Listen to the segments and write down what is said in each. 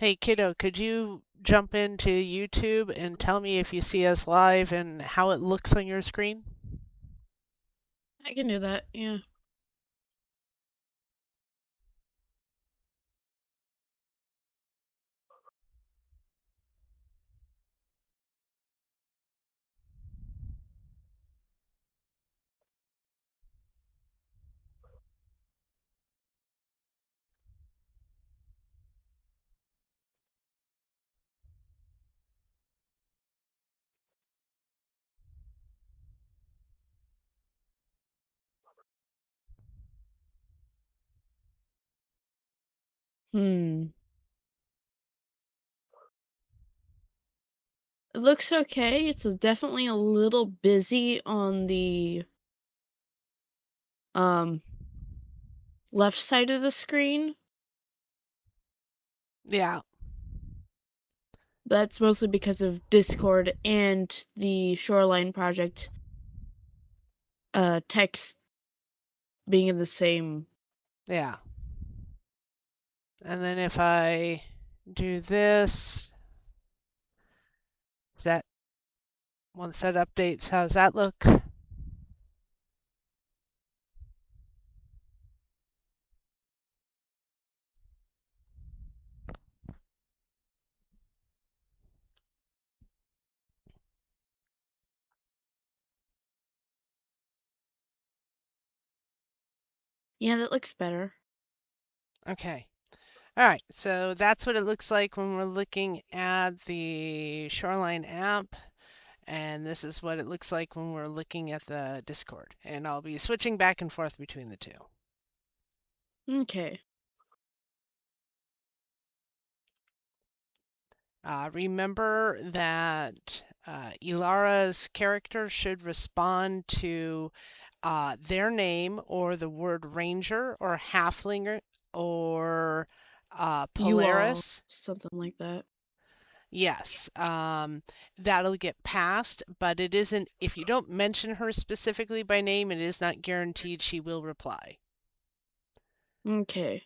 Hey, kiddo, could you jump into YouTube and tell me if you see us live and how it looks on your screen? I can do that, yeah. Hmm. It looks okay. It's definitely a little busy on the um left side of the screen. Yeah, That's mostly because of Discord and the Shoreline Project text being in the same. yeah. And then if I do this, is that once that updates, how's that look? Yeah, that looks better. Okay. All right, so that's what it looks like when we're looking at the Shoreline app, and this is what it looks like when we're looking at the Discord. And I'll be switching back and forth between the two. Okay. Remember that Elara's character should respond to their name or the word ranger or halfling or You all Polaris. something like that. Yes, that'll get passed, but it isn't, if you don't mention her specifically by name, it is not guaranteed she will reply. Okay.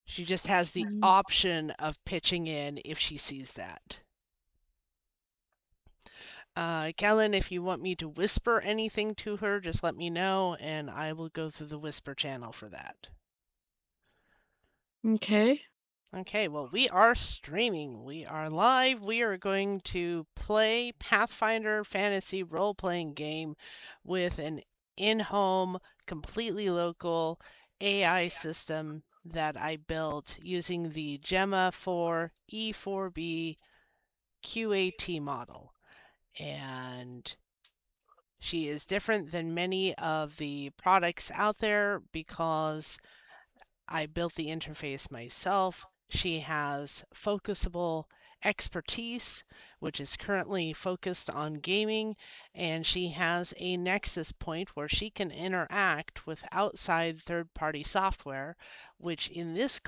She just has the Mm. option of pitching in if she sees that. Kellen, if you want me to whisper anything to her, just let me know and I will go through the whisper channel for that. Okay. Okay, well, we are streaming. We are live. We are going to play Pathfinder fantasy role playing game with an in home, completely local AI system that I built using the Gemma for E4B QAT model. And she is different than many of the products out there because I built the interface myself. She has focusable expertise, which is currently focused on gaming, and she has a nexus point where she can interact with outside third party software, which in this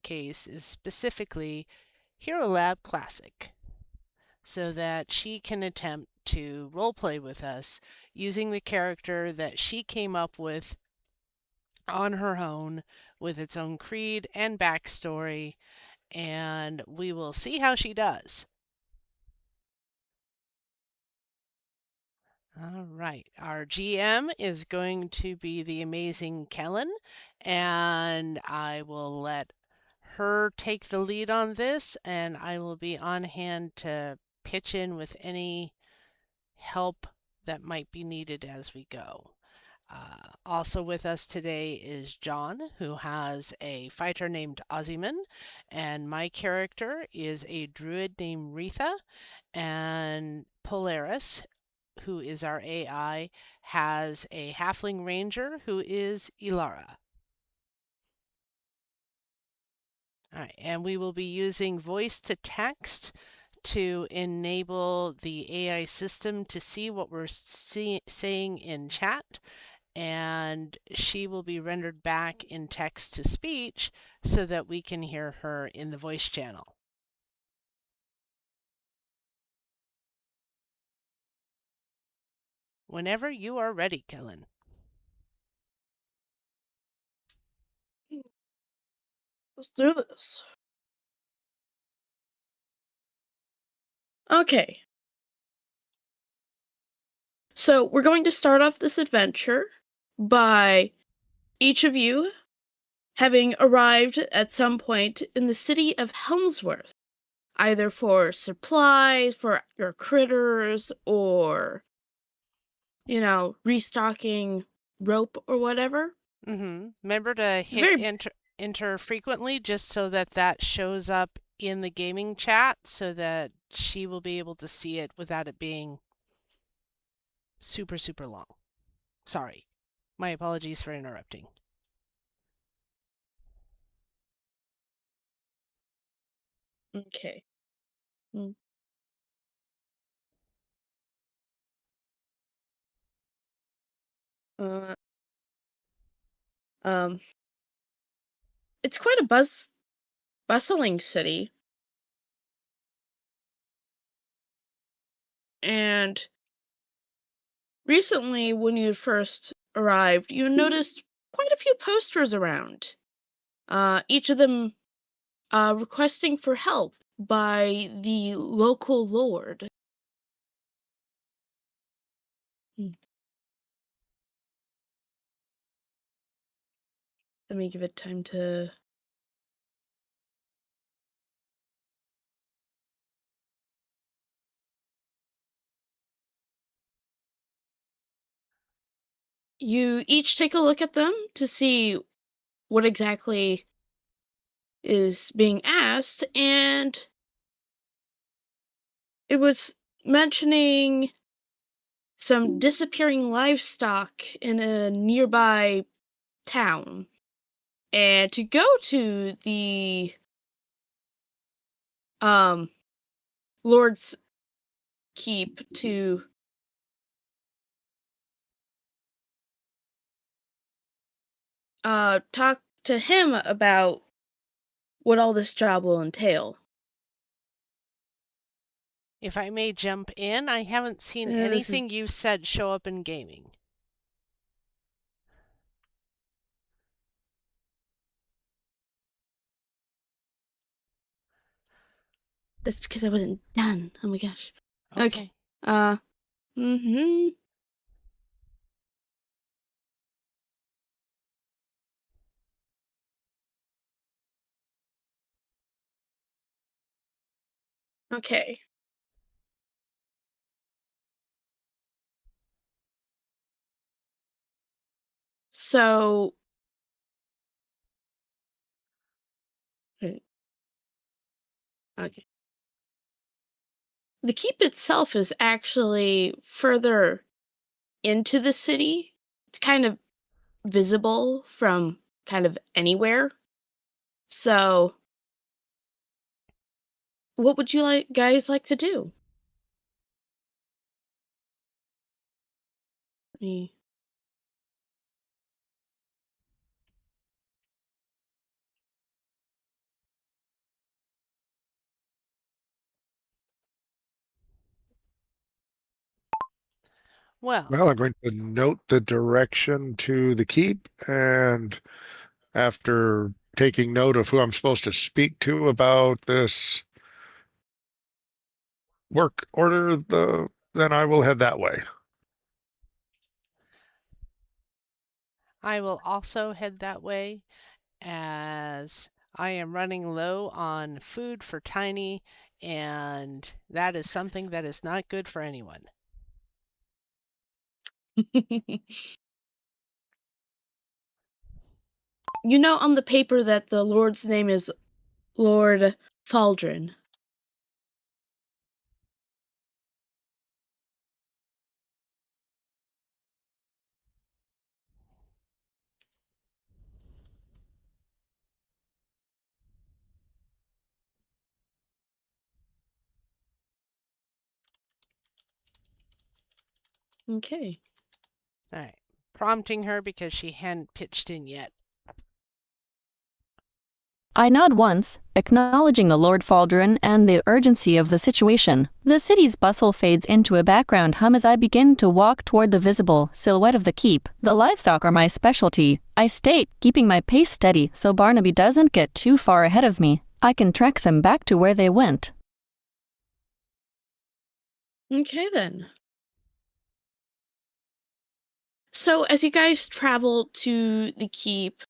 case is specifically Hero Lab Classic, so that she can attempt to roleplay with us using the character that she came up with on her own with its own creed and backstory, and we will see how she does. All right, our GM is going to be the amazing Kellen, and I will let her take the lead on this, and I will be on hand to pitch in with any help that might be needed as we go. Also with us today is John, who has a fighter named Ozyman, and my character is a druid named Retha, and Polaris, who is our AI, has a halfling ranger who is Elara. All right, and we will be using voice to text to enable the AI system to see what we're saying in chat, and she will be rendered back in text to speech so that we can hear her in the voice channel. Whenever you are ready, Kellen. Let's do this. Okay. So we're going to start off this adventure by each of you having arrived at some point in the city of Helmsworth, either for supplies, for your critters, or, restocking rope or whatever. Remember to It's hit very enter frequently just so that that shows up in the gaming chat so that she will be able to see it without it being super, super long. Sorry. My apologies for interrupting. okay. Mm. Uh, um, it's quite a bustling city, and recently, when you first arrived, you noticed quite a few posters around. Each of them requesting for help by the local lord. Hmm, Let me give it time to. You each take a look at them to see what exactly is being asked, and it was mentioning some disappearing livestock in a nearby town. And to go to the um Lord's keep to talk to him about what all this job will entail. If I may jump in, I haven't seen This is anything you've said show up in gaming. that's because I wasn't done. Oh my gosh. Okay. Okay. Mm-hmm. Okay. So uh, okay. The keep itself is actually further into the city. It's kind of visible from kind of anywhere. So, what would you guys like to do? Me. Well, Well, I'm going to note the direction to the keep, and after taking note of who I'm supposed to speak to about this work order, then I will head that way. I will also head that way as I am running low on food for Tiny, and that is something that is not good for anyone. You know on the paper that the Lord's name is Lord Faldrin. Okay. All right. Prompting her because she hadn't pitched in yet. I nod once, acknowledging the Lord Faldrin and the urgency of the situation. The city's bustle fades into a background hum as I begin to walk toward the visible silhouette of the keep. The livestock are my specialty, I state, keeping my pace steady so Barnaby doesn't get too far ahead of me. I can track them back to where they went. Okay, then. So, as you guys travel to the keep,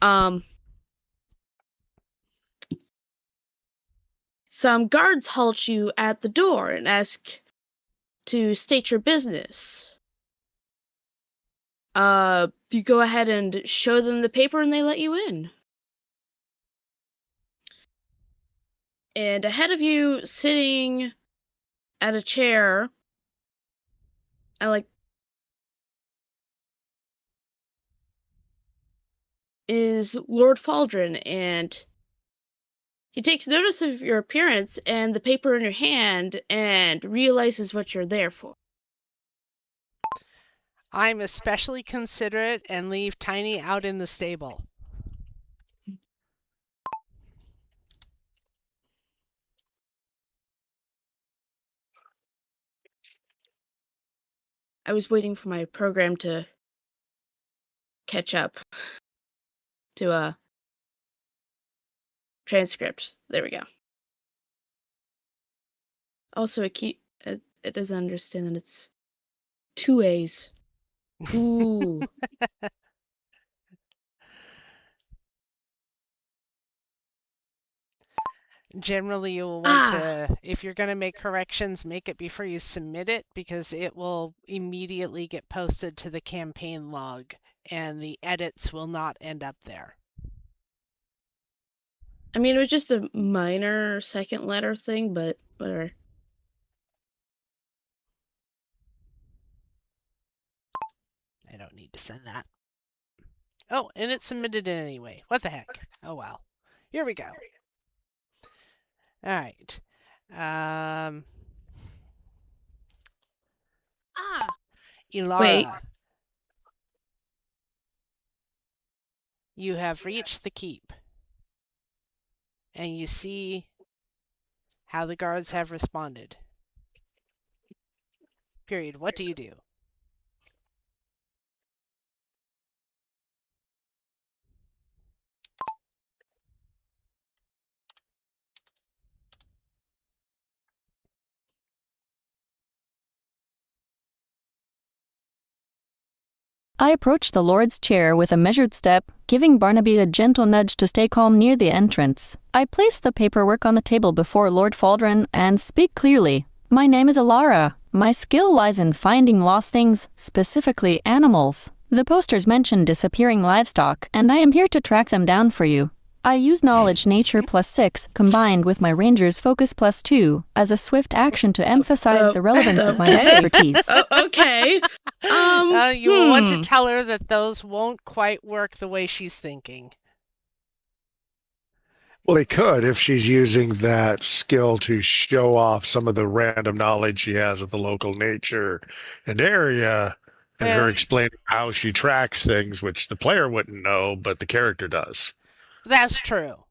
some guards halt you at the door and ask to state your business. You go ahead and show them the paper and they let you in. And ahead of you, sitting at a chair, is Lord Faldrin, and he takes notice of your appearance and the paper in your hand and realizes what you're there for. I'm especially considerate and leave Tiny out in the stable. I was waiting for my program to catch up to a transcript. There we go. Also, it doesn't understand that it's 2 A's. Ooh. Generally, you'll want to, if you're going to make corrections, make it before you submit it, because it will immediately get posted to the campaign log, and the edits will not end up there. I mean, it was just a minor second letter thing, but whatever. I don't need to send that. Oh, and it's submitted in anyway. What the heck? Oh, well. Here we go. All right. Elara. Wait. You have reached the keep. And you see how the guards have responded. Period. What do you do? I approach the Lord's chair with a measured step, giving Barnaby a gentle nudge to stay calm near the entrance. I place the paperwork on the table before Lord Faldrin and speak clearly. My name is Elara. My skill lies in finding lost things, specifically animals. The posters mention disappearing livestock, and I am here to track them down for you. I use Knowledge Nature +6 combined with my Ranger's Focus +2 as a swift action to emphasize the relevance of my expertise. Okay. You will want to tell her that those won't quite work the way she's thinking. Well, it could if she's using that skill to show off some of the random knowledge she has of the local nature and area, and her explaining how she tracks things, which the player wouldn't know, but the character does. That's true.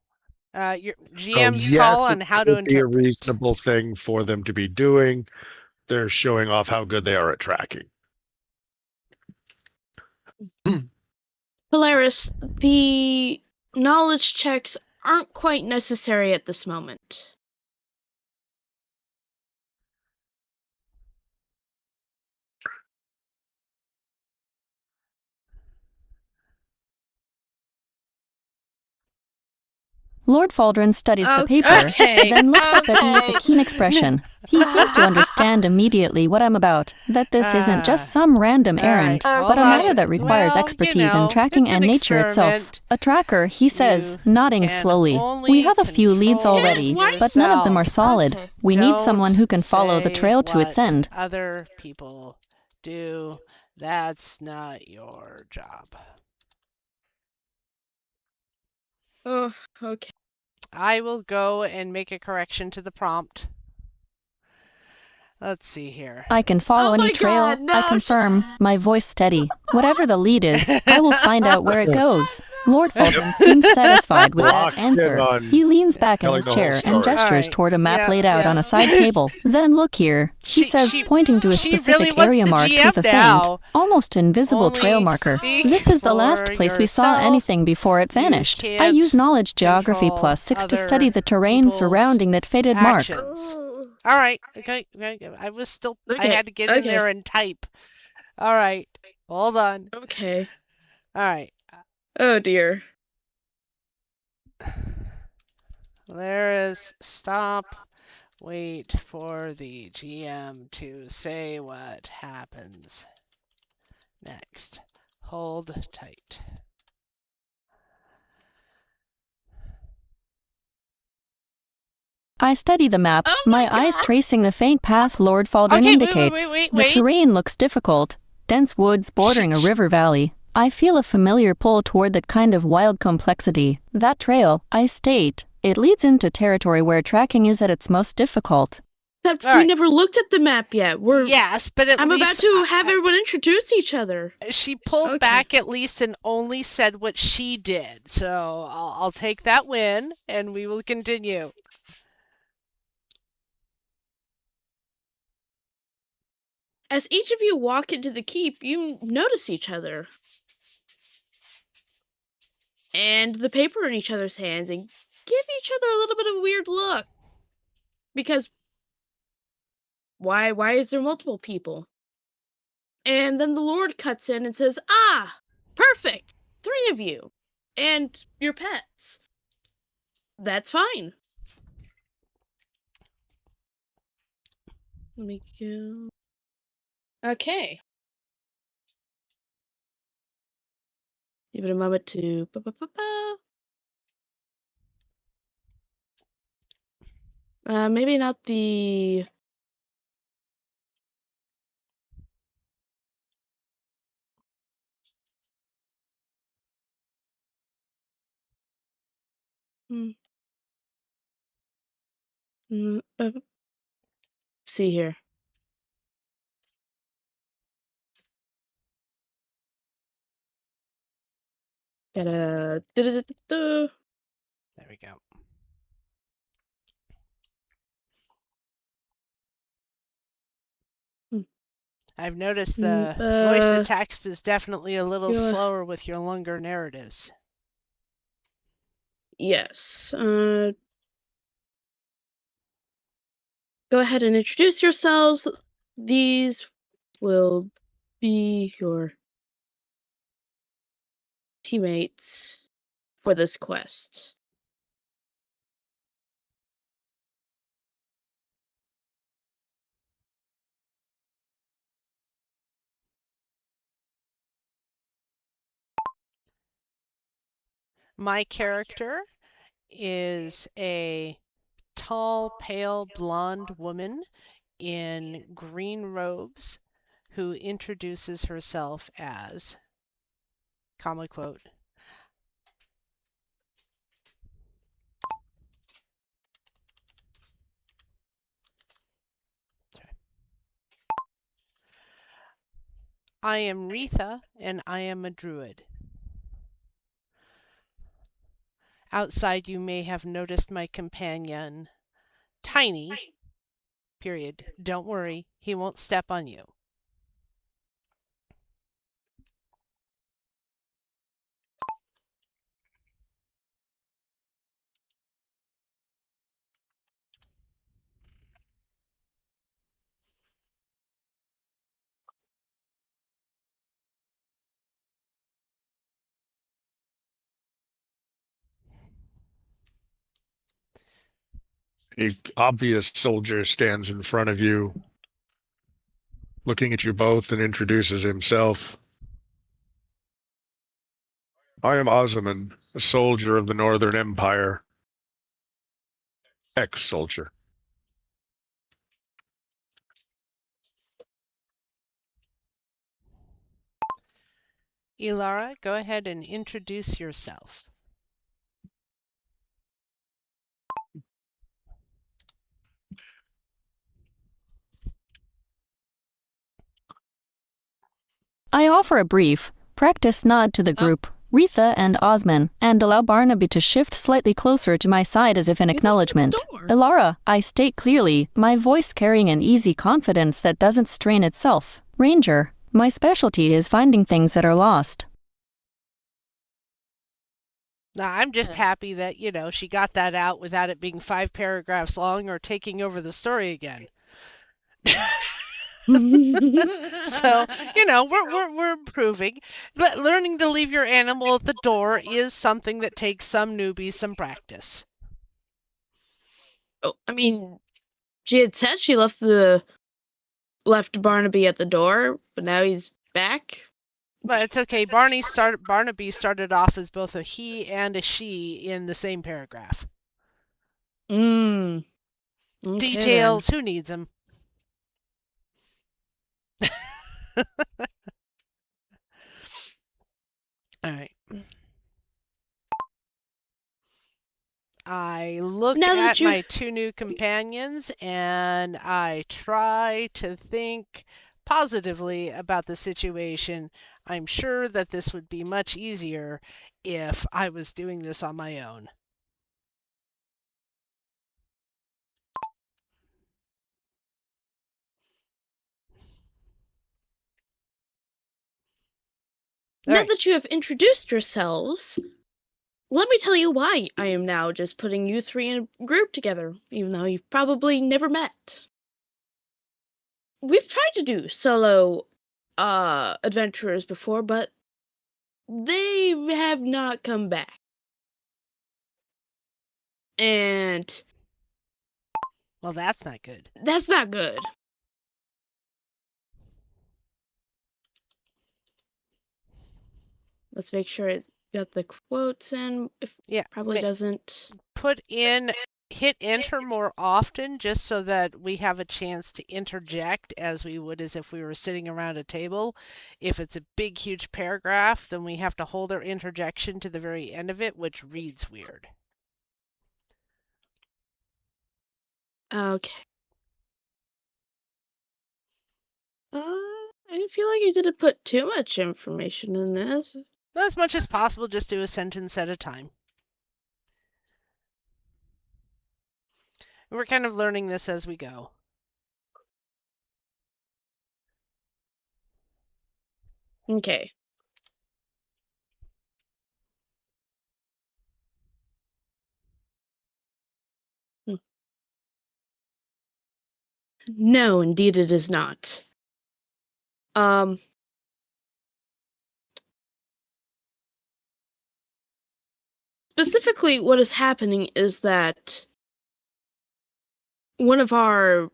Your GM's call on how to interpret. It would be a reasonable thing for them to be doing. They're showing off how good they are at tracking. Polaris, the knowledge checks aren't quite necessary at this moment. Lord Faldrin studies the paper, then looks up at me with a keen expression. He seems to understand immediately what I'm about, that this isn't just some random errand, but a matter that requires expertise in tracking and nature itself. A tracker, he says, nodding slowly. We have a few leads already, but none of them are solid. We need someone who can follow the trail to its end. Other people do. That's not your job. Oh, okay. I will go and make a correction to the prompt. Let's see here. I can follow any trail, I confirm, my voice steady. Whatever the lead is, I will find out where it goes. Lord Faldrin seems satisfied with that answer. He leans back in his chair and gestures toward a map laid out on a side table. Then look here, he says, pointing to a specific area marked with a faint, almost invisible trail marker. This is the last place we saw anything before it vanished. I use Knowledge Geography +6 to study the terrain surrounding that faded mark. All right. Okay. I was still. I Okay, had to get in okay. there and type. All right. Hold on. Okay. All right. Oh dear. There is stop. Wait for the GM to say what happens next. Hold tight. I study the map, Oh my my eyes God. tracing the faint path Lord Faldrin Okay, indicates. wait. The terrain looks difficult. Dense woods bordering a river valley. I feel a familiar pull toward that kind of wild complexity. That trail, I state, it leads into territory where tracking is at its most difficult. Except All we right. never looked at the map yet. Yes, but at I'm least about to have everyone introduce each other. she pulled Okay. back at least and only said what she did. So I'll take that win, and we will continue. As each of you walk into the keep, you notice each other. And the paper in each other's hands and give each other a little bit of a weird look. Because why is there multiple people? And then the Lord cuts in and says, "Ah, perfect. 3 of you. And your pets. That's fine." Let me go. Okay. Give it a moment to maybe not the let's see here. Gotta There we go. I've noticed the voice to text is definitely a little slower with your longer narratives. Yes. Go ahead and introduce yourselves. These will be your teammates for this quest. My character is a tall, pale, blonde woman in green robes who introduces herself as, comma quote, "I am Retha and I am a druid." Outside you may have noticed my companion, Tiny, period. Don't worry, he won't step on you. A obvious soldier stands in front of you, looking at you both, and introduces himself. "I am Osman, a soldier of the Northern Empire. Ex-soldier." Elara, go ahead and introduce yourself. I offer a brief, practice nod to the group, Retha and Osman, and allow Barnaby to shift slightly closer to my side as if in acknowledgement. Elara, I state clearly, my voice carrying an easy confidence that doesn't strain itself. Ranger, my specialty is finding things that are lost. Now, I'm just happy that, she got that out without it being 5 paragraphs long or taking over the story again. So, we're improving. Learning to leave your animal at the door is something that takes some newbies some practice. Oh, I mean, she had said she left Barnaby at the door, but now he's back. But it's okay. Barnaby started off as both a he and a she in the same paragraph. Okay, Details, then. Who needs them? All right. I look at my 2 new companions and I try to think positively about the situation. I'm sure that this would be much easier if I was doing this on my own. Now that you have introduced yourselves, let me tell you why I am now just putting you 3 in a group together, even though you've probably never met. We've tried to do solo adventurers before, but they have not come back. And well, that's not good. That's not good. Let's make sure it's got the quotes in. Probably doesn't. Hit enter more often just so that we have a chance to interject as we would as if we were sitting around a table. If it's a big, huge paragraph, then we have to hold our interjection to the very end of it, which reads weird. Okay. I feel like you didn't put too much information in this. As much as possible, just do a sentence at a time. We're kind of learning this as we go. Okay. No, indeed it is not. Specifically, what is happening is that one of our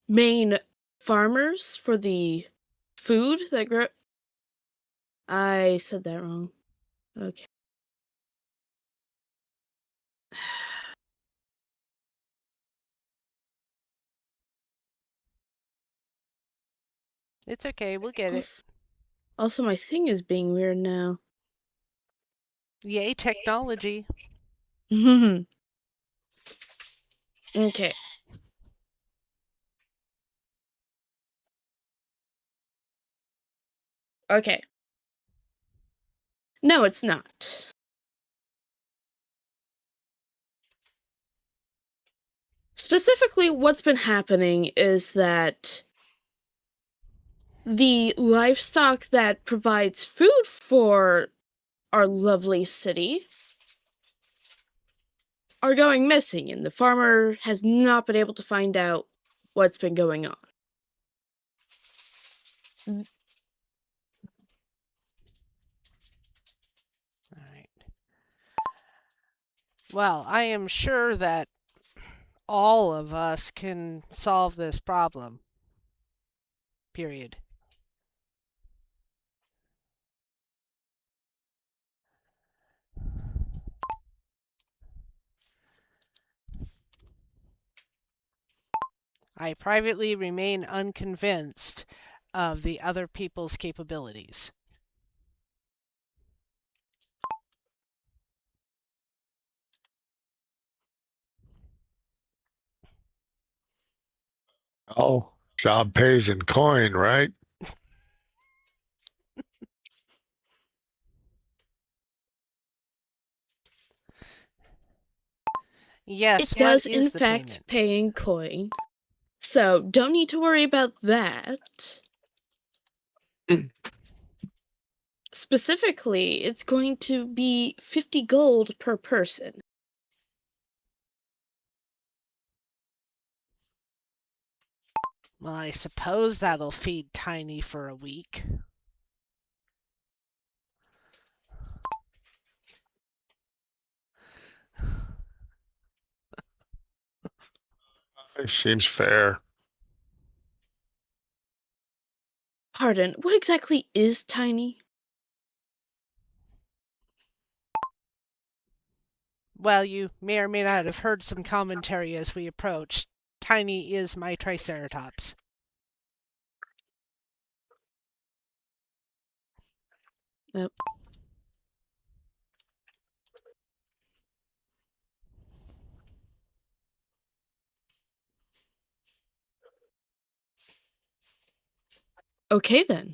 main farmers for the food that grow... I said that wrong. Okay. It's okay, we'll get it. Also, my thing is being weird now. Yay, technology. Okay. Okay. No, it's not. Specifically, what's been happening is that the livestock that provides food for our lovely city are going missing, and the farmer has not been able to find out what's been going on. All right. Well, I am sure that all of us can solve this problem. Period. I privately remain unconvinced of the other people's capabilities. Oh, job pays in coin, right? Yes, it does in fact pay in coin. So don't need to worry about that. Specifically, it's going to be 50 gold per person. Well, I suppose that'll feed Tiny for a week. It seems fair. Pardon, what exactly is tiny? Well, you may or may not have heard some commentary as we approached. Tiny is my Triceratops. Yep. Okay then.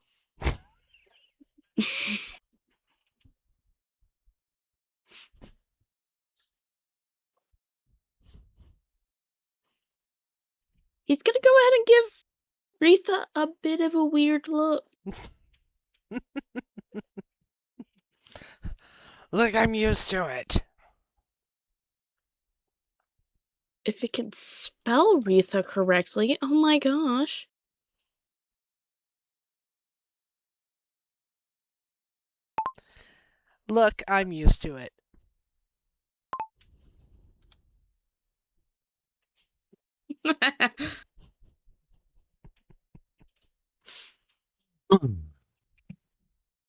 He's gonna go ahead and give Retha a bit of a weird look. Look, I'm used to it. If it can spell Retha correctly, oh my gosh. Look, I'm used to it.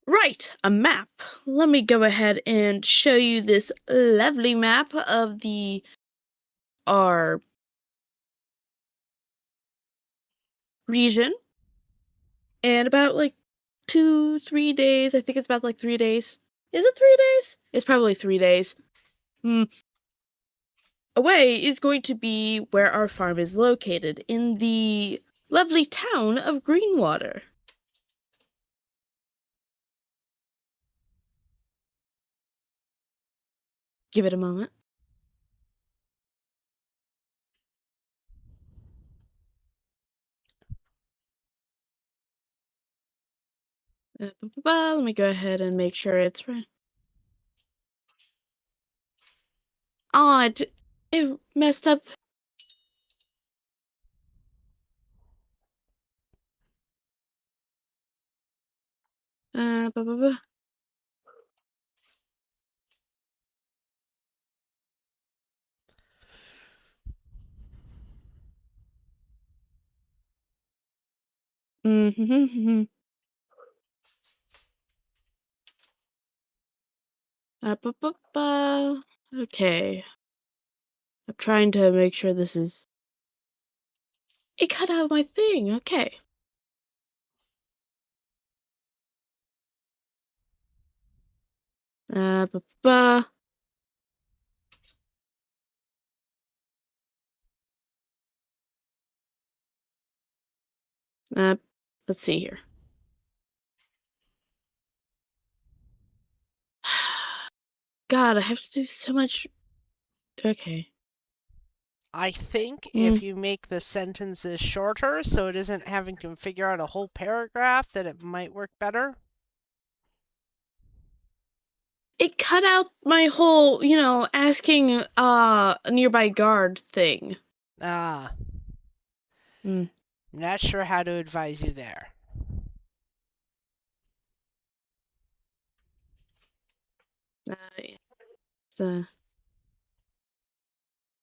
Right, a map. Let me go ahead and show you this lovely map of our region. And about like 2-3 days, I think it's about like 3 days. Is it 3 days? It's probably 3 days. Away is going to be where our farm is located, in the lovely town of Greenwater. Give it a moment. Let me go ahead and make sure it's right. Oh, it messed up. Blah, blah, blah. Mm-hmm. Okay. I'm trying to make sure this is... It cut out my thing. Okay. Uh, ba, ba. Uh, let's see here. God, I have to do so much. Okay. I think if you make the sentences shorter so it isn't having to figure out a whole paragraph, that it might work better. It cut out my whole, asking a nearby guard thing. Ah. I'm not sure how to advise you there.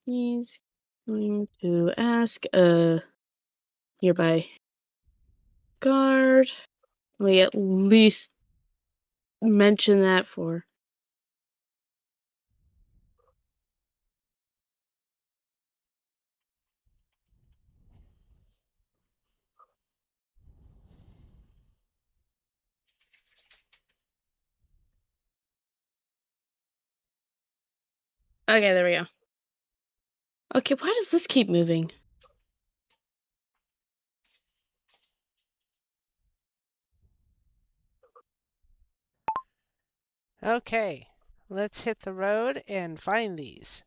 He's going to ask a nearby guard. We at least mention that for... Okay, there we go. Okay, why does this keep moving? Okay, let's hit the road and find these.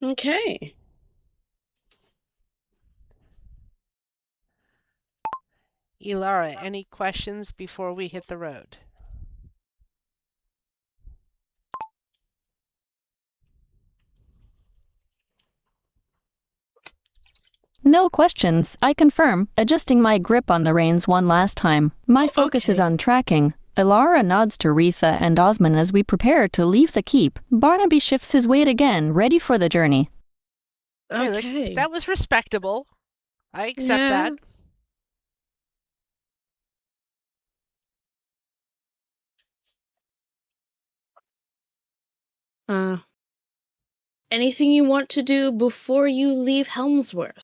Okay. Elara, any questions before we hit the road? No questions, I confirm, adjusting my grip on the reins one last time. My focus is okay. on tracking. Elara nods to Retha and Osman as we prepare to leave the keep. Barnaby shifts his weight again, ready for the journey. Hey, look, Okay. that was respectable. I accept Yeah. that. Anything you want to do before you leave Helmsworth?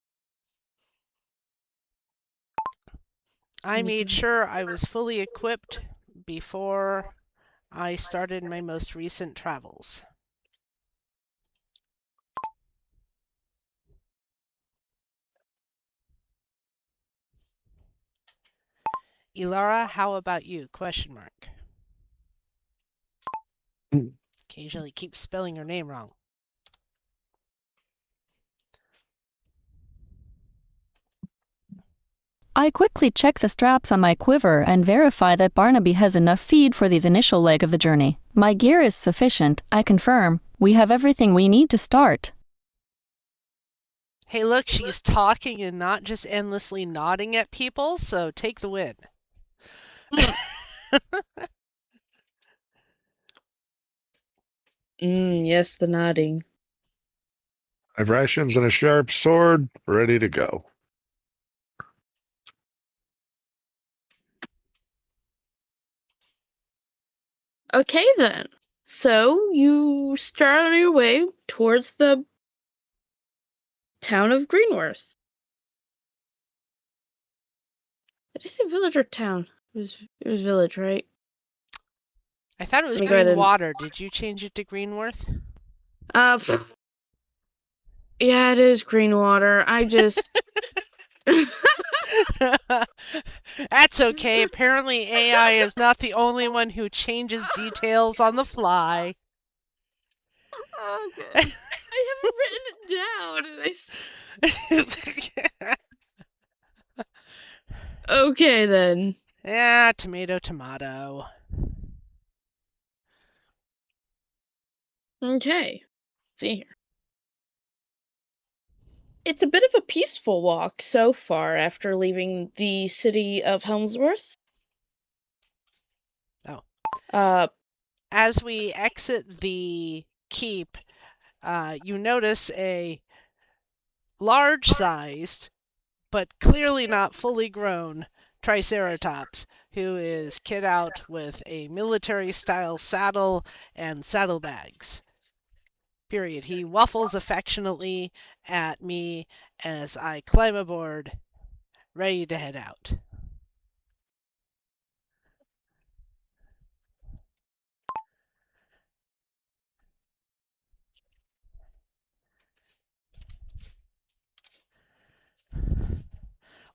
I made sure I was fully equipped before I started my most recent travels. Elara, how about you? Question mark. Occasionally keep spelling your name wrong. I quickly check the straps on my quiver and verify that Barnaby has enough feed for the initial leg of the journey. My gear is sufficient, I confirm. We have everything we need to start. Hey, look, she's talking and not just endlessly nodding at people, so take the win. Yes, the nodding. I have rations and a sharp sword ready to go. Okay, then. So you start on your way towards the town of Greenworth. Did I say village or town? It was village, right? I thought it was Let me go ahead green and- water. Did you change it to Greenworth? Yeah, it is Greenwater. I just That's okay. Apparently AI is not the only one who changes details on the fly. Okay. I haven't written it down. Okay, then. Yeah, tomato, tomato. Okay. Let's see here. It's a bit of a peaceful walk so far after leaving the city of Helmsworth. Oh. As we exit the keep, you notice a large-sized, but clearly not fully grown, Triceratops, who is kit out with a military-style saddle and saddlebags. Period. He waffles affectionately at me as I climb aboard, ready to head out.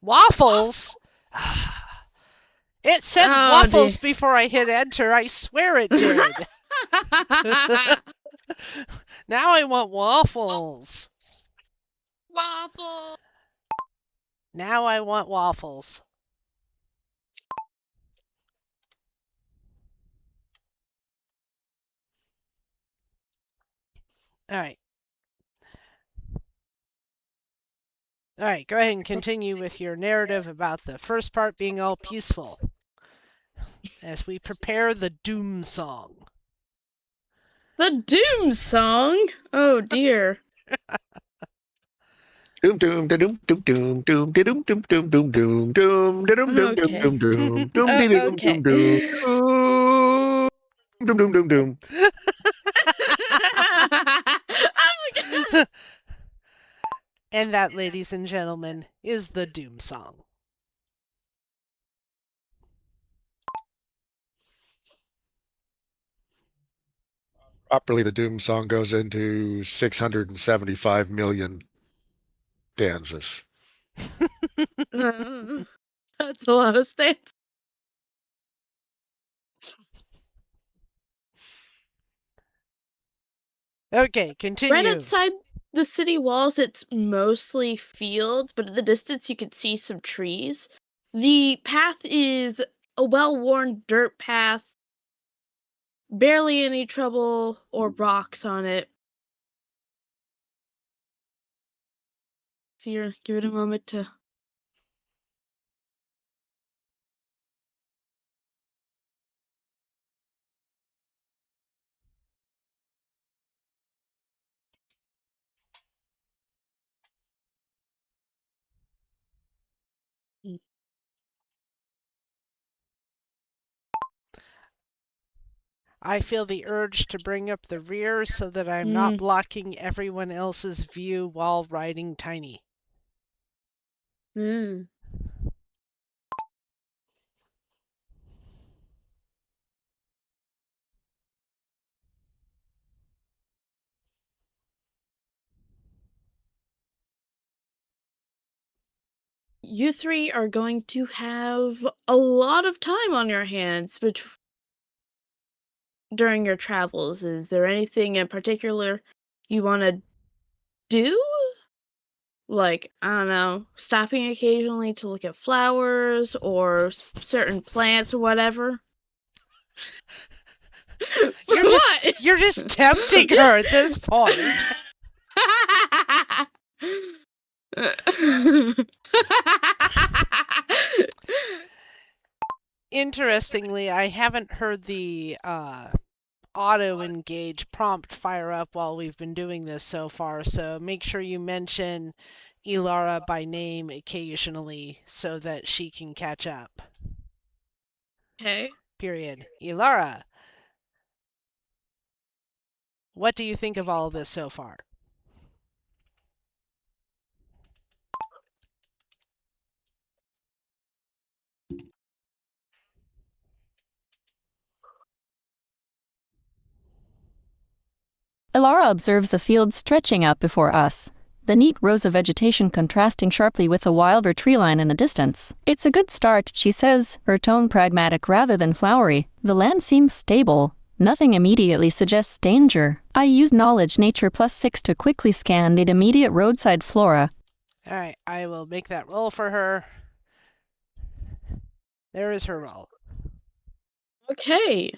Waffles? It said waffles before I hit enter. I swear it did. Now I want waffles. Waffle. Now I want waffles. All right. All right, go ahead and continue with your narrative about the first part being all peaceful as we prepare the doom song. The doom song? Oh dear. Doom doom da doom doom doom doom da doom doom doom doom doom doom da doom doom doom doom doom doom dee doom doom doom doom doom doom doom. And that, ladies and gentlemen, is the doom song. Properly, the doom song goes into 675 million stanzas. That's a lot of states. Okay, continue. Right outside the city walls, it's mostly fields, but at the distance you could see some trees. The path is a well-worn dirt path. Barely any trouble or rocks on it. Here, give it a moment to... I feel the urge to bring up the rear so that I'm not blocking everyone else's view while riding Tiny. Mm. You three are going to have a lot of time on your hands during your travels. Is there anything in particular you want to do? Like, I don't know, stopping occasionally to look at flowers or certain plants or whatever? You're just tempting her at this point. Interestingly, I haven't heard the auto-engage prompt fire up while we've been doing this so far, so make sure you mention Elara by name occasionally so that she can catch up. Okay. Period. Elara, what do you think of all of this so far? Elara observes the field stretching out before us, the neat rows of vegetation contrasting sharply with the wilder tree line in the distance. It's a good start, she says, her tone pragmatic rather than flowery. The land seems stable. Nothing immediately suggests danger. I use Knowledge Nature +6 to quickly scan the immediate roadside flora. All right, I will make that roll for her. There is her roll. Okay.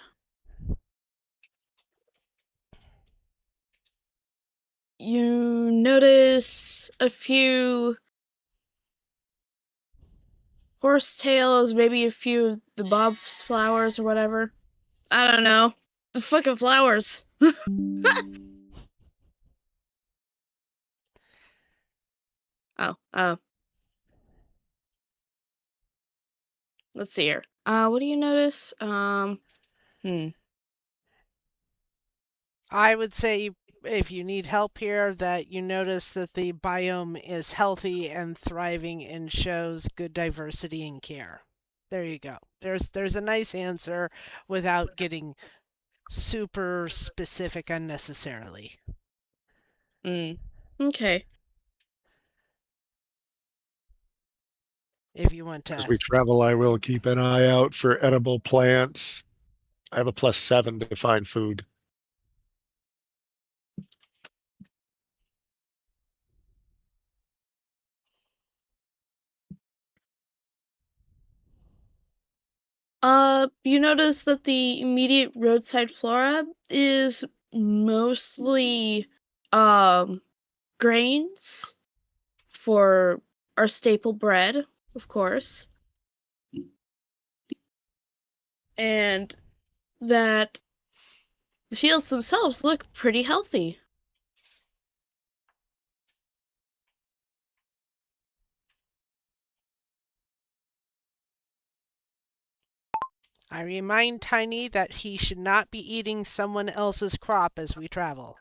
You notice a few horsetails, maybe a few of the bob's flowers or whatever. I don't know. The fucking flowers. Oh. Let's see here. What do you notice? I would say if you need help here, that you notice that the biome is healthy and thriving and shows good diversity and care. There you go. There's a nice answer without getting super specific unnecessarily. Okay. If you want As to. we travel, I will keep an eye out for edible plants. I have a +7 to find food. You notice that the immediate roadside flora is mostly, grains for our staple bread, of course. And that the fields themselves look pretty healthy. I remind Tiny that he should not be eating someone else's crop as we travel.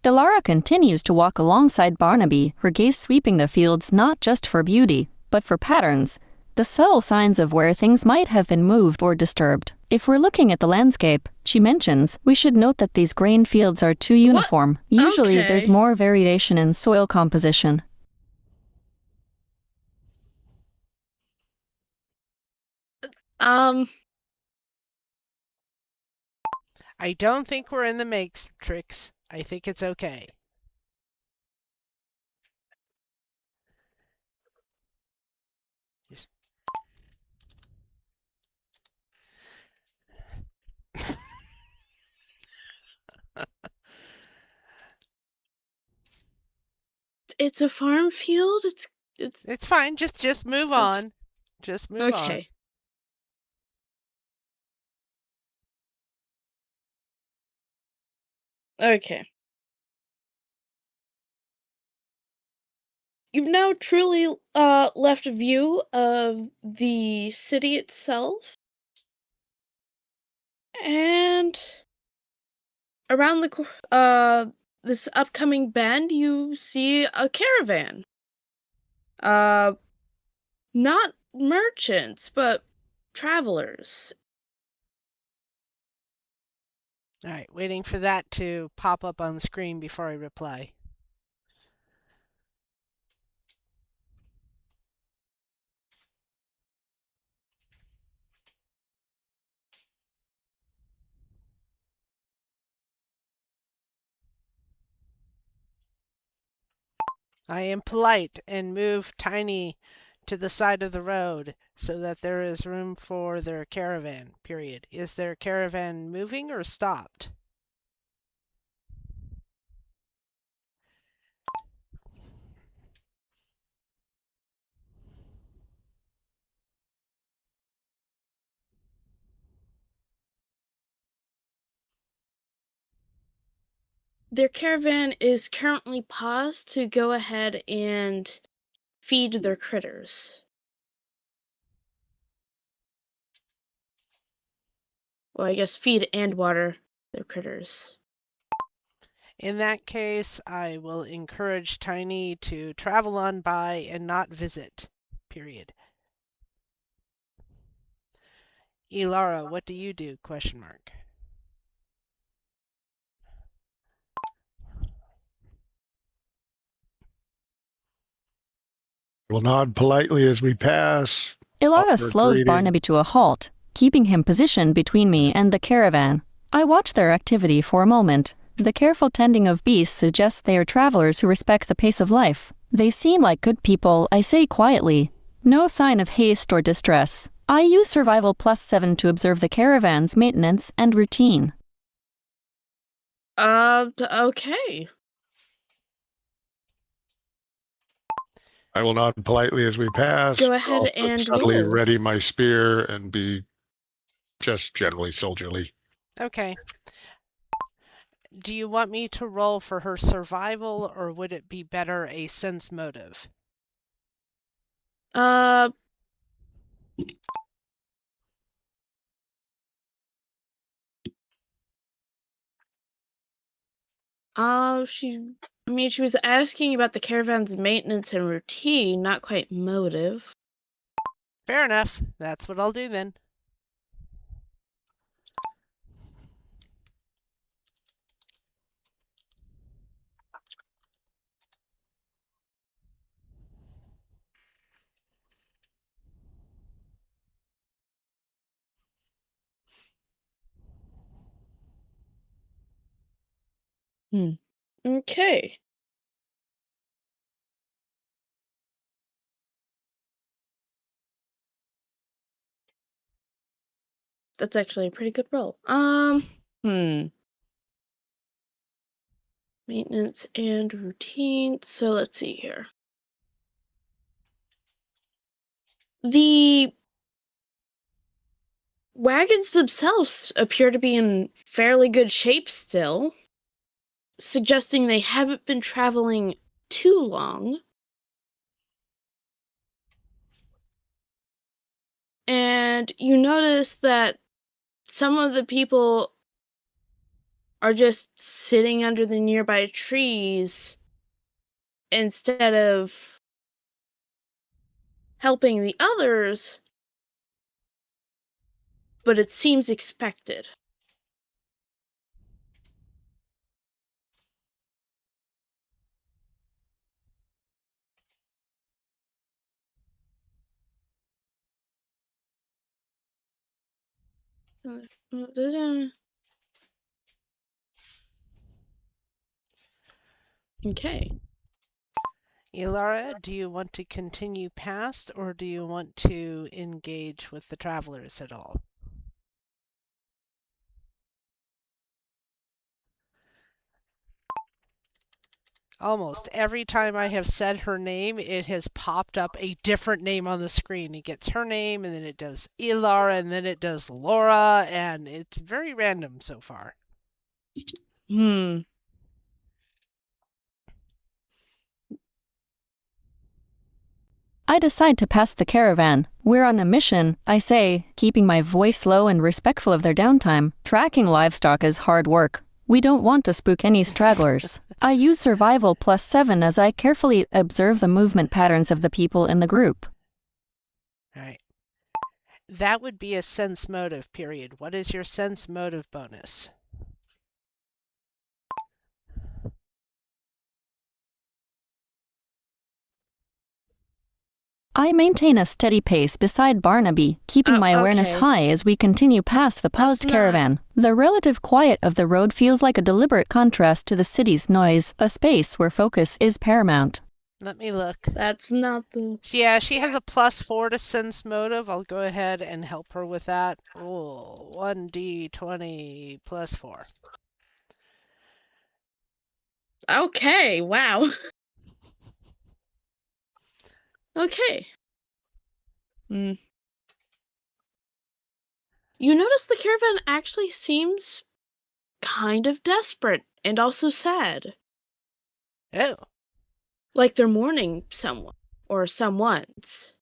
Elara continues to walk alongside Barnaby, her gaze sweeping the fields not just for beauty, but for patterns, the subtle signs of where things might have been moved or disturbed. If we're looking at the landscape, she mentions, we should note that these grain fields are too uniform. Usually there's more variation in soil composition. I don't think we're in the matrix. I think it's okay. It's a farm field. It's fine. Just move on. Just move on. Okay. Okay. You've now truly left view of the city itself, and around this upcoming bend, you see a caravan. Not merchants, but travelers. All right, waiting for that to pop up on the screen before I reply. I am polite and move Tiny to the side of the road so that there is room for their caravan, period. Is their caravan moving or stopped? Their caravan is currently paused to go ahead and feed their critters. Well, I guess feed and water their critters. In that case, I will encourage Tiny to travel on by and not visit, period. Elara, what do you do? Question mark. We'll nod politely as we pass. Elara Awkward slows greeting. Barnaby to a halt, keeping him positioned between me and the caravan. I watch their activity for a moment. The careful tending of beasts suggests they are travelers who respect the pace of life. They seem like good people, I say quietly. No sign of haste or distress. I use Survival +7 to observe the caravan's maintenance and routine. Okay. I will nod politely as we pass. Go ahead Also and subtly roll. ready my spear and be just generally soldierly. Okay. Do you want me to roll for her survival, or would it be better a sense motive? She was asking about the caravan's maintenance and routine, not quite motive. Fair enough. That's what I'll do then. Okay. That's actually a pretty good roll. Maintenance and routine. So let's see here. The wagons themselves appear to be in fairly good shape still, suggesting they haven't been traveling too long. And you notice that some of the people are just sitting under the nearby trees instead of helping the others, but it seems expected. Okay. Elara, do you want to continue past, or do you want to engage with the travelers at all? Almost every time I have said her name, it has popped up a different name on the screen. It gets her name, and then it does Elara, and then it does Laura, and it's very random so far. I decide to pass the caravan. We're on a mission, I say, keeping my voice low and respectful of their downtime. Tracking livestock is hard work. We don't want to spook any stragglers. I use survival +7 as I carefully observe the movement patterns of the people in the group. All right. That would be a sense motive, period. What is your sense motive bonus? I maintain a steady pace beside Barnaby, keeping my awareness high as we continue past the paused caravan. The relative quiet of the road feels like a deliberate contrast to the city's noise, a space where focus is paramount. Let me look. That's not the... Yeah, she has a +4 to sense motive. I'll go ahead and help her with that. Oh, 1d20 +4. Okay, wow. Okay. You notice the caravan actually seems kind of desperate and also sad. Oh. Like they're mourning someone or someones.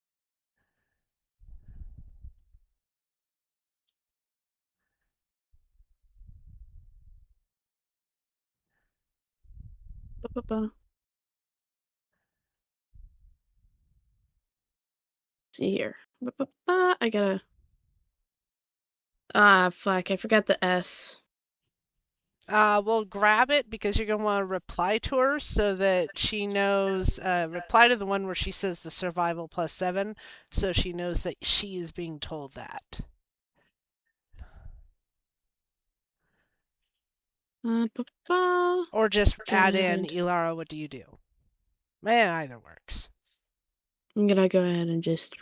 See here. I gotta... Ah, fuck, I forgot the S. We'll grab it because you're going to want to reply to her so that she knows, reply to the one where she says the survival +7, so she knows that she is being told that. Or just add in, Elara, what do you do? Man, either works. I'm gonna go ahead and just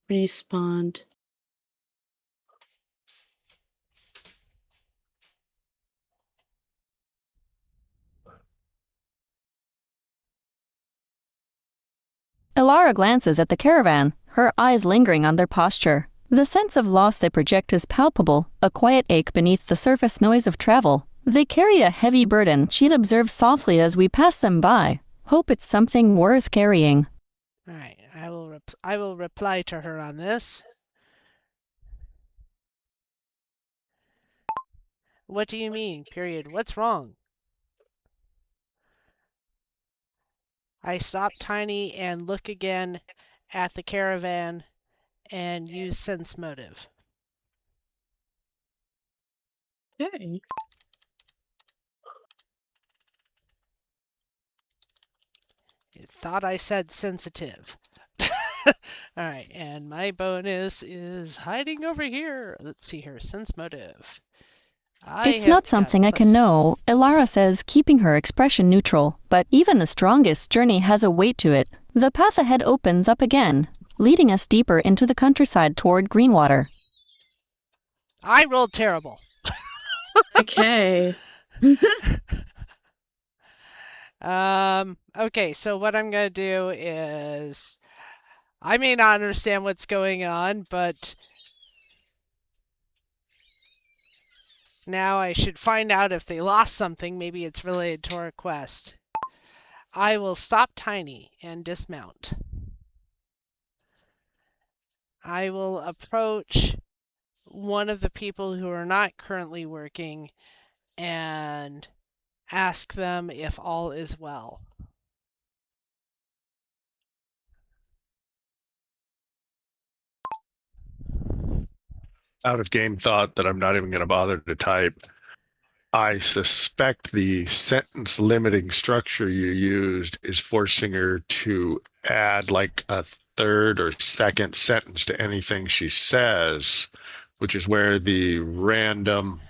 respond. Elara glances at the caravan, her eyes lingering on their posture. The sense of loss they project is palpable, a quiet ache beneath the surface noise of travel. They carry a heavy burden she'd observe softly as we pass them by. Hope it's something worth carrying. All right, I will reply to her on this. What do you mean, period? What's wrong? I stop Tiny and look again at the caravan and use sense motive. Okay. It thought I said sensitive. All right, and my bonus is hiding over here. Let's see here, sense motive. It's not something I can know, Elara says, keeping her expression neutral, but even the strongest journey has a weight to it. The path ahead opens up again, leading us deeper into the countryside toward Greenwater. I rolled terrible. Okay. Okay, so what I'm going to do is, I may not understand what's going on, but now I should find out if they lost something. Maybe it's related to our quest. I will stop Tiny and dismount. I will approach one of the people who are not currently working and ask them if all is well. Out of game thought that I'm not even going to bother to type. I suspect the sentence limiting structure you used is forcing her to add like a third or second sentence to anything she says, which is where the random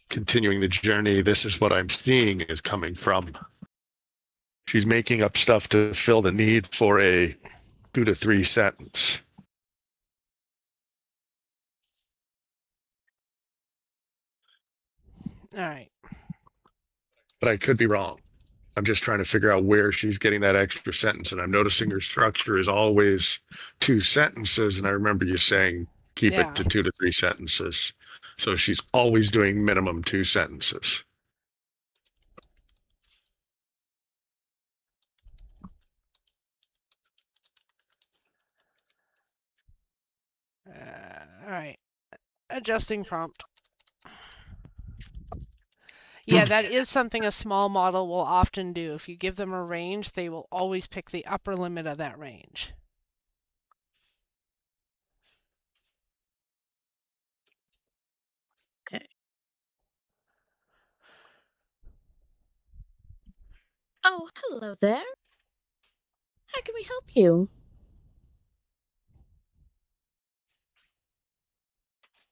continuing the journey, this is what I'm seeing, is coming from. She's making up stuff to fill the need for a 2 to 3 sentence. All right. But I could be wrong. I'm just trying to figure out where she's getting that extra sentence. And I'm noticing her structure is always 2 sentences. And I remember you saying keep it to 2 to 3 sentences. So she's always doing minimum 2 sentences. All right. Adjusting prompt. Yeah, that is something a small model will often do. If you give them a range, they will always pick the upper limit of that range. Okay. Oh, hello there. How can we help you?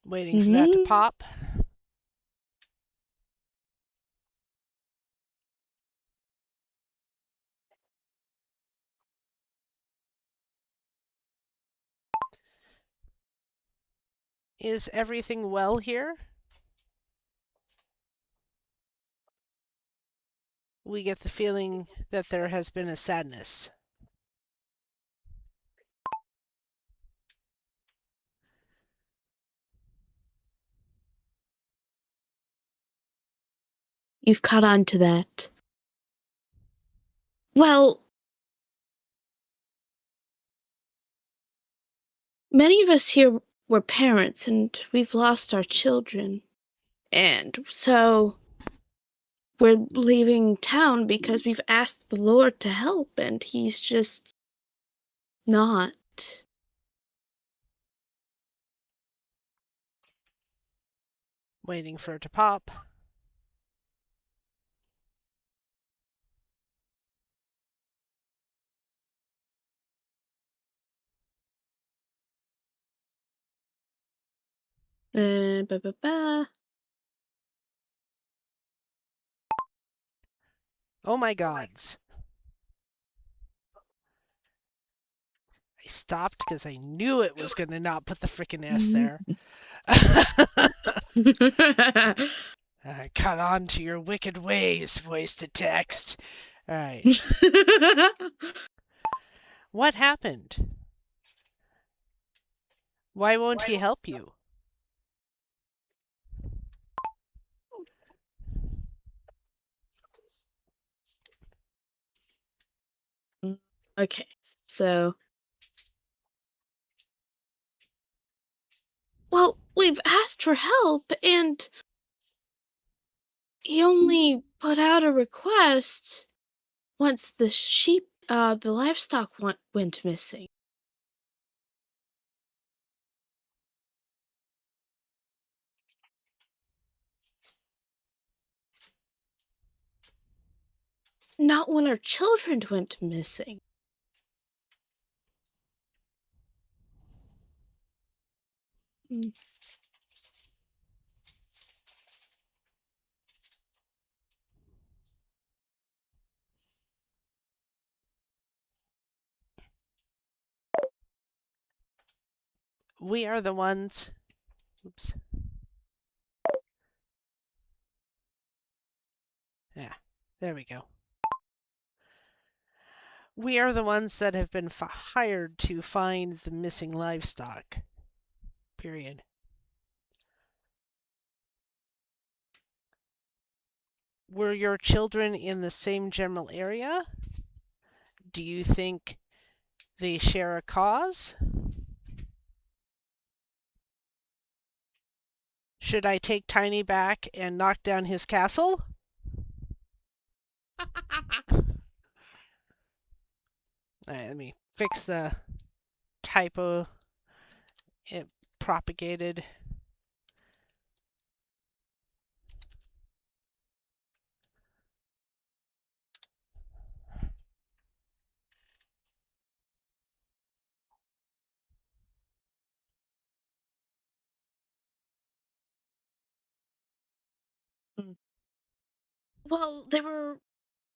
Waiting for that to pop. Is everything well here? We get the feeling that there has been a sadness. You've caught on to that. Well, many of us here were parents, and we've lost our children. And so we're leaving town because we've asked the Lord to help, and he's just not. Waiting for it to pop. Oh my gods. I stopped because I knew it was going to not put the frickin' S there. Cut on to your wicked ways, voice to text. All right. What happened? Why won't he help you? Okay, so... Well, we've asked for help, and he only put out a request once the livestock went missing. Not when our children went missing. We are the ones. Oops. Yeah, there we go. We are the ones that have been hired to find the missing livestock. Period. Were your children in the same general area? Do you think they share a cause? Should I take Tiny back and knock down his castle? All right, let me fix the typo. It propagated. Well, they were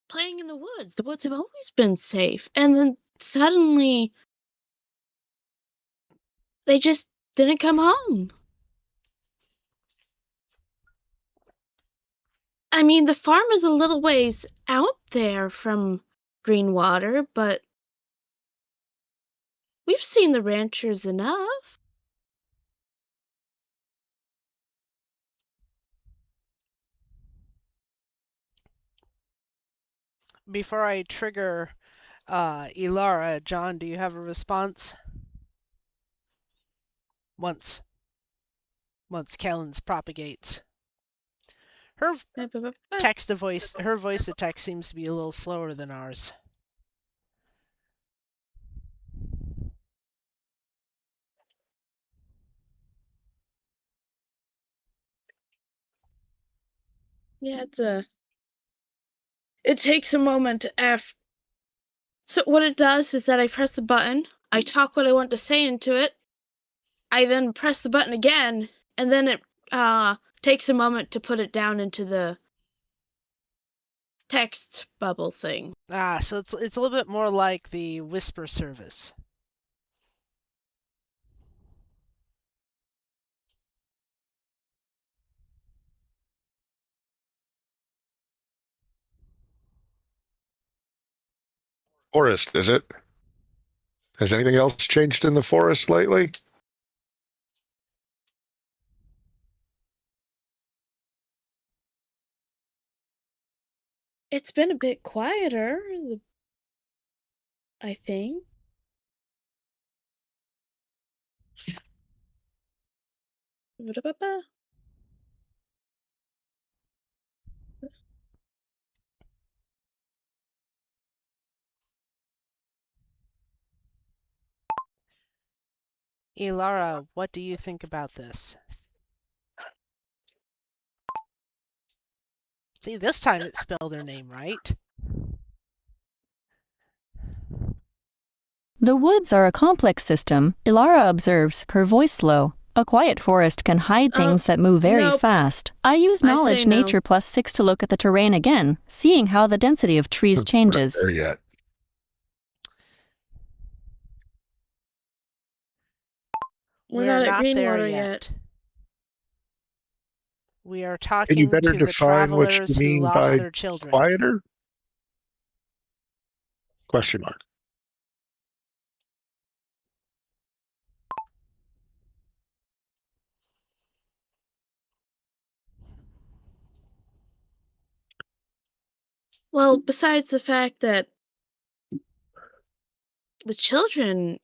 playing in the woods. The woods have always been safe. And then suddenly, they just didn't come home. I mean, the farm is a little ways out there from Greenwater, but we've seen the ranchers enough. Before I trigger Elara, John, do you have a response? Once Kellens propagates. Her her voice to text seems to be a little slower than ours. Yeah, it takes a moment after. So what it does is that I press the button, I talk what I want to say into it, I then press the button again, and then it takes a moment to put it down into the text bubble thing. Ah, so it's a little bit more like the whisper service. Forest, is it? Has anything else changed in the forest lately? It's been a bit quieter, I think. Elara, what do you think about this? See, this time it spelled her name right. The woods are a complex system, Elara observes, her voice low. A quiet forest can hide things that move very nope. fast. I use knowledge no. nature +6 to look at the terrain again, seeing how the density of trees changes. Not there yet. We're not at there Greenwater yet. We are Can you talking better to the define what you travelers who mean lost by their children. quieter? Question mark. Well, besides the fact that the children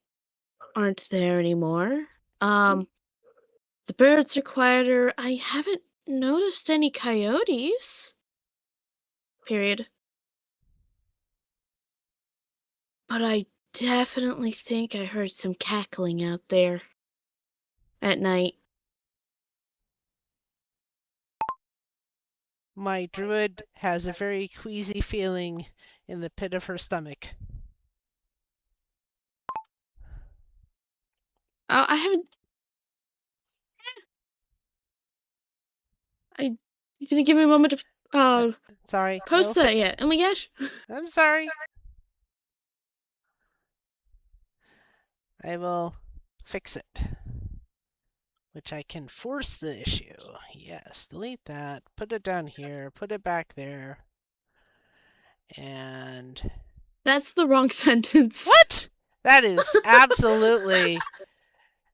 aren't there anymore, the birds are quieter. I haven't noticed any coyotes. Period. But I definitely think I heard some cackling out there at night. My druid has a very queasy feeling in the pit of her stomach. I haven't. You didn't give me a moment to Sorry. post that yet. Oh my gosh. I'm sorry. I will fix it. Which I can force the issue. Yes, delete that. Put it down here. Put it back there. And... That's the wrong sentence. What? That is absolutely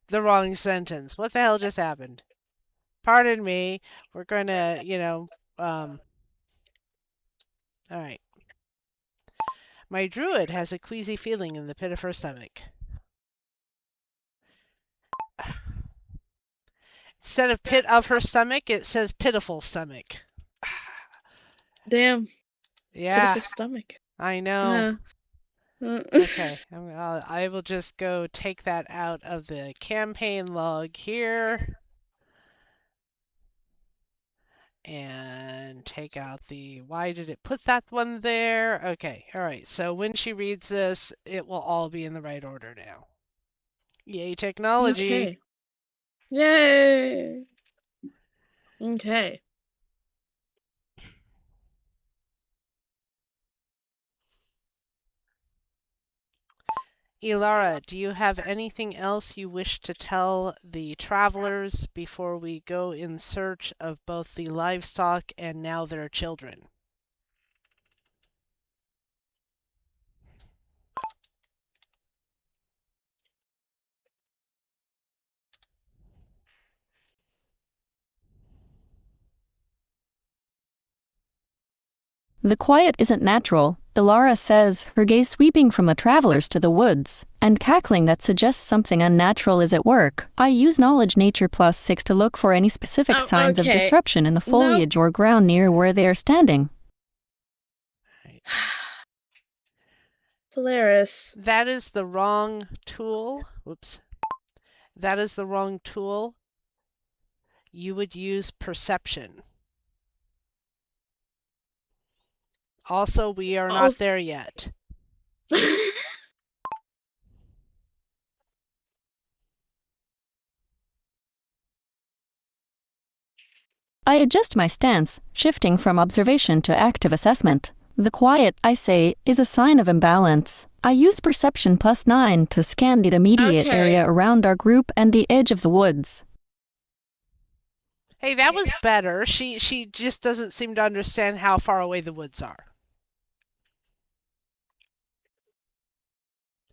the wrong sentence. What the hell just happened? Pardon me. We're going to, Alright. My druid has a queasy feeling in the pit of her stomach. Instead of pit of her stomach, it says pitiful stomach. Damn. Yeah. Pitiful stomach. I know. Okay. I will just go take that out of the campaign log here. And take out the, why did it put that one there? Okay, all right. So when she reads this, it will all be in the right order now. Yay, technology. Okay. Yay. Okay. Elara, do you have anything else you wish to tell the travelers before we go in search of both the livestock and now their children? The quiet isn't natural, Elara says, her gaze sweeping from the travelers to the woods, and cackling that suggests something unnatural is at work. I use knowledge nature +6 to look for any specific signs of disruption in the foliage or ground near where they are standing. Polaris. That is the wrong tool. Whoops. That is the wrong tool. You would use perception. Also, we are not there yet. I adjust my stance, shifting from observation to active assessment. The quiet, I say, is a sign of imbalance. I use perception +9 to scan the immediate area around our group and the edge of the woods. Hey, that was better. She just doesn't seem to understand how far away the woods are.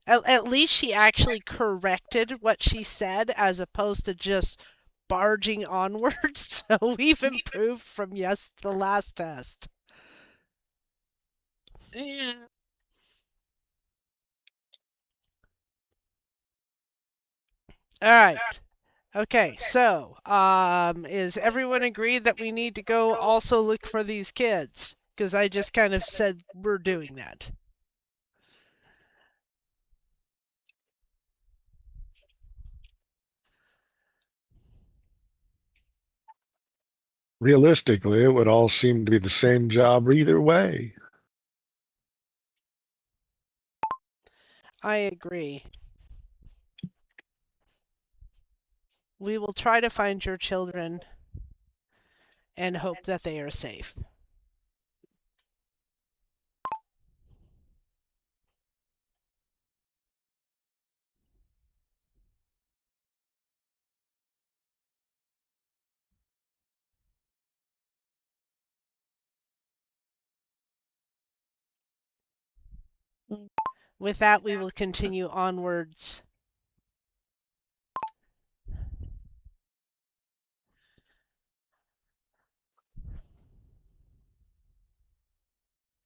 At least she actually corrected what she said as opposed to just barging onwards. So we've improved from the last test. Yeah. All right. Okay, so is everyone agreed that we need to go also look for these kids? Because I just kind of said we're doing that. Realistically, it would all seem to be the same job either way. I agree. We will try to find your children and hope that they are safe. With that, we will continue onwards.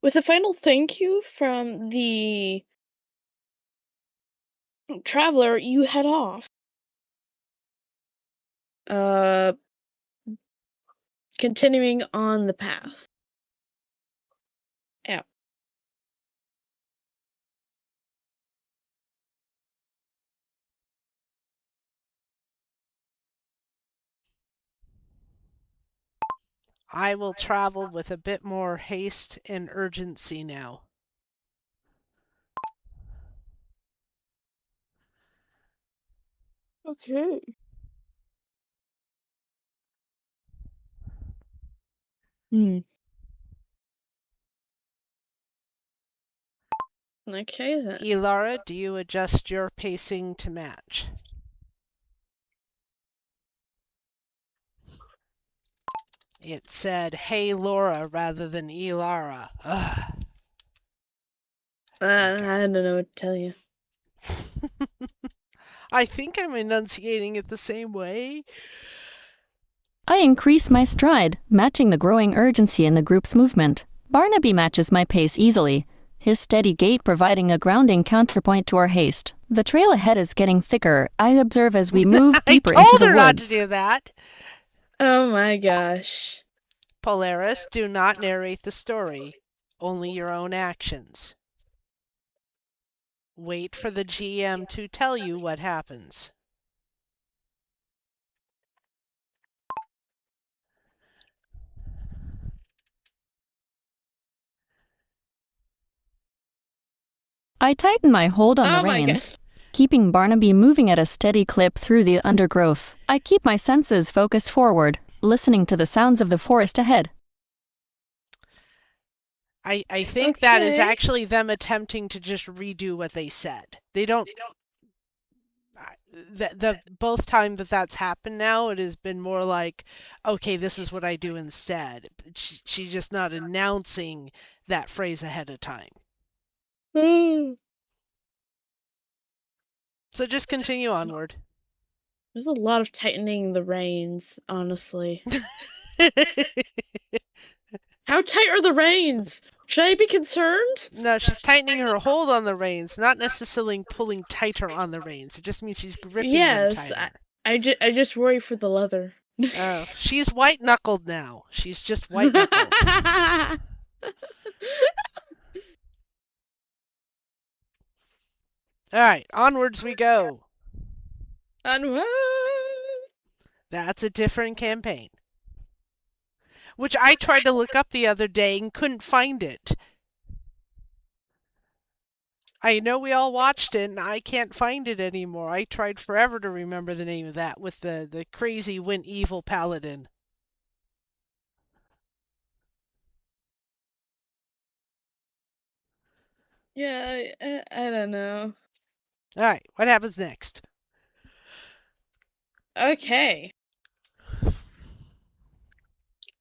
With a final thank you from the traveler, you head off. Continuing on the path. Yeah. I will travel with a bit more haste and urgency now. Okay. Okay then. Elara, do you adjust your pacing to match? It said, "Hey Laura," rather than Elara. Ugh. I don't know what to tell you. I think I'm enunciating it the same way. I increase my stride, matching the growing urgency in the group's movement. Barnaby matches my pace easily, his steady gait providing a grounding counterpoint to our haste. The trail ahead is getting thicker. I observe as we move deeper into the I told her not to woods. do that. Oh my gosh. Polaris, do not narrate the story, only your own actions. Wait for the GM to tell you what happens. I tighten my hold on the reins, keeping Barnaby moving at a steady clip through the undergrowth. I keep my senses focused forward, listening to the sounds of the forest ahead. I think that is actually them attempting to just redo what they said. They don't. Both times that's happened now, it has been more like, okay, this is what I do instead. She's just not announcing that phrase ahead of time. So just continue onward. There's a lot of tightening the reins, honestly. How tight are the reins? Should I be concerned? No, she's tightening her hold on the reins, not necessarily pulling tighter on the reins. It just means she's gripping them Yes, tighter. I just worry for the leather. Oh, she's white-knuckled now. She's just white-knuckled. All right, onwards we go. Onward. That's a different campaign, which I tried to look up the other day and couldn't find it. I know we all watched it, and I can't find it anymore. I tried forever to remember the name of that with the crazy went evil paladin. Yeah, I don't know. All right, what happens next? Okay.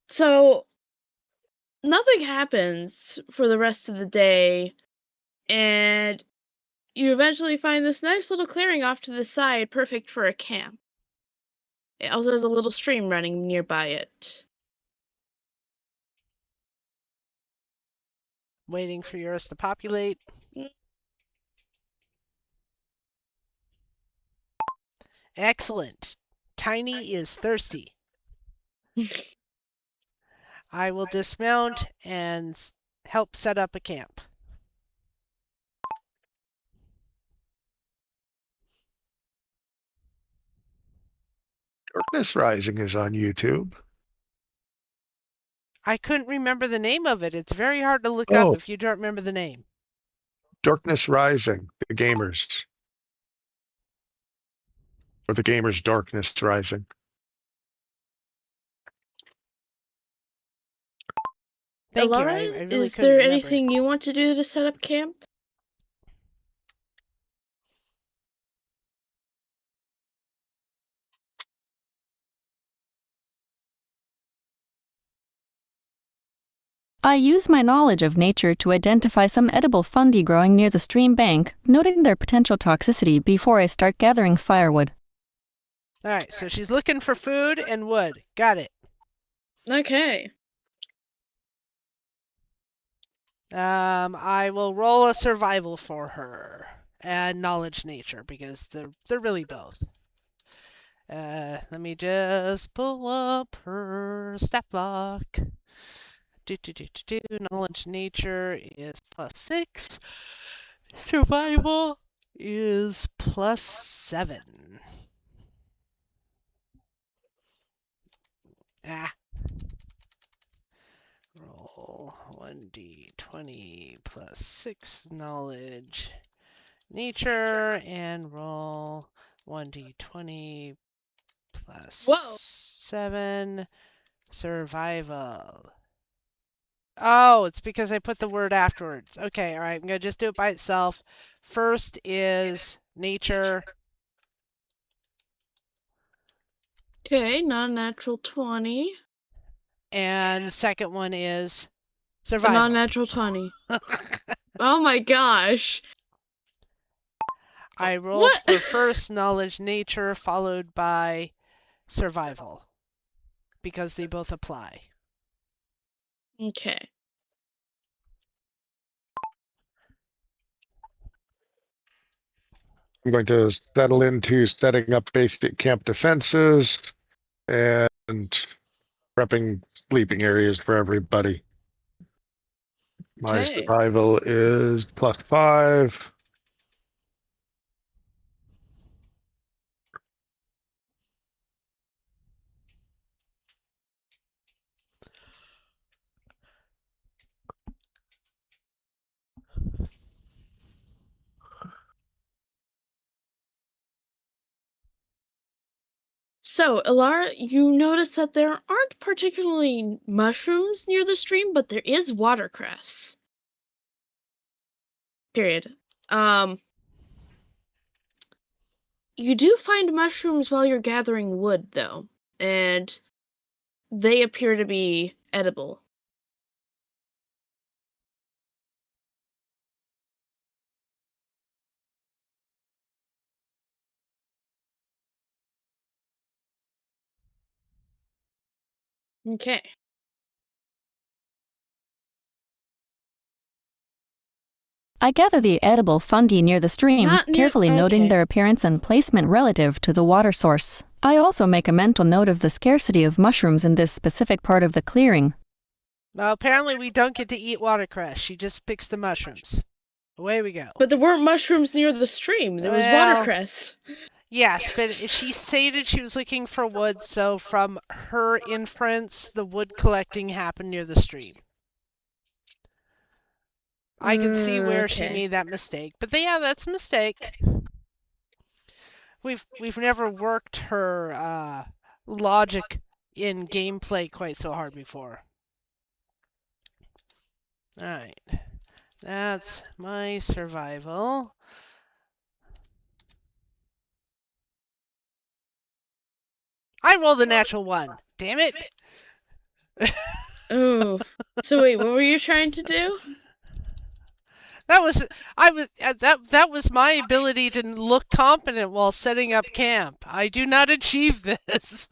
So, nothing happens for the rest of the day, and you eventually find this nice little clearing off to the side, perfect for a camp. It also has a little stream running nearby it. Waiting for yours to populate. Excellent. Tiny is thirsty. I will dismount and help set up a camp. Darkness Rising is on YouTube. I couldn't remember the name of it. It's very hard to look up if you don't remember the name. Darkness Rising, the gamers. Or the gamers' Darkness Rising. Thank you. Elara, I really is couldn't there remember. anything you want to do to set up camp? I use my knowledge of nature to identify some edible fungi growing near the stream bank, noting their potential toxicity before I start gathering firewood. All right, so she's looking for food and wood. Got it. Okay. I will roll a survival for her and knowledge nature because they're really both. Let me just pull up her stat block. Knowledge nature is +6. Survival is +7. Ah. Roll 1d20 +6 knowledge nature and roll 1d20 +7 survival. Oh, it's because I put the word afterwards. Okay, all right, I'm going to just do it by itself. First is nature. Okay, non-natural 20. And second one is A survival. non-natural 20. Oh my gosh. I rolled for first knowledge nature followed by survival because they both apply. Okay. I'm going to settle into setting up basic camp defenses and prepping sleeping areas for everybody. My Okay. survival is +5. So, Elara, you notice that there aren't particularly mushrooms near the stream, but there is watercress. Period. You do find mushrooms while you're gathering wood, though, and they appear to be edible. Okay. I gather the edible fungi near the stream, carefully noting okay. their appearance and placement relative to the water source. I also make a mental note of the scarcity of mushrooms in this specific part of the clearing. Well, apparently we don't get to eat watercress. She just picks the mushrooms. Away we go. But there weren't mushrooms near the stream. There was watercress. Yes, but she stated she was looking for wood, so from her inference, the wood collecting happened near the stream. I can see where she made that mistake. But yeah, that's a mistake. We've never worked her logic in gameplay quite so hard before. Alright. That's my survival. I rolled a natural 1. Damn it! Oh. So wait, what were you trying to do? That was my ability to look competent while setting up camp. I do not achieve this.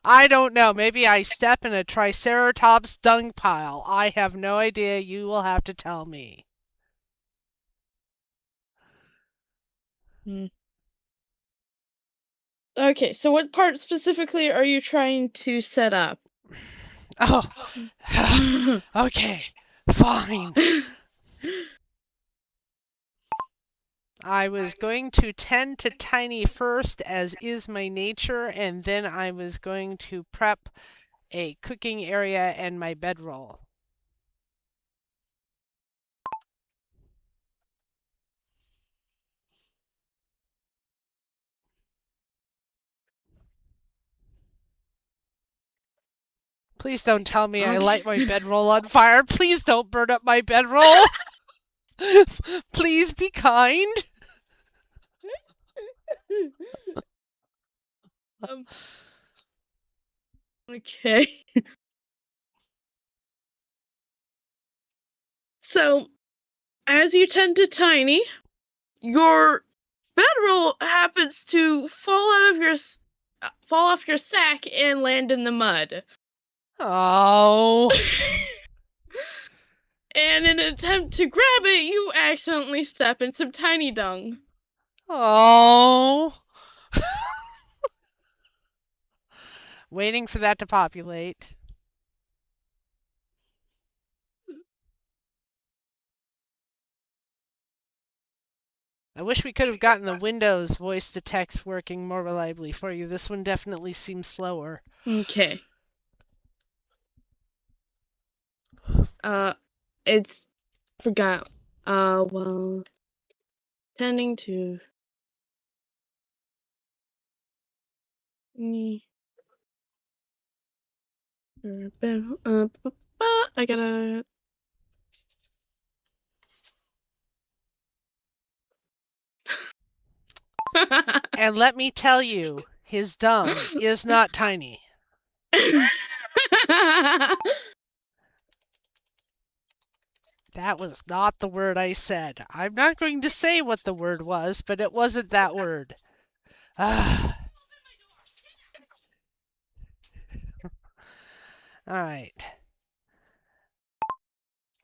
I don't know. Maybe I step in a triceratops dung pile. I have no idea. You will have to tell me. Okay, so what part specifically are you trying to set up? Oh, okay, fine. I was going to tend to Tiny first, as is my nature, and then I was going to prep a cooking area and my bedroll. Please don't tell me I light my bedroll on fire. Please don't burn up my bedroll. Please be kind. Okay. So, as you tend to Tiny, your bedroll happens to fall off your sack and land in the mud. Oh. And in an attempt to grab it, you accidentally step in some tiny dung. Oh. Waiting for that to populate. I wish we could have gotten the Windows voice to text working more reliably for you. This one definitely seems slower. Okay. Forgot. Well, tending to. I gotta. And let me tell you, his dung is not tiny. That was not the word I said. I'm not going to say what the word was, but it wasn't that word. All right.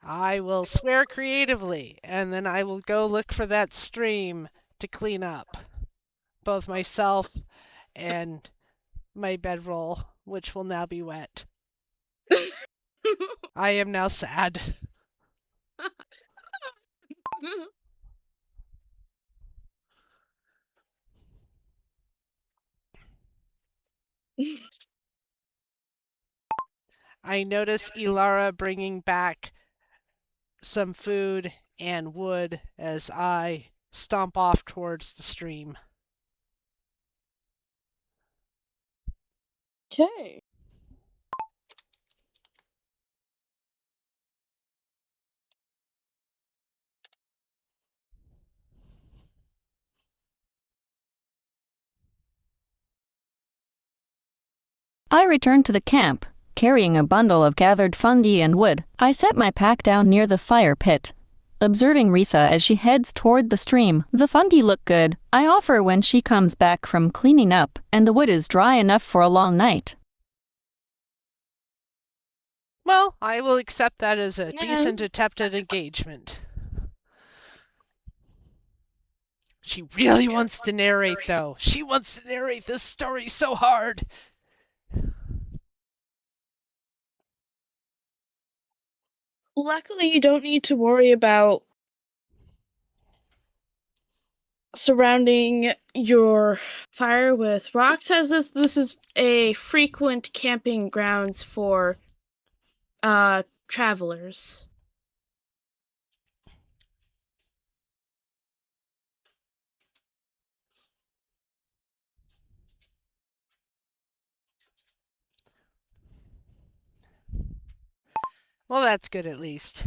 I will swear creatively, and then I will go look for that stream to clean up. Both myself and my bedroll, which will now be wet. I am now sad. I notice Elara bringing back some food and wood as I stomp off towards the stream. Okay. I return to the camp, carrying a bundle of gathered fungi and wood. I set my pack down near the fire pit, observing Retha as she heads toward the stream. The fungi look good. I offer when she comes back from cleaning up, and the wood is dry enough for a long night. Well, I will accept that as a decent attempt at engagement. She really wants to narrate, though. She wants to narrate this story so hard. Luckily, you don't need to worry about surrounding your fire with rocks, as this is a frequent camping grounds for travelers. Well, that's good at least.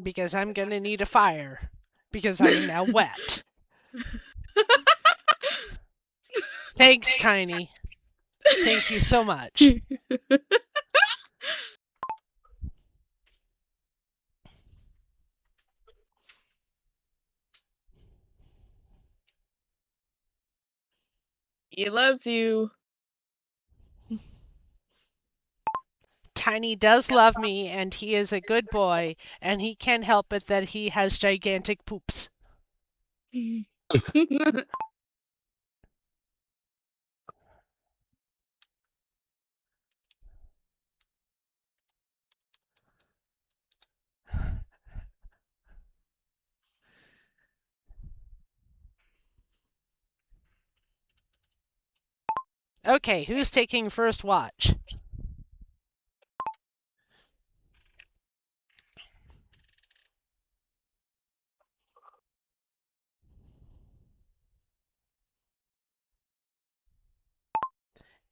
Because I'm going to need a fire. Because I am now wet. Thanks, Tiny. Thank you so much. He loves you. Tiny does love me, and he is a good boy, and he can't help it that he has gigantic poops. Okay, who's taking first watch?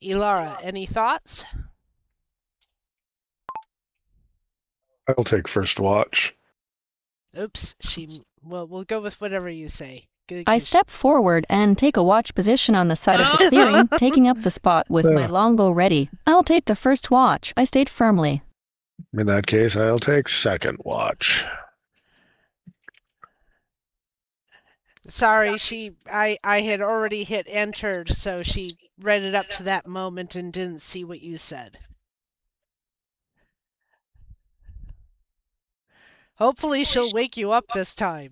Elara, any thoughts? I'll take first watch. Oops, well, we'll go with whatever you say. I step forward and take a watch position on the side of the clearing, taking up the spot with my longbow ready. I'll take the first watch, I state firmly. In that case, I'll take second watch. Sorry, I had already hit entered, so she read it up to that moment and didn't see what you said. Hopefully she'll wake you up this time.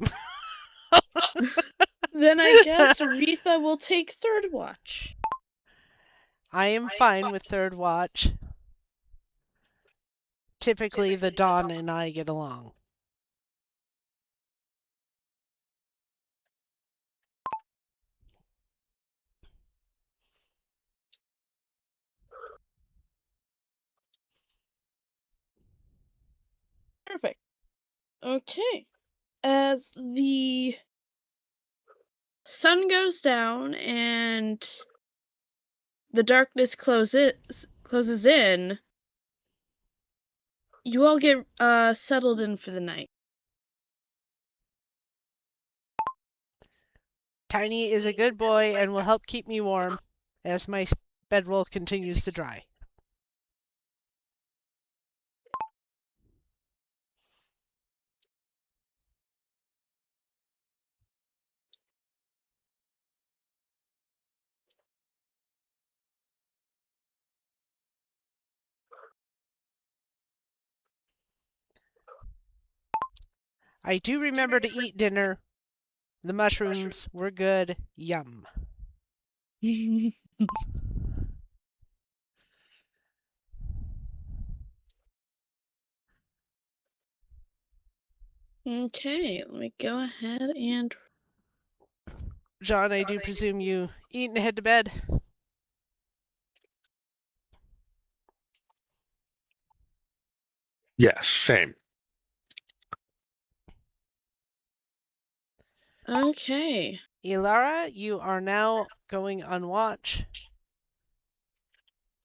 Then I guess Aretha will take third watch. I am fine with third watch. Typically, the Dawn and I get along. Perfect. Okay. As the sun goes down and the darkness closes in, you all get settled in for the night. Tiny is a good boy and will help keep me warm as my bedroll continues to dry. I do remember to eat dinner. The mushrooms were good. Yum. Okay, let me go ahead and... John, I do presume you eat and head to bed? Yes, same. Okay. Elara, you are now going on watch.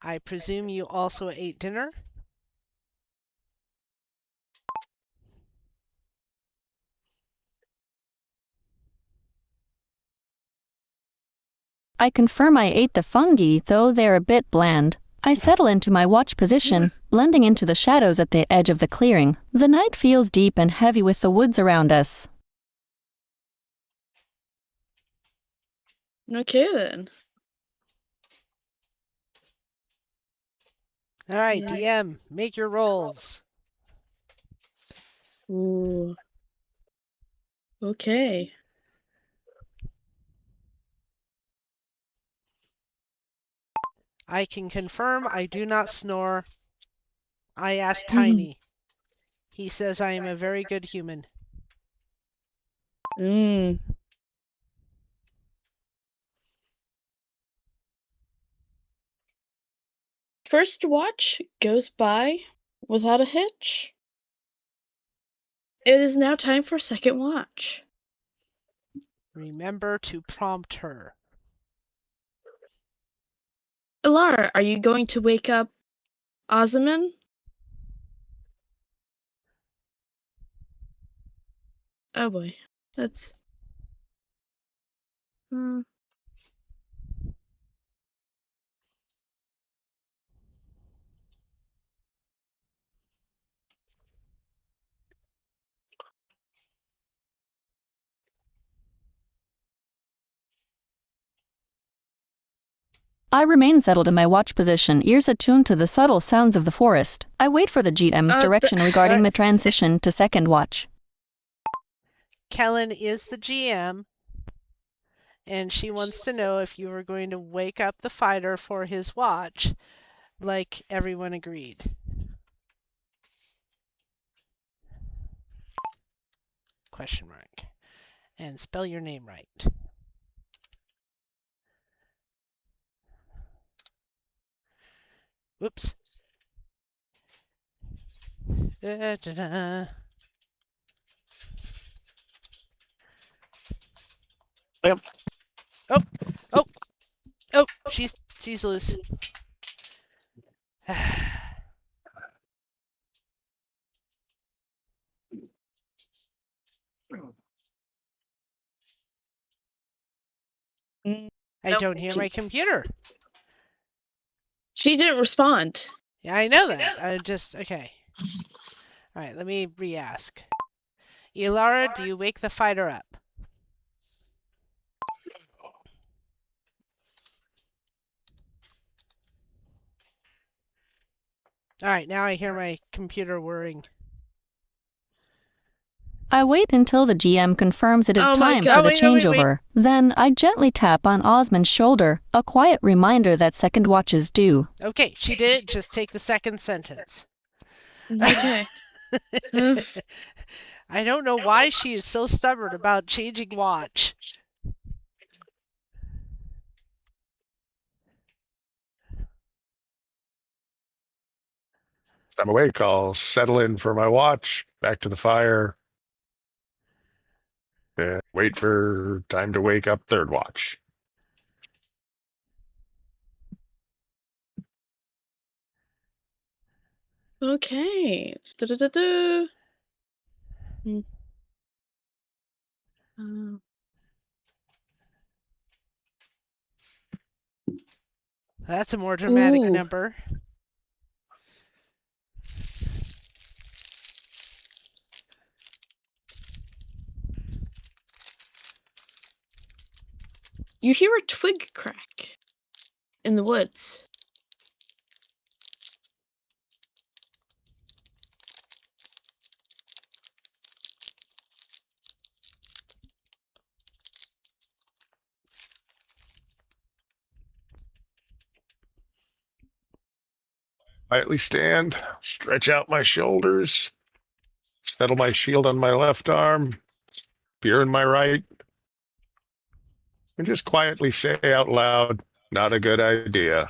I presume you also ate dinner? I confirm I ate the fungi, though they're a bit bland. I settle into my watch position, blending into the shadows at the edge of the clearing. The night feels deep and heavy with the woods around us. Okay, then. All right, Nice. DM, make your rolls. Ooh. Okay. I can confirm I do not snore. I asked Tiny. He says I am a very good human. Mm. First watch goes by without a hitch. It is now time for second watch. Remember to prompt her. Elara, are you going to wake up Ozaman? Oh boy, that's... I remain settled in my watch position, ears attuned to the subtle sounds of the forest. I wait for the GM's direction regarding the transition to second watch. Kellen is the GM, and she wants to know if you are going to wake up the fighter for his watch, like everyone agreed. Question mark. And spell your name right. Whoops. Da-da-da. Yep. Oh, she's loose. I don't hear my computer. She didn't respond. Yeah, I know that. Okay. All right, let me re-ask. Elara, do you wake the fighter up? All right, now I hear my computer whirring. I wait until the GM confirms it is Oh my time God. for the Wait. changeover. Then I gently tap on Osmond's shoulder, a quiet reminder that second watch is due. Okay, she did it. Just take the second sentence. Okay. I don't know why she is so stubborn about changing watch. I'm awake. I'll settle in for my watch, back to the fire, and wait for time to wake up third watch. Okay. Du-du-du-du. That's a more dramatic Ooh. number. You hear a twig crack in the woods. Quietly stand, stretch out my shoulders, settle my shield on my left arm, spear in my right, and just quietly say out loud, not a good idea.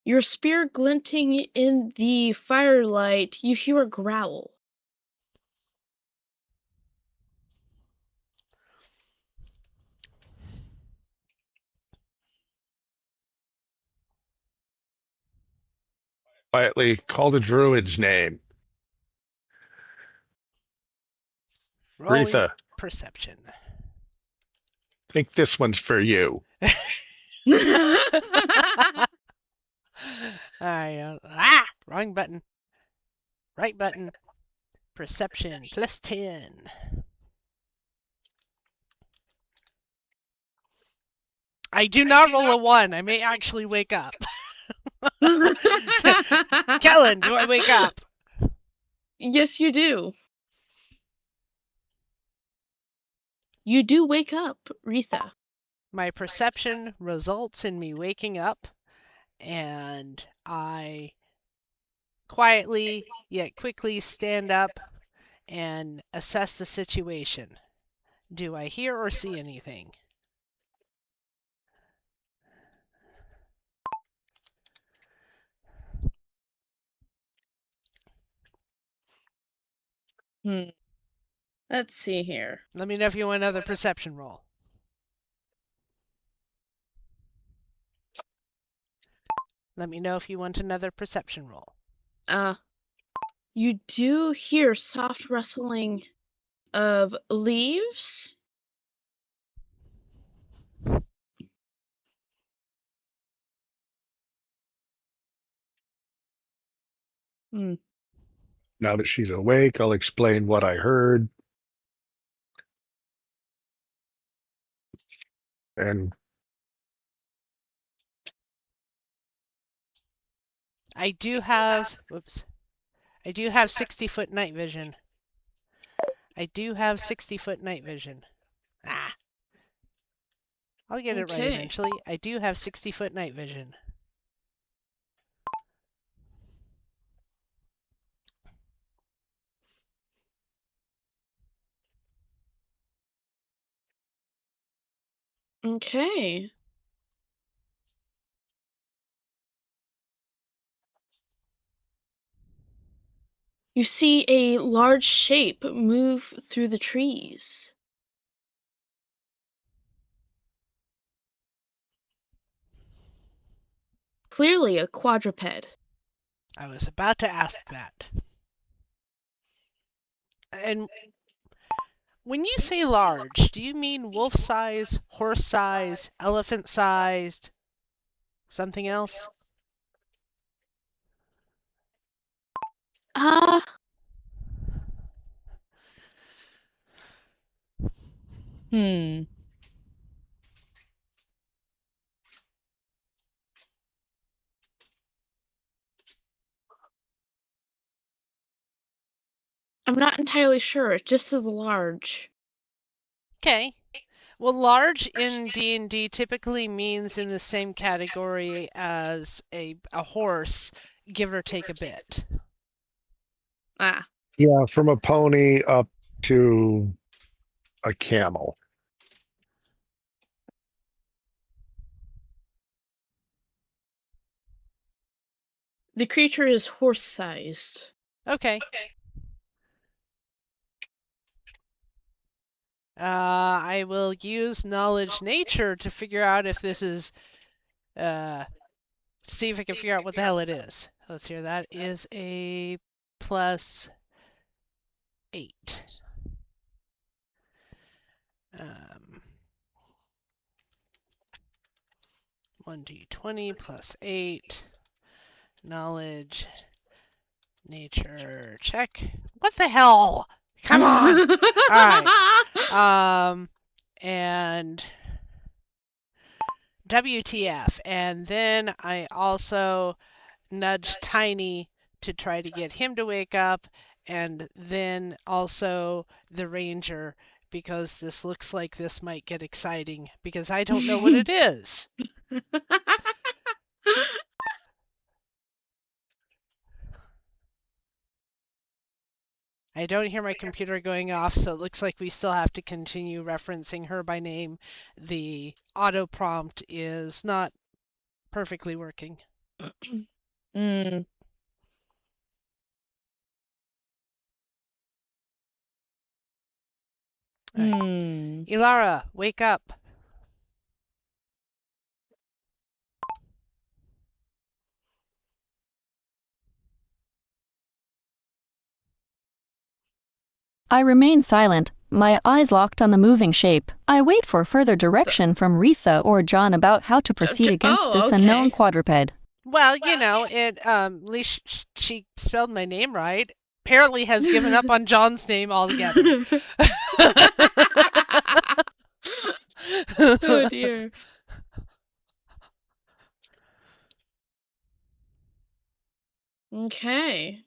Your spear glinting in the firelight, you hear a growl. Quietly call the druid's name. Rolling. Retha, perception. I think this one's for you. Wrong button. Right button. Perception plus 10. I do not roll a 1. I may actually wake up. Kellen, do I wake up? Yes, you do. You do wake up, Retha. My perception results in me waking up, and I quietly yet quickly stand up and assess the situation. Do I hear or see anything? Let's see here. Let me know if you want another perception roll. Let me know if you want another perception roll. You do hear soft rustling of leaves. Now that she's awake, I'll explain what I heard. And I do have 60-foot night vision. I do have 60-foot night vision. I'll get it right eventually. I do have 60-foot night vision. Okay. You see a large shape move through the trees. Clearly a quadruped. I was about to ask that. And when you say large, do you mean wolf size, horse size, elephant sized, something else? I'm not entirely sure. It just says large. Okay. Well, large in D&D typically means in the same category as a horse, give or take a bit. yeah, from a pony up to a camel. The creature is horse-sized. Okay. I will use knowledge nature to figure out if this is, see if I can figure out what the hell it is. Let's hear that is a +8. 1d20 +8. Knowledge, nature, check. What the hell? Come on! Alright. And WTF. And then I also nudge Tiny to try to get him to wake up, and then also the ranger, because this looks like this might get exciting, because I don't know what it is. I don't hear my computer going off, so it looks like we still have to continue referencing her by name. The auto prompt is not perfectly working. Right. Elara, wake up. I remain silent, my eyes locked on the moving shape. I wait for further direction from Retha or John about how to proceed against this unknown quadruped. Well, at least she spelled my name right. Apparently has given up on John's name altogether. Oh dear. Okay.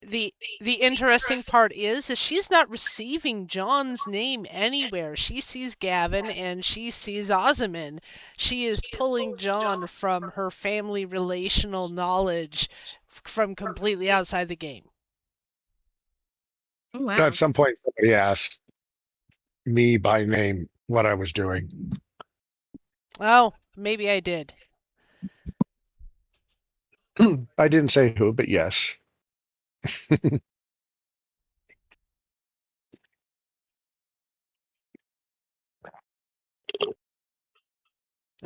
The interesting part is that she's not receiving John's name anywhere. She sees Gavin and she sees Ozyman. She is pulling John from her family relational knowledge from completely outside the game. Oh, wow. At some point, somebody asked me by name what I was doing. Oh, maybe I did. I didn't say who, but yes.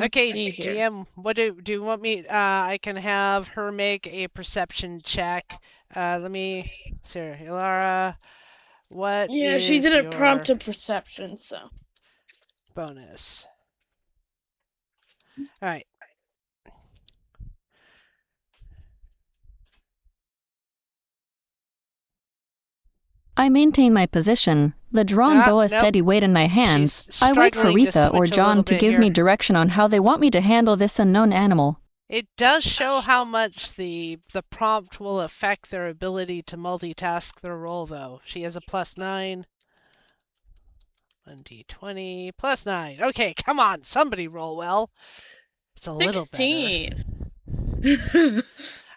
Okay, GM, what do you want me? I can have her make a perception check. Let me see here. Elara, what Yeah, is she didn't your prompt a perception, so. bonus? All right. I maintain my position, the drawn bow a steady weight in my hands. I wait for Retha or John to give me direction on how they want me to handle this unknown animal. It does show how much the prompt will affect their ability to multitask their role, though. She has a +9. 1d20 +9. Okay, come on, somebody roll well. It's a little better. 16.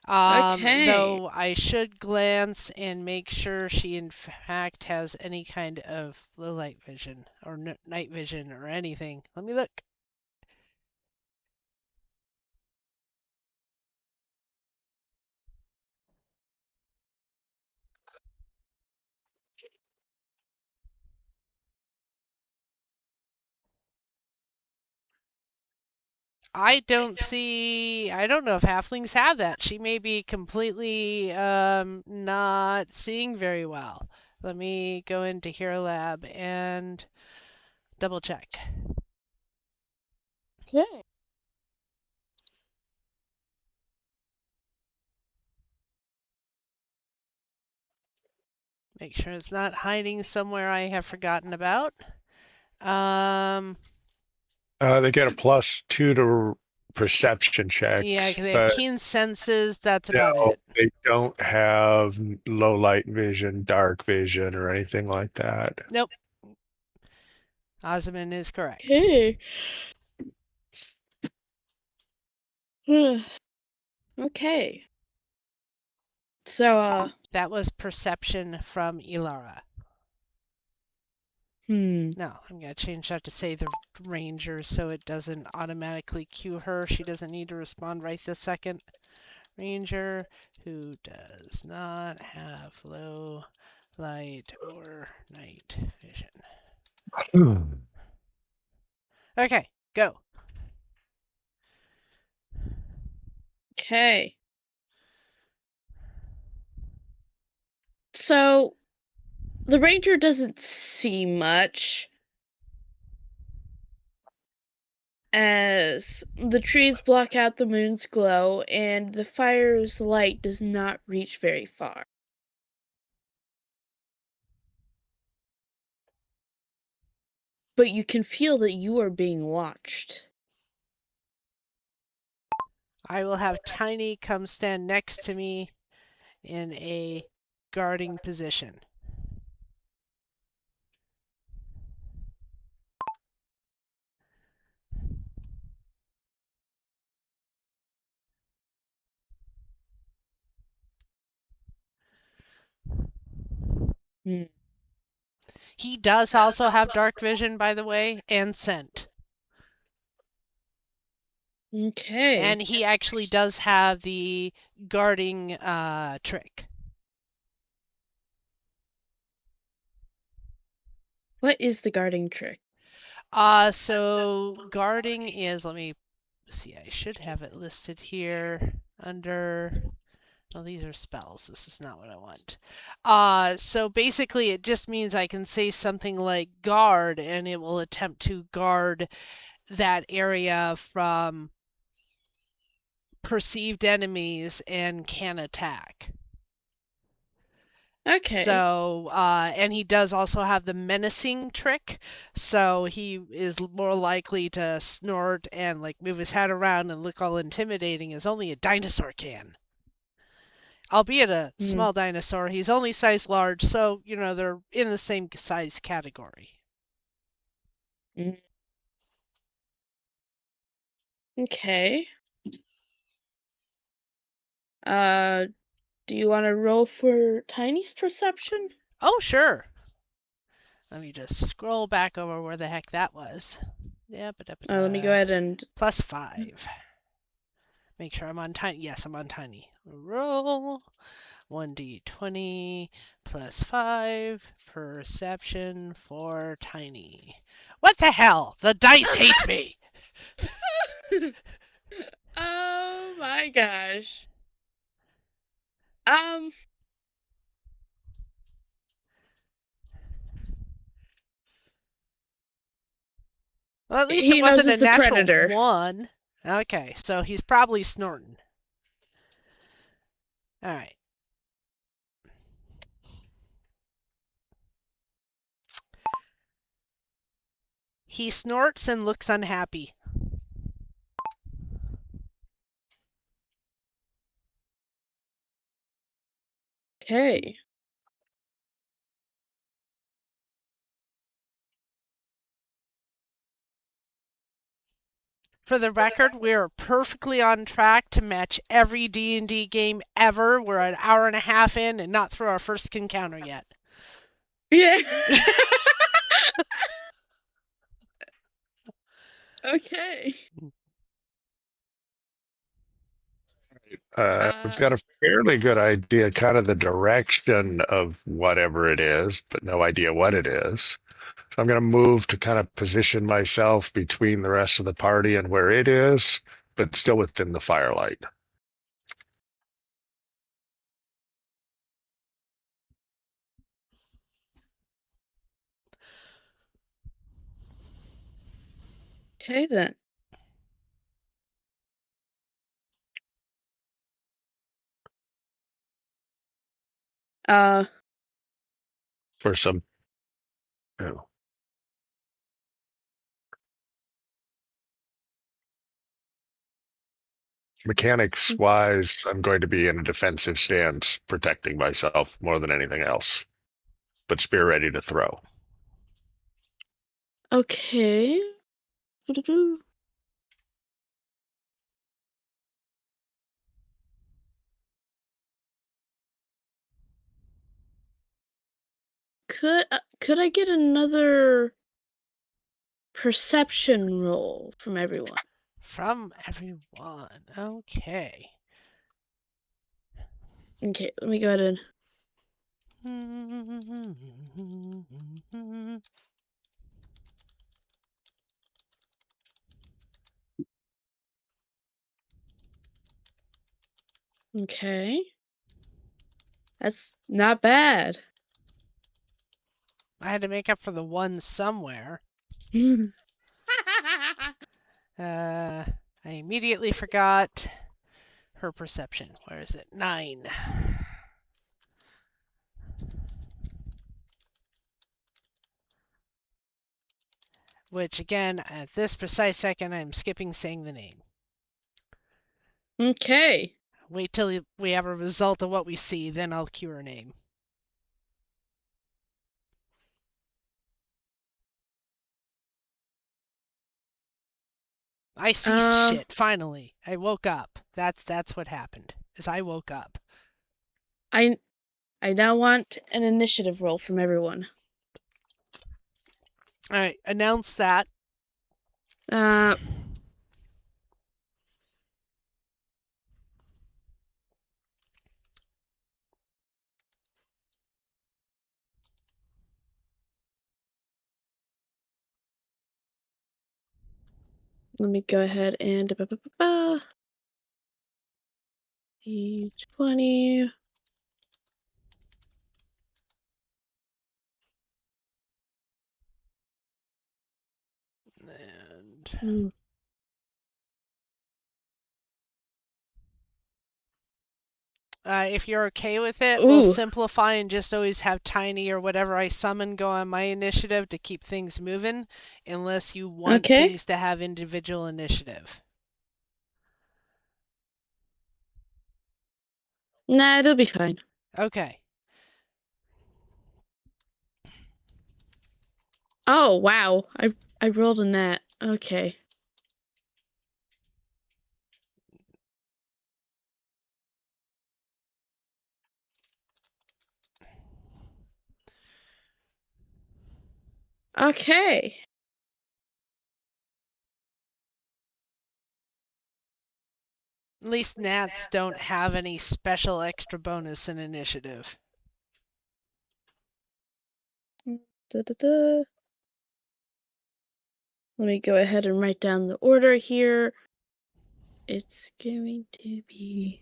Okay. Though I should glance and make sure she in fact has any kind of low light vision or night vision or anything. Let me look. I don't know if halflings have that. She may be completely not seeing very well. Let me go into Hero Lab and double check. Okay. Make sure it's not hiding somewhere I have forgotten about. They get a +2 to perception checks. Yeah, they have keen senses. That's about it. They don't have low light vision, dark vision, or anything like that. Nope. Ozyman is correct. Okay. Okay. So, that was perception from Elara. No, I'm going to change that to say the ranger so it doesn't automatically cue her. She doesn't need to respond right this second. Ranger who does not have low light or night vision. Okay, go. Okay. So, the ranger doesn't see much as the trees block out the moon's glow and the fire's light does not reach very far. But you can feel that you are being watched. I will have Tiny come stand next to me in a guarding position. He does also have dark vision, by the way, and scent. Okay. And he actually does have the guarding trick. What is the guarding trick? So guarding is, let me see, I should have it listed here under Well, these are spells. This is not what I want. So basically it just means I can say something like guard, and it will attempt to guard that area from perceived enemies and can attack. Okay. So, and he does also have the menacing trick, so he is more likely to snort and like move his head around and look all intimidating as only a dinosaur can. Albeit a small dinosaur, he's only size large, so they're in the same size category. Okay. Do you want to roll for Tiny's perception? Oh, sure. Let me just scroll back over where the heck that was. Yeah, Let me go ahead and +5. Make sure I'm on tiny. Yes, I'm on tiny. Roll 1d20 +5 perception for tiny. What the hell? The dice hate me. Oh my gosh. Well, at least He it knows wasn't a it's a natural predator. 1. Okay, so he's probably snorting. All right. He snorts and looks unhappy. Okay. For the record, we're perfectly on track to match every D&D game ever. We're an hour and a half in and not through our first encounter yet. Yeah. Okay. We've got a fairly good idea, kind of the direction of whatever it is, but no idea what it is. So I'm going to move to kind of position myself between the rest of the party and where it is, but still within the firelight. Okay then. For some, you know, mechanics wise, I'm going to be in a defensive stance, protecting myself more than anything else, but spear ready to throw. Okay. Could I get another perception roll from everyone? From everyone. Okay. Okay, let me go ahead and... Okay. That's not bad. I had to make up for the 1 somewhere. I immediately forgot her perception. Where is it? 9. Which, again, at this precise second, I'm skipping saying the name. Okay. Wait till we have a result of what we see, then I'll cue her name. I see shit. Finally, I woke up. That's what happened. Is I woke up. I now want an initiative roll from everyone. All right, announce that. Let me go ahead and D20. And if you're okay with it, we'll Ooh. simplify and just always have Tiny or whatever I summon go on my initiative to keep things moving, unless you want Okay. things to have individual initiative. Nah, it'll be fine. Okay. Oh, wow. I rolled a nat. Okay. Okay. At least Nats don't have any special extra bonus in initiative. Da-da-da. Let me go ahead and write down the order here. It's going to be...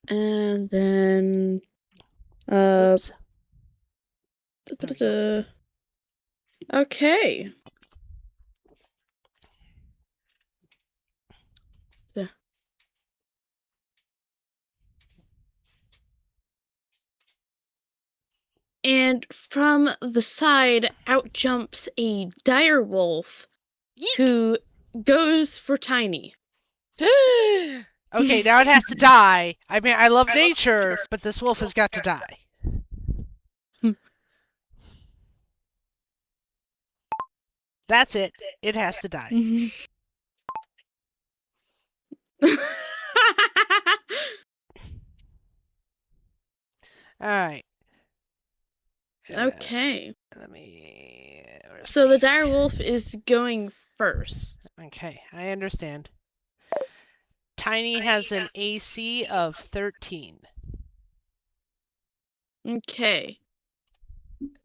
And then... Oops. Da-da-da. Okay. So. And from the side, out jumps a dire wolf who goes for Tiny. Okay, now it has to die. I mean, I love nature, but this wolf has got to die. That's it. It has to die. All right. Okay. Let me. So the dire wolf is going first. Okay, I understand. Tiny has an AC of 13. Okay.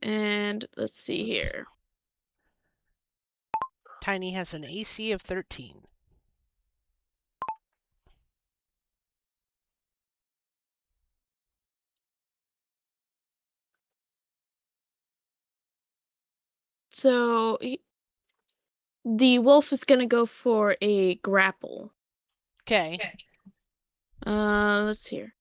And let's see Oops. here. Tiny has an AC of 13. So the wolf is going to go for a grapple. Okay. Let's see here.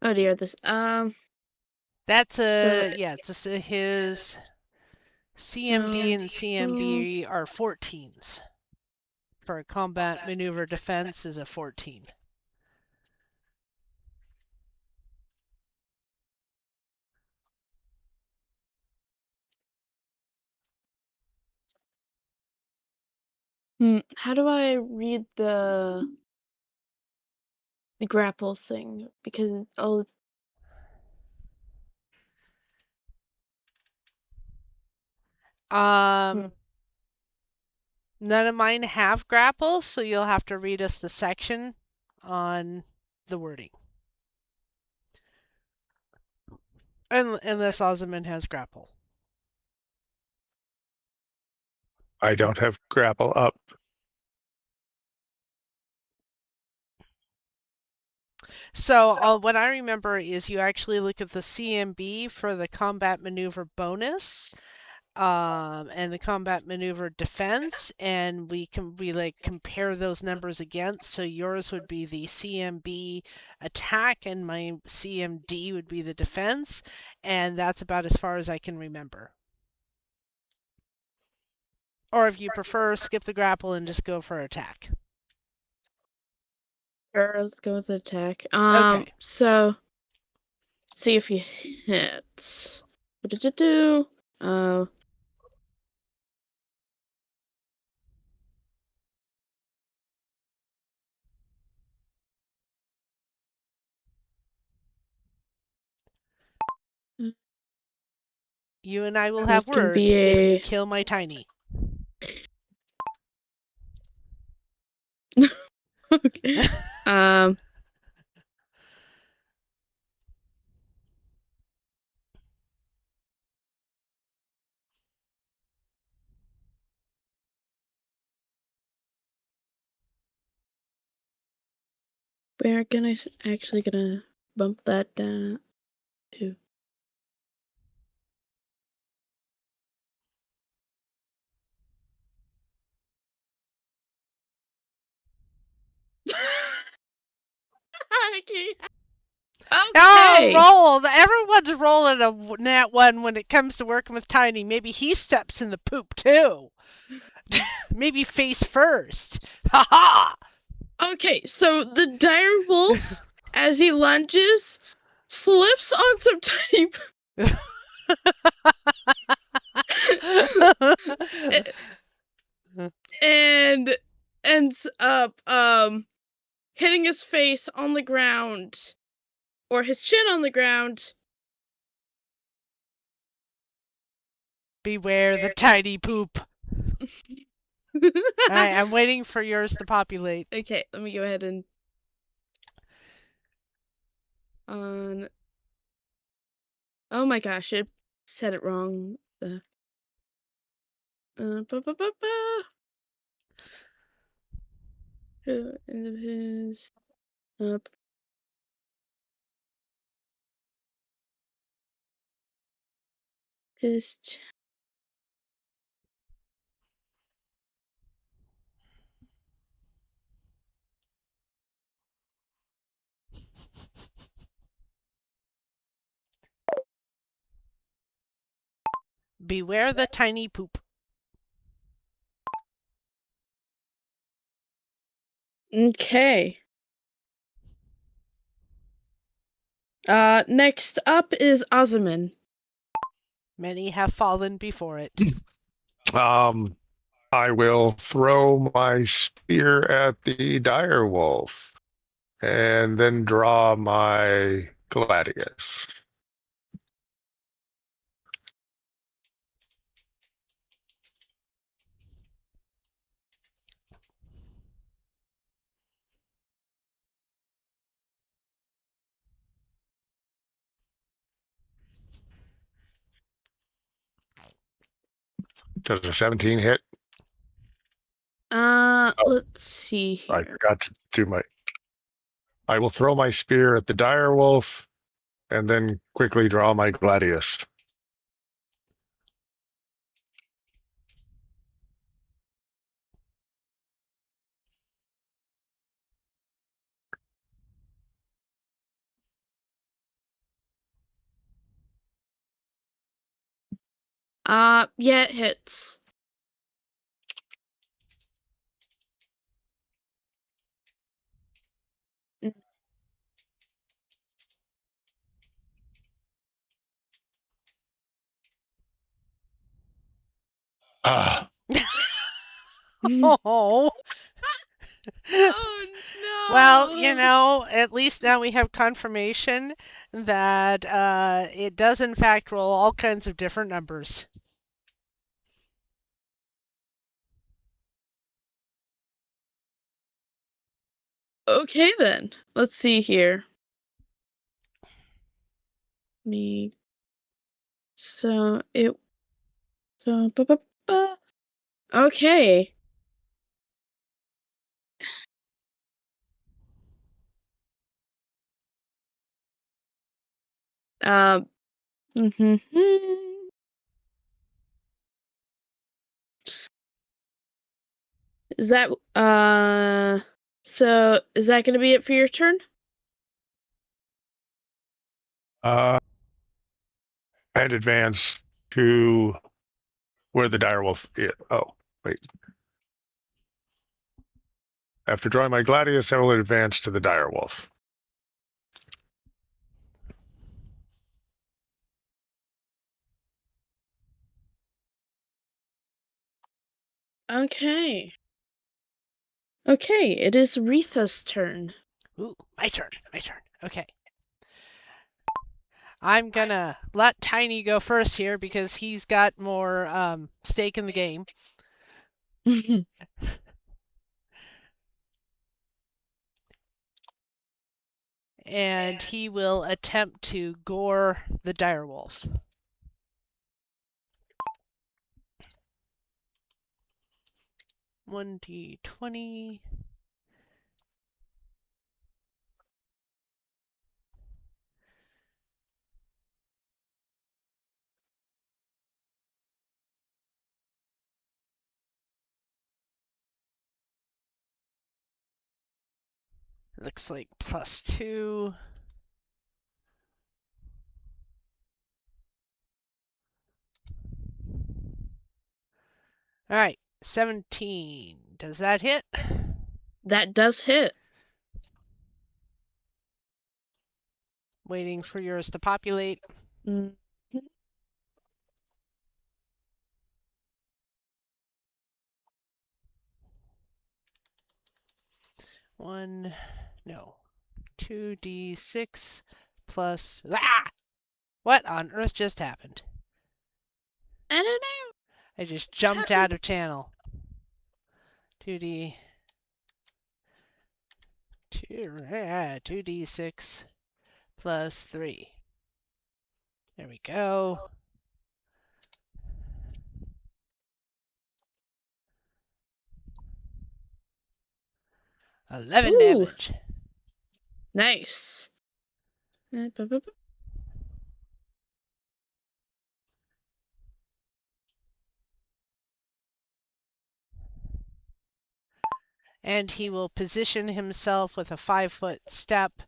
Oh dear, this That's it's his CMD and CMB are 14s. For a combat maneuver defense is a 14. How do I read the grapple thing? Because None of mine have grapple, so you'll have to read us the section on the wording. Unless Osman has grapple. I don't have grapple up. So what I remember is you actually look at the CMB for the combat maneuver bonus, and the combat maneuver defense, and we like compare those numbers against. So yours would be the CMB attack, and my CMD would be the defense, and that's about as far as I can remember. Or if you prefer, skip the grapple and just go for attack. sure, let's go with attack. Okay. So let's see if he hits. You and I will have It's gonna words be if you kill my Tiny. Okay. We're actually gonna bump that down to. I can't. Okay. Oh, roll! Everyone's rolling a nat 1 when it comes to working with Tiny. Maybe he steps in the poop too. Maybe face first. Ha ha! Okay, so the dire wolf, as he lunges, slips on some tiny and ends up hitting his face on the ground, or his chin on the ground. Beware the tiny poop. Alright, I'm waiting for yours to populate. Okay, let me go ahead and on. Oh my gosh, it said it wrong. Ba, ba, ba, ba, ba. End of his up. His Beware the tiny poop. Okay. Next up is Ozaman. Many have fallen before it. I will throw my spear at the dire wolf and then draw my gladius. Does a 17 hit? Let's see here. I forgot to do my. I will throw my spear at the dire wolf and then quickly draw my gladius. Yeah, it hits. Ah. Oh. Oh no. Well, you know, at least now we have confirmation that it does in fact roll all kinds of different numbers. Okay then. Let's see here. Me. So it. So ba ba ba. Okay. Mhm. Is that so is that gonna be it for your turn? And advance to where the dire wolf is. Oh, wait. After drawing my gladius, I will advance to the dire wolf. Okay. Okay, it is Retha's turn. Ooh, my turn. Okay. I'm gonna let Tiny go first here because he's got more stake in the game. and he will attempt to gore the direwolf. One D20. Looks like +2. All right, 17. Does that hit? That does hit. Waiting for yours to populate. Mm. One, no, 2d6 plus. Ah! What on earth just happened? I don't know. I just jumped out of channel. 2d6 plus 3. There we go. Ooh. 11 damage. Nice. And he will position himself with a 5-foot step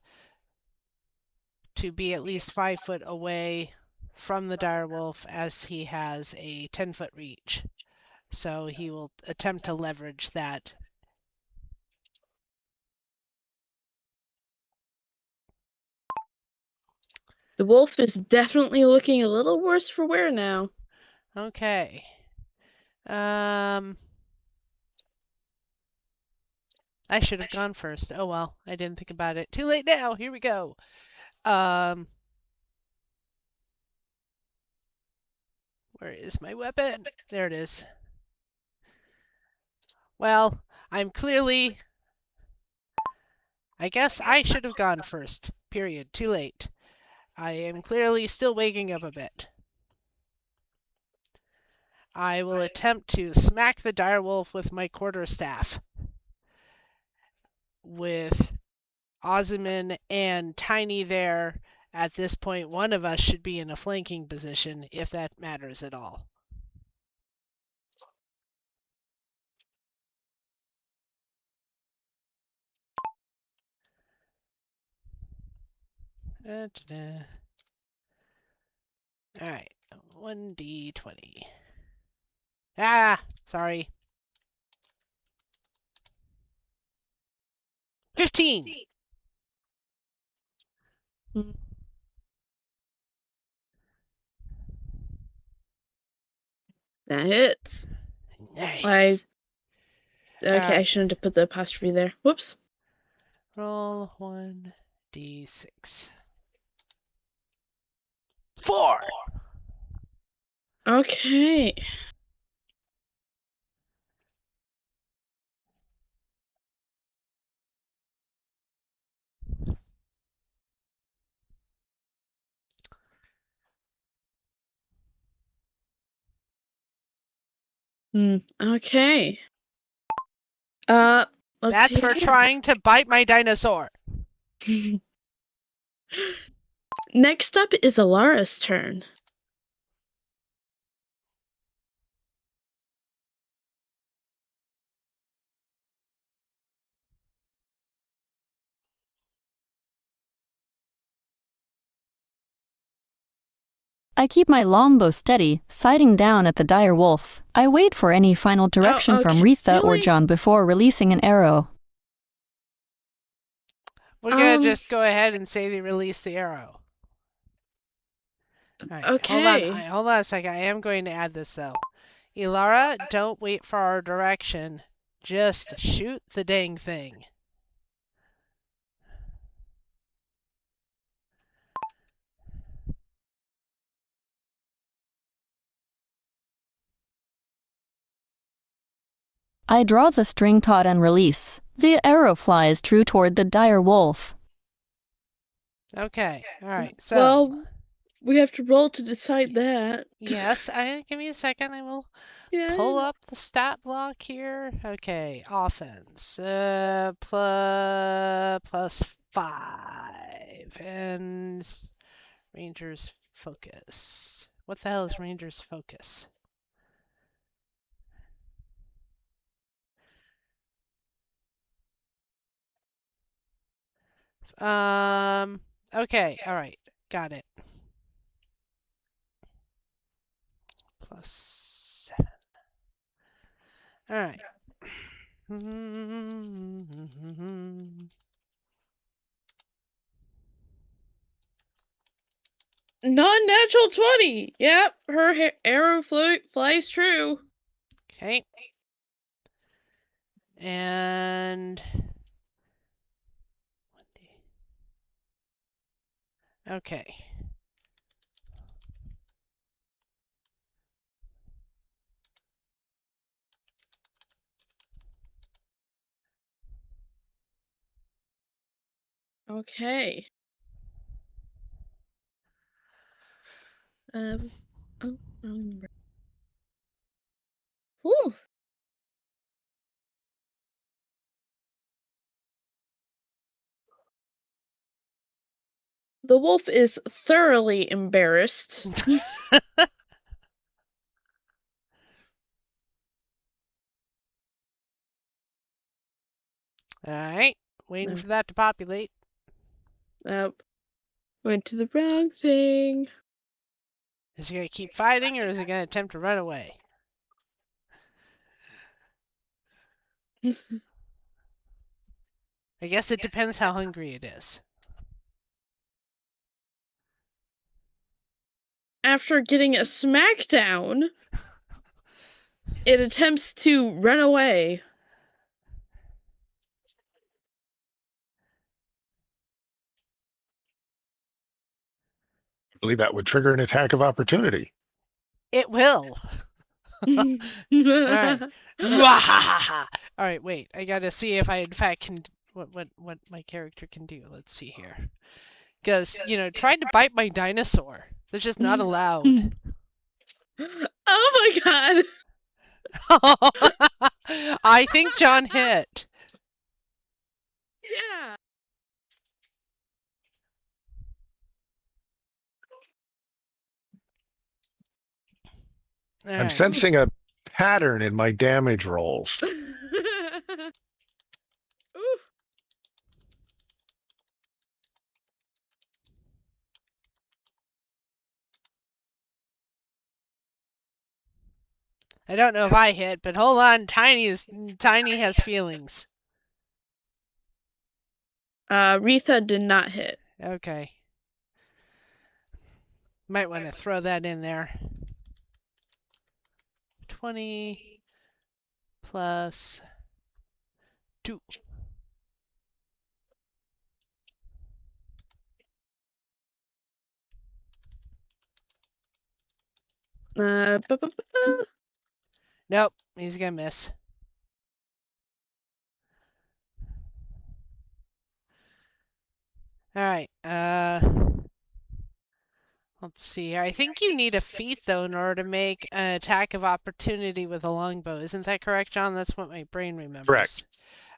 to be at least 5 foot away from the direwolf, as he has a 10-foot reach. So he will attempt to leverage that. The wolf is definitely looking a little worse for wear now. Okay. I should have gone first. Oh well, I didn't think about it. Too late now. Here we go. Where is my weapon? There it is. Well, I guess I should have gone first. Period. Too late. I am clearly still waking up a bit. I will attempt to smack the direwolf with my quarterstaff. With Ozyman and Tiny there, at this point, one of us should be in a flanking position, if that matters at all. Alright, 1d20. Ah, sorry. 15! That hits. Nice. Okay, I shouldn't have put the apostrophe there. Whoops. Roll 1d6. 4! Okay. Okay. Let's That's see for here. trying to bite my dinosaur. Next up is Elara's turn. I keep my longbow steady, sighting down at the dire wolf. I wait for any final direction from okay. Retha or Really? John before releasing an arrow. We're gonna just go ahead and say they release the arrow. All right, Okay. hold on a second. I am going to add this though. Elara, don't wait for our direction. Just shoot the dang thing. I draw the string taut and release. The arrow flies true toward the dire wolf. Okay. All right. So. Well, we have to roll to decide that. Yes. Give me a second. I will Yeah. pull up the stat block here. Okay. Offense. Plus 5 and Ranger's focus. What the hell is Ranger's focus? Okay, all right, got it. +7. All right. Non-natural 20. Yep, her arrow flies true. Okay. And okay. Okay. Oh, Whew. The wolf is thoroughly embarrassed. All right, waiting for that to populate. Went to the wrong thing. Is he gonna keep fighting or is he gonna attempt to run away? I guess it depends how hungry it is. After getting a smackdown, it attempts to run away. I believe that would trigger an attack of opportunity. It will. All right. All right, wait. I gotta see if I in fact can what my character can do. Let's see here. Because tried to bite my dinosaur. That's just not allowed. Oh my god. I think John hit. Yeah. All I'm right. sensing a pattern in my damage rolls. I don't know if I hit, but hold on. Tiny has feelings. Retha did not hit. Okay. Might want to throw that in there. 20 plus 2. Nope, he's gonna miss. All right. Let's see here. I think you need a feat though in order to make an attack of opportunity with a longbow. Isn't that correct, John? That's what my brain remembers. Correct.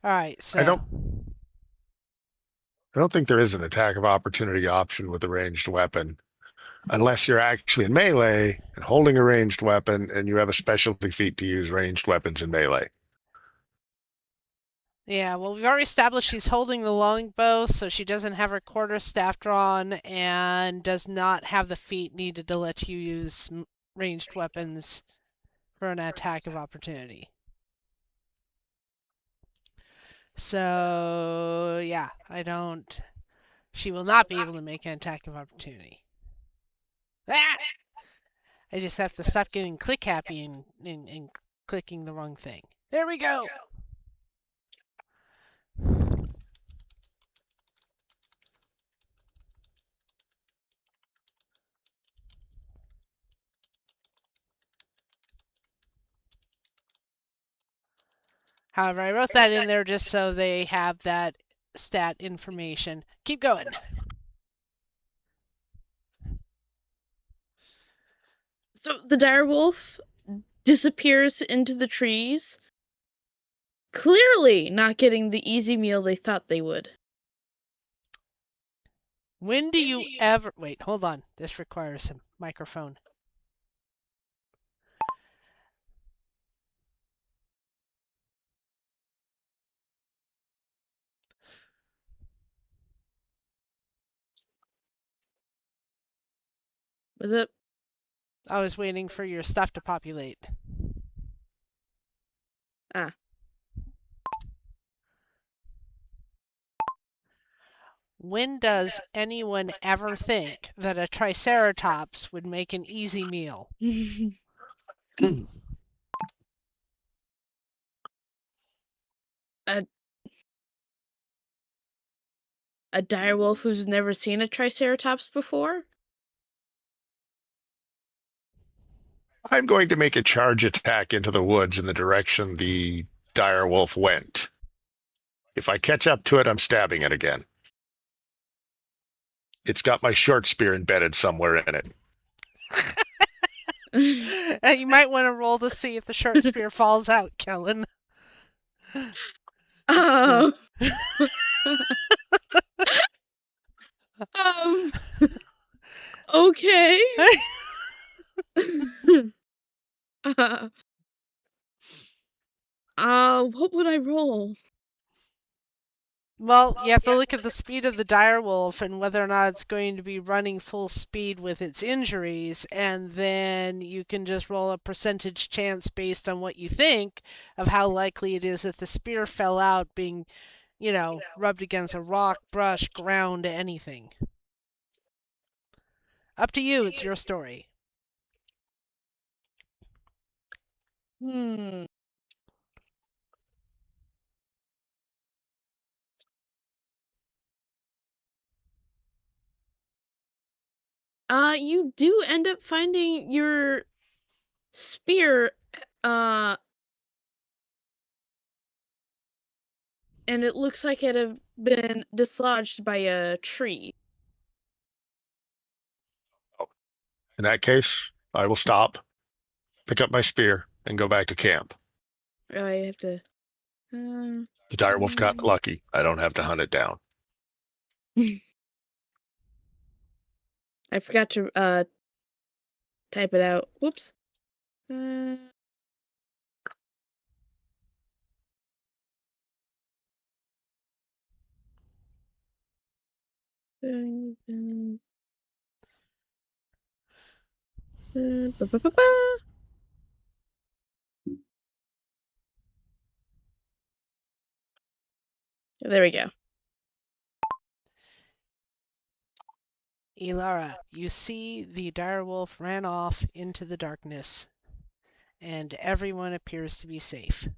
All right. So I don't think there is an attack of opportunity option with a ranged weapon, unless you're actually in melee and holding a ranged weapon, and you have a specialty feat to use ranged weapons in melee. Yeah, well, we've already established she's holding the longbow, so she doesn't have her quarterstaff drawn and does not have the feat needed to let you use ranged weapons for an attack of opportunity. So, yeah, she will not be able to make an attack of opportunity. Ah! I just have to stop getting click happy and clicking the wrong thing. There we go! However, I wrote that in there just so they have that stat information. Keep going. So the direwolf disappears into the trees, clearly not getting the easy meal they thought they would. When do you ever... Wait, hold on. This requires a microphone. Was it? I was waiting for your stuff to populate. Ah. When does anyone ever think that a triceratops would make an easy meal? A direwolf who's never seen a triceratops before? I'm going to make a charge attack into the woods in the direction the dire wolf went. If I catch up to it, I'm stabbing it again. It's got my short spear embedded somewhere in it. You might want to roll to see if the short spear falls out, Kellen. Oh. Okay. What would I roll? Well, you have to look at the speed of the direwolf and whether or not it's going to be running full speed with its injuries, and then you can just roll a percentage chance based on what you think of how likely it is that the spear fell out being, rubbed against a rock, brush, ground, anything. Up to you, it's your story. You do end up finding your spear, and it looks like it had been dislodged by a tree. In that case, I will stop, pick up my spear, and go back to camp. I have to... The direwolf got lucky. I don't have to hunt it down. I forgot to type it out. Whoops. There we go. Elara, you see the direwolf ran off into the darkness, and everyone appears to be safe.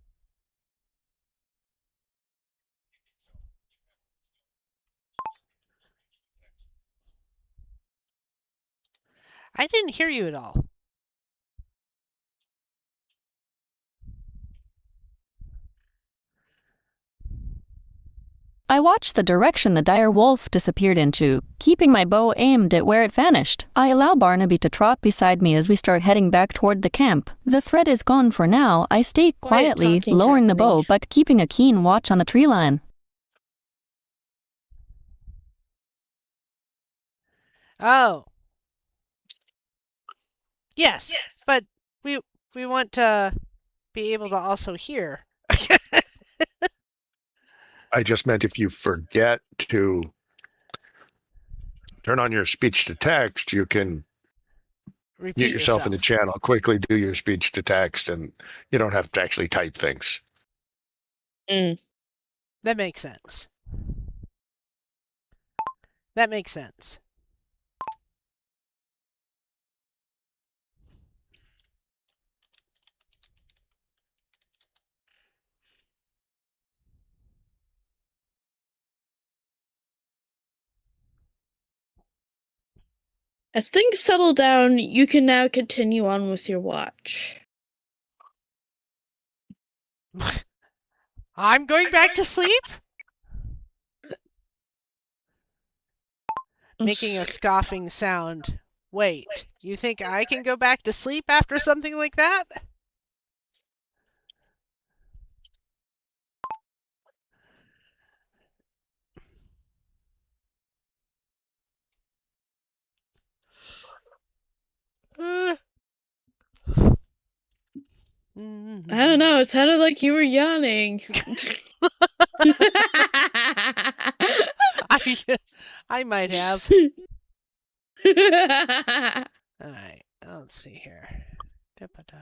I didn't hear you at all. I watched the direction the dire wolf disappeared into, keeping my bow aimed at where it vanished. I allow Barnaby to trot beside me as we start heading back toward the camp. The threat is gone for now. I stay quietly, lowering the bow, but keeping a keen watch on the tree line. Oh. Yes, but we want to be able to also hear. I just meant if you forget to turn on your speech to text, you can mute yourself in the channel, quickly do your speech to text, and you don't have to actually type things. That makes sense. That makes sense. As things settle down, you can now continue on with your watch. I'm going back to sleep? Making a scoffing sound Wait, you think I can go back to sleep after something like that? I don't know. It sounded like you were yawning. I might have. All right, let's see here. Da-ba-da.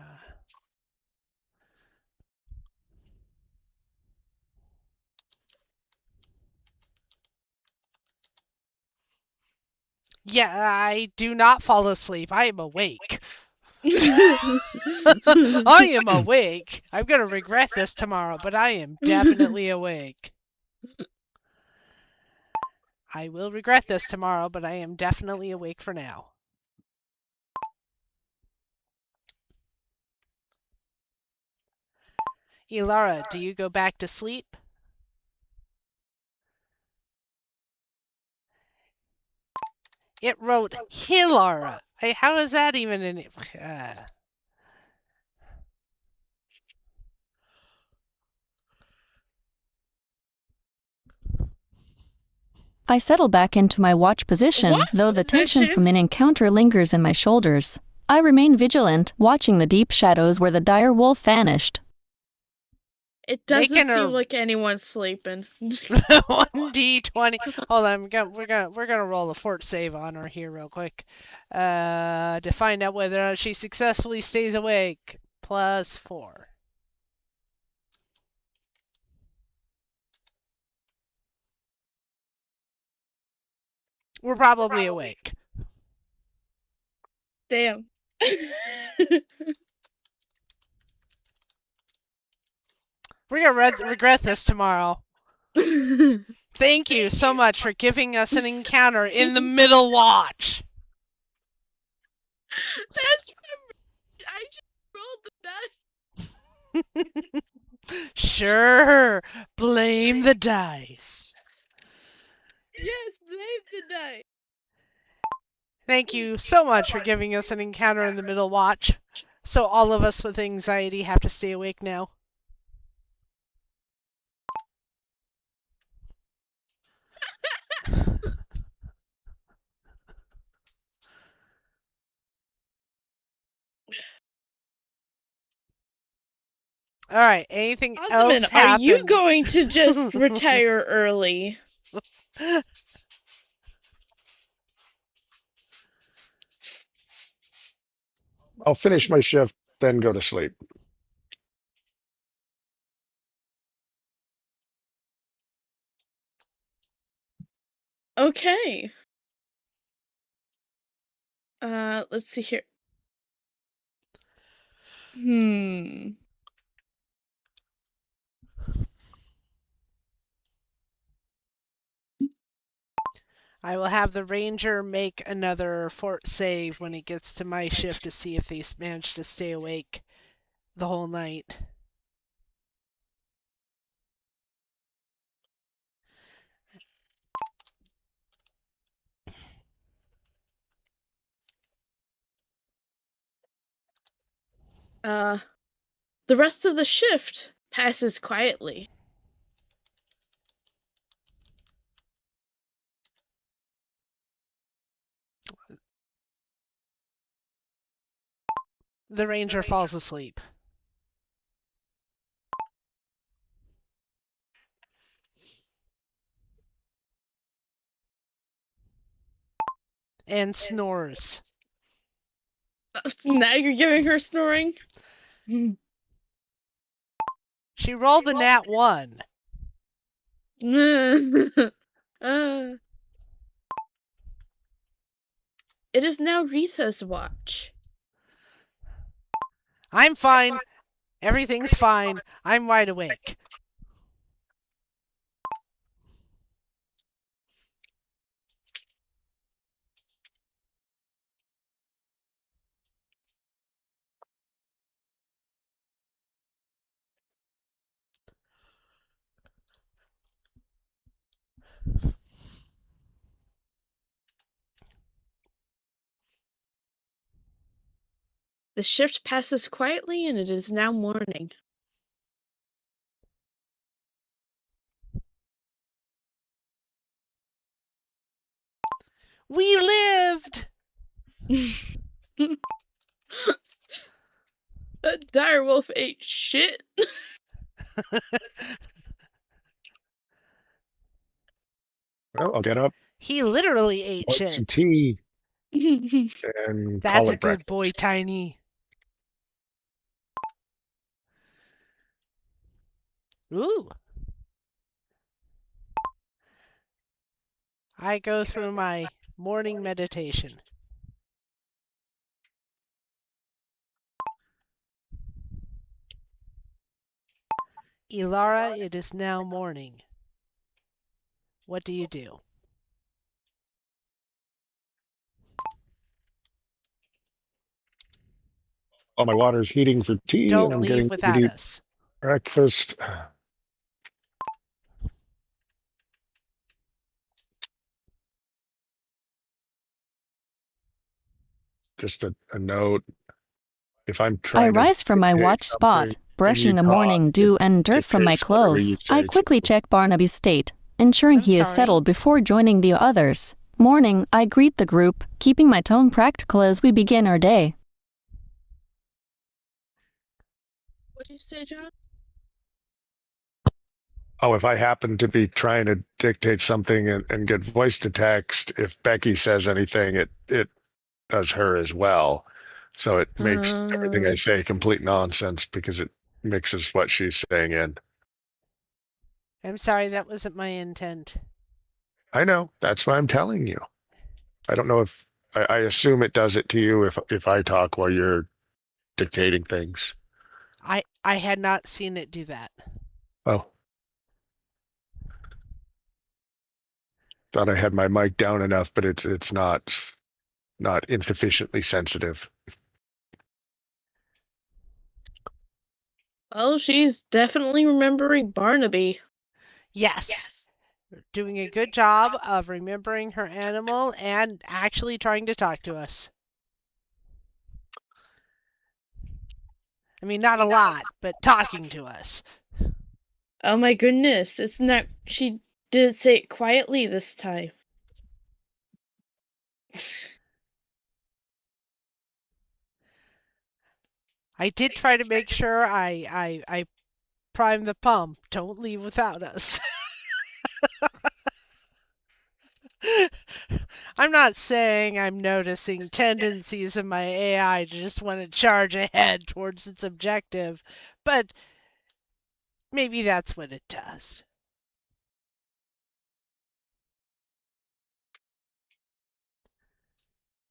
Yeah, I do not fall asleep. I am awake. I am awake. I'm going to regret this tomorrow, but I am definitely awake. I will regret this tomorrow, but I am definitely awake for now. Elara, do you go back to sleep? It wrote Hilara. How is that even in it? I settle back into my watch position, though the tension from an encounter lingers in my shoulders. I remain vigilant, watching the deep shadows where the dire wolf vanished. It doesn't seem like anyone's sleeping. 1d20. Hold on, we're gonna roll a fort save on her here real quick, to find out whether or not she successfully stays awake. +4. We're probably awake. Damn. We're gonna regret this tomorrow. Thank you so much for giving us an encounter in the middle watch. That's I just rolled the dice. Sure, blame the dice. Yes, blame the dice. Thank you so much for giving us an encounter in the middle watch. So all of us with anxiety have to stay awake now. All right, anything else happen? Are you going to just retire early? I'll finish my shift, then go to sleep. Okay. Let's see here. I will have the ranger make another fort save when he gets to my shift to see if they manage to stay awake the whole night. The rest of the shift passes quietly. The ranger falls asleep. And snores. Now you're giving her snoring? She rolled a nat 1. It is now Retha's watch. I'm fine. Everything's fine. I'm wide awake. The shift passes quietly, and it is now morning. We lived! That direwolf ate shit. Well, I'll get up, He literally ate make some shit. tea, and That's call a it good breakfast. boy, Tiny. Ooh. I go through my morning meditation. Elara, it is now morning. What do you do? All my water's heating for tea, and Don't I'm leave getting ready without to eat us. breakfast. Just a note. If I'm I trying to rise from my dictate watch something spot, and brushing you the talk, morning it dew and dirt from my dictates whatever you clothes. I say quickly too. check Barnaby's state, ensuring I'm he is sorry. settled before joining the others. Morning, I greet the group, keeping my tone practical as we begin our day. What do you say, John? Oh, if I happen to be trying to dictate something and get voice to text, if Becky says anything, it does her as well. So it makes everything I say complete nonsense because it mixes what she's saying in. I'm sorry, that wasn't my intent. I know. That's why I'm telling you. I don't know if I assume it does it to you if I talk while you're dictating things. I had not seen it do that. Oh, thought I had my mic down enough, but it's not insufficiently sensitive. Well, she's definitely remembering Barnaby. Yes. Doing a good job of remembering her animal and actually trying to talk to us. I mean, not a lot, but talking to us. Oh my goodness, it's not. She did say it quietly this time. I did try to make sure I prime the pump. Don't leave without us. I'm not saying I'm noticing tendencies in my AI to just want to charge ahead towards its objective, but maybe that's what it does.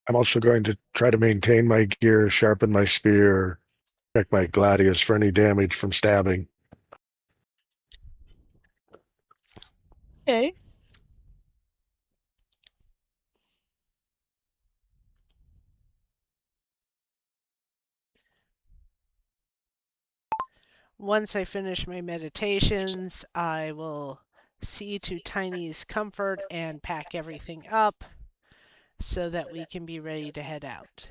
I'm also going to try to maintain my gear, sharpen my spear, check my gladius for any damage from stabbing. Okay. Once I finish my meditations, I will see to Tiny's comfort and pack everything up so that we can be ready to head out.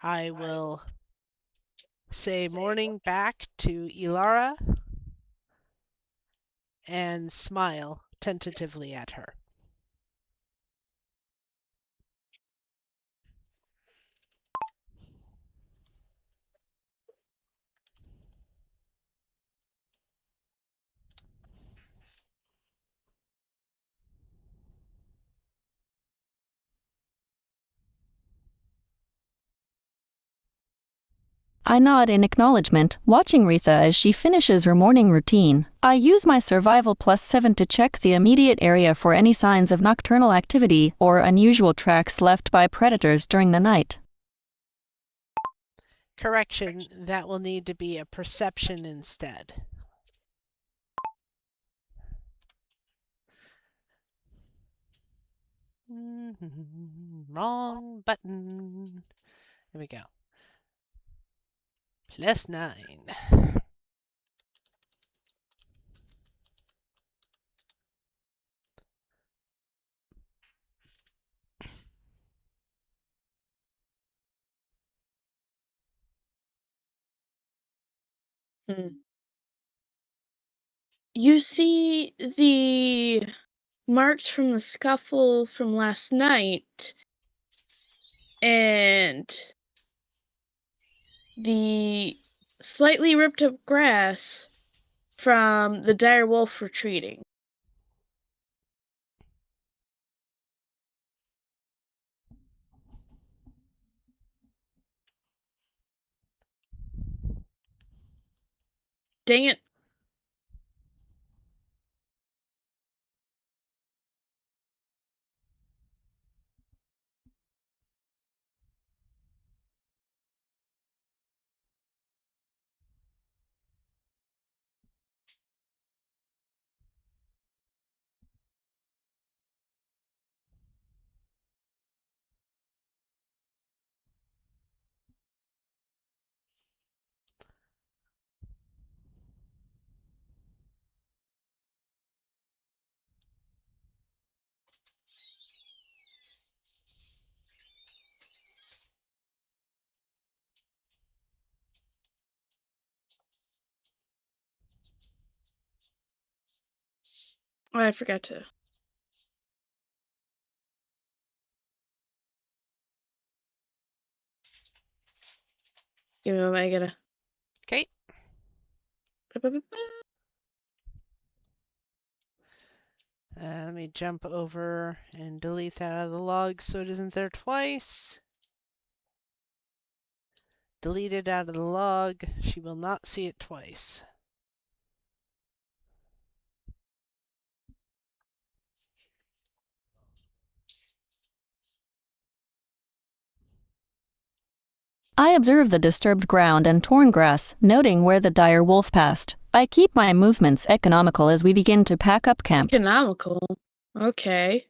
I will say morning back to Elara and smile tentatively at her. I nod in acknowledgement, watching Retha as she finishes her morning routine. I use my survival +7 to check the immediate area for any signs of nocturnal activity or unusual tracks left by predators during the night. Correction, that will need to be a perception instead. Wrong button. There we go. +9. You see the marks from the scuffle from last night and the slightly ripped up grass from the dire wolf retreating. Dang it. Oh, I forgot to. Give me a moment, I gotta. Okay. Let me jump over and delete that out of the log so it isn't there twice. Delete it out of the log. She will not see it twice. I observe the disturbed ground and torn grass, noting where the dire wolf passed. I keep my movements economical as we begin to pack up camp. Economical? Okay.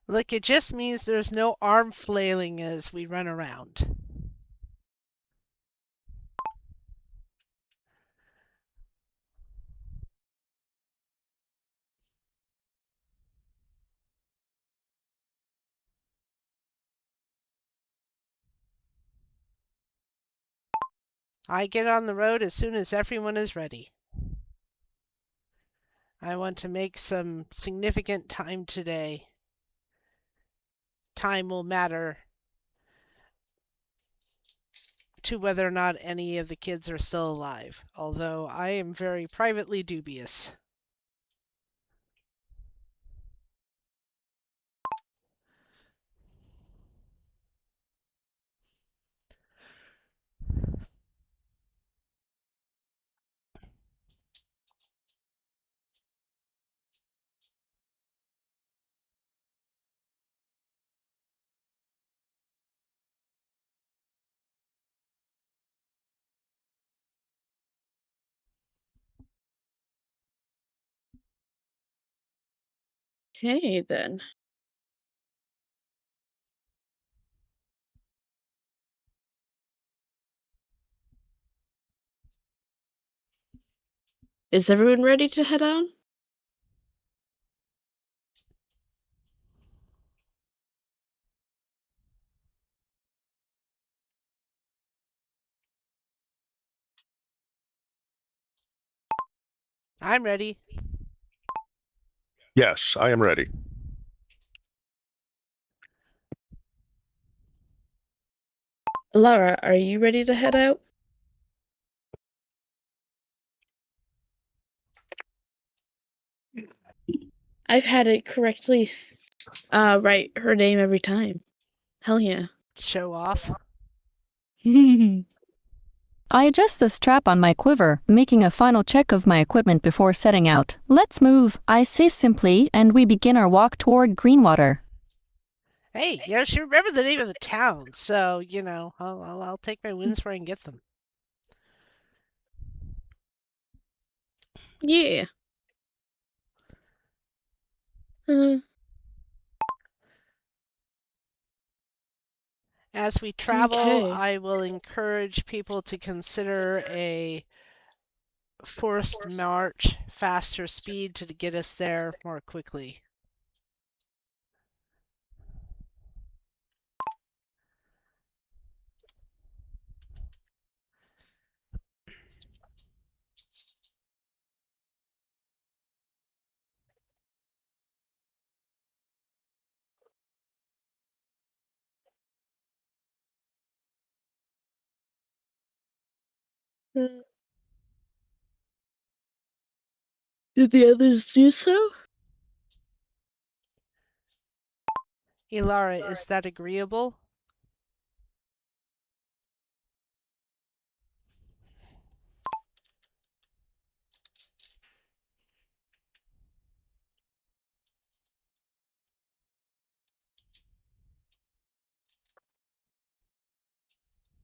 Look, it just means there's no arm flailing as we run around. I get on the road as soon as everyone is ready. I want to make some significant time today. Time will matter to whether or not any of the kids are still alive, although I am very privately dubious. Okay, then. Is everyone ready to head on? I'm ready. Yes, I am ready. Elara, are you ready to head out? I've had it correctly write her name every time. Hell yeah. Show off. I adjust the strap on my quiver, making a final check of my equipment before setting out. Let's move, I say simply, and we begin our walk toward Greenwater. Hey, she remembered the name of the town, so, I'll take my wins where I can get them. Yeah. As we travel, Okay. I will encourage people to consider a forced march, faster speed to get us there more quickly. Did the others do so? Elara, is that agreeable?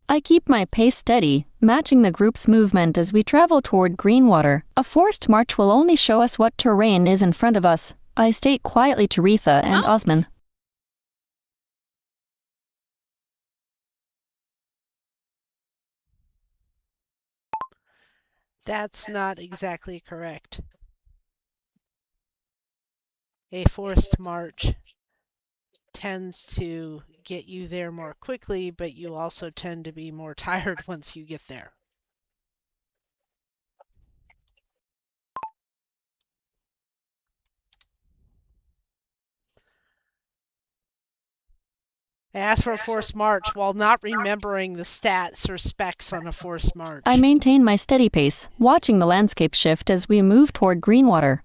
I keep my pace steady, matching the group's movement as we travel toward Greenwater. A forced march will only show us what terrain is in front of us, I state quietly to Retha and Osman. That's not exactly correct. A forced march tends to get you there more quickly, but you also tend to be more tired once you get there. I asked for a forced march while not remembering the stats or specs on a forced march. I maintain my steady pace, watching the landscape shift as we move toward Greenwater.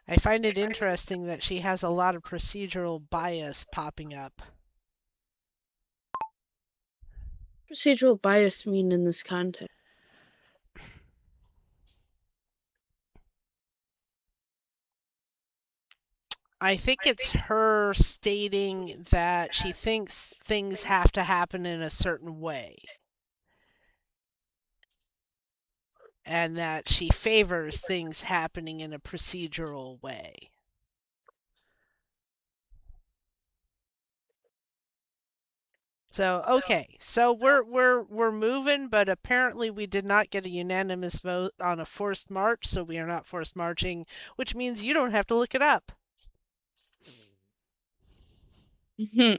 I find it interesting that she has a lot of procedural bias popping up. Procedural bias mean in this context? I think it's her stating that she thinks things have to happen in a certain way. And that she favors things happening in a procedural way. So okay, so we're moving, but apparently we did not get a unanimous vote on a forced march, so we are not forced marching, which means you don't have to look it up. Mm-hmm.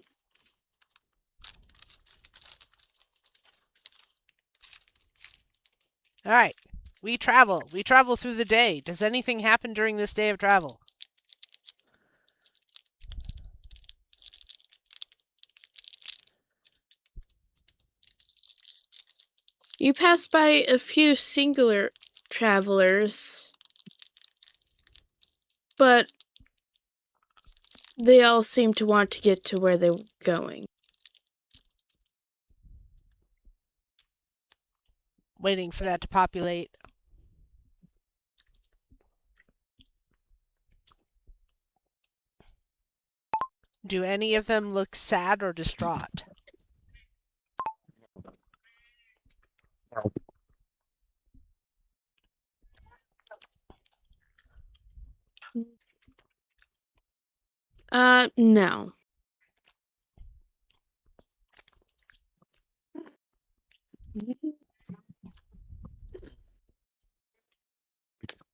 All right, we travel. We travel through the day. Does anything happen during this day of travel? You pass by a few singular travelers, but they all seem to want to get to where they're going. Waiting for that to populate. Do any of them look sad or distraught? No.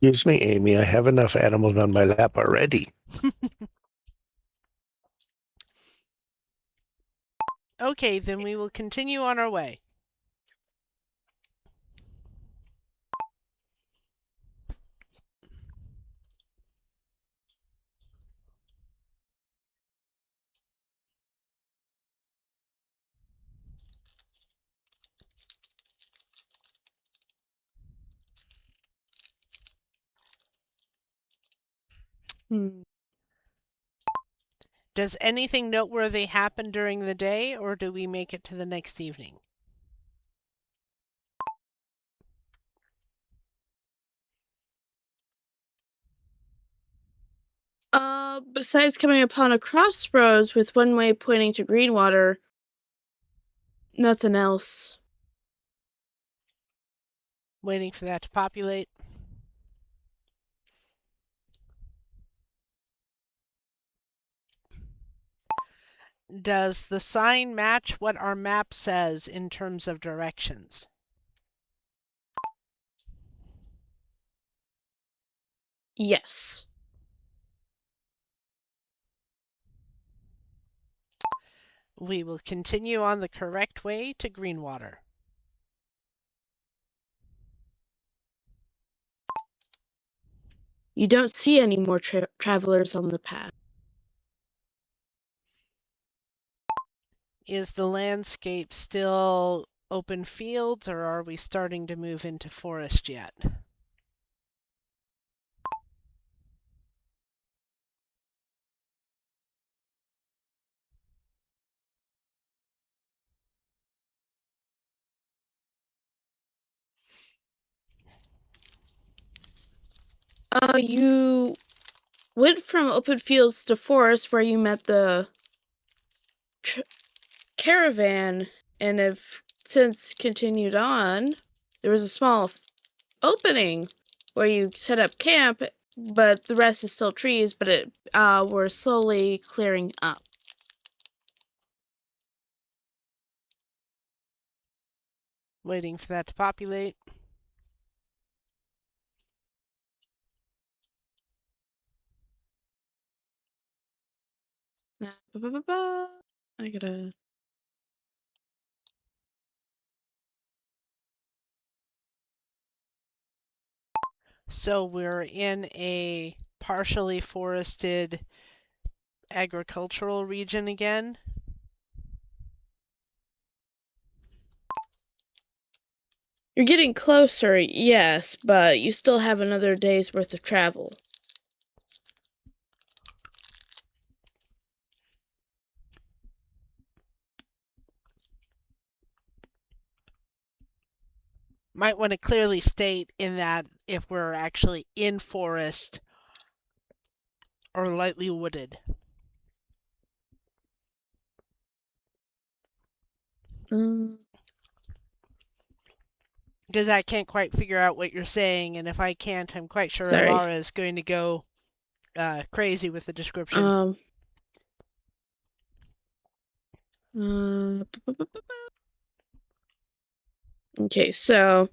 Excuse me, Amy. I have enough animals on my lap already. Okay, then we will continue on our way. Does anything noteworthy happen during the day, or do we make it to the next evening? Besides coming upon a crossroads with one way pointing to Greenwater, nothing else. Waiting for that to populate. Does the sign match what our map says in terms of directions? Yes. We will continue on the correct way to Greenwater. You don't see any more travelers on the path. Is the landscape still open fields, or are we starting to move into forest yet? You went from open fields to forest where you met the caravan, and have since continued on. There was a small opening where you set up camp, but the rest is still trees, but it we're slowly clearing up. Waiting for that to populate. I gotta... So we're in a partially forested agricultural region again. You're getting closer, yes, but you still have another day's worth of travel. Might want to clearly state in that if we're actually in forest or lightly wooded. Because I can't quite figure out what you're saying, and if I can't, I'm quite sure Sorry. Elara is going to go crazy with the description. Okay, so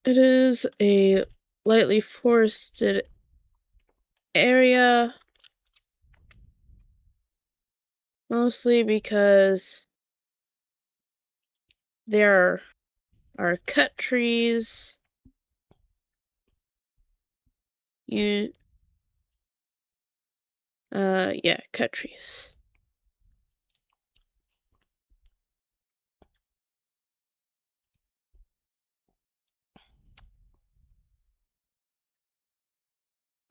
it is a lightly forested area, mostly because there are cut trees. Yeah, cut trees.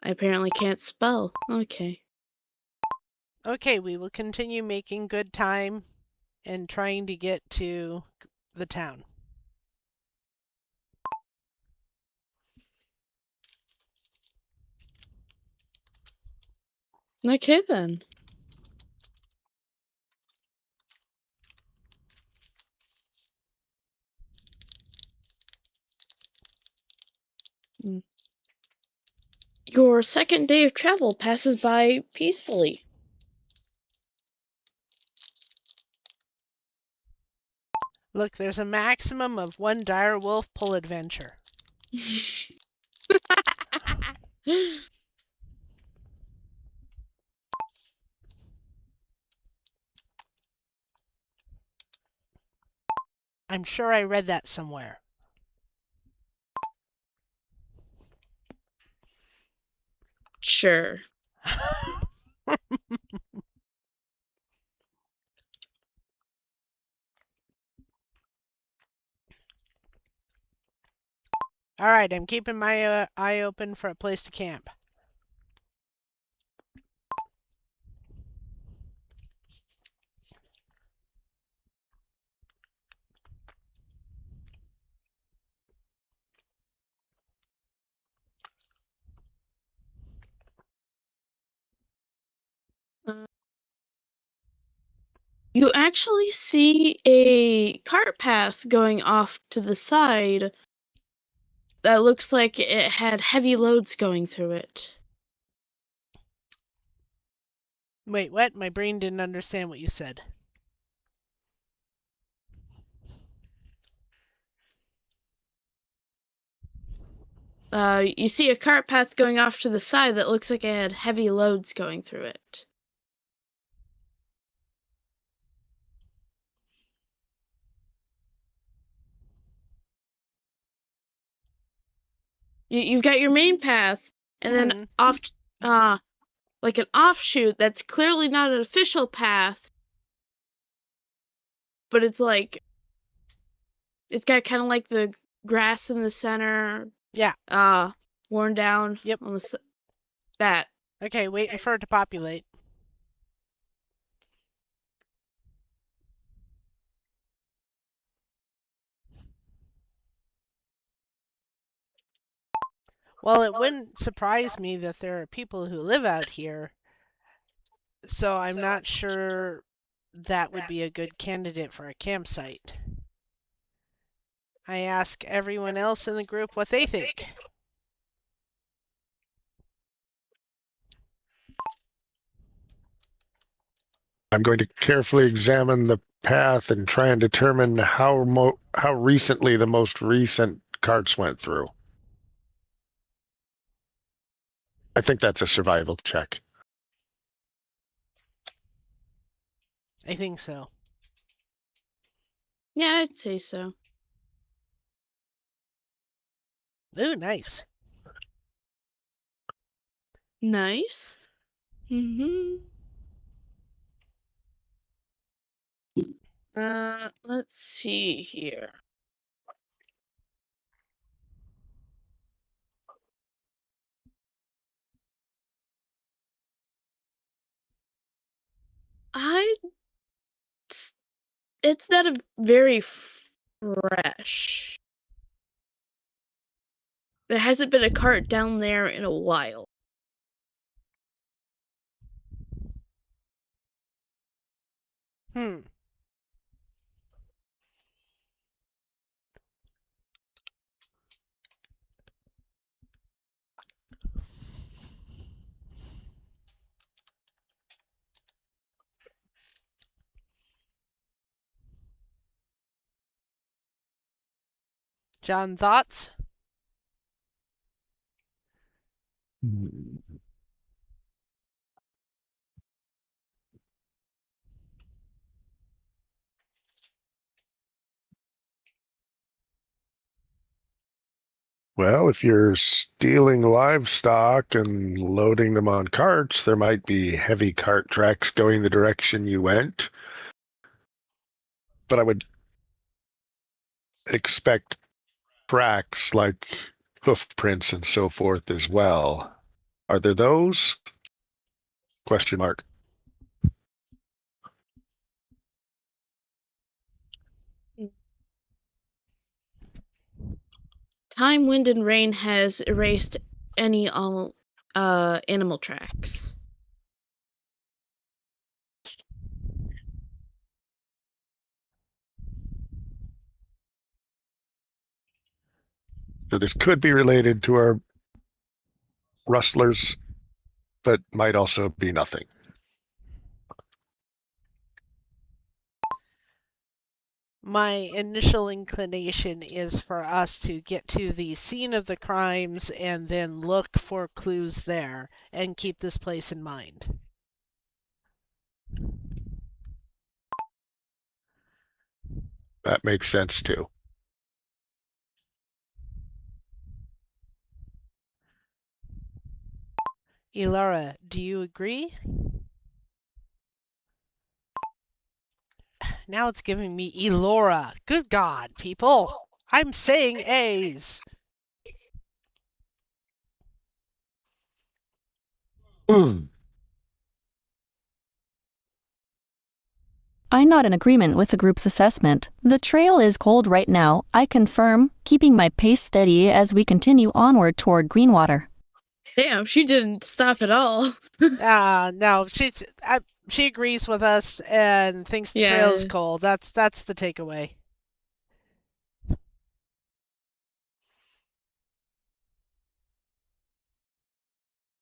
I apparently can't spell. Okay. Okay, we will continue making good time and trying to get to the town. Okay then. Your second day of travel passes by peacefully. Look, there's a maximum of one dire wolf pull adventure. I'm sure I read that somewhere. Sure. All right, I'm keeping my eye open for a place to camp. You actually see a cart path going off to the side that looks like it had heavy loads going through it. Wait, what? My brain didn't understand what you said. You see a cart path going off to the side that looks like it had heavy loads going through it. You've got your main path, and then off, like an offshoot that's clearly not an official path, but it's like it's got kind of like the grass in the center. Yeah. Worn down. Yep. On the that. Okay, waiting for it to populate. Well, it wouldn't surprise me that there are people who live out here, so I'm not sure that would be a good candidate for a campsite. I ask everyone else in the group what they think. I'm going to carefully examine the path and try and determine how recently the most recent carts went through. I think that's a survival check. I think so. Yeah, I'd say so. Ooh, nice. Nice. Let's see here. It's not a very fresh. There hasn't been a cart down there in a while. John, thoughts? Well, if you're stealing livestock and loading them on carts, there might be heavy cart tracks going the direction you went. But I would expect tracks like hoof prints and so forth as well. Are there those? Question mark. Time, wind, and rain has erased any animal tracks. So this could be related to our rustlers, but might also be nothing. My initial inclination is for us to get to the scene of the crimes and then look for clues there and keep this place in mind. That makes sense too. Elara, do you agree? Now it's giving me Elora. Good God, people. I'm saying A's. I nod in agreement with the group's assessment. The trail is cold right now, I confirm, keeping my pace steady as we continue onward toward Greenwater. Damn, she didn't stop at all. No, she agrees with us and thinks the trail is cold. That's the takeaway.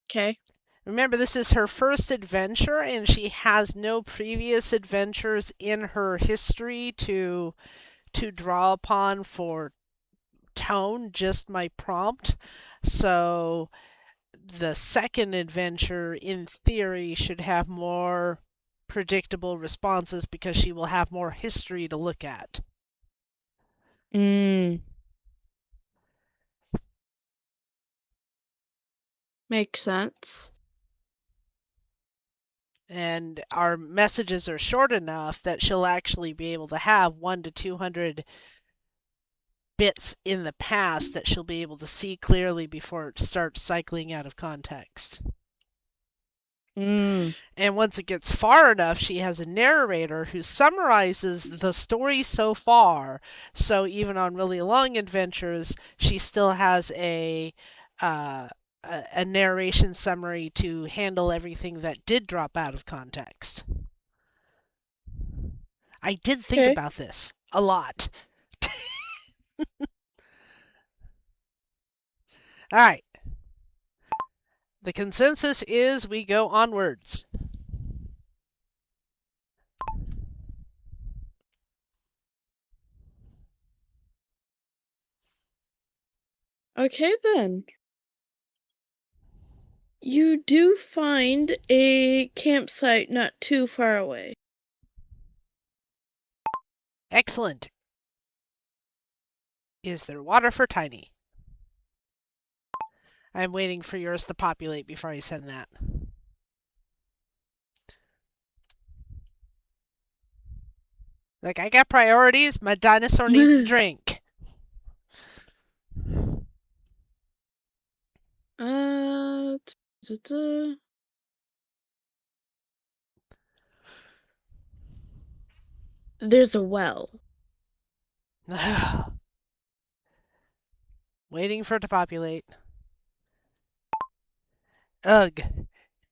Okay. Remember, this is her first adventure, and she has no previous adventures in her history to draw upon for tone, just my prompt. So the second adventure, in theory, should have more predictable responses because she will have more history to look at. Makes sense. And our messages are short enough that she'll actually be able to have 1 to 200 bits in the past that she'll be able to see clearly before it starts cycling out of context. Mm. And once it gets far enough, she has a narrator who summarizes the story so far. So even on really long adventures, she still has a narration summary to handle everything that did drop out of context. I did think Okay. about this a lot. All right. The consensus is we go onwards. Okay, then. You do find a campsite not too far away. Excellent. Is there water for Tiny? I'm waiting for yours to populate before I send that. Like, I got priorities. My dinosaur needs a drink. There's a well. Waiting for it to populate. Ugh.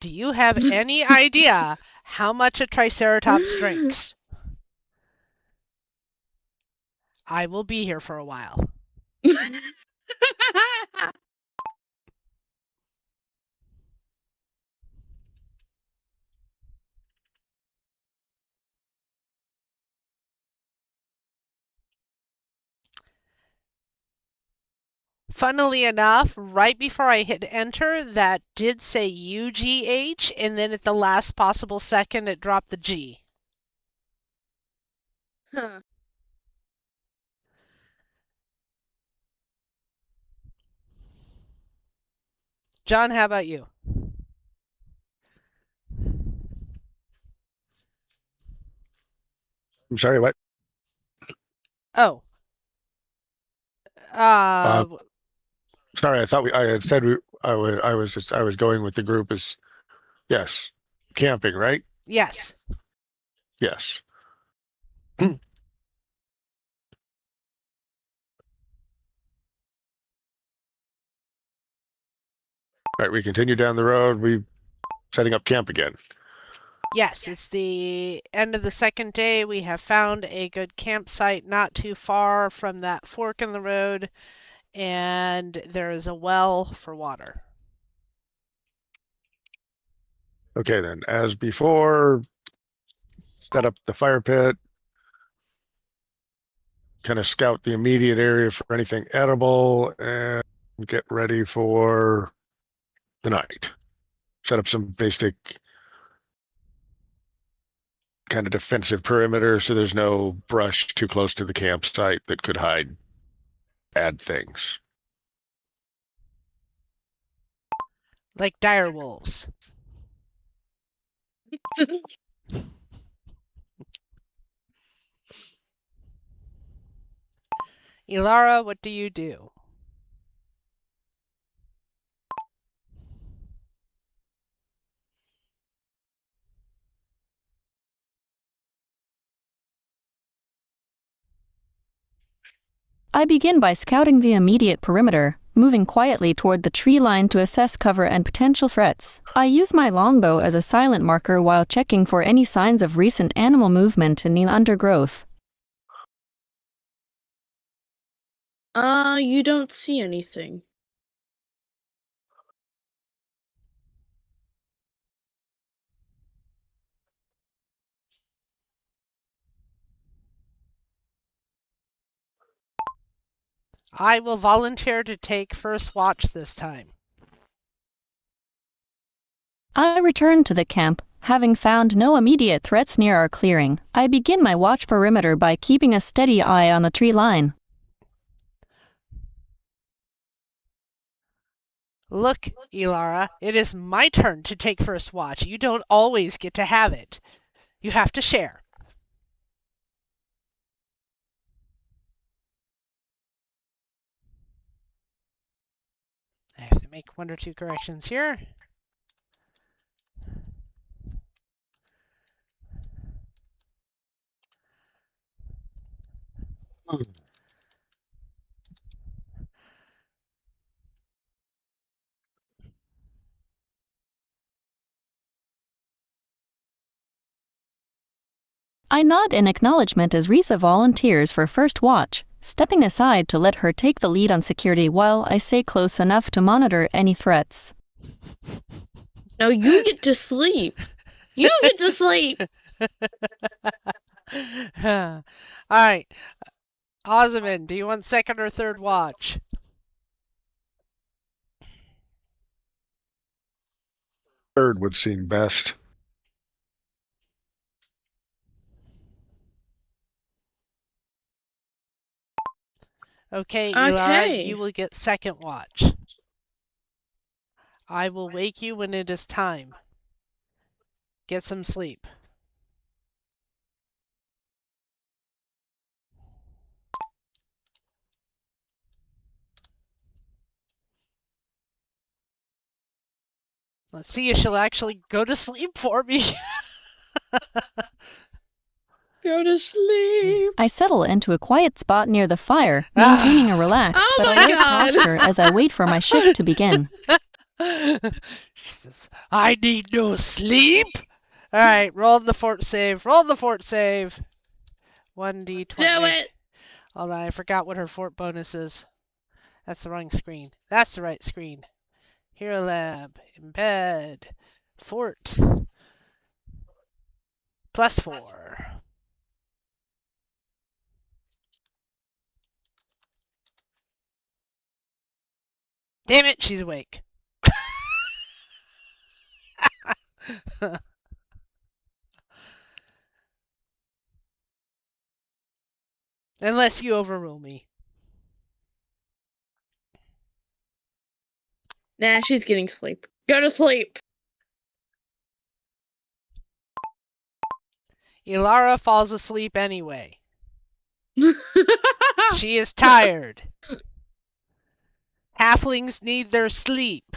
Do you have any idea how much a Triceratops drinks? I will be here for a while. Funnily enough, right before I hit enter, that did say UGH, and then at the last possible second, it dropped the G. Huh. John, how about you? I'm sorry, what? Oh. Sorry, I thought I had said I was going with the group as yes, camping, right? Yes. Yes. All right, we continue down the road. We setting up camp again. Yes, it's the end of the second day. We have found a good campsite not too far from that fork in the road, and there is a well for water. Okay, then, as before, set up the fire pit, kind of scout the immediate area for anything edible, and get ready for the night. Set up some basic kind of defensive perimeter so there's no brush too close to the campsite that could hide bad things. Like dire wolves. Elara, what do you do? I begin by scouting the immediate perimeter, moving quietly toward the tree line to assess cover and potential threats. I use my longbow as a silent marker while checking for any signs of recent animal movement in the undergrowth. You don't see anything. I will volunteer to take first watch this time. I return to the camp, having found no immediate threats near our clearing. I begin my watch perimeter by keeping a steady eye on the tree line. Look, Elara, it is my turn to take first watch. You don't always get to have it. You have to share. I have to make 1 or 2 corrections here. I nod in acknowledgement as Retha volunteers for first watch, stepping aside to let her take the lead on security while I stay close enough to monitor any threats. No, you get to sleep. You get to sleep. All right. Osmond, do you want second or third watch? Third would seem best. Okay, Elara, Okay. you will get second watch. I will wake you when it is time. Get some sleep. Let's see if she'll actually go to sleep for me. Go to sleep. I settle into a quiet spot near the fire, maintaining a relaxed Oh but my alert God. posture as I wait for my shift to begin. She says, I need no sleep. All right, roll the fort save. Roll the fort save. 1d20. Do it. Hold on, I forgot what her fort bonus is. That's the wrong screen. That's the right screen. Hero Lab, embed, fort, +4. Damn it, she's awake. Unless you overrule me. Nah, she's getting sleep. Go to sleep. Elara falls asleep anyway. She is tired. Halflings need their sleep.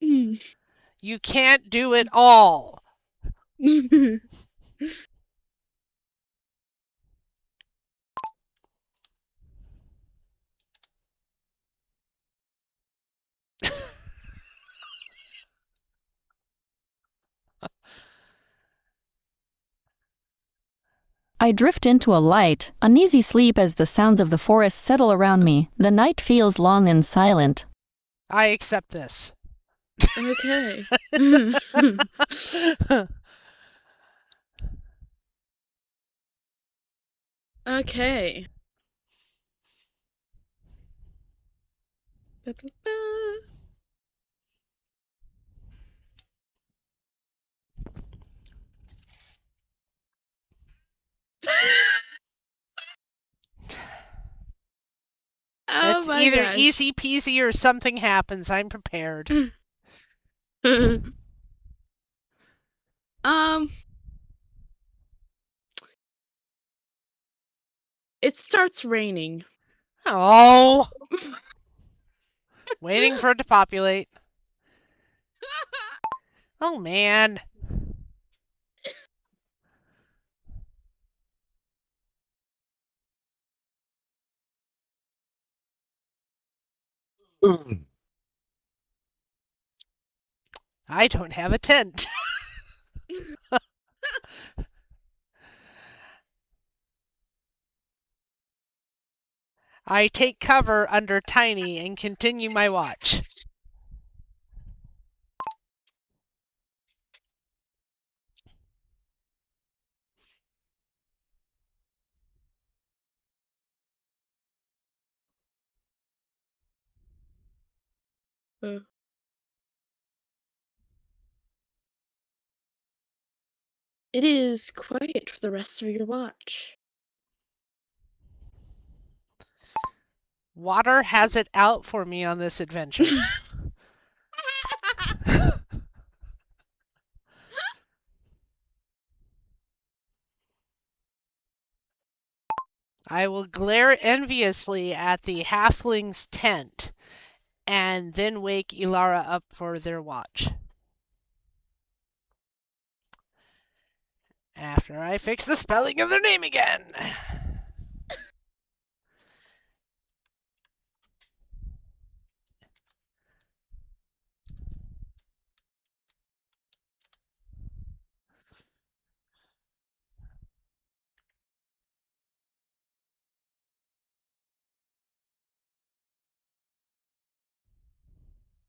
You can't do it all. I drift into a light, uneasy sleep as the sounds of the forest settle around me. The night feels long and silent. I accept this. Okay. Okay. Oh It's my either gosh. easy peasy or something happens. I'm prepared. It starts raining. Oh. Waiting for it to populate. Oh, man. I don't have a tent. I take cover under Tiny and continue my watch. It is quiet for the rest of your watch. Water has it out for me on this adventure. I will glare enviously at the halfling's tent and then wake Elara up for their watch. After I fix the spelling of their name again.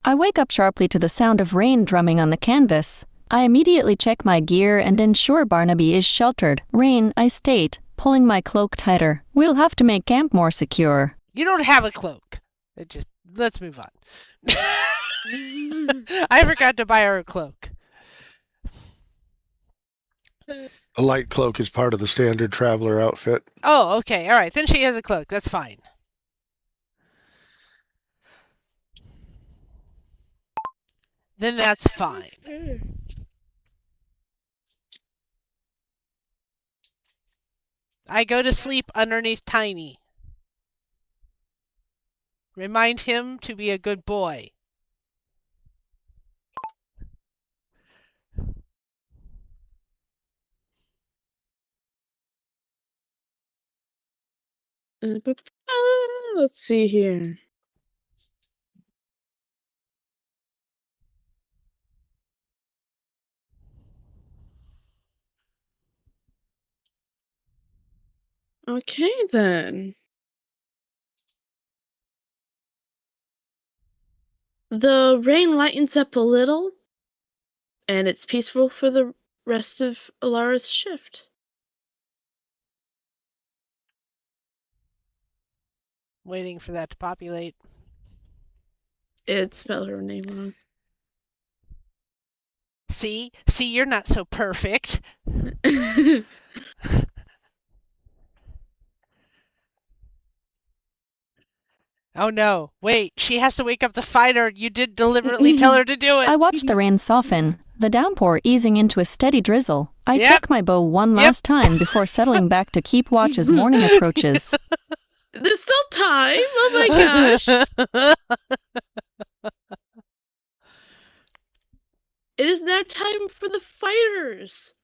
I wake up sharply to the sound of rain drumming on the canvas. I immediately check my gear and ensure Barnaby is sheltered. Rain, I state, pulling my cloak tighter. We'll have to make camp more secure. You don't have a cloak. Let's move on. I forgot to buy her a cloak. A light cloak is part of the standard traveler outfit. Oh, okay. All right. Then she has a cloak. That's fine. Then that's fine. I go to sleep underneath Tiny. Remind him to be a good boy. Let's see here. Okay, then. The rain lightens up a little, and it's peaceful for the rest of Elara's shift. Waiting for that to populate. It spelled her name wrong. See, you're not so perfect. Oh no, wait, she has to wake up the fighter. You did deliberately tell her to do it. I watch the rain soften, the downpour easing into a steady drizzle. I Yep. check my bow one last time before settling back to keep watch as morning approaches. There's still time. Oh my gosh. It is now time for the fighters.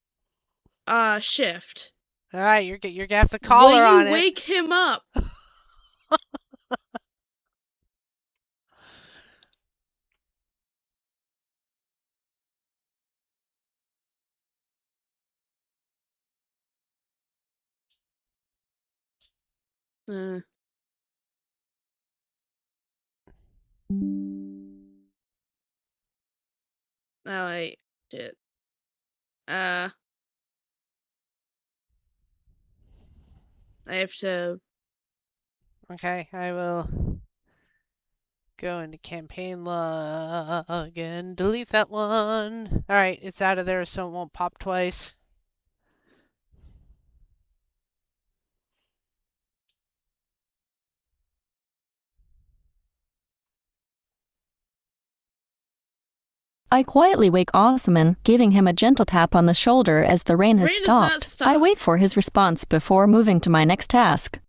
Shift. All right, you're gonna have to call her on Will you it. wake him up? Oh, wait. Shit. I have to... Okay, I will go into campaign log and delete that one. All right, it's out of there so it won't pop twice. I quietly wake Osman, giving him a gentle tap on the shoulder as the rain has Rain does not stopped. stop. I wait for his response before moving to my next task.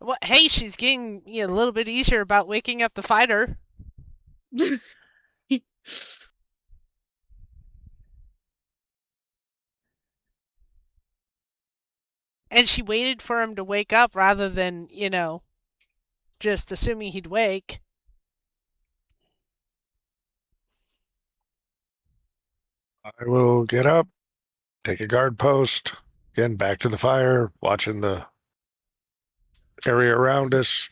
Well, hey, she's getting a little bit easier about waking up the fighter. And she waited for him to wake up rather than, just assuming he'd wake. I will get up, take a guard post, again back to the fire, watching the area around us.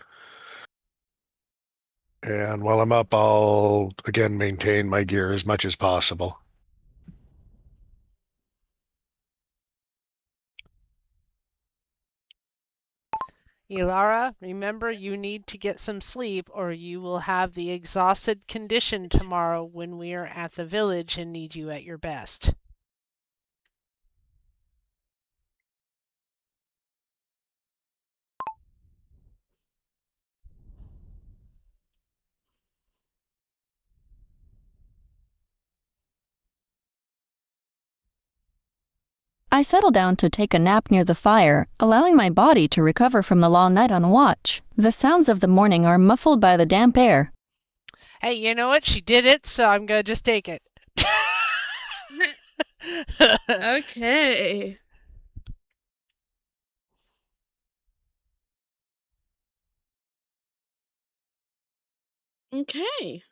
And while I'm up, I'll again maintain my gear as much as possible. Elara, remember you need to get some sleep or you will have the exhausted condition tomorrow when we are at the village and need you at your best. I settle down to take a nap near the fire, allowing my body to recover from the long night on watch. The sounds of the morning are muffled by the damp air. Hey, you know what? She did it, so I'm gonna just take it. Okay. Okay.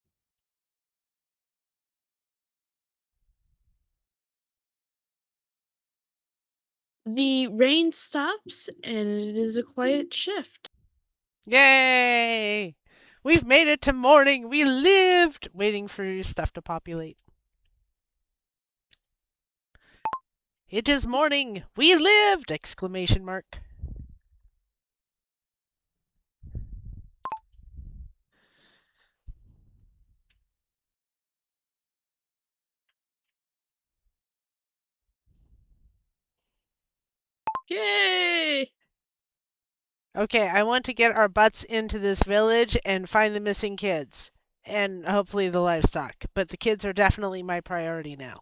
The rain stops, and it is a quiet shift. Yay! We've made it to morning. We lived, waiting for your stuff to populate. It is morning. We lived! Exclamation mark. Yay! Okay, I want to get our butts into this village and find the missing kids. And hopefully the livestock. But the kids are definitely my priority now.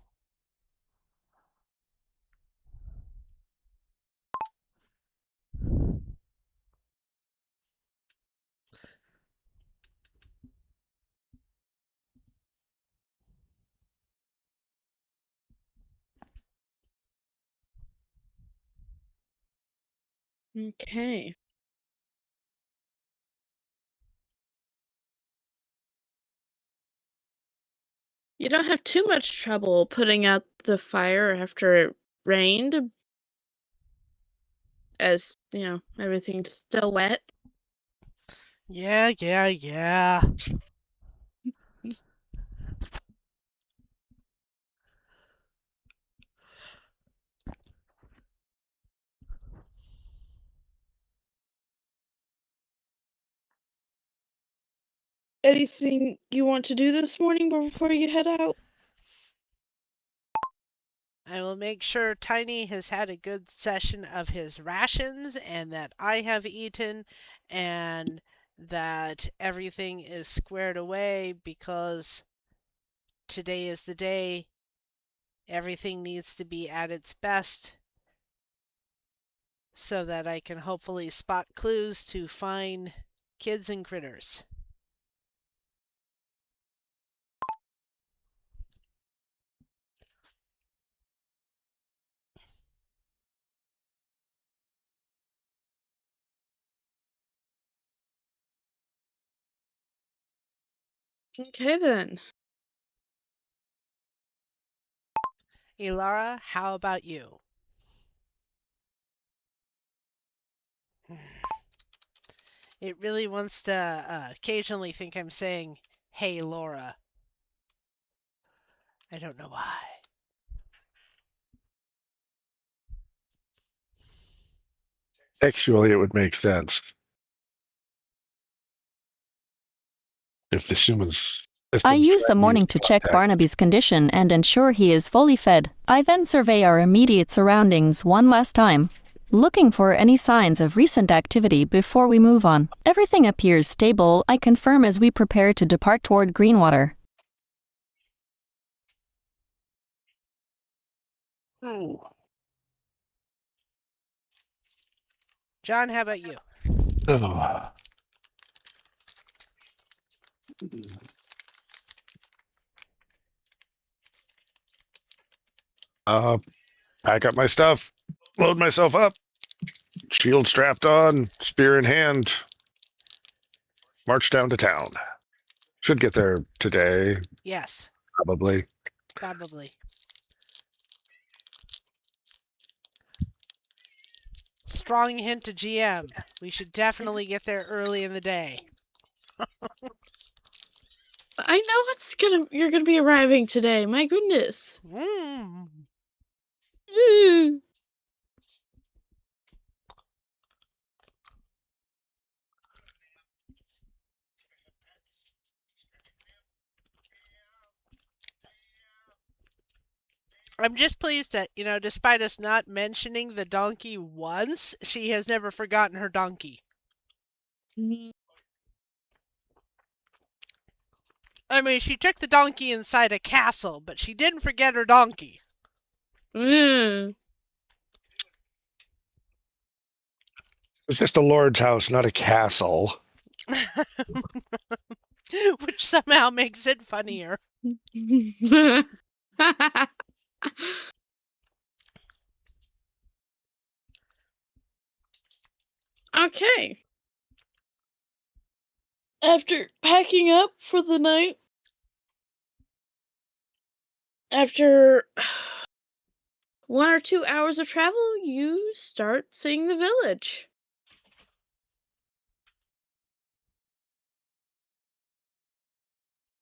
Okay. You don't have too much trouble putting out the fire after it rained, as, everything's still wet. Yeah. Anything you want to do this morning before you head out? I will make sure Tiny has had a good session of his rations and that I have eaten and that everything is squared away because today is the day. Everything needs to be at its best so that I can hopefully spot clues to find kids and critters. Okay, then. Elara, how about you? It really wants to occasionally think I'm saying, hey, Laura. I don't know why. Textually, it would make sense if the human's I systems use try the to use morning to check context. Barnaby's condition and ensure he is fully fed. I then survey our immediate surroundings one last time, looking for any signs of recent activity before we move on. Everything appears stable, I confirm as we prepare to depart toward Greenwater. John, how about you? Oh. Pack up my stuff, load myself up, shield strapped on, spear in hand, march down to town. Should get there today, Yes, probably. probably. Strong hint to GM. We should definitely get there early in the day. I know you're gonna be arriving today. My goodness. Mm. Mm. I'm just pleased that, despite us not mentioning the donkey once, she has never forgotten her donkey. I mean, she took the donkey inside a castle, but she didn't forget her donkey. Mm. It's just a lord's house, not a castle. Which somehow makes it funnier. Okay. After packing up for the night, after 1 or 2 hours of travel, you start seeing the village.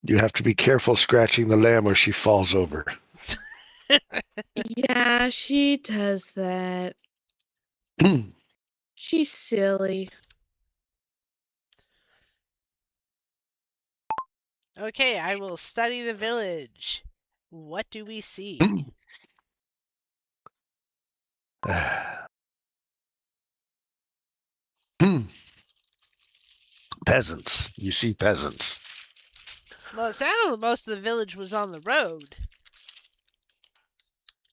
You have to be careful scratching the lamb or she falls over. Yeah, she does that. She's silly. Okay, I will study the village. What do we see? Peasants. You see peasants. Well, it sounded like most of the village was on the road.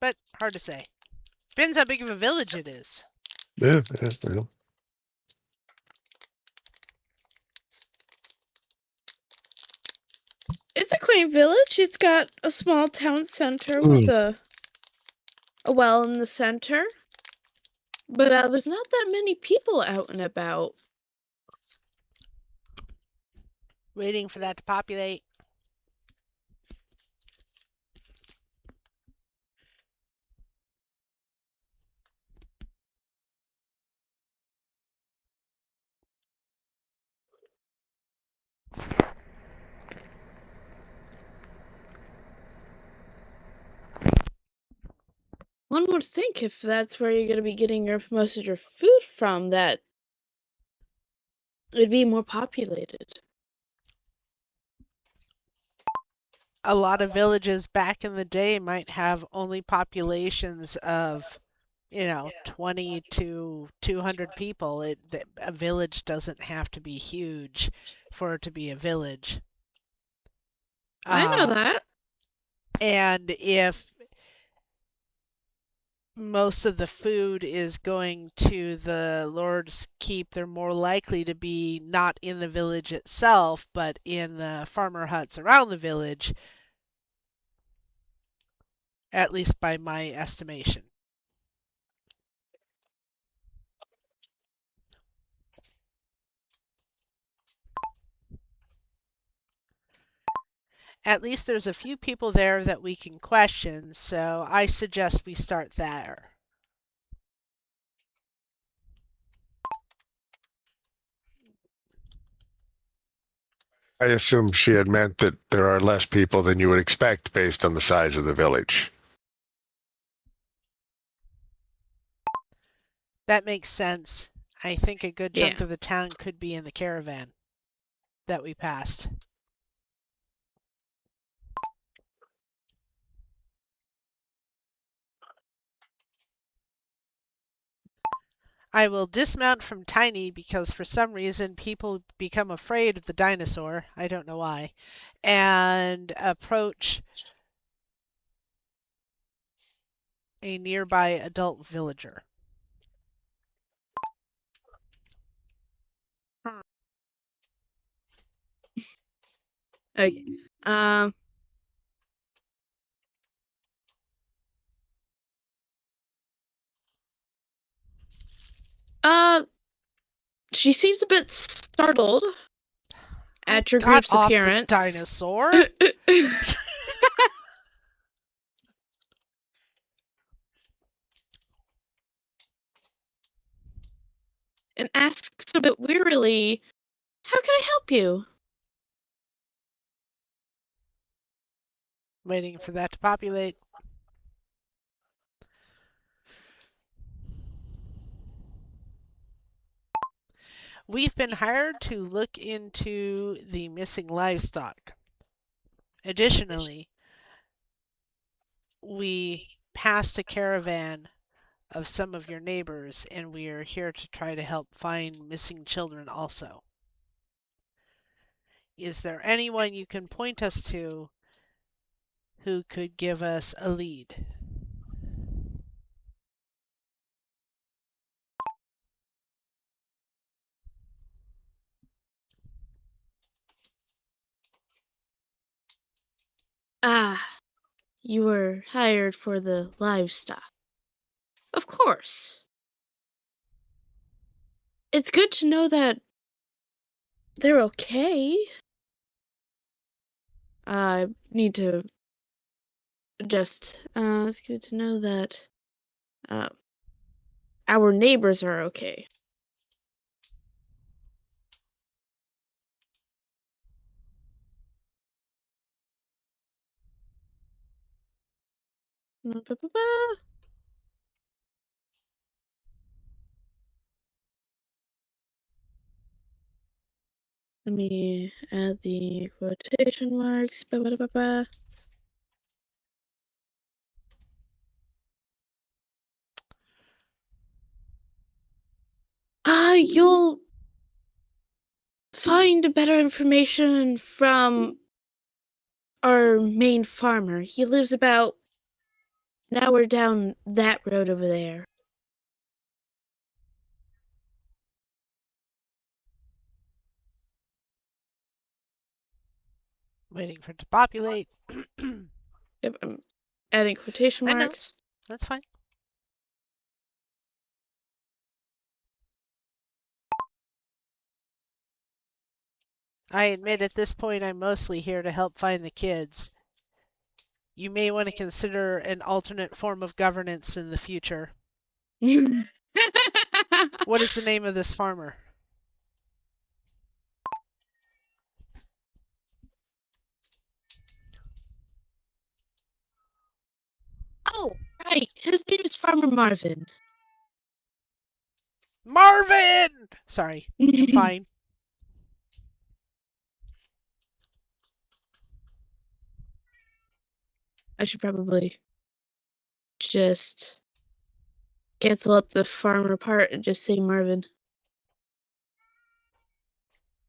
But hard to say. Depends how big of a village it is. Yeah. It's a quaint village. It's got a small town center with a well in the center. But there's not that many people out and about. Waiting for that to populate. One would think if that's where you're going to be getting most of your food from, that it'd be more populated. A lot of villages back in the day might have only populations of, 20 to 200 people. A village doesn't have to be huge for it to be a village. I know that. And if most of the food is going to the Lord's Keep, they're more likely to be not in the village itself, but in the farmer huts around the village, at least by my estimation. At least there's a few people there that we can question, so I suggest we start there. I assume she had meant that there are less people than you would expect based on the size of the village. That makes sense. I think a good chunk of the town could be in the caravan that we passed. I will dismount from Tiny because for some reason people become afraid of the dinosaur. I don't know why. And approach a nearby adult villager. Okay. She seems a bit startled at your group's appearance. The dinosaur. And asks a bit wearily, "How can I help you?" Waiting for that to populate. We've been hired to look into the missing livestock. Additionally, we passed a caravan of some of your neighbors, and we are here to try to help find missing children also. Is there anyone you can point us to who could give us a lead? Ah, you were hired for the livestock. Of course. It's good to know that they're okay. I need to it's good to know that our neighbors are okay. Ba-ba-ba-ba. Let me add the quotation marks. Ba-ba-ba-ba. You'll find better information from our main farmer. He lives about an hour down that road over there. Waiting for it to populate. Yep, I'm adding quotation I know. marks. That's fine. I admit at this point I'm mostly here to help find the kids. You may want to consider an alternate form of governance in the future. What is the name of this farmer? Oh, right. His name is Farmer Marvin. Marvin! Sorry, I'm fine. I should probably just cancel out the farmer part and just say Marvin.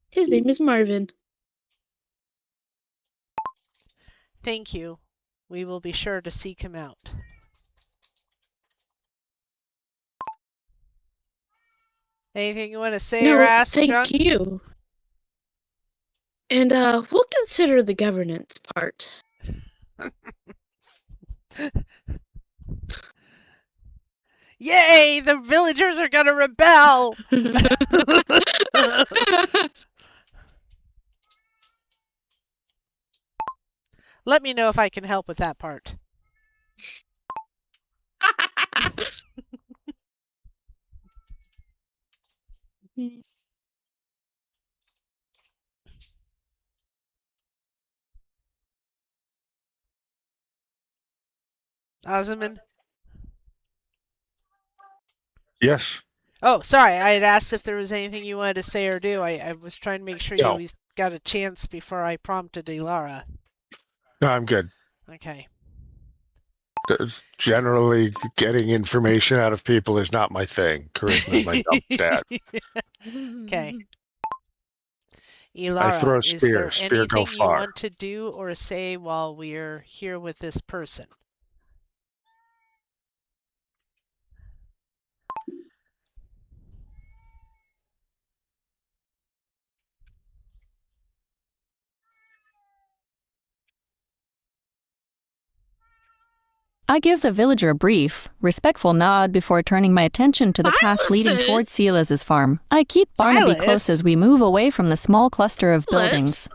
His name is Marvin. Thank you. We will be sure to seek him out. Anything you want to say or No, ask, thank John? you. And we'll consider the governance part. Yay! The villagers are gonna rebel! Let me know if I can help with that part. Osman? Yes. Oh, sorry. I had asked if there was anything you wanted to say or do. I was trying to make sure you No. at least got a chance before I prompted Elara. No, I'm good. Okay. Generally, getting information out of people is not my thing. Charisma is my dumb stat. Okay. I throw Elara, is spear. there Spear go anything you far. want to do or say while we're here with this person? I give the villager a brief, respectful nod before turning my attention to the path leading towards Silas's farm. I keep Barnaby close as we move away from the small cluster of buildings.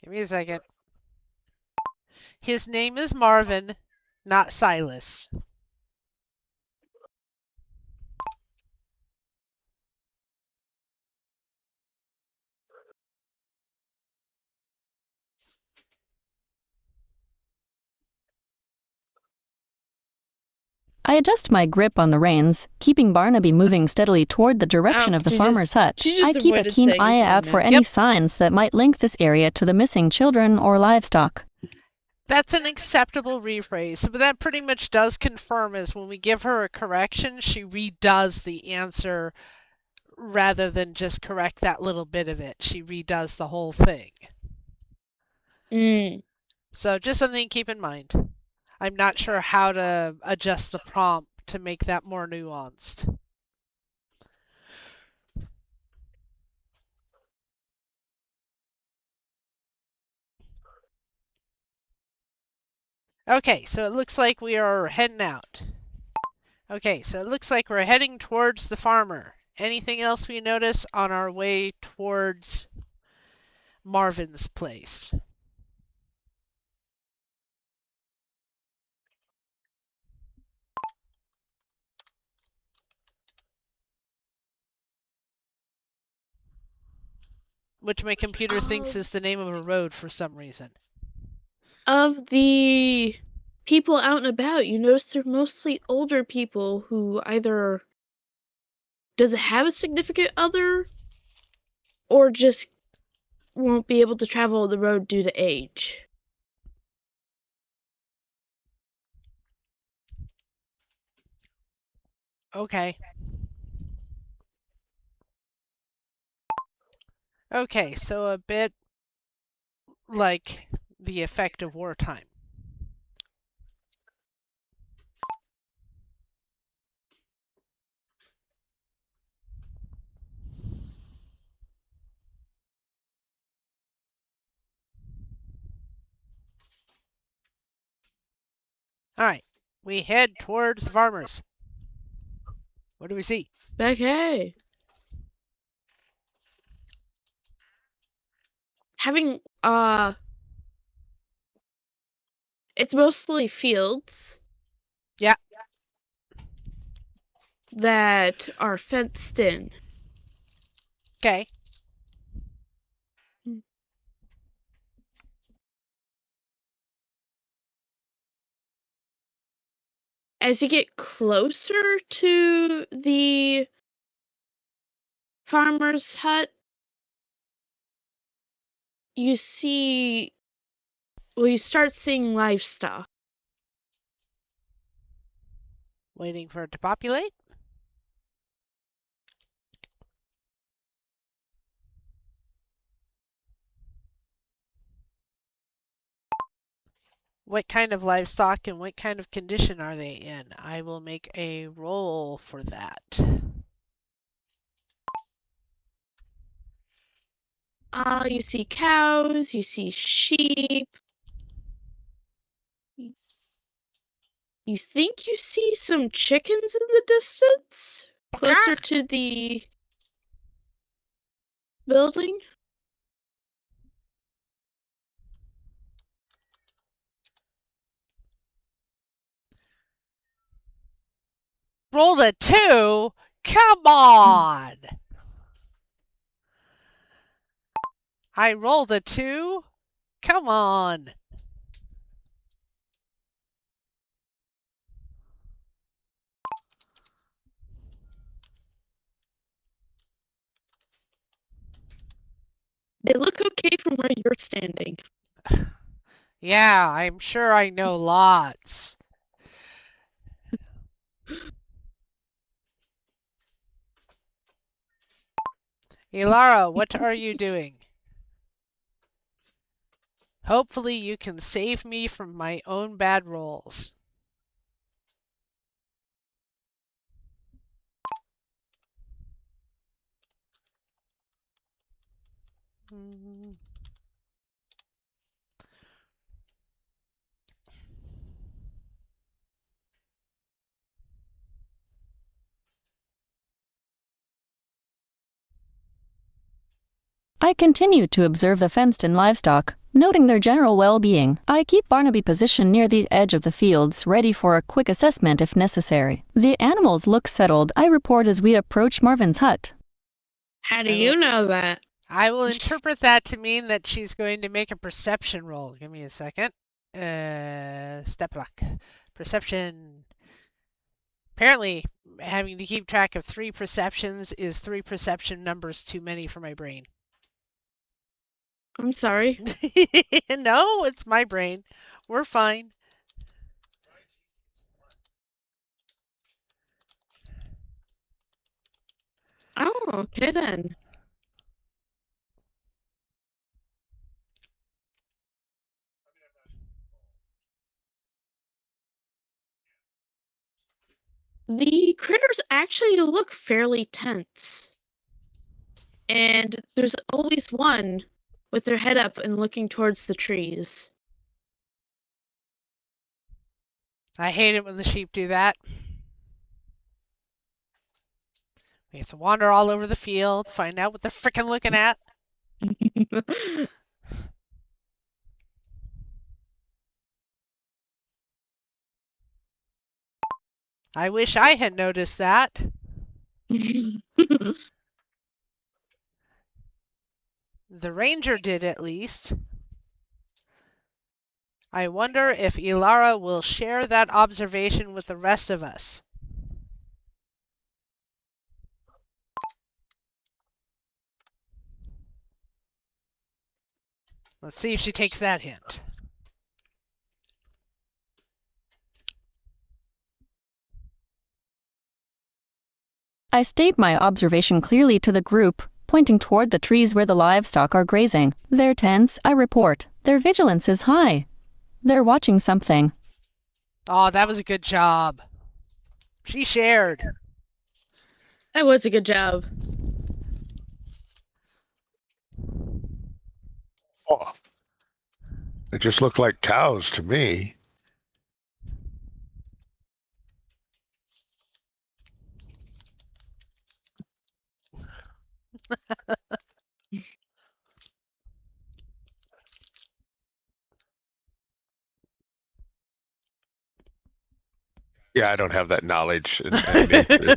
Give me a second. His name is Marvin, not Silas. I adjust my grip on the reins, keeping Barnaby moving steadily toward the direction of the farmer's hut. I keep a keen eye out for any signs that might link this area to the missing children or livestock. That's an acceptable rephrase, but that pretty much does confirm is when we give her a correction, she redoes the answer rather than just correct that little bit of it. She redoes the whole thing. So just something to keep in mind. I'm not sure how to adjust the prompt to make that more nuanced. Okay, so it looks like we are heading out. Okay, so it looks like we're heading towards the farmer. Anything else we notice on our way towards Marvin's place? Which my computer thinks is the name of a road for some reason. Of the people out and about, you notice they're mostly older people who either doesn't have a significant other or just won't be able to travel the road due to age. Okay. Okay, so a bit like the effect of wartime. All right, we head towards the farmers. What do we see? Okay. Having, it's mostly fields. Yeah. That are fenced in. Okay. As you get closer to the farmer's hut, you start seeing livestock. Waiting for it to populate. What kind of livestock and what kind of condition are they in? I will make a roll for that. You see cows, you see sheep. You think you see some chickens in the distance? Closer to the building? Rolled a 2? Come on! I rolled a 2? Come on! They look okay from where you're standing. Yeah, I'm sure I know lots. Elara, what are you doing? Hopefully you can save me from my own bad rolls. I continue to observe the fenced-in livestock, noting their general well-being. I keep Barnaby positioned near the edge of the fields, ready for a quick assessment if necessary. The animals look settled. I report as we approach Marvin's hut. How do you know that? I will interpret that to mean that she's going to make a perception roll. Give me a second. Step block. Perception. Apparently, having to keep track of 3 perceptions is 3 perception numbers too many for my brain. I'm sorry. No, it's my brain. We're fine. Oh, okay then. The critters actually look fairly tense. And there's always one with their head up and looking towards the trees. I hate it when the sheep do that. We have to wander all over the field, find out what they're frickin' looking at. I wish I had noticed that. The ranger did at least. I wonder if Elara will share that observation with the rest of us. Let's see if she takes that hint. I state my observation clearly to the group, pointing toward the trees where the livestock are grazing. They're tense, I report. Their vigilance is high. They're watching something. Oh, that was a good job. She shared. That was a good job. Oh, they just look like cows to me. Yeah, I don't have that knowledge in nature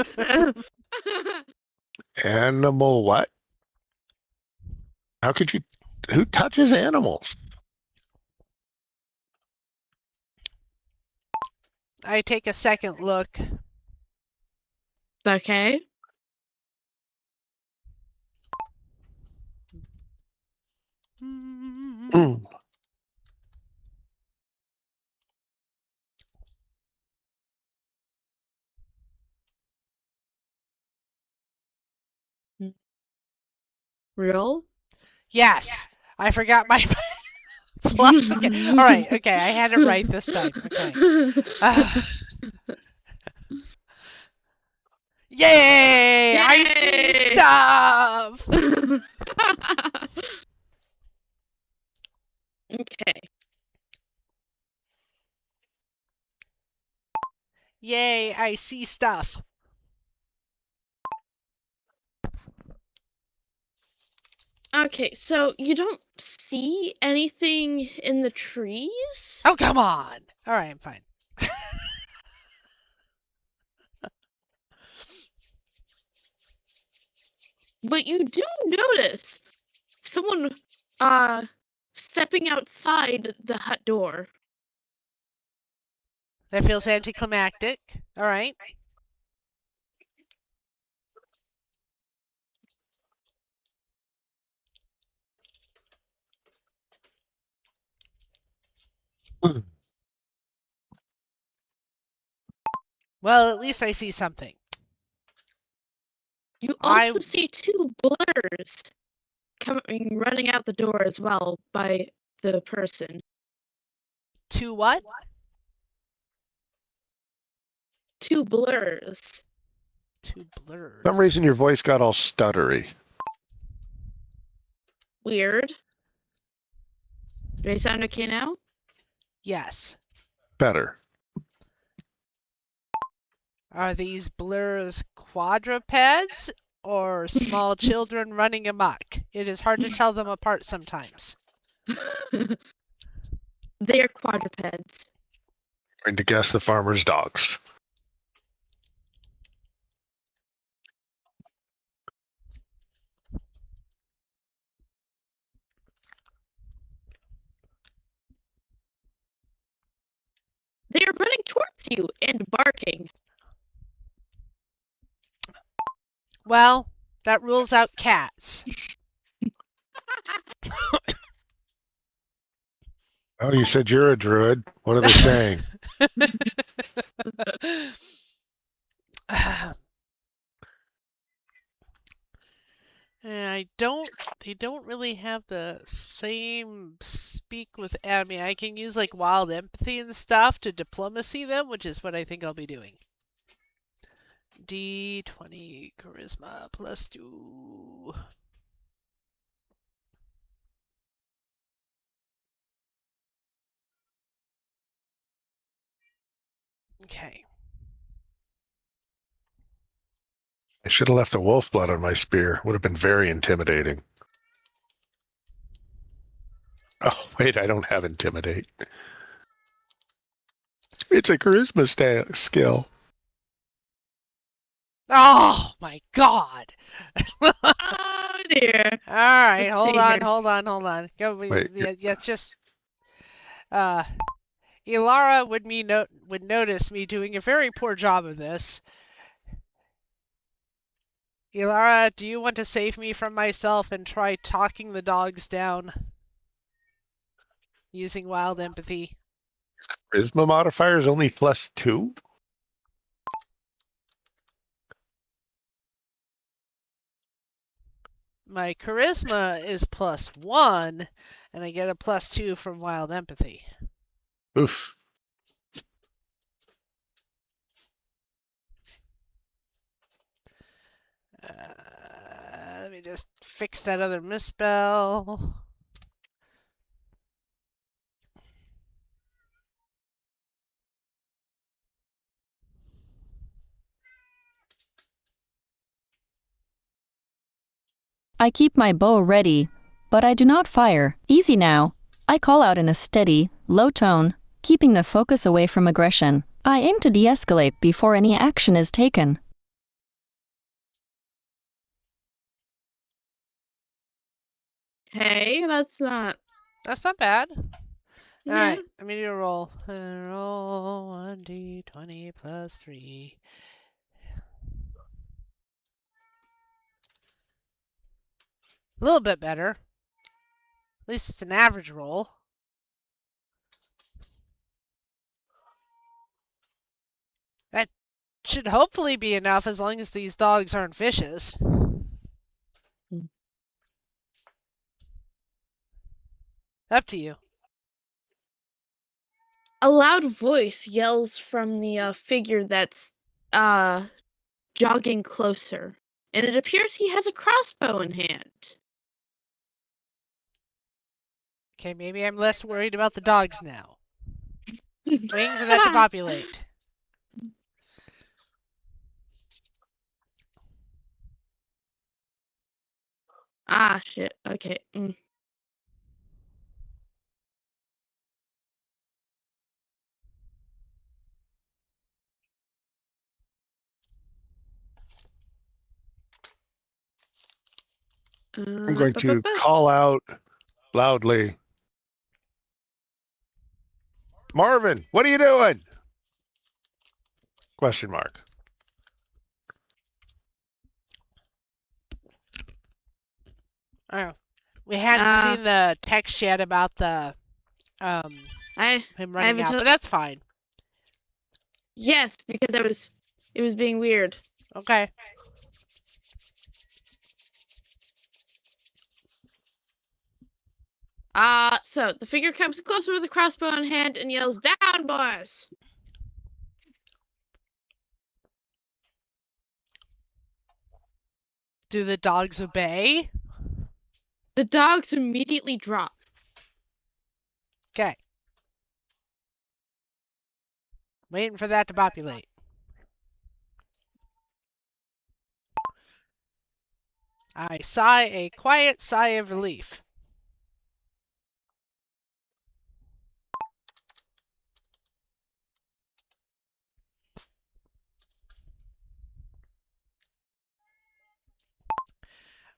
thing. Animal what? How could you? Who touches animals? I take a second look. Okay. Mm. Real? Yes, I forgot my plus. Okay, all right. Okay, I had it right this time. Okay. Yay! I see Yay! stuff. Okay. Yay! I see stuff. Okay, so you don't see anything in the trees? Oh, come on. All right, I'm fine. But you do notice someone stepping outside the hut door. That feels anticlimactic. All right. Well, at least I see something. You also see two blurs running out the door as well by the person. Two what? Two blurs. Two blurs. For some reason, your voice got all stuttery. Weird. Do I sound okay now? Yes. Better. Are these blurs quadrupeds or small children running amok? It is hard to tell them apart sometimes. They are quadrupeds. I'm going to guess the farmer's dogs. They are running towards you and barking. Well, that rules out cats. Oh, you said you're a druid. What are they saying? They don't really have the same speak with enemy. I can use like wild empathy and stuff to diplomacy them, which is what I think I'll be doing. D20 charisma +2. Okay. I should have left the wolf blood on my spear. Would have been very intimidating. Oh, wait, I don't have intimidate. It's a charisma skill. Oh my god! Oh dear. All right, Let's hold see on, here. hold on, hold on. Go. Wait. Yeah, it's just. Elara would notice me doing a very poor job of this. Elara, do you want to save me from myself and try talking the dogs down using wild empathy? Charisma modifier is only +2? My charisma is +1, and I get a +2 from wild empathy. Oof. Let me just fix that other misspell. I keep my bow ready, but I do not fire. Easy now. I call out in a steady, low tone, keeping the focus away from aggression. I aim to de-escalate before any action is taken. Hey, that's not. That's not bad. Yeah. Alright, let me do a roll. Roll 1d20 plus 3. A little bit better. At least it's an average roll. That should hopefully be enough as long as these dogs aren't vicious. Up to you. A loud voice yells from the figure that's jogging closer, and it appears he has a crossbow in hand. Okay, maybe I'm less worried about the dogs now. Waiting for that to populate. Ah, shit. Okay. I'm going to call out loudly. Marvin, what are you doing? Question mark. Oh, we hadn't seen the text yet about the him running out, but that's fine. Yes, because it was being weird. Okay. So the figure comes closer with a crossbow in hand and yells, "Down, boys!" Do the dogs obey? The dogs immediately drop. Okay. Waiting for that to populate. I sigh a quiet sigh of relief.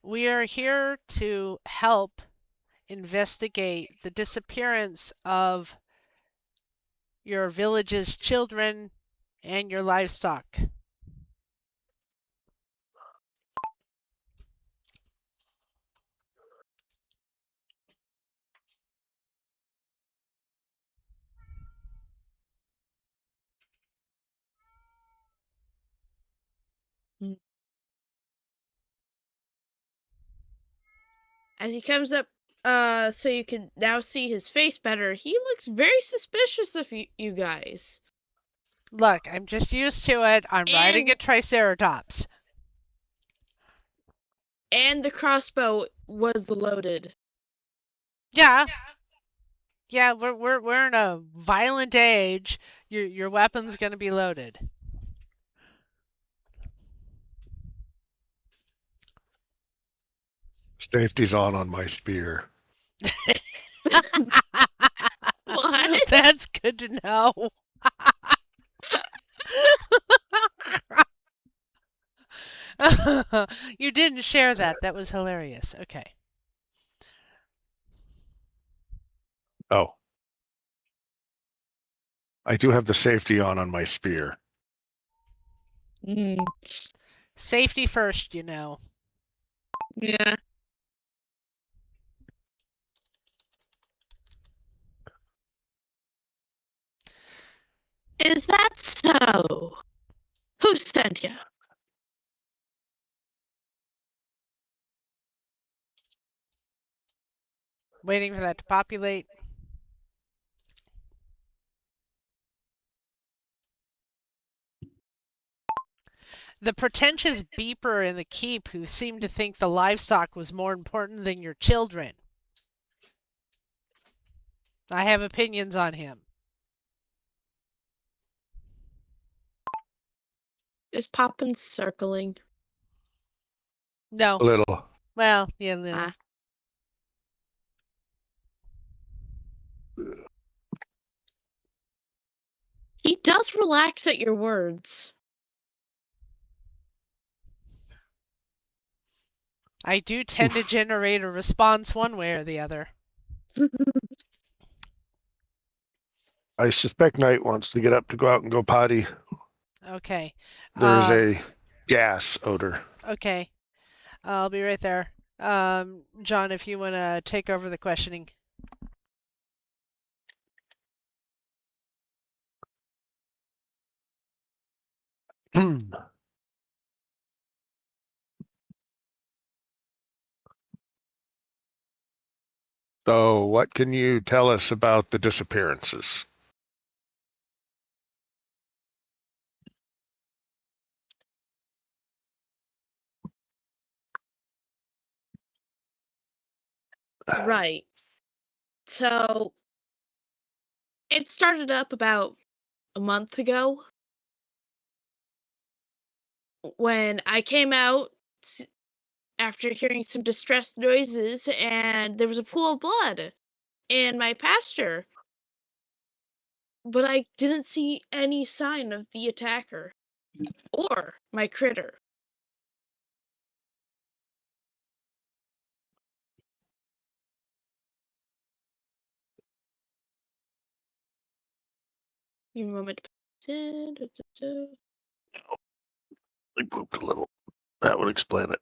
We are here to help investigate the disappearance of your village's children and your livestock. As he comes up, so you can now see his face better, he looks very suspicious of you guys. Look, I'm just used to it. I'm riding a Triceratops. And the crossbow was loaded. Yeah. Yeah, we're in a violent age. Your weapon's gonna be loaded. Safety's on my spear. What? That's good to know. You didn't share that. That was hilarious. Okay. Oh. I do have the safety on my spear. Mm, Safety first, you know. yeah. Is that so? Who sent you? Waiting for that to populate. The pretentious beeper in the keep who seemed to think the livestock was more important than your children. I have opinions on him. Is Poppin circling? No. A little. Well, yeah, little. Ah. He does relax at your words. I do tend to generate a response one way or the other. I suspect Knight wants to get up to go out and go potty. Okay. There's a gas odor. Okay. I'll be right there. John, if you want to take over the questioning. So, what can you tell us about the disappearances? Right. So, it started up about a month ago when I came out after hearing some distressed noises and there was a pool of blood in my pasture. But I didn't see any sign of the attacker or my critter. Give me a moment. I pooped a little. That would explain it.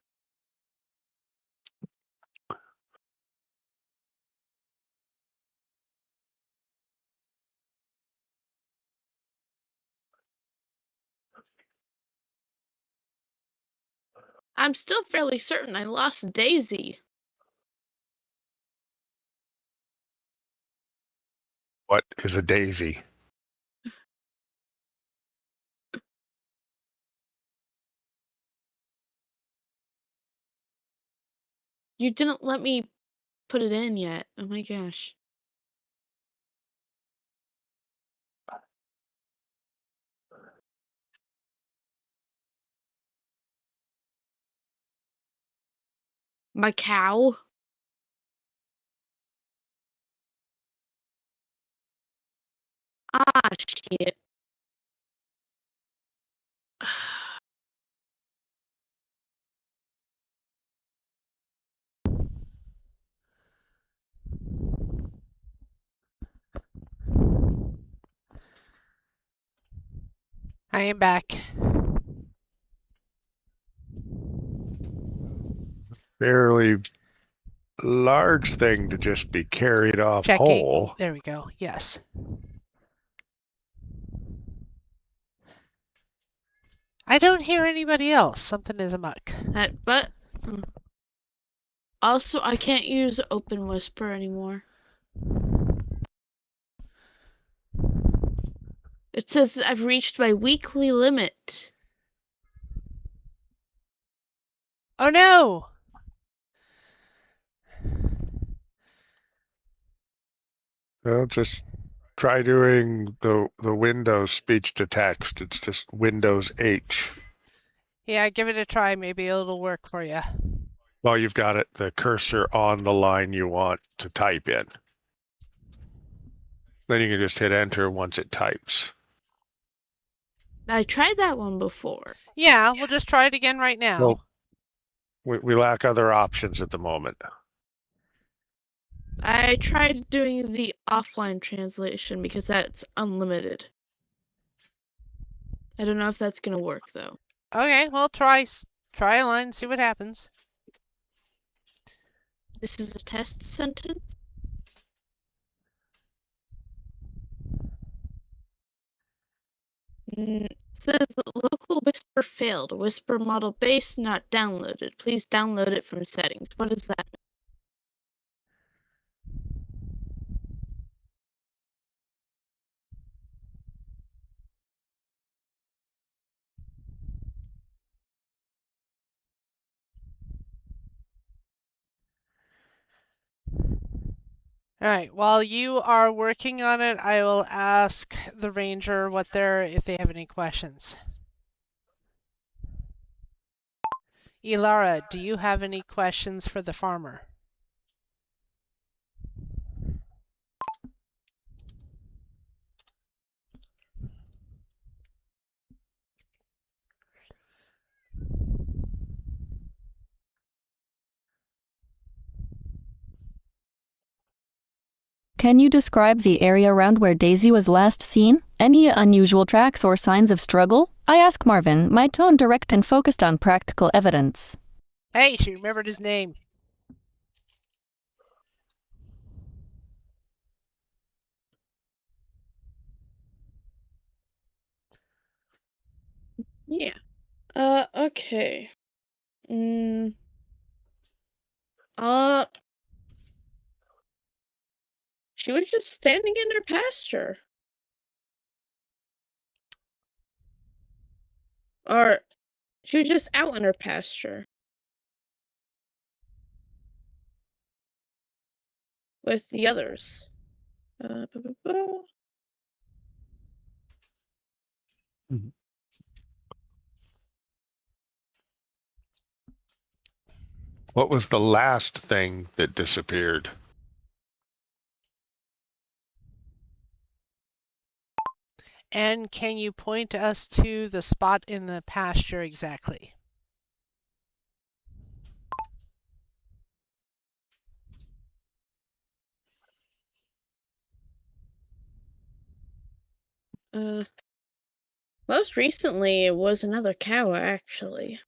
I'm still fairly certain I lost Daisy. What is a daisy? You didn't let me put it in yet. Oh my gosh. My cow? Ah, shit. I am back. Fairly large thing to just be carried off Checking. whole. There we go. Yes. I don't hear anybody else. Something is amok. But also, I can't use Open Whisper anymore. It says I've reached my weekly limit. Oh no! Well, just Try doing the Windows speech to text. It's just Windows H. Yeah, give it a try. Maybe it'll work for you. Well, you've got it, the cursor on the line you want to type in. Then you can just hit enter once it types. I tried that one before. Yeah, we'll just try it again right now. Well, we lack other options at the moment. I tried doing the offline translation because that's unlimited. I don't know if that's gonna work though. Okay, well, try a line, see what happens. This is a test sentence. It says local whisper failed. Whisper model base not downloaded. Please download it from settings. What does that mean? All right, while you are working on it, I will ask the ranger if they have any questions. Elara, do you have any questions for the farmer? Can you describe the area around where Daisy was last seen? Any unusual tracks or signs of struggle? I ask Marvin, my tone direct and focused on practical evidence. Hey, she remembered his name. Yeah. Okay. She was just standing in her pasture. Or she was just out in her pasture. With the others. What was the last thing that disappeared? And can you point us to the spot in the pasture exactly? Most recently it was another cow, actually.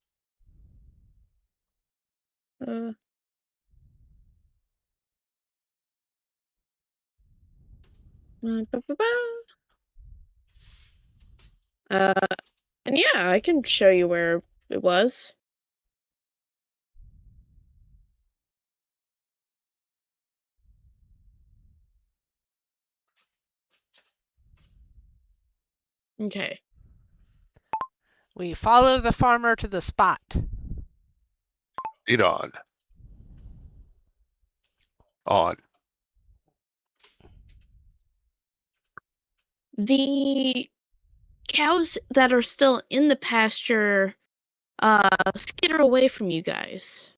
And yeah, I can show you where it was. Okay. We follow the farmer to the spot. Lead on. On. The cows that are still in the pasture skitter away from you guys.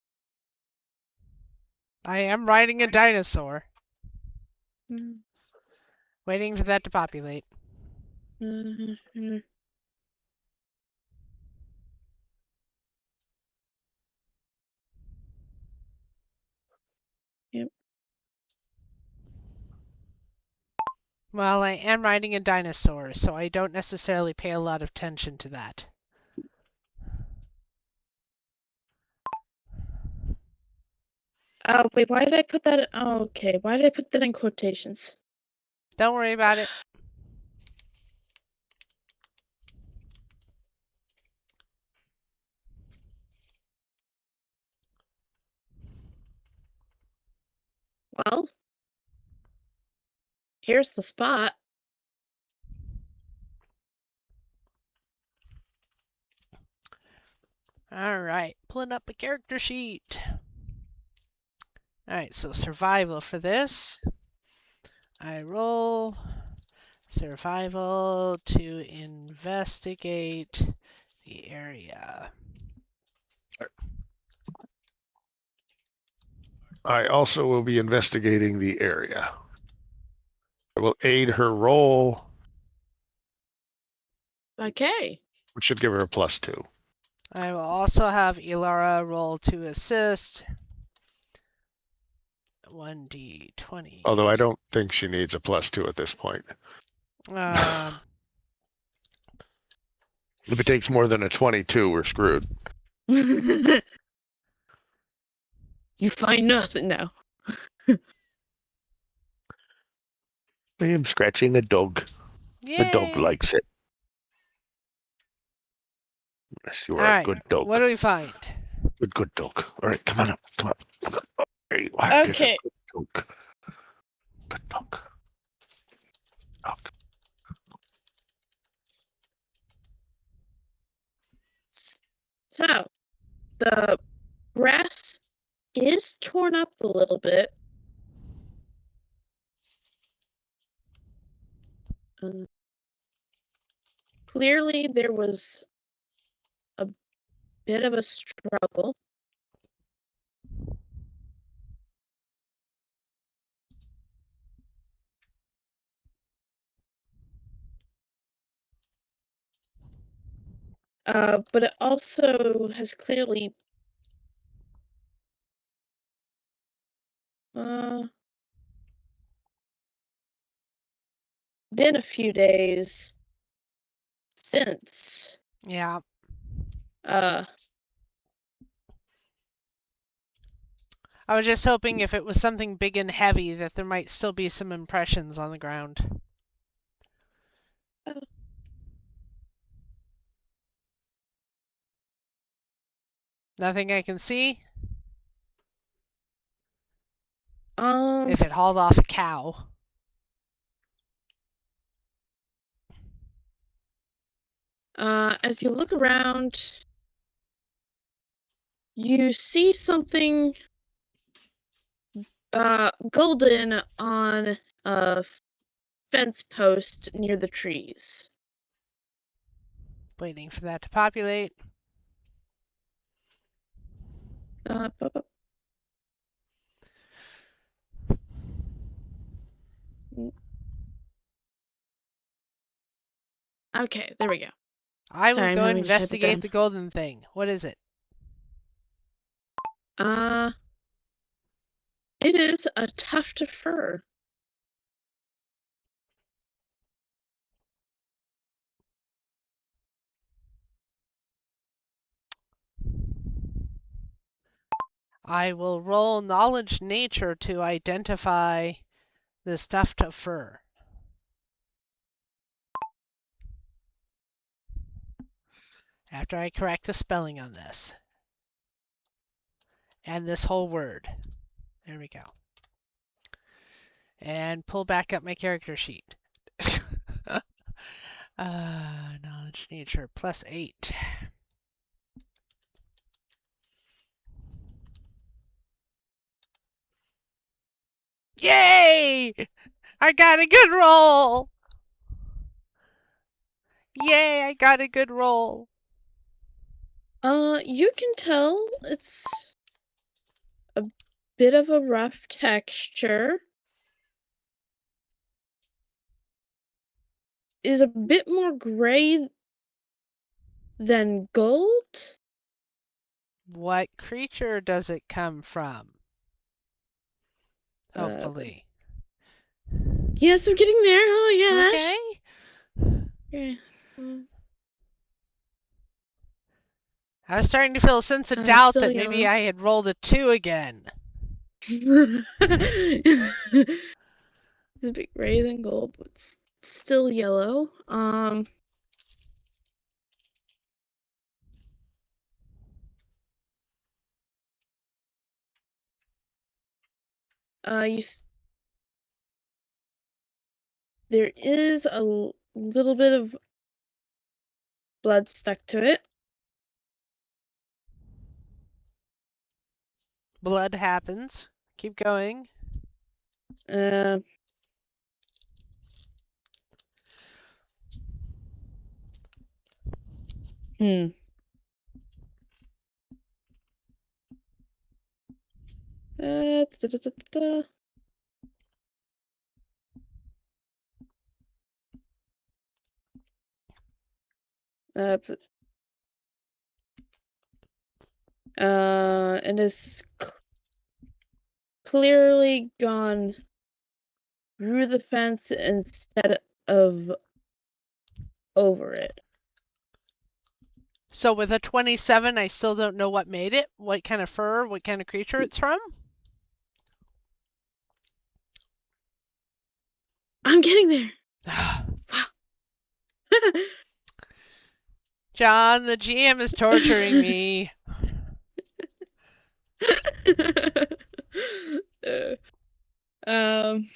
I am riding a dinosaur. Waiting for that to populate. Yep. Well, I am riding a dinosaur, so I don't necessarily pay a lot of attention to that. Wait, why did I put that? Oh, okay, why did I put that in quotations? Don't worry about it. Well, here's the spot. All right, pulling up a character sheet. All right, so survival for this. I roll Survival to investigate the area. I also will be investigating the area. I will aid her roll, Okay. which should give her a +2. I will also have Elara roll to assist. 1d20. Although I don't think she needs a +2 at this point. If it takes more than a 22, we're screwed. You find nothing now. I am scratching a dog. The dog Yay! likes it. Yes, you are All a right. good dog. What do we find? Good dog. All right, come on up. Come on. Come on. Oh, there you are. Okay. Good dog. Good dog. Dog. So, the grass is torn up a little bit. Clearly, there was a bit of a struggle. But it also has clearly been a few days since. Yeah. Uh, I was just hoping if it was something big and heavy that there might still be some impressions on the ground. Nothing I can see? If it hauled off a cow. As you look around, you see something golden on a fence post near the trees. Waiting for that to populate. Okay, there we go. I Sorry, will I'm go having to type it investigate down. the golden thing. What is it? It is a tuft of fur. I will roll knowledge nature to identify the stuffed fur. After I correct the spelling on this. And this whole word. There we go. And pull back up my character sheet. Knowledge nature +8. Yay! I got a good roll! Yay, I got a good roll. You can tell it's a bit of a rough texture. Is a bit more gray than gold. What creature does it come from? Hopefully. Yes, I'm getting there. Oh my gosh. Okay. Okay. I was starting to feel a sense of doubt still that maybe yellow. I had rolled a 2 again. It's a bit gray than gold, but it's still yellow. There is a little bit of blood stuck to it. Blood happens. Keep going. Da-da-da-da-da. And it's clearly gone through the fence instead of over it. So with a 27, I still don't know what made it, what kind of fur, what kind of creature it's from. I'm getting there. John, the GM is torturing me. um.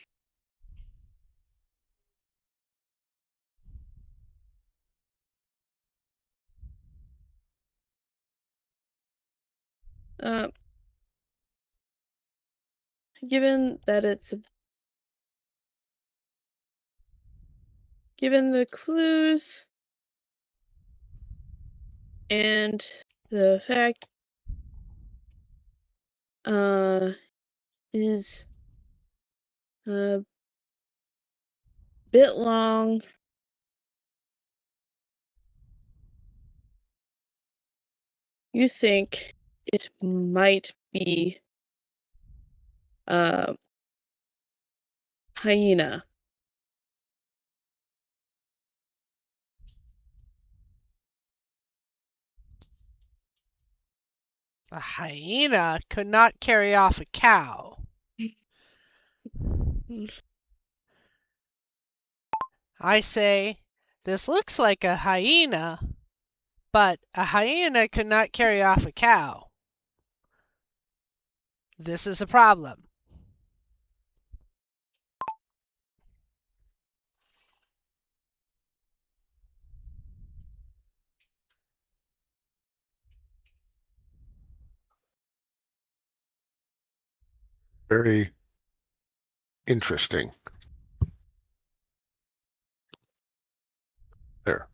Given the clues and the fact is a bit long, you think it might be hyena. A hyena could not carry off a cow. I say, this looks like a hyena, but a hyena could not carry off a cow. This is a problem. Very interesting. There.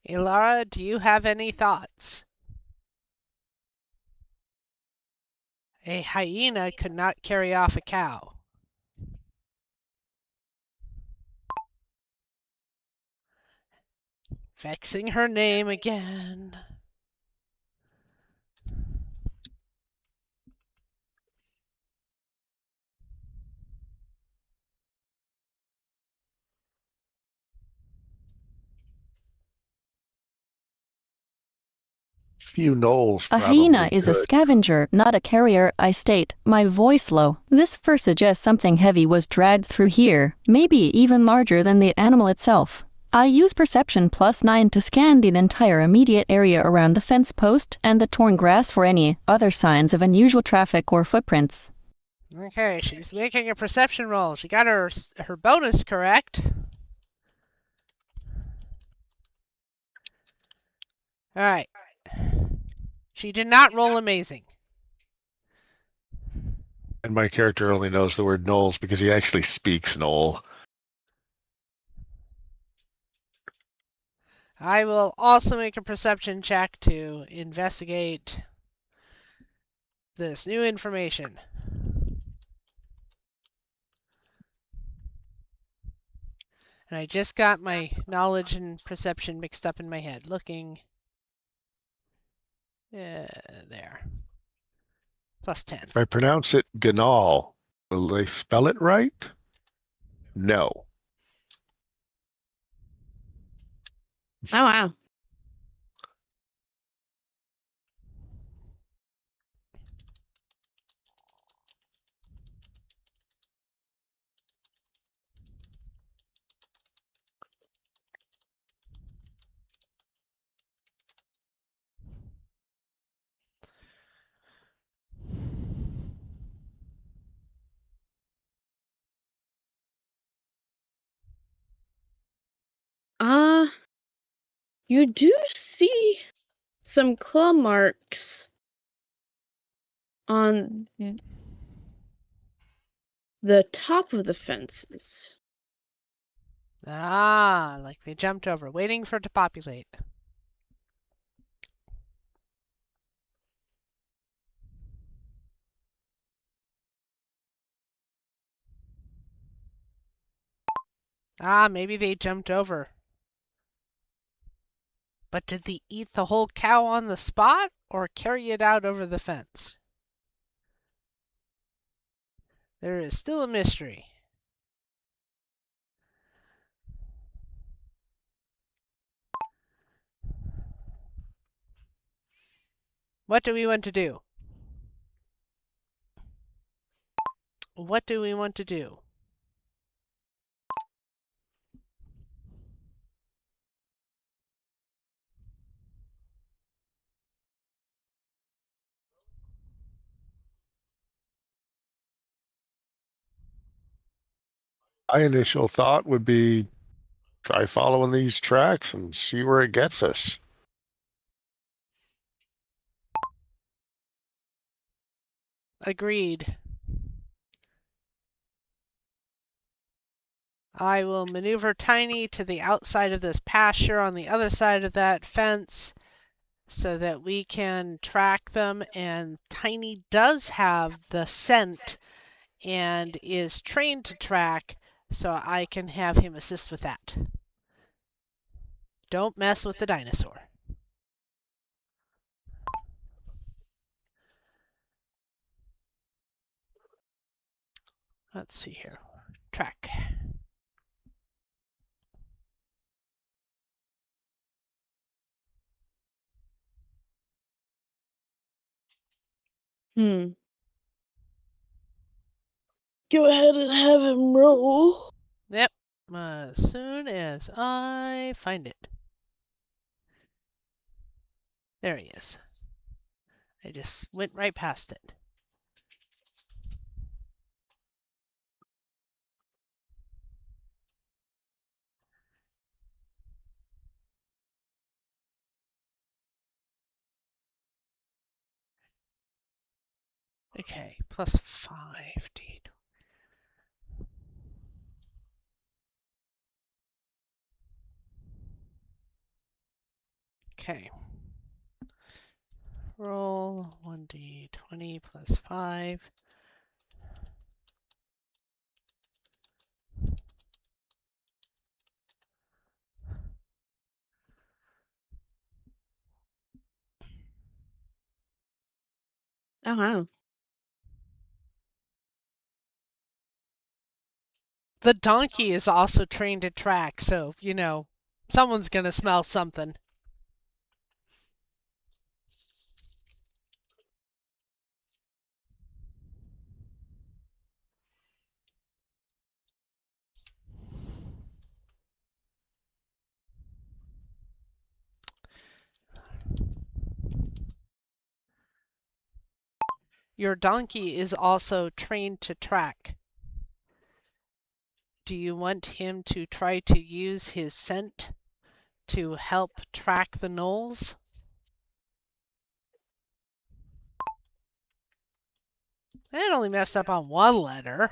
Elara, do you have any thoughts? A hyena could not carry off a cow. Vexing her name again. Few gnolls A probably hyena is a could. scavenger, not a carrier, I state, my voice low. This fur suggests something heavy was dragged through here, maybe even larger than the animal itself. I use perception +9 to scan the entire immediate area around the fence post and the torn grass for any other signs of unusual traffic or footprints. Okay, she's making a perception roll. She got her bonus correct. All right. She did not roll amazing. And my character only knows the word gnolls because he actually speaks gnoll. I will also make a perception check to investigate this new information. And I just got my knowledge and perception mixed up in my head. Looking there. +10. If I pronounce it Gnall, will they spell it right? No. Oh, wow. You do see some claw marks on the top of the fences. Ah, like they jumped over, waiting for it to populate. Ah, maybe they jumped over. But did they eat the whole cow on the spot or carry it out over the fence? There is still a mystery. What do we want to do? What do we want to do? My initial thought would be try following these tracks and see where it gets us. Agreed. I will maneuver Tiny to the outside of this pasture on the other side of that fence so that we can track them. And Tiny does have the scent and is trained to track, so I can have him assist with that. Don't mess with the dinosaur. Let's see here. Track. Go ahead and have him roll. Yep. As soon as I find it. There he is. I just went right past it. Okay, plus 5D. Okay. Roll 1d20 plus 5. Oh, wow. The donkey is also trained to track, so, someone's going to smell something. Your donkey is also trained to track. Do you want him to try to use his scent to help track the gnolls? It only messed up on one letter.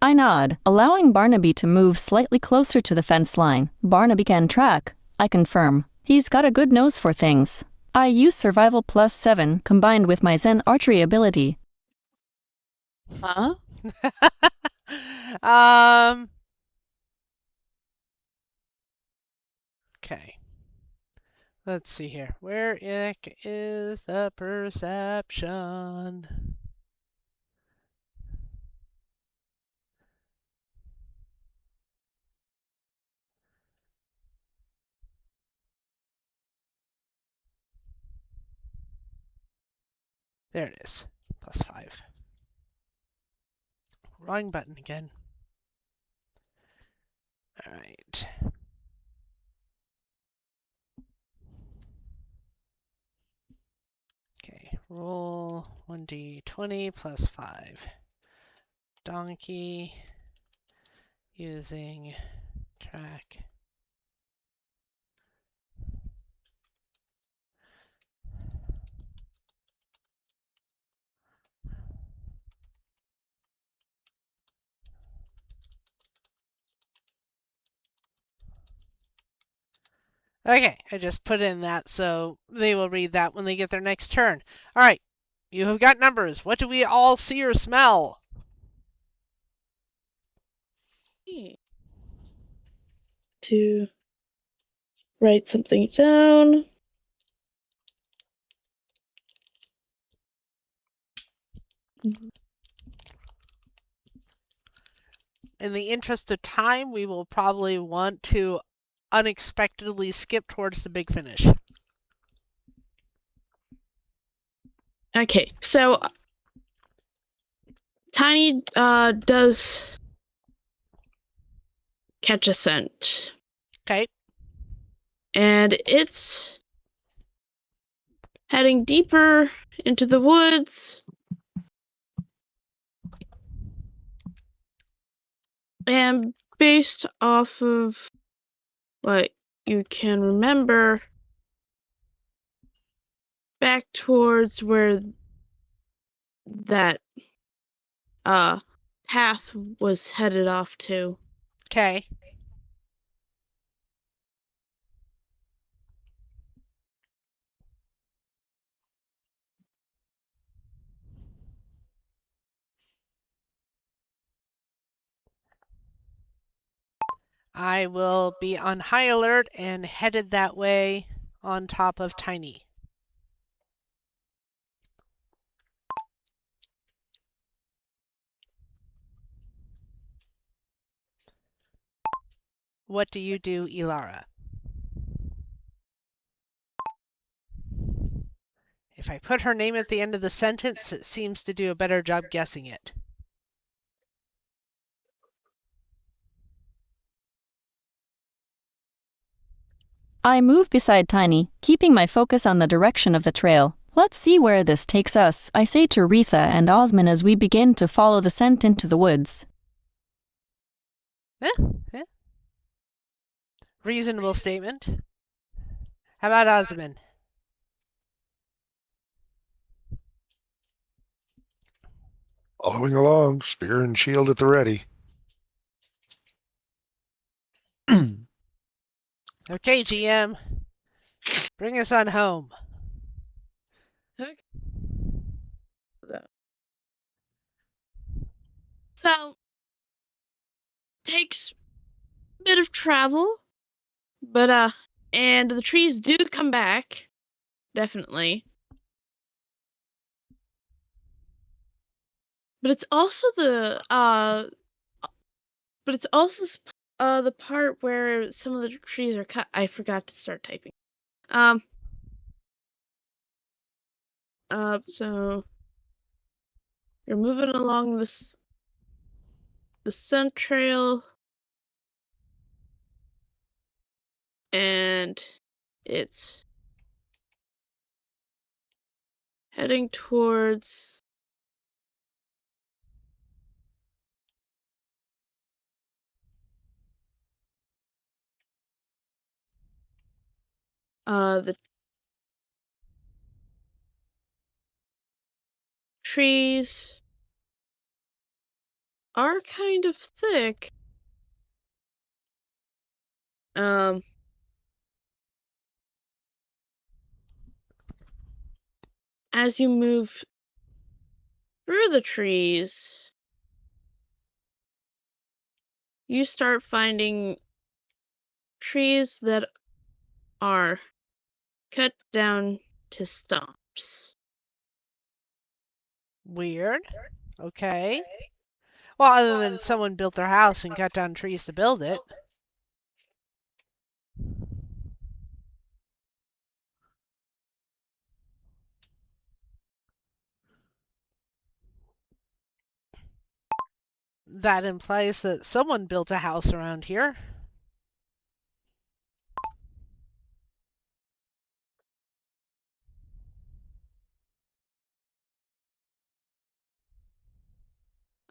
I nod, allowing Barnaby to move slightly closer to the fence line. Barnaby can track, I confirm. He's got a good nose for things. I use survival plus 7 combined with my Zen archery ability. Huh? Okay. Let's see here. Where is the perception? There it is. Plus 5. Wrong button again. All right. Okay, roll 1d20 plus 5. Donkey using Track. Okay, I just put in that so they will read that when they get their next turn. All right, you have got numbers. What do we all see or smell? To write something down. In the interest of time, we will probably want to unexpectedly skip towards the big finish. Okay, so Tiny does catch a scent. Okay. And it's heading deeper into the woods. And based off of what you can remember, back towards where that path was headed off to. Okay. I will be on high alert and headed that way on top of Tiny. What do you do, Elara? If I put her name at the end of the sentence, it seems to do a better job guessing it. I move beside Tiny, keeping my focus on the direction of the trail. Let's see where this takes us, I say to Retha and Osman as we begin to follow the scent into the woods. Reasonable statement. How about Osman? Following along, spear and shield at the ready. Okay, GM. Bring us on home. So, takes a bit of travel, but and the trees do come back, definitely. But it's also the the part where some of the trees are cut. I forgot to start typing. So you're moving along the scent trail, and it's heading towards the trees are kind of thick. As you move through the trees, you start finding trees that are cut down to stumps. Weird. Okay. Well, other than someone built their house and cut down trees to build it. That implies that someone built a house around here.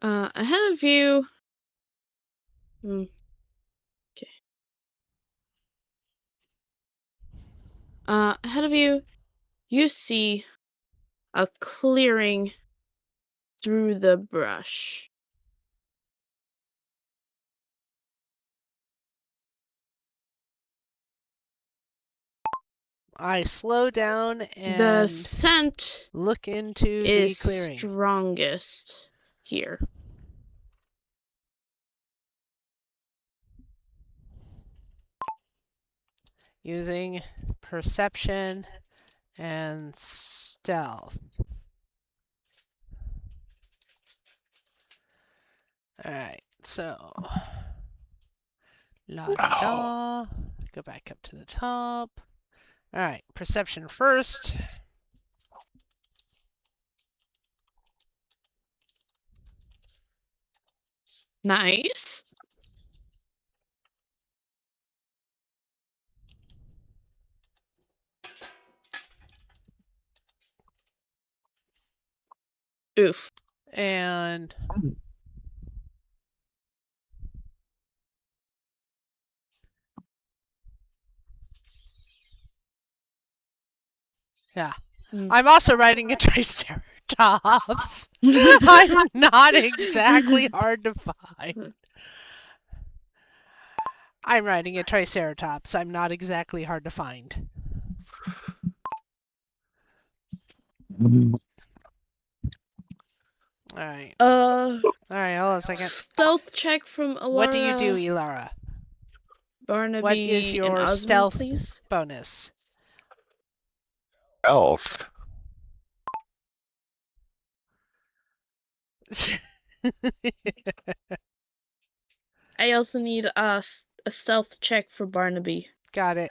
Ahead of you. Okay. Ahead of you, you see a clearing through the brush. I slow down The and scent look into the is clearing. strongest here. Using perception and stealth. Alright, so la di da. Go back up to the top. Alright, perception first. Nice. Oof. And yeah. I'm also writing a Triceratops. I'm not exactly hard to find. I'm writing a Triceratops. I'm not exactly hard to find. Alright. Alright, hold on a second. Stealth check from Elara. What do you do, Elara? Barnaby What is your and Osmond, stealth please? bonus? Elf. I also need a stealth check for Barnaby. Got it.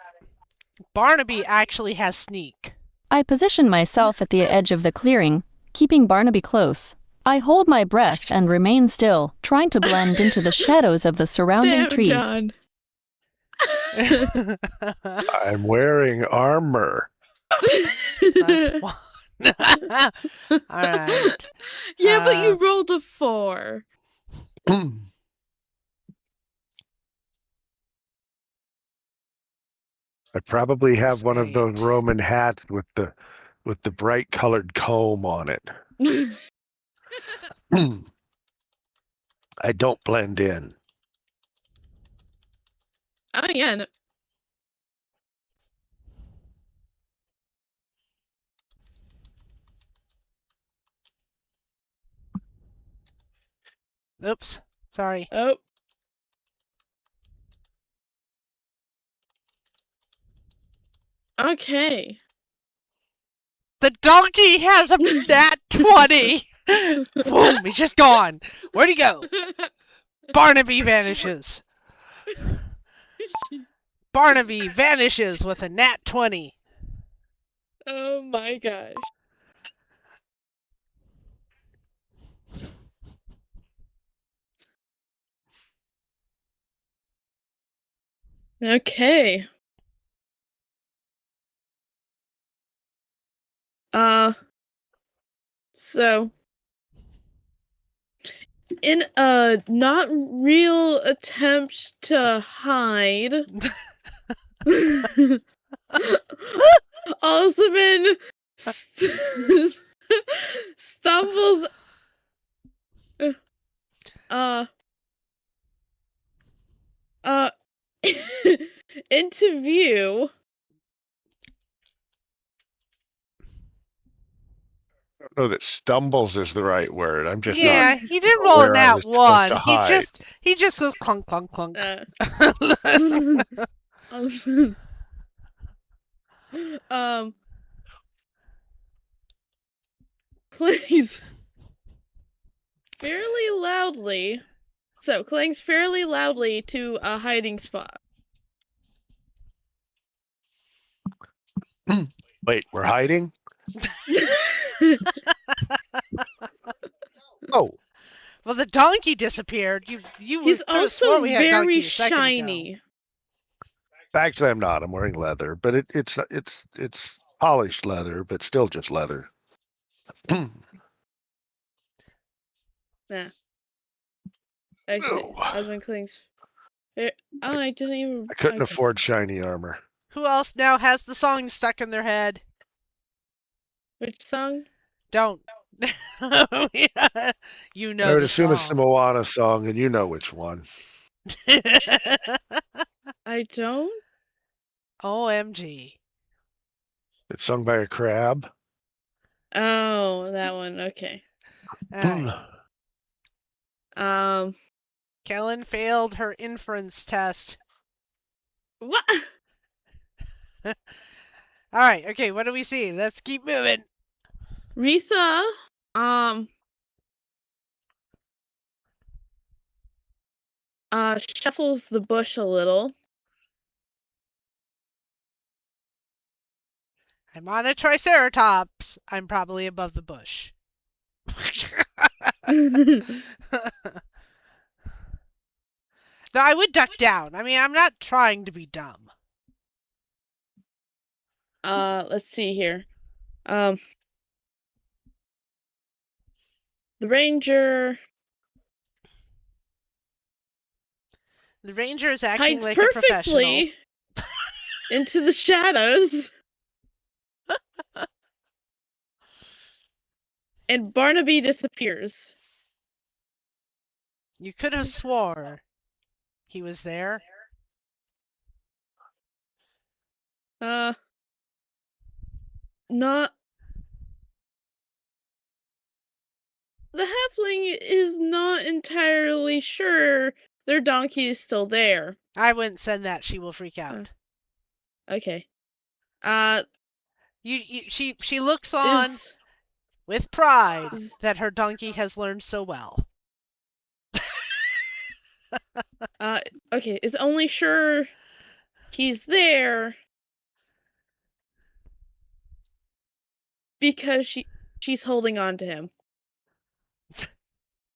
Barnaby actually has sneak. I position myself at the edge of the clearing, keeping Barnaby close. I hold my breath and remain still, trying to blend into the shadows of the surrounding Damn, trees. John. I'm wearing armor. That's one. Alright. Yeah, but you rolled a 4. I probably have one of 8. those Roman hats with the bright colored comb on it. I don't blend in. Oh, yeah. No. Oops. Sorry. Oh. Okay. The donkey has a nat 20! Boom, he's just gone. Where'd he go? Barnaby vanishes. Barnaby vanishes with a nat 20. Oh my gosh. Okay. So in a not real attempt to hide, Osman stumbles into view. I don't know that stumbles is the right word. I'm just Yeah, not he did roll where a I nat was supposed to 1. hide. He just goes clunk clunk clunk. Clangs fairly loudly. So, clangs fairly loudly to a hiding spot. Wait, we're hiding? Oh, Well, the donkey disappeared. You He's could have also sworn we had a donkey very a second ago. shiny. actually, I'm not. I'm wearing leather, but it's polished leather, but still just leather. Nah. I see. Oh. Osmond clings. Oh, I didn't even. I couldn't okay. afford shiny armor. Who else now has the song stuck in their head? Which song? Don't. You I know would the assume it's the song. Moana song, and you know which one. I don't. OMG. It's sung by a crab. Oh, that one. Okay. All right. Um. Kellen failed her inference test. What? All right. Okay. What do we see? Let's keep moving. Retha. Shuffles the bush a little. I'm on a triceratops. I'm probably above the bush. No, I would duck down. I mean, I'm not trying to be dumb. Let's see here. The ranger The ranger is acting hides like a professional. perfectly into the shadows. And Barnaby disappears. You could have swore he was there. Not. The halfling is not entirely sure their donkey is still there. I wouldn't send that. She will freak out. Okay. She looks on with pride that her donkey has learned so well. Okay, is only sure he's there because she's holding on to him.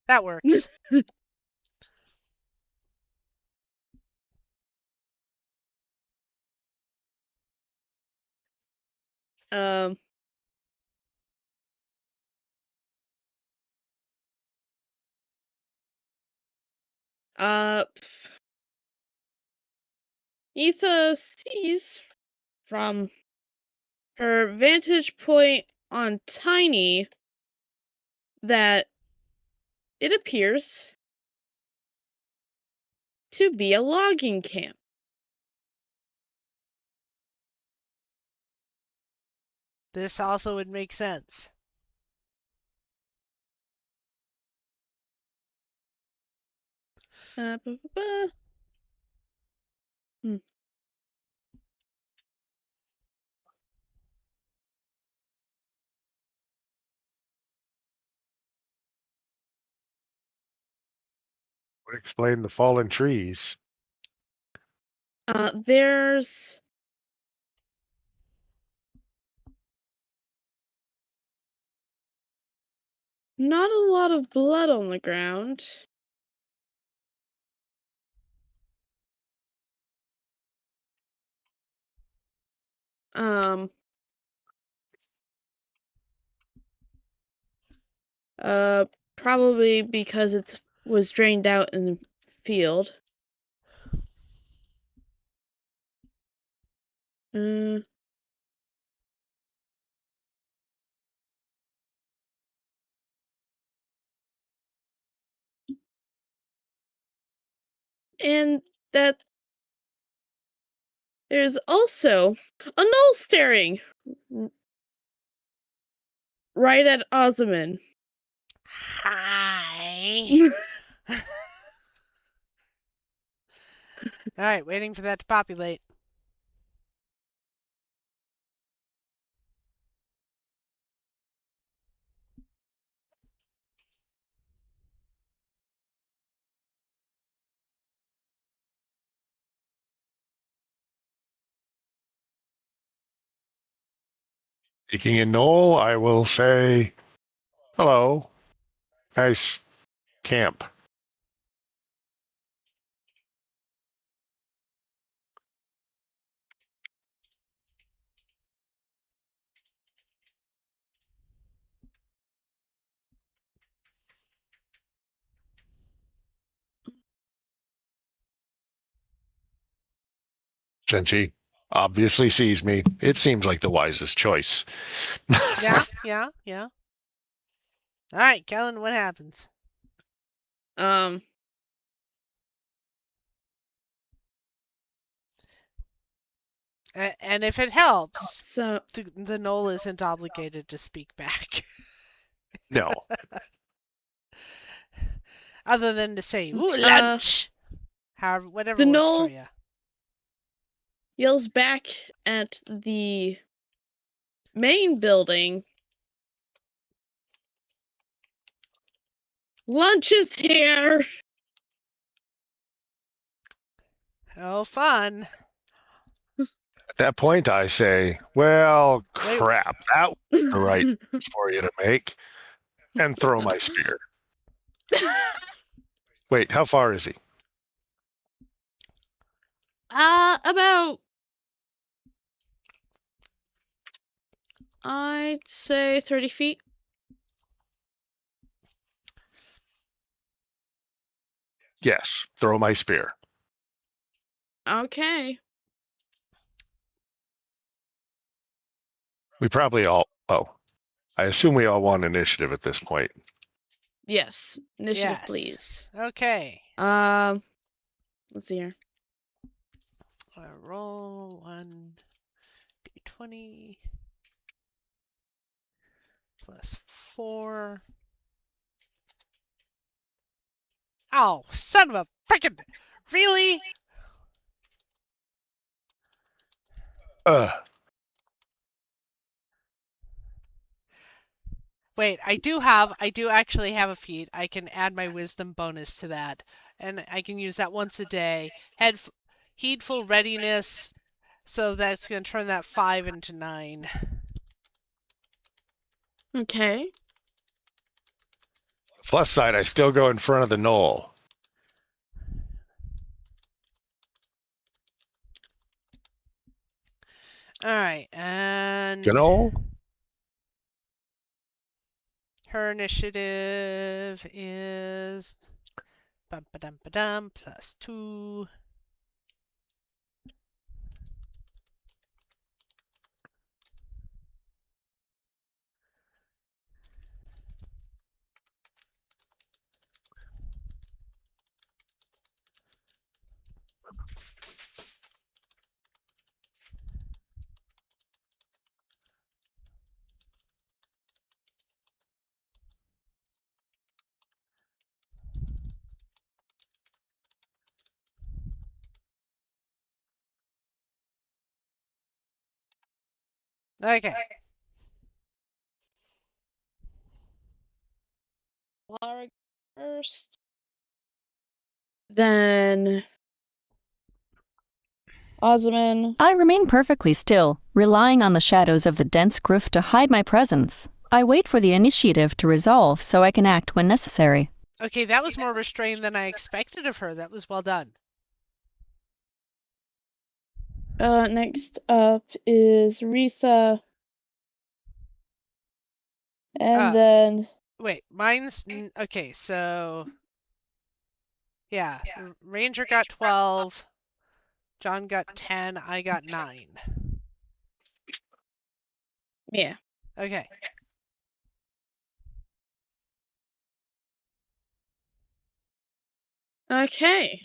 That works. Etha sees from her vantage point on Tiny that it appears to be a logging camp. This also would make sense. Would explain the fallen trees. There's not a lot of blood on the ground. Probably because it was drained out in the field. And that there's also a gnoll staring right at Osman. Hi. All right, waiting for that to populate. Speaking in Knoll, I will say, hello. Nice camp. Genji. Obviously sees me. It seems like the wisest choice. Yeah, yeah, yeah. All right, Kellen, what happens? And if it helps, So the Knoll isn't obligated to speak back. No. Other than to say, ooh, lunch! However, whatever the works for Knoll you. yells back at the main building. Lunch is here! Oh, fun. At that point, I say, well, Wait. crap, that was the right choice for you to make, and throw my spear. Wait, how far is he? About, I'd say 30 feet. Yes, throw my spear. Okay. We probably all, I assume we all want initiative at this point. Yes. Initiative, Yes. please. Okay. Let's see here. Roll 1d20 plus 4. Oh, son of a frickin'! Really? Wait, I do actually have a feat. I can add my wisdom bonus to that, and I can use that once a day. Heedful readiness, so that's going to turn that 5 into 9. Okay. Plus side, I still go in front of the knoll. All right, and The knoll? her initiative is plus 2. Okay. Elara first. Then Osman. I remain perfectly still, relying on the shadows of the dense growth to hide my presence. I wait for the initiative to resolve so I can act when necessary. Okay, that was more restrained than I expected of her. That was well done. Next up is Retha. And then... Wait, mine's... Okay, so... Yeah, Ranger got 12, John got 10, I got 9. Yeah. Okay. Okay.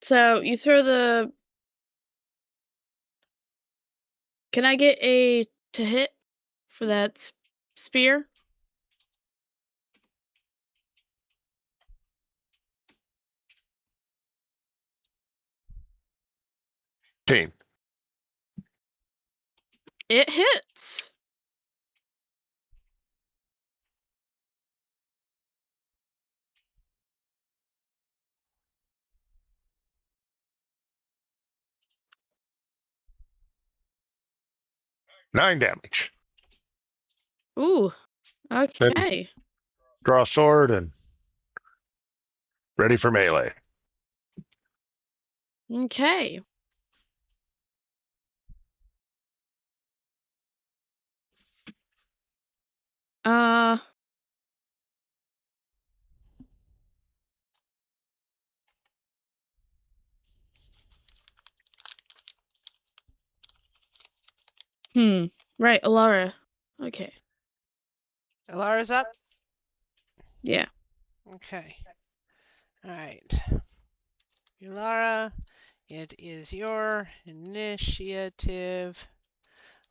So you throw the... Can I get a to hit for that spear? Team. It hits. Nine damage. Ooh. Okay. Draw a sword and ready for melee. Okay. Uh. Right, Elara. Okay. Elara's up? Yeah. Okay. Alright. Elara, it is your initiative.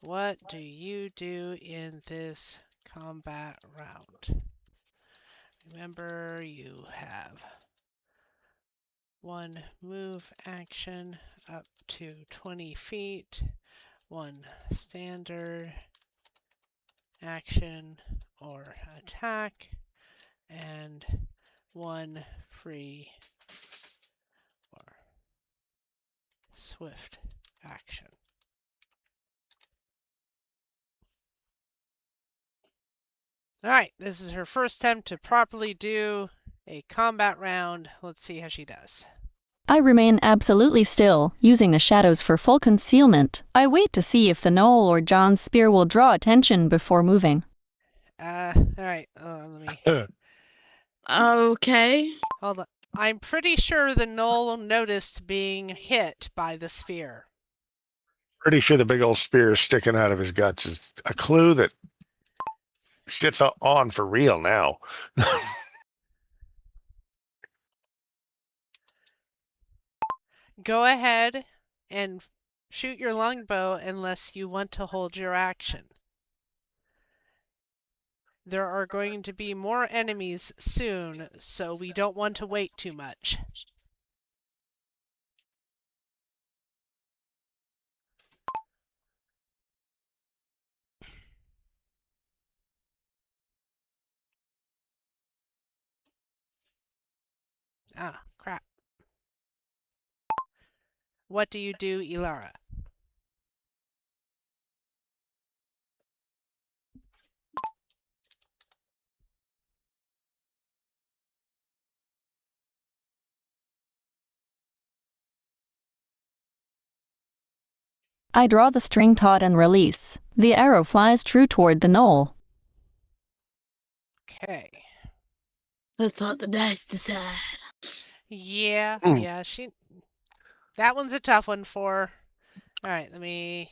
What do you do in this combat round? Remember, you have one move action up to 20 feet, one standard action or attack, and one free or swift action. Alright, this is her first attempt to properly do a combat round. Let's see how she does. I remain absolutely still, using the shadows for full concealment. I wait to see if the knoll or John's spear will draw attention before moving. Alright, let me... Okay. Hold on. I'm pretty sure the knoll noticed being hit by the spear. Pretty sure the big old spear sticking out of his guts is a clue that shit's on for real now. Go ahead and shoot your longbow unless you want to hold your action. There are going to be more enemies soon, so we don't want to wait too much. Ah, crap. What do you do, Elara? I draw the string taut and release. The arrow flies true toward the knoll. Okay. Let's let the dice decide. Yeah, that one's a tough one for her. Alright, let me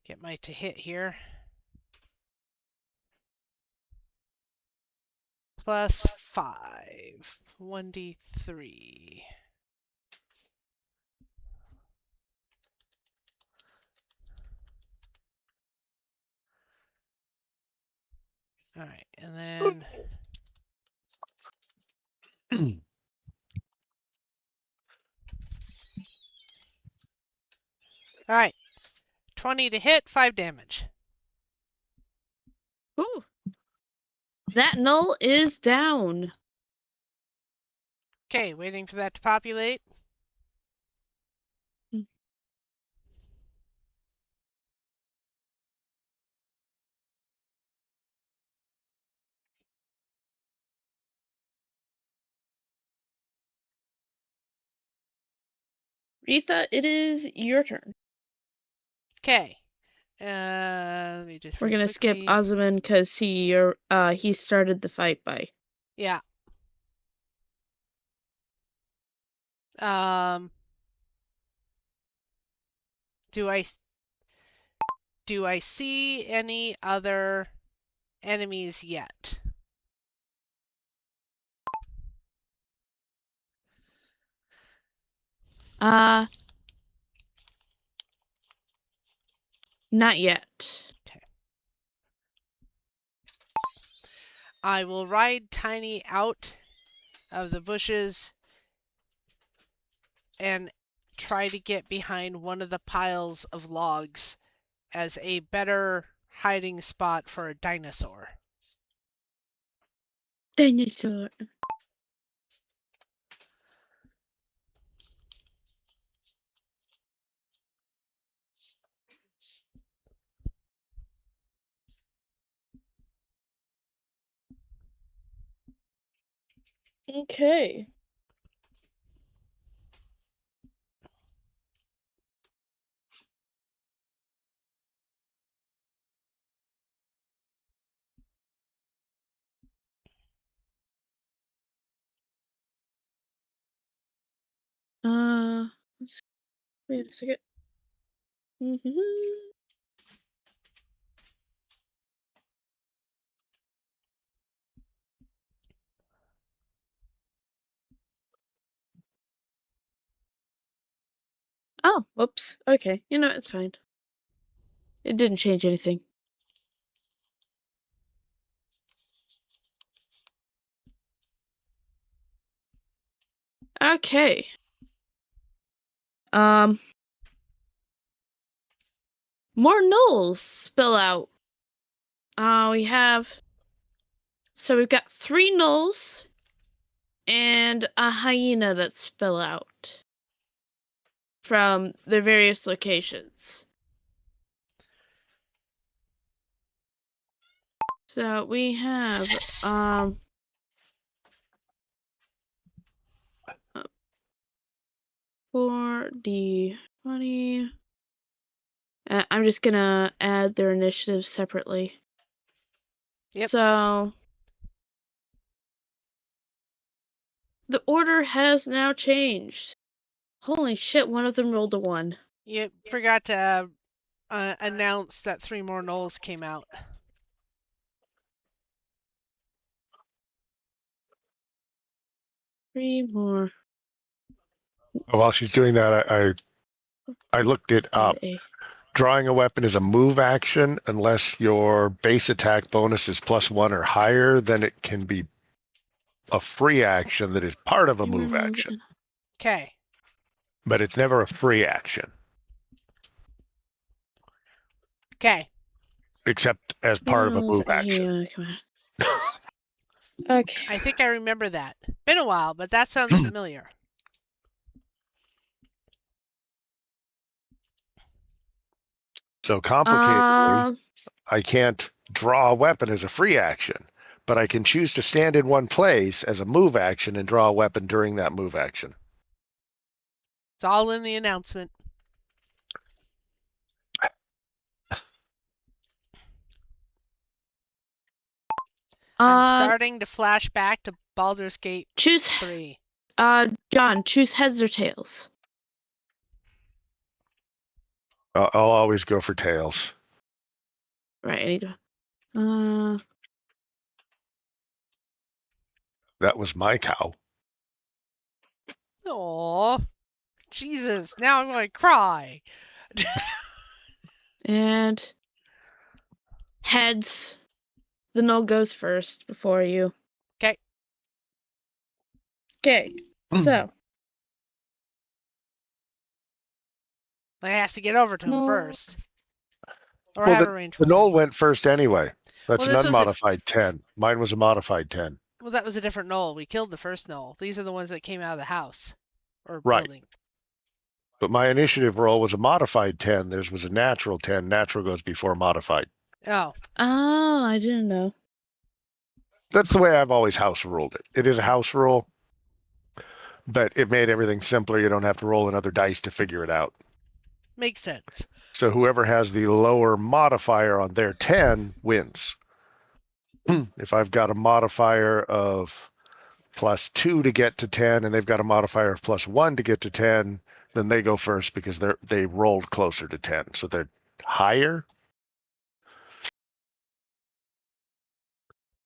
get my to hit here. Plus 5. 1d3. Alright, and then... Alright. 20 to hit, 5 damage. Ooh. That knoll is down. Okay, waiting for that to populate. Retha, it is your turn. Okay. Let me just We're gonna skip Osman because he started the fight by. Yeah. Do I see any other enemies yet? Not yet. Okay. I will ride Tiny out of the bushes and try to get behind one of the piles of logs as a better hiding spot for a dinosaur. Dinosaur. Okay. Wait a second. Oh, whoops. Okay, it's fine. It didn't change anything. Okay. More gnolls spill out. We've got 3 gnolls and a hyena that spill out from their various locations. So we have 4d20. I'm just gonna add their initiatives separately. Yep. So the order has now changed. Holy shit, one of them rolled a 1. You forgot to announce that 3 more gnolls came out. Three more. While she's doing that, I looked it up. Drawing a weapon is a move action unless your base attack bonus is +1 or higher. Then it can be a free action that is part of a move action. Okay. But it's never a free action. Okay. Except as part of a move action. Yeah, come on. Okay. I think I remember that. Been a while, but that sounds familiar. So complicatedly, I can't draw a weapon as a free action, but I can choose to stand in one place as a move action and draw a weapon during that move action. It's all in the announcement. I'm starting to flash back to Baldur's Gate 3. John, choose heads or tails. I'll always go for tails. Right, I need to... That was my cow. Aww. Jesus, now I'm going to cry. And heads. The gnoll goes first before you. Okay. Okay, so. I has to get over to him first. Or Well, have a range the with him. gnoll went first anyway. That's Well, an unmodified 10. Mine was a modified 10. Well, that was a different gnoll. We killed the first gnoll. These are the ones that came out of the house. Or Right. building. But my initiative roll was a modified 10. Theirs was a natural 10. Natural goes before modified. Oh. Oh, I didn't know. That's the way I've always house ruled it. It is a house rule, but it made everything simpler. You don't have to roll another dice to figure it out. Makes sense. So whoever has the lower modifier on their 10 wins. If I've got a modifier of +2 to get to 10 and they've got a modifier of +1 to get to 10, then they go first because they rolled closer to 10. So they're higher.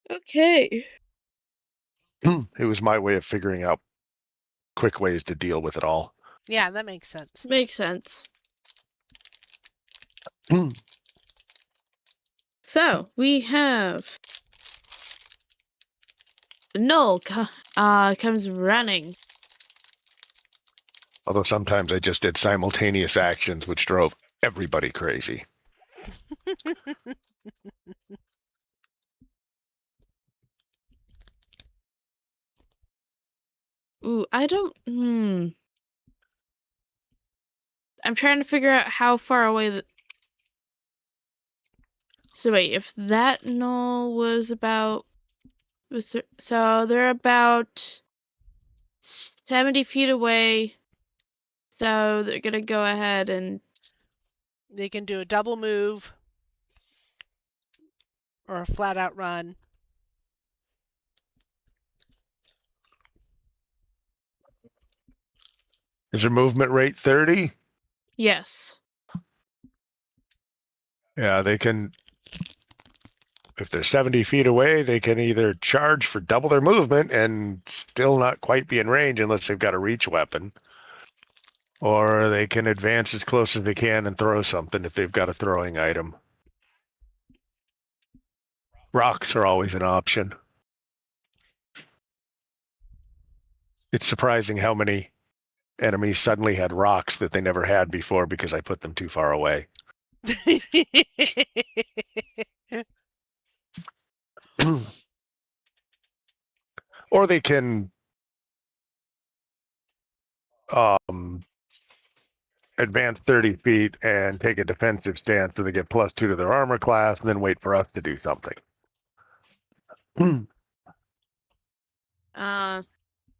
Okay. It was my way of figuring out quick ways to deal with it all. Yeah, that makes sense. Makes sense. So, we have Null comes running. Although sometimes I just did simultaneous actions, which drove everybody crazy. Ooh, I don't... I'm trying to figure out how far away So wait, if that null was about... So they're about 70 feet away. So they're gonna go ahead and... They can do a double move. Or a flat out run. Is their movement rate 30? Yes. Yeah, they can. If they're 70 feet away, they can either charge for double their movement and still not quite be in range unless they've got a reach weapon. Or they can advance as close as they can and throw something if they've got a throwing item. Rocks are always an option. It's surprising how many enemies suddenly had rocks that they never had before because I put them too far away. Or they can advance 30 feet and take a defensive stance so they get +2 to their armor class and then wait for us to do something.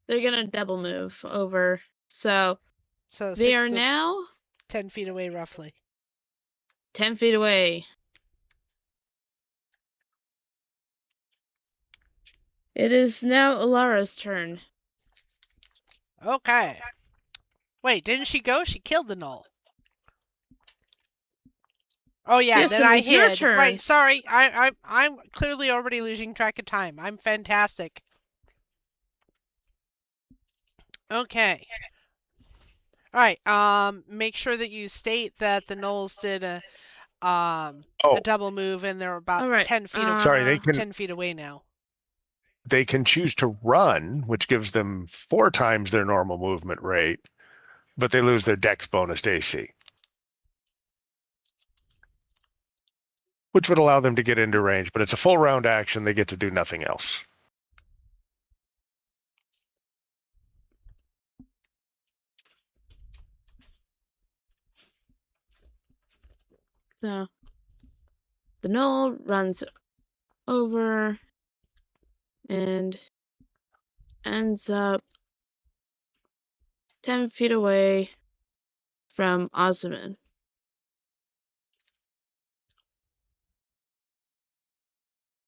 They're gonna double move over. So So they are now 10 feet away, roughly. 10 feet away. It is now Elara's turn. Okay. Wait, didn't she go? She killed the gnoll. Oh yeah, Yes, then it I was your hid. turn. Right, sorry. I'm clearly already losing track of time. I'm fantastic. Okay. All right. Make sure that you state that the gnolls did a double move and they're about All right. 10 feet away. Sorry, they can 10 feet away now. they can choose to run, which gives them 4 times their normal movement rate, but they lose their dex bonus to AC, which would allow them to get into range, but it's a full round action. They get to do nothing else. So the gnoll runs over and ends up 10 feet away from Osman.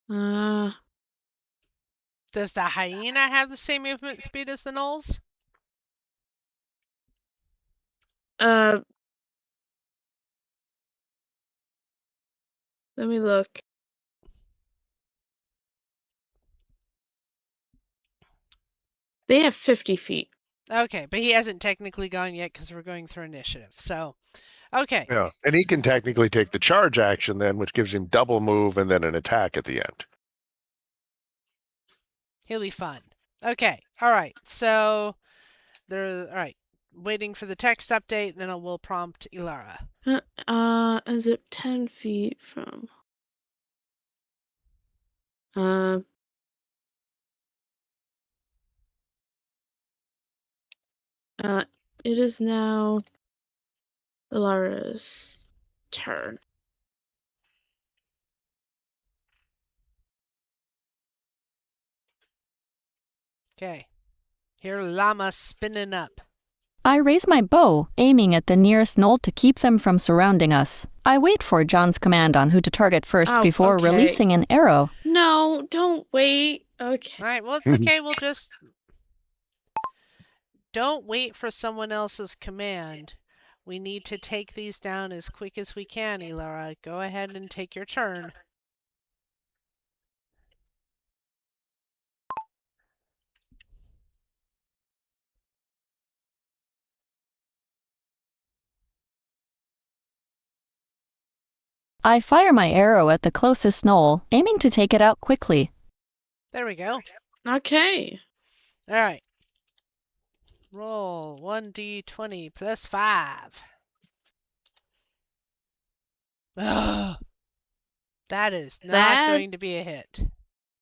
Does the hyena have the same movement speed as the gnolls? Let me look. They have 50 feet. Okay, but he hasn't technically gone yet because we're going through initiative. So, okay. Yeah, and he can technically take the charge action then, which gives him double move and then an attack at the end. He'll be fun. Okay. All right. So, all right. Waiting for the text update, then we'll prompt Elara. Is it 10 feet from? It is now Elara's turn. Okay. Here, llama spinning up. I raise my bow, aiming at the nearest knoll to keep them from surrounding us. I wait for John's command on who to target first before releasing an arrow. No, don't wait. Okay. All right. Well, it's okay. We'll just... Don't wait for someone else's command. We need to take these down as quick as we can, Elara. Go ahead and take your turn. I fire my arrow at the closest knoll, aiming to take it out quickly. There we go. Okay. All right. Roll 1d20 plus 5. Ugh. That is not going to be a hit.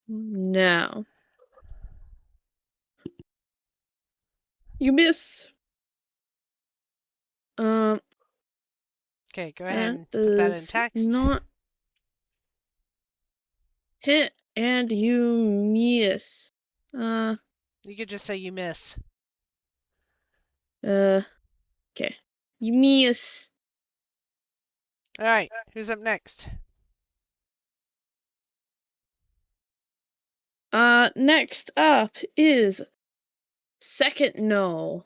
No. You miss. Okay, go ahead and put that in text. Not hit and you miss. You could just say you miss. Okay. You miss. All right, who's up next? Next up is second no.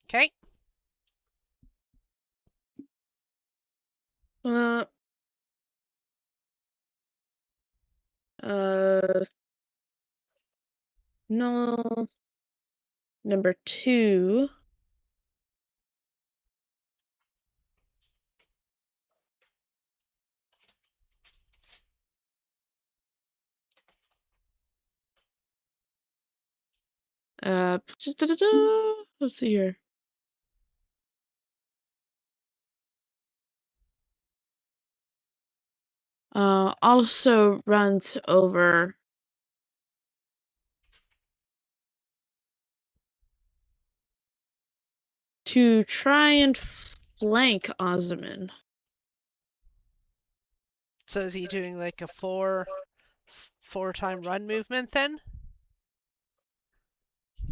Okay. Uh. No. Number 2. Let's see here. Also runs over to try and flank Osman. So is he doing like a four-time run movement then?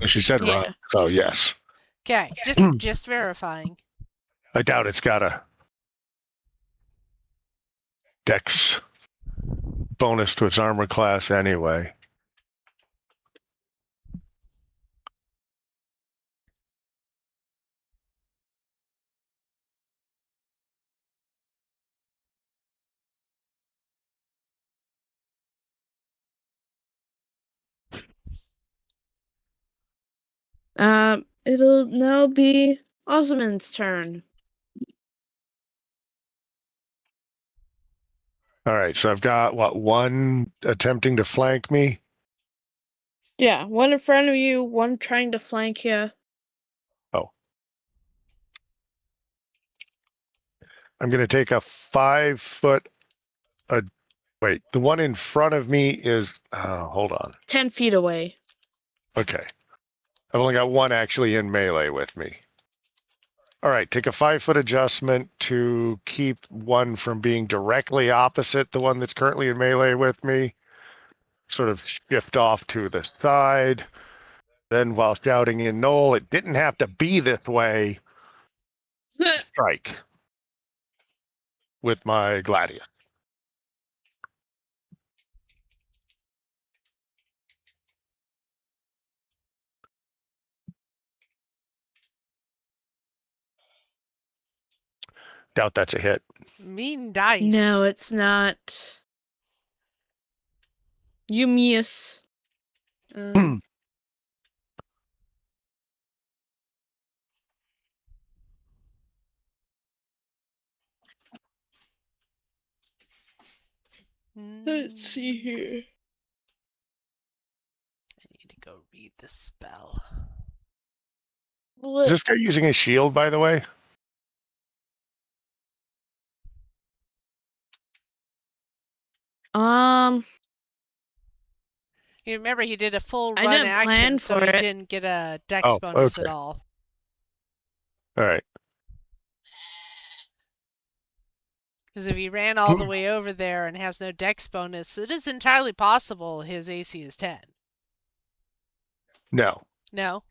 She said Yeah. run, so yes. Okay, just verifying. I doubt it's got a dex bonus to its armor class anyway. It'll now be Osman's turn. All right, so I've got, one attempting to flank me? Yeah, one in front of you, one trying to flank you. Oh. I'm going to take a 5-foot... wait, the one in front of me is... hold on. 10 feet away. Okay. I've only got one actually in melee with me. All right, take a 5-foot adjustment to keep one from being directly opposite the one that's currently in melee with me. Sort of shift off to the side. Then while shouting in Knoll, it didn't have to be this way. Strike with my Gladius. Doubt that's a hit. Mean dice. No, it's not. You miss. Let's see here. I need to go read the spell. Is this guy using a shield, by the way? You remember he did a full I run didn't action, plan so for he it. didn't get a dex bonus at okay. all. All right. Because if he ran all the way over there and has no dex bonus, it is entirely possible his AC is 10. No. No?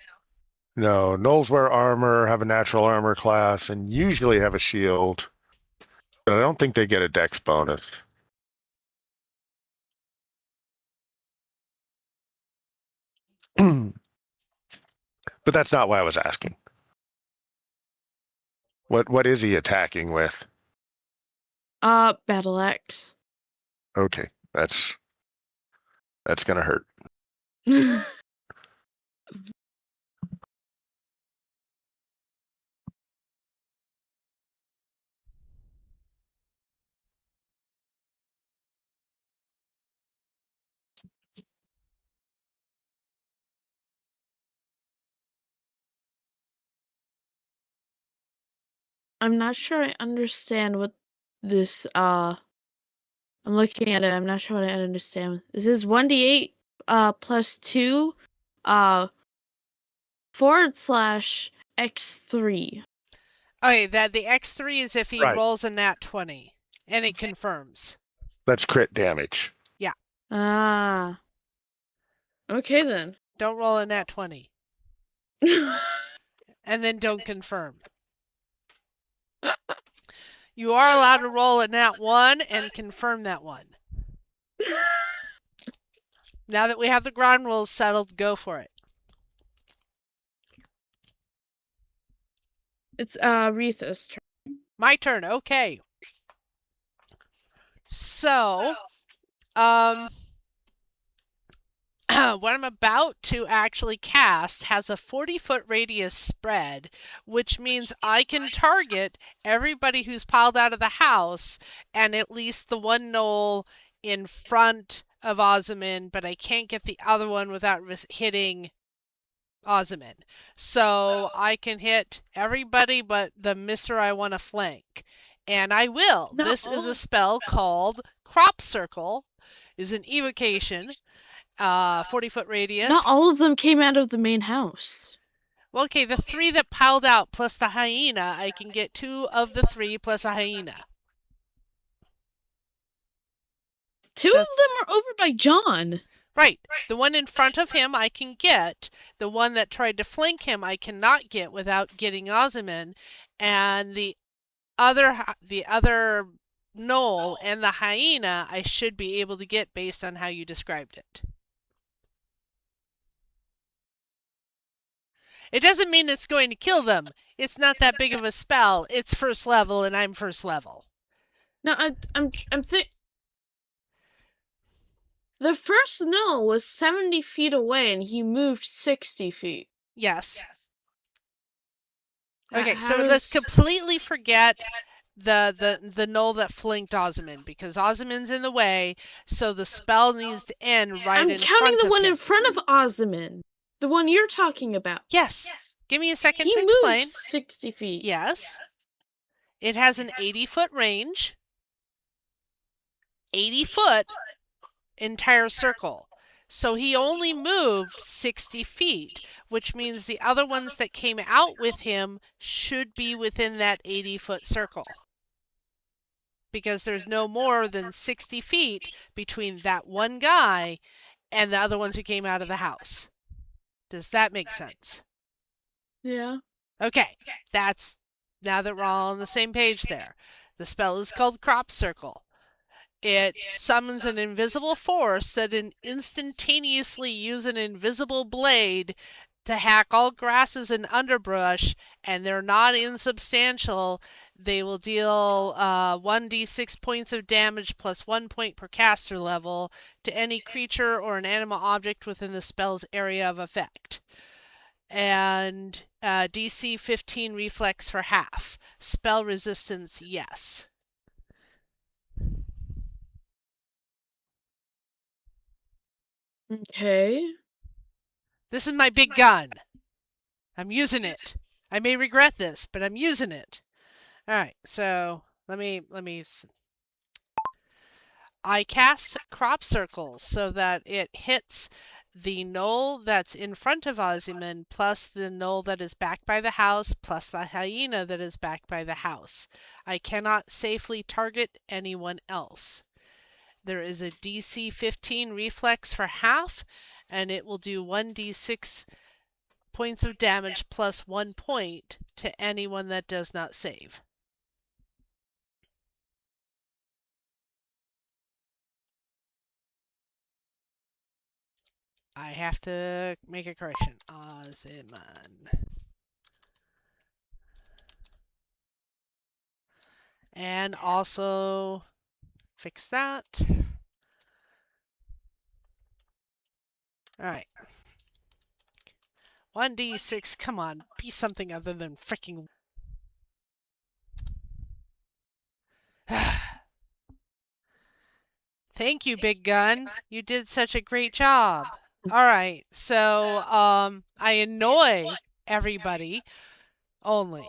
No. Gnolls wear armor, have a natural armor class, and usually have a shield. But I don't think they get a dex bonus. But that's not why I was asking. What is he attacking with? Battle axe. Okay, that's gonna hurt. I'm not sure I understand what this, I'm looking at it, I'm not sure what I understand. This is 1d8, plus 2, /x3. Okay, the X3 is if he Right. rolls a nat 20, and it confirms. That's crit damage. Yeah. Ah. Okay then. Don't roll a nat 20. And then don't confirm. You are allowed to roll a nat 1 and confirm that one. Now that we have the ground rules settled, go for it. It's, Retha's turn. My turn, okay. So, what I'm about to actually cast has a 40-foot radius spread, which means I can target everybody who's piled out of the house and at least the one knoll in front of Ozyman, but I can't get the other one without hitting Ozyman. So I can hit everybody but the mister I want to flank. And I will. This is a spell called Crop Circle. Is an evocation. 40-foot radius. Not all of them came out of the main house. Well, okay, the 3 that piled out plus the hyena, I can get 2 of the 3 plus a hyena. 2 of them are over by John. Right. The one in front of him I can get. The one that tried to flank him I cannot get without getting Ozyman. And the other knoll and the hyena I should be able to get based on how you described it. It doesn't mean it's going to kill them. It's not that big of a spell. It's first level, and I'm first level. No, I'm the first knoll was 70 feet away, and he moved 60 feet. Yes. Okay, so let's completely forget the knoll that flanked Ozyman, because Ozyman's in the way, so the spell needs to end right in front of him. I'm counting the one in front of Ozyman. The one you're talking about. Yes. Give me a second to explain. He moved 60 feet. Yes. It has an 80-foot range. 80-foot entire circle. So he only moved 60 feet, which means the other ones that came out with him should be within that 80-foot circle. Because there's no more than 60 feet between that one guy and the other ones who came out of the house. Does that make sense? Yeah. Okay, that's now that we're all on the same page there. The spell is called Crop Circle. It summons an invisible force that instantaneously use an invisible blade to hack all grasses and underbrush, and they're not insubstantial. They will deal 1d6 points of damage plus 1 point per caster level to any creature or an animal object within the spell's area of effect. And DC 15 reflex for half. Spell resistance, yes. Okay. This is my big gun. I'm using it. I may regret this, but I'm using it. All right, so let me. I cast Crop Circle so that it hits the knoll that's in front of Ozyman plus the knoll that is back by the house plus the hyena that is back by the house. I cannot safely target anyone else. There is a DC 15 reflex for half, and it will do 1d6 points of damage plus 1 point to anyone that does not save. I have to make a correction. Ozyman. And also fix that. All right. 1d6, come on, be something other than freaking. Thank you, Big Gun. You did such a great job. All right, so I annoy everybody only.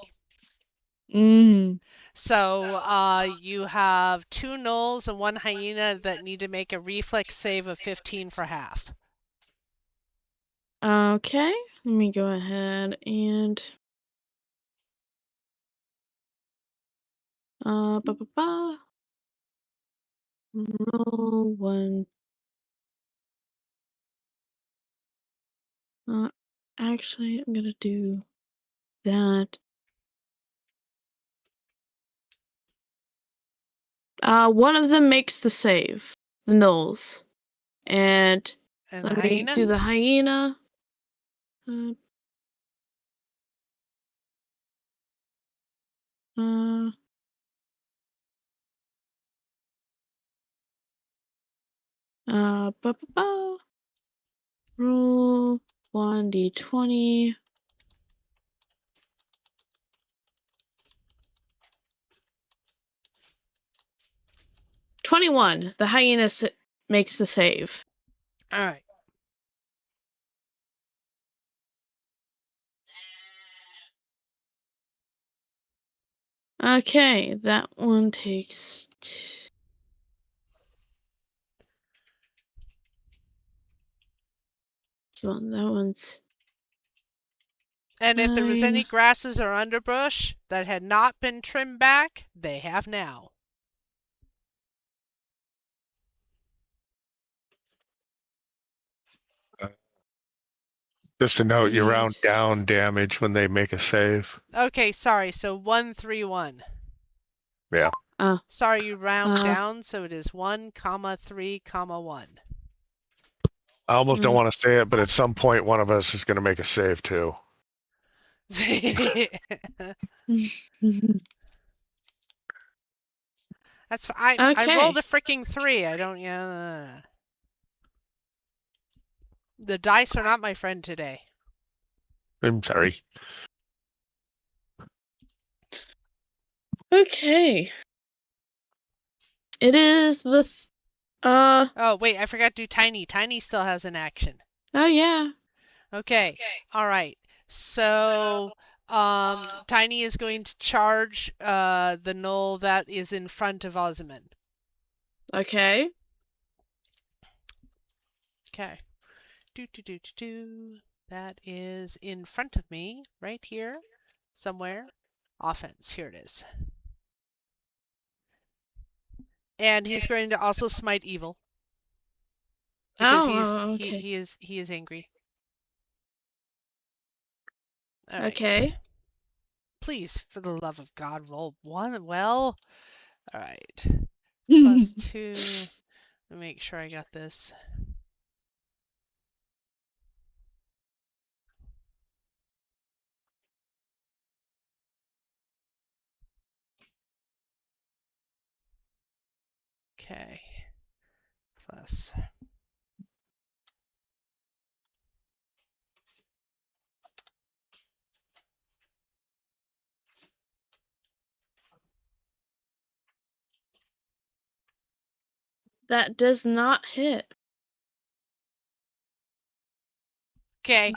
So you have 2 gnolls and 1 hyena that need to make a reflex save of 15 for half. Okay, let me go ahead and roll 1. Actually, I'm gonna do that. One of them makes the save, the gnolls, and let me do the hyena. Roll 1d20. $21. The hyena makes the save. All right. Okay, that one takes. So that one's. And if there was 9. any grasses or underbrush that had not been trimmed back, they have now. Just to note, you Eight. round down damage when they make a save. Okay, sorry. So 131. Yeah. Sorry, you round down, so it is 1, 3, 1. I almost don't want to say it, but at some point, one of us is going to make a save too. That's I Okay. rolled a freaking 3. I don't. Yeah. The dice are not my friend today. I'm sorry. Okay. It is the. Oh wait, I forgot to do Tiny. Tiny still has an action. Oh yeah. Okay. All right. So, Tiny is going to charge the gnoll that is in front of Osmond. Okay. Okay. That is in front of me, right here, somewhere. Offense. Here it is. And he's going to also smite evil. Because okay. he is angry. All right. Okay. Please, for the love of God, roll 1. Well, all right. Plus 2. Let me make sure I got this. Okay. Plus. That does not hit. Okay.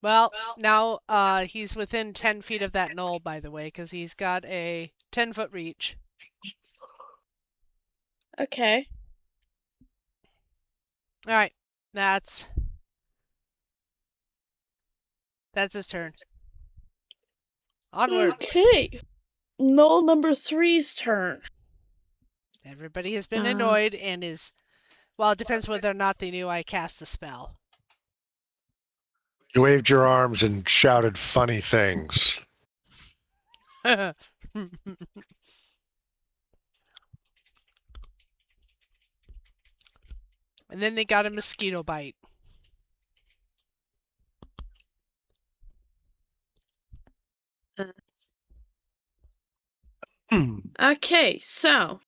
Well, now he's within 10 feet of that knoll, by the way, because he's got a 10-foot reach. Okay. All right. That's his turn. Onwards. Okay. Knoll number 3's turn. Everybody has been annoyed and is... Well, it depends whether or not they knew I cast the spell. You waved your arms and shouted funny things. And then they got a mosquito bite. Okay, so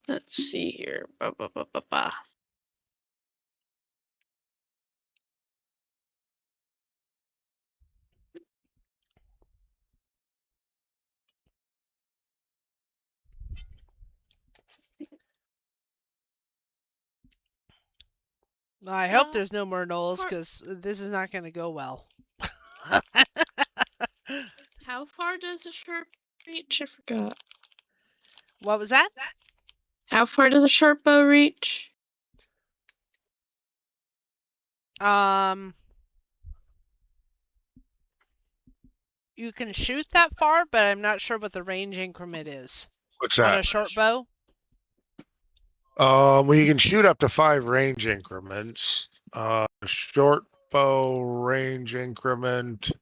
let's see here. I hope there's no more gnolls, because this is not going to go well. How far does a sharp reach? I forgot. What was that? How far does a sharp bow reach? You can shoot that far, but I'm not sure what the range increment is. What's On that? a short bow? Well, you can shoot up to 5 range increments. Short bow range increment.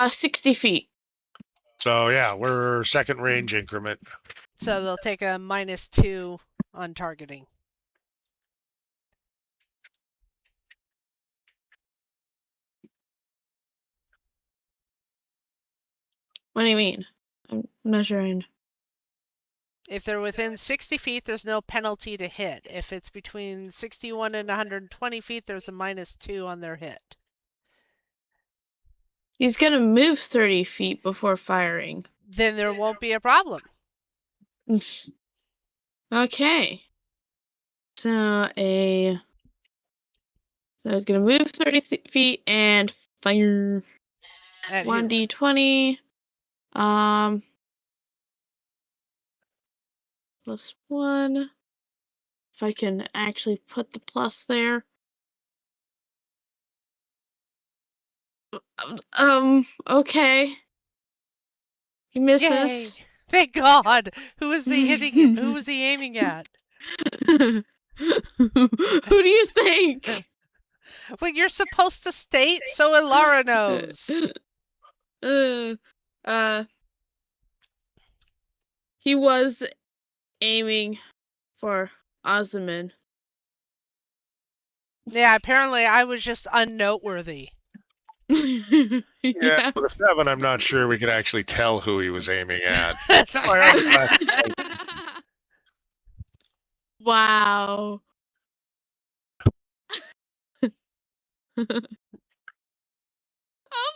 60 feet. So yeah, we're second range increment. So they'll take a -2 on targeting. What do you mean? I'm measuring. If they're within 60 feet, there's no penalty to hit. If it's between 61 and 120 feet, there's a -2 on their hit. He's gonna move 30 feet before firing. Then there won't be a problem. Okay. So it's gonna move 30 feet and fire. At who? 1d20. +1. If I can actually put the plus there. Okay. He misses. Yay! Thank God. Who was he hitting? Who was he aiming at? Who do you think? Well, you're supposed to state so Elara knows. He was aiming for Osman. Yeah, apparently I was just unnoteworthy. Yeah, with a 7, I'm not sure we could actually tell who he was aiming at. Wow. Oh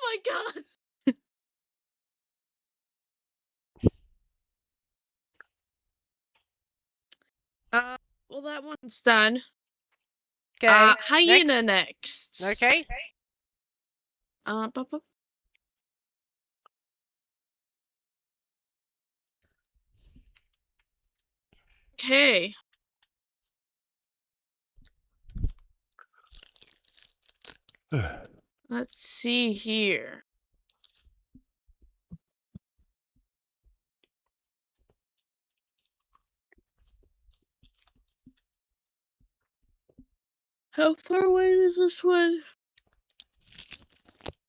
my god. Well, that one's done. Okay. Hyena next. Okay. Okay. Let's see here. How far away is this one?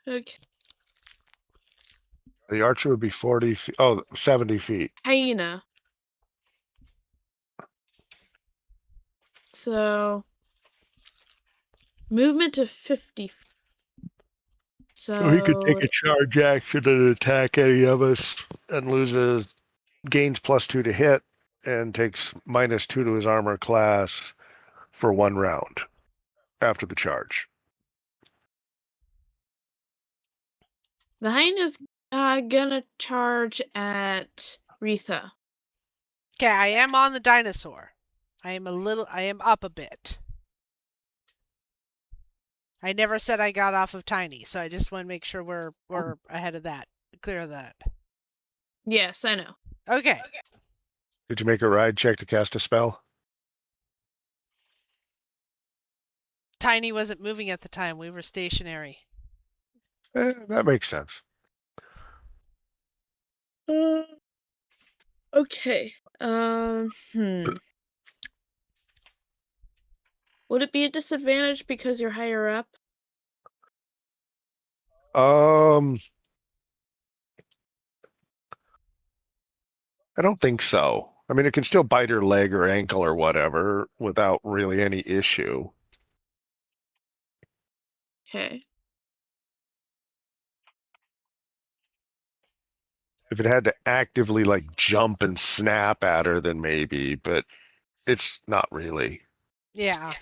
Okay. The archer would be 40 feet. Oh, 70 feet. Hyena. So movement of 50. So he could take a charge action and attack any of us and gains +2 to hit and takes -2 to his armor class for 1 round after the charge. the hyena's gonna charge at Retha. Okay, I am on the dinosaur. I am up a bit. I never said I got off of Tiny, so I just want to make sure we're ahead of that. Clear of that. Yes, I know. Okay. Did you make a ride check to cast a spell? Tiny wasn't moving at the time. We were stationary. That makes sense. Okay. Would it be a disadvantage because you're higher up? I don't think so. I mean, it can still bite her leg or ankle or whatever without really any issue. Okay. If it had to actively like jump and snap at her, then maybe, but it's not really. Yeah.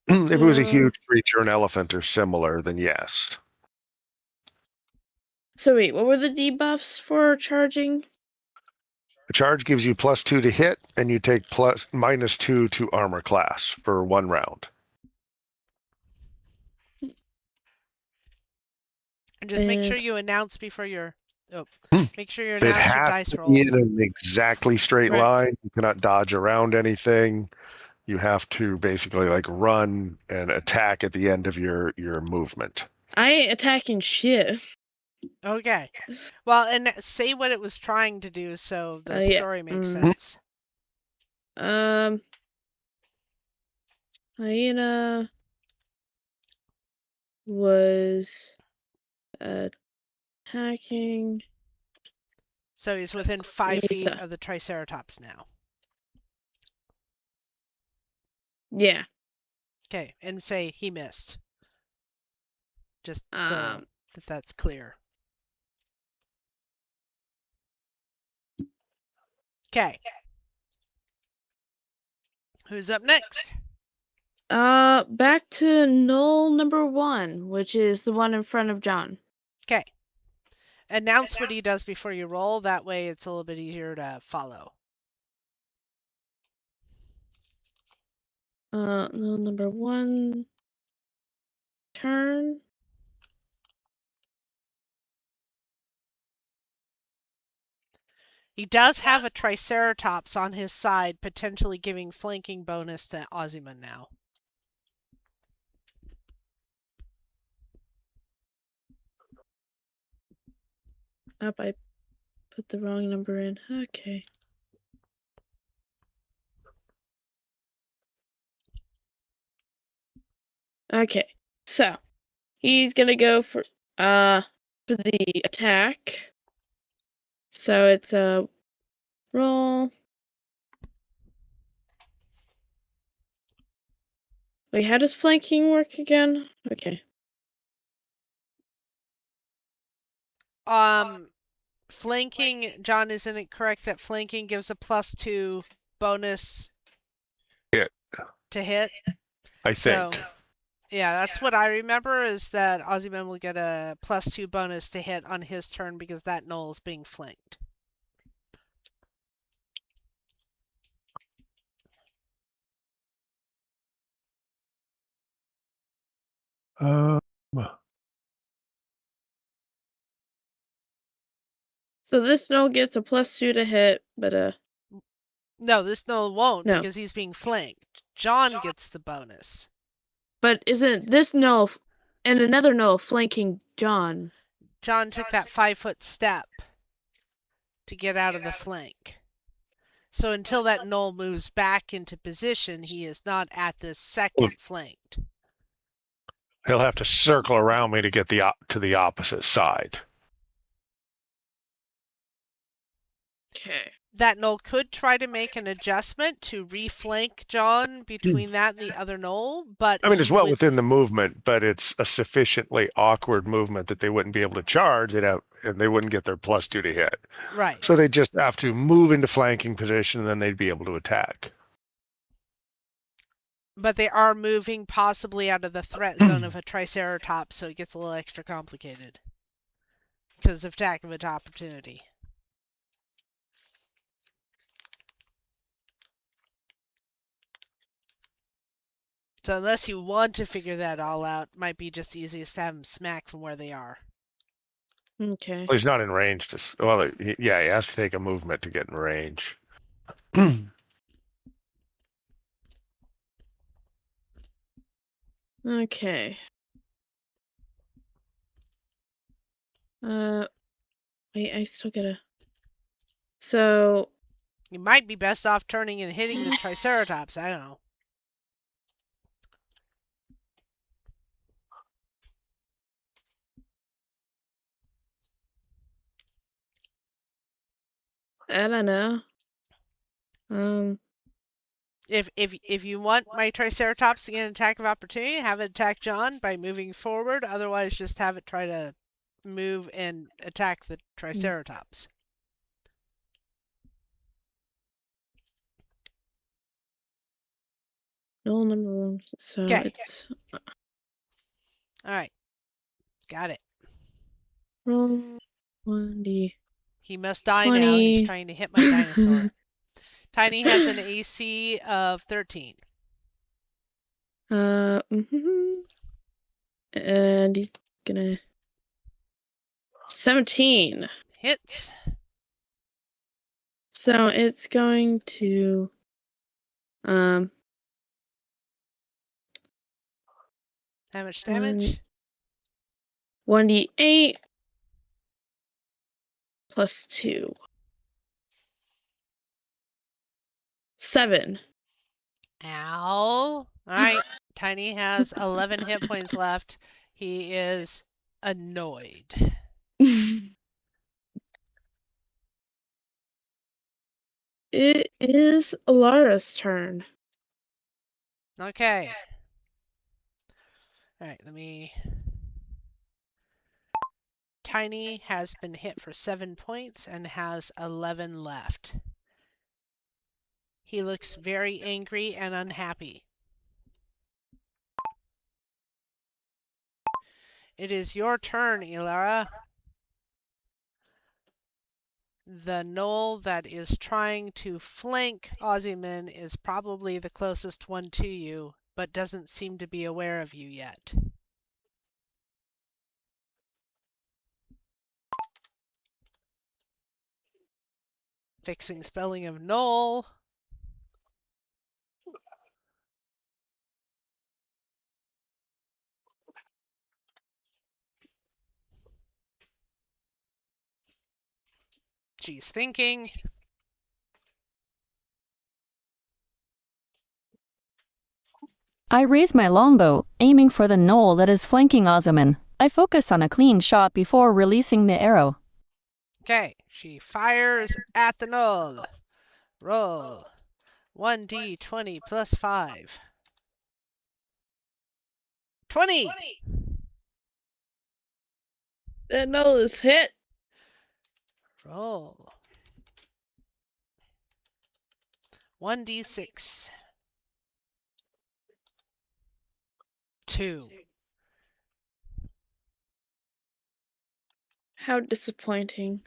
If it was a huge creature, an elephant or similar, then yes. So wait, what were the debuffs for charging? The charge gives you +2 to hit, and you take -2 to armor class for 1 round. And just make sure you announce before your make sure you It announce your has dice to roll. be in an exactly straight Right. line. You cannot dodge around anything. You have to basically like run and attack at the end of your movement. I ain't attacking shit. Okay. Well, and say what it was trying to do so the Yeah. story makes sense. Hyena was attacking. So he's within 5 feet Retha. of the Triceratops now. Yeah. Okay, and say he missed. Just so that's clear. Okay. Who's up next? Back to null number 1, which is the one in front of John. Okay. Announce what he does before you roll. That way it's a little bit easier to follow. Null number 1. Turn. He does have a Triceratops on his side, potentially giving flanking bonus to Ozyman now. Up, I put the wrong number in. Okay. Okay. So, he's gonna go for the attack. So it's a roll. Wait, how does flanking work again? Okay. Flanking, John, isn't it correct that flanking gives a +2 bonus Hit. to hit? I think. So, yeah, that's what I remember, is that Ozyman will get a +2 bonus to hit on his turn because that knoll is being flanked. So this knoll gets a +2 to hit, but No, this knoll won't No. because he's being flanked. John gets the bonus. but isn't this knoll and another knoll flanking John? John took that 5-foot step to get out of the flank. So until that knoll moves back into position, he is not at the second flanked. He'll have to circle around me to get to the opposite side. Okay. That knoll could try to make an adjustment to reflank John between that and the other knoll, but I mean, it's well within the movement, but it's a sufficiently awkward movement that they wouldn't be able to charge. And they wouldn't get their +2 to hit. Right. So they just have to move into flanking position, and then they'd be able to attack. But they are moving possibly out of the threat zone of a Triceratops, so it gets a little extra complicated because of attack of opportunity. So unless you want to figure that all out, it might be just easiest to have them smack from where they are. Okay. Well, he's not in range he has to take a movement to get in range. Okay. Wait, I still gotta. So. You might be best off turning and hitting the Triceratops. I don't know. I don't know. If you want my Triceratops to get an attack of opportunity, have it attack John by moving forward. Otherwise, just have it try to move and attack the Triceratops. Null number 1. So it's. All right. Got it. Roll 1d. He must die 20. now. He's trying to hit my dinosaur. Tiny has an AC of 13. And he's gonna 17. Hits. So it's going to How much damage? 1d8 plus 2. 7. Ow. All right. Tiny has 11 hit points left. He is annoyed. It is Elara's turn. Okay. All right, Tiny has been hit for 7 points and has 11 left. He looks very angry and unhappy. It is your turn, Elara. The gnoll that is trying to flank Ozyman is probably the closest one to you, but doesn't seem to be aware of you yet. Fixing spelling of gnoll. She's thinking. I raise my longbow, aiming for the knoll that is flanking Ozyman. I focus on a clean shot before releasing the arrow. Okay, she fires at the gnoll. Roll. 1d20 plus 5. 20! That null is hit. Roll. 1d6. 2. How disappointing.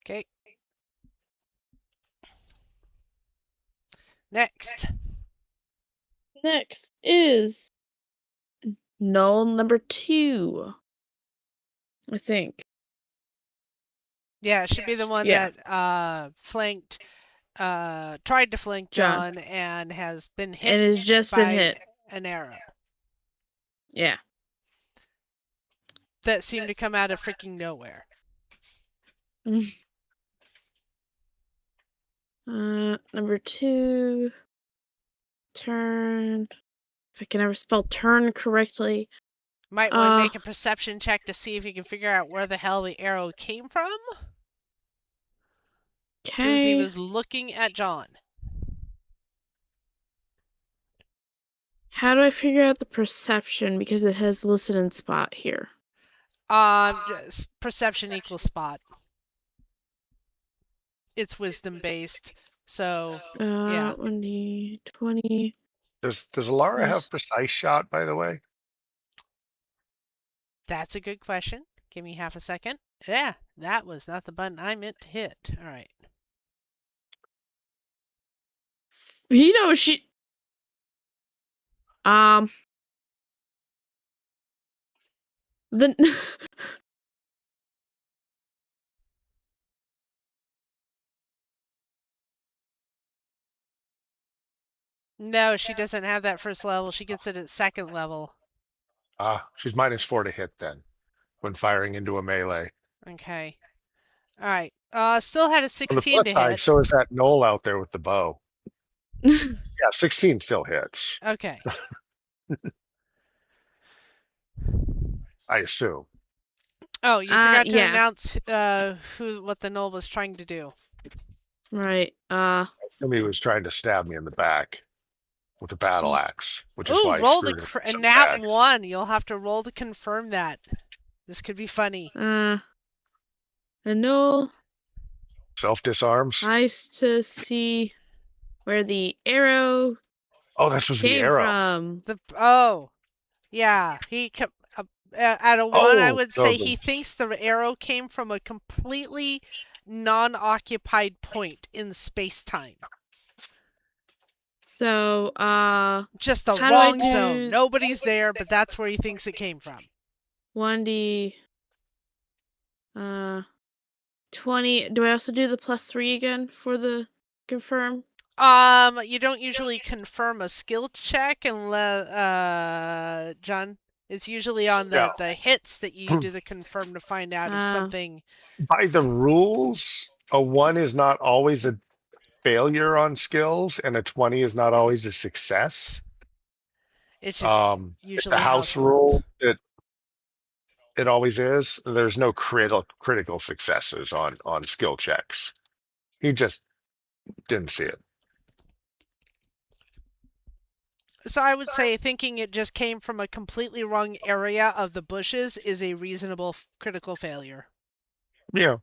Okay. Next. Next is null number 2. I think. Yeah, it should be the one Yeah. that flanked, tried to flank John. and has been hit And has just by been hit. an arrow Yeah. that seemed to come out of freaking nowhere. Number 2. Turn. If I can ever spell turn correctly. Might want to make a perception check to see if you can figure out where the hell the arrow came from. Since he Okay. was looking at John. How do I figure out the perception? Because it has listen and spot here. Just perception equals spot. It's wisdom based, so yeah. 1d 20. Does Elara have precise shot, by the way? That's a good question. Give me half a second. Yeah, that was not the button I meant to hit. All right. You know, she... The... No, she doesn't have that first level. She gets it at second level. She's -4 to hit then, when firing into a melee. Okay. All right. Still had a 16 On the flip to side, hit. so is that gnoll out there with the bow. Yeah, 16 still hits. Okay. I assume. Oh, you forgot to yeah. announce what the gnoll was trying to do. Right. I assume he was trying to stab me in the back with a battle axe, which is Ooh, why I roll screwed him a so nat bad. 1. You'll have to roll to confirm that. This could be funny. The null Self-disarms. tries to see where the arrow Oh, this was the came arrow. from. Yeah. He kept at a 1. I would say no, he thinks the arrow came from a completely non-occupied point in space-time. So, just the how wrong do I do... zone. Nobody's there, but that's where he thinks it came from. 1d 20. Do I also do the +3 again for the confirm? You don't usually confirm a skill check unless John. It's usually on the hits that you do the confirm to find out if something. By the rules, a 1 is not always a failure on skills, and a 20 is not always a success. It's just usually it's a house rule that It always is. There's no critical successes on skill checks. He just didn't see it. So I would say thinking it just came from a completely wrong area of the bushes is a reasonable critical failure. Yeah.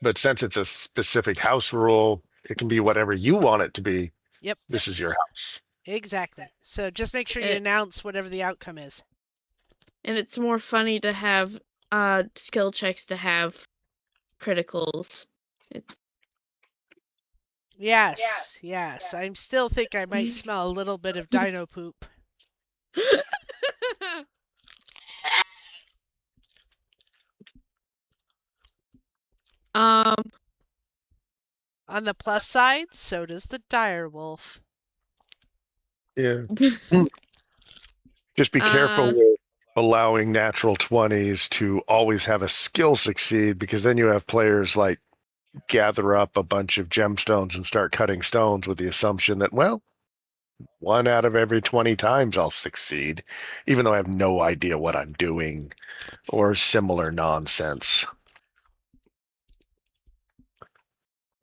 But since it's a specific house rule, it can be whatever you want it to be. Yep. This is your house. Exactly. So just make sure you announce whatever the outcome is. And it's more funny to have skill checks to have criticals. It's... Yes. I still think I might smell a little bit of dino poop. Um, On the plus side, so does the dire wolf. Yeah. Just be careful with allowing natural 20s to always have a skill succeed, because then you have players like gather up a bunch of gemstones and start cutting stones with the assumption that, well, 1 out of every 20 times I'll succeed, even though I have no idea what I'm doing, or similar nonsense.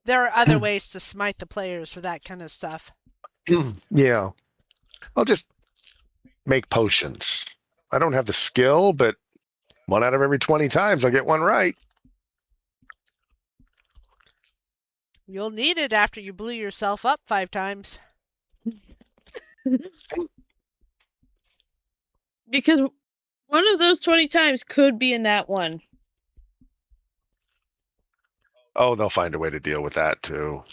There are other ways to smite the players for that kind of stuff. Yeah. I'll just make potions. I don't have the skill, but 1 out of every 20 times I'll get one right. You'll need it after you blew yourself up 5 times. Because one of those 20 times could be in that one. Oh, they'll find a way to deal with that too.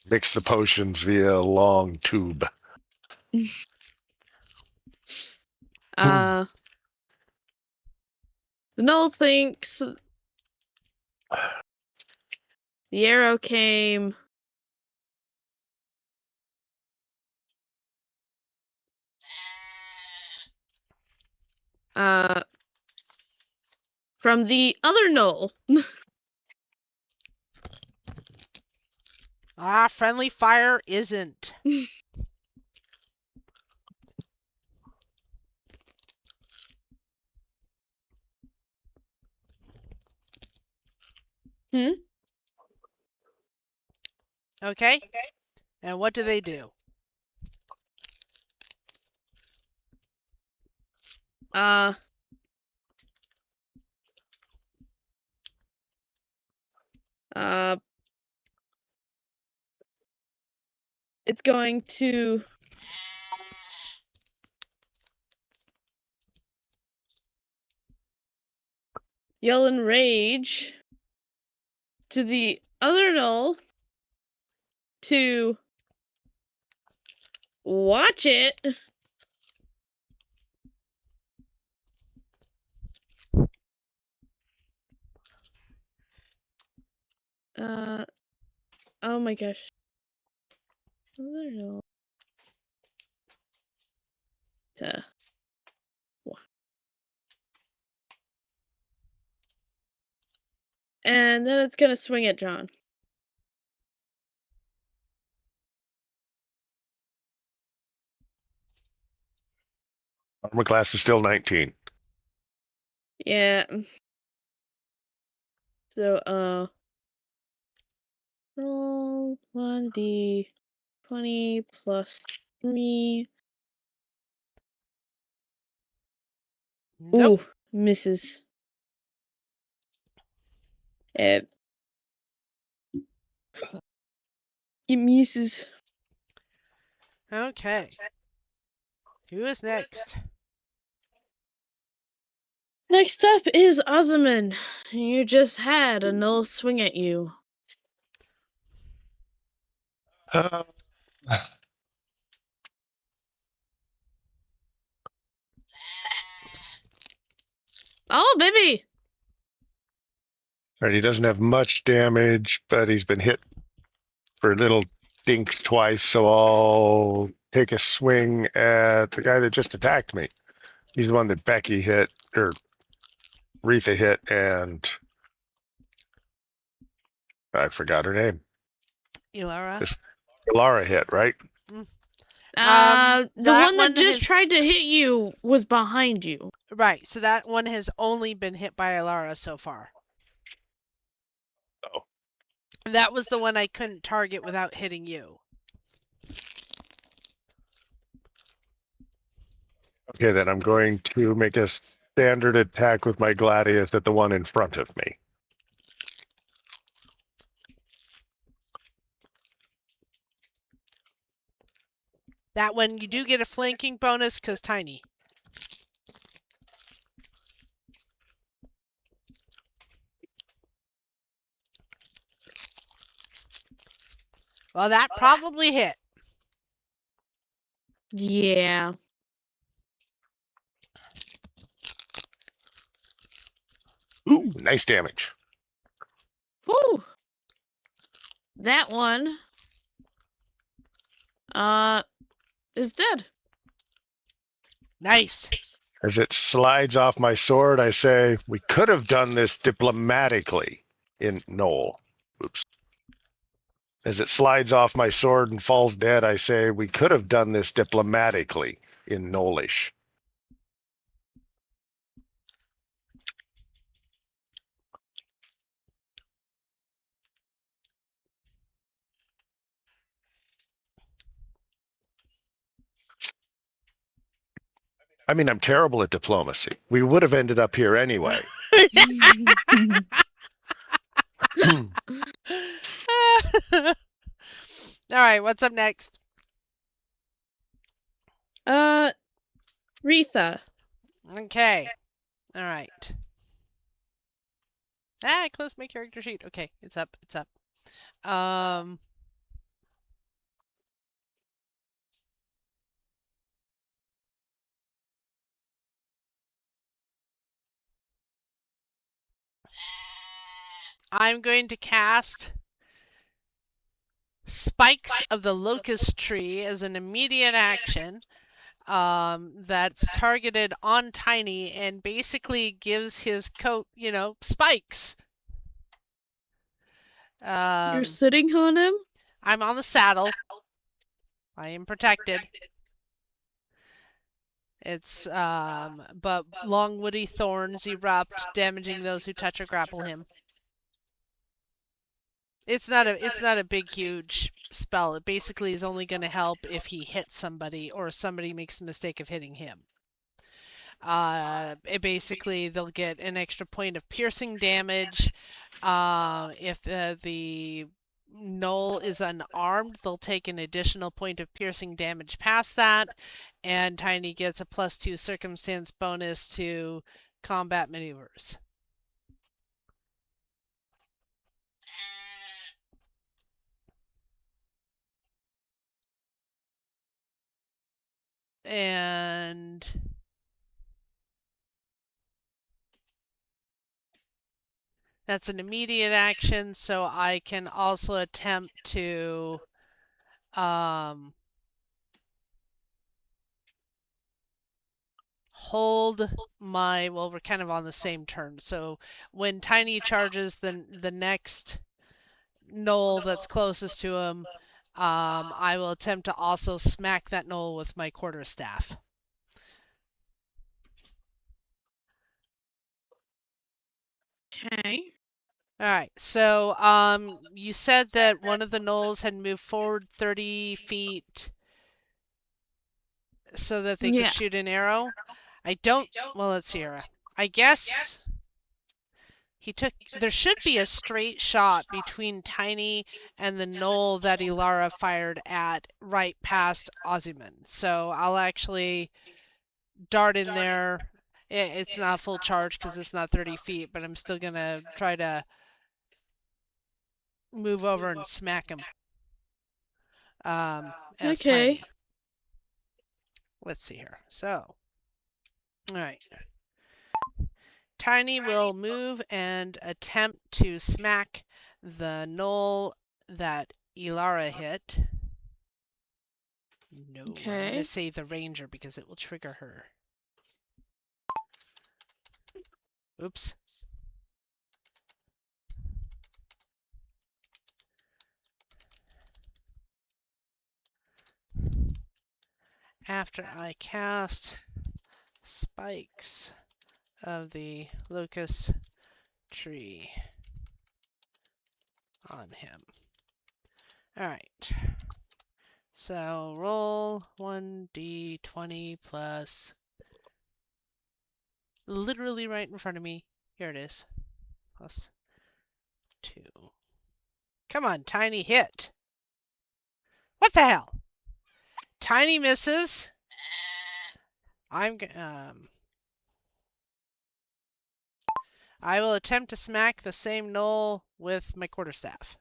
Mix the potions via a long tube. The Null thinks the arrow came from the other Null. Friendly fire isn't. Okay. And what do they do? It's going to yell in rage to the other Null to watch it. Oh my gosh. Other Null. And then it's gonna swing at John. Armor class is still 19. Yeah. So, roll 1d20 plus 3. Nope. Ooh, misses. It misses. Okay. Who is next? Next up is Ozaman. You just had a Null swing at you. Oh, baby! Right, he doesn't have much damage, but he's been hit for a little dink twice, so I'll take a swing at the guy that just attacked me. He's the one that Becky hit, or Retha hit, and I forgot her name. Elara. Elara hit, right? The that one that one just has- tried to hit you was behind you. Right, so that one has only been hit by Elara so far. Oh. That was the one I couldn't target without hitting you. Okay, then I'm going to make a standard attack with my Gladius at the one in front of me. That one, you do get a flanking bonus because tiny. Well, that probably hit. Yeah. Ooh, nice damage. Whew. That one is dead. Nice. As it slides off my sword, I say, we could have done this diplomatically in Knoll. Oops. As it slides off my sword and falls dead, I say, we could have done this diplomatically in Knowlish. I mean, I'm terrible at diplomacy. We would have ended up here anyway. All right, what's up next? Retha. Okay. All right. I closed my character sheet. Okay, it's up. It's up. I'm going to cast Spikes of the Locust Tree as an immediate action. That's targeted on Tiny and basically gives his coat, spikes. You're sitting on him? I'm on the saddle. I am protected. It's but long woody thorns erupt, damaging those who touch or grapple him. It's not a big huge spell. It basically is only going to help if he hits somebody or somebody makes the mistake of hitting him. They'll get an extra point of piercing damage. If the Gnoll is unarmed, they'll take an additional point of piercing damage past that, and Tiny gets a +2 circumstance bonus to combat maneuvers. And that's an immediate action, so I can also attempt to hold my, well, we're kind of on the same turn. So when Tiny charges the next Gnoll that's closest to him, I will attempt to also smack that Gnoll with my quarterstaff. Okay. All right. So you said that one of the Gnolls had moved forward 30 feet so that they could shoot an arrow. I don't. Well, let's see here. I guess there should be a straight shot between Tiny and the Gnoll that Elara fired at right past Ozymandias. So I'll actually dart in there. It's not full charge because it's not 30 feet, but I'm still going to try to move over and smack him. As Tiny. Let's see here. So, all right. Tiny will move and attempt to smack the Gnoll that Elara hit. No, I'm going to say the ranger because it will trigger her. Oops. after I cast spikes of the locust tree on him. Alright. So roll 1d20 plus, literally right in front of me. Here it is. Plus 2. Come on, tiny hit. What the hell? Tiny misses. I will attempt to smack the same knoll with my quarterstaff.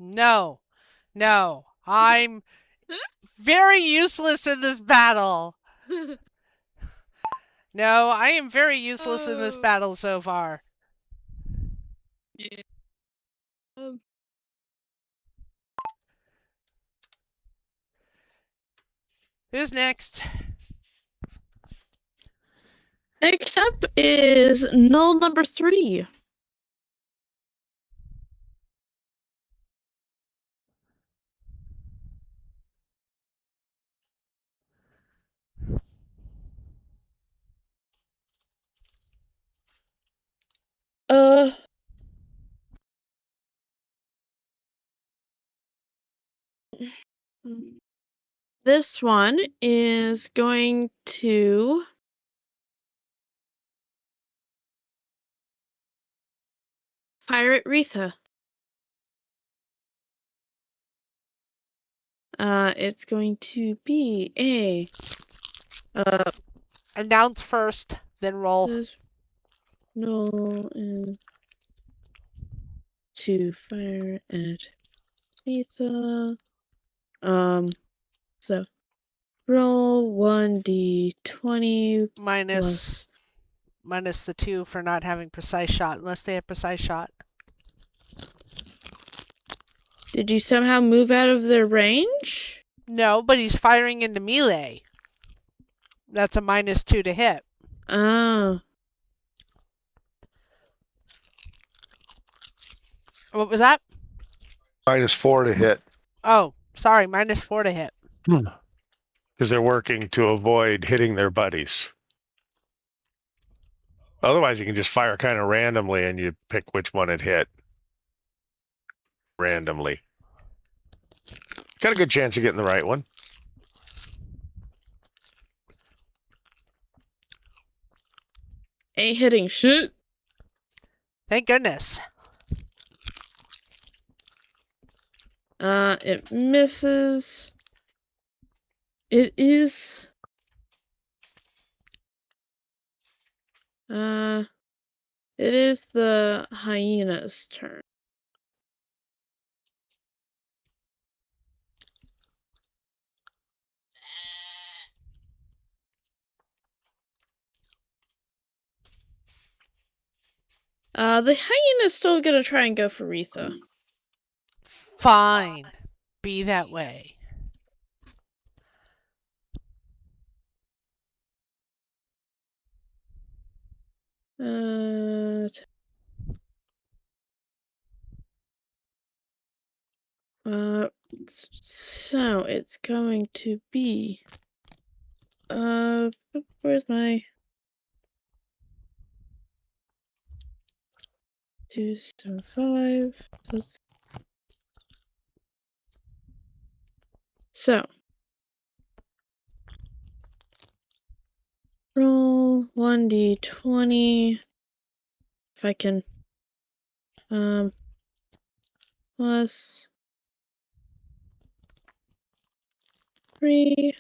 No, no, I'm very useless in this battle. No, I am very useless in this battle so far. Yeah. Who's next? Next up is null number 3. This one is going to fire at Retha. It's going to be a Announce first, then roll. this null is to fire at Retha. So roll 1d20 Minus the 2 for not having precise shot, unless they have precise shot. Did you somehow move out of their range? No, but he's firing into melee. That's a minus 2 to hit. Oh. What was that? -4 to hit. Oh, sorry, minus 4 to hit. Because they're working to avoid hitting their buddies. Otherwise, you can just fire kind of randomly and you pick which one it hit. Randomly. Got a good chance of getting the right one. Ain't hitting shit. Thank goodness. It misses. It is. It is the hyena's turn. The hyena's still gonna try and go for Retha. Fine. Be that way. So it's going to be where's my 275 plus, so roll 1d20 if I can plus 3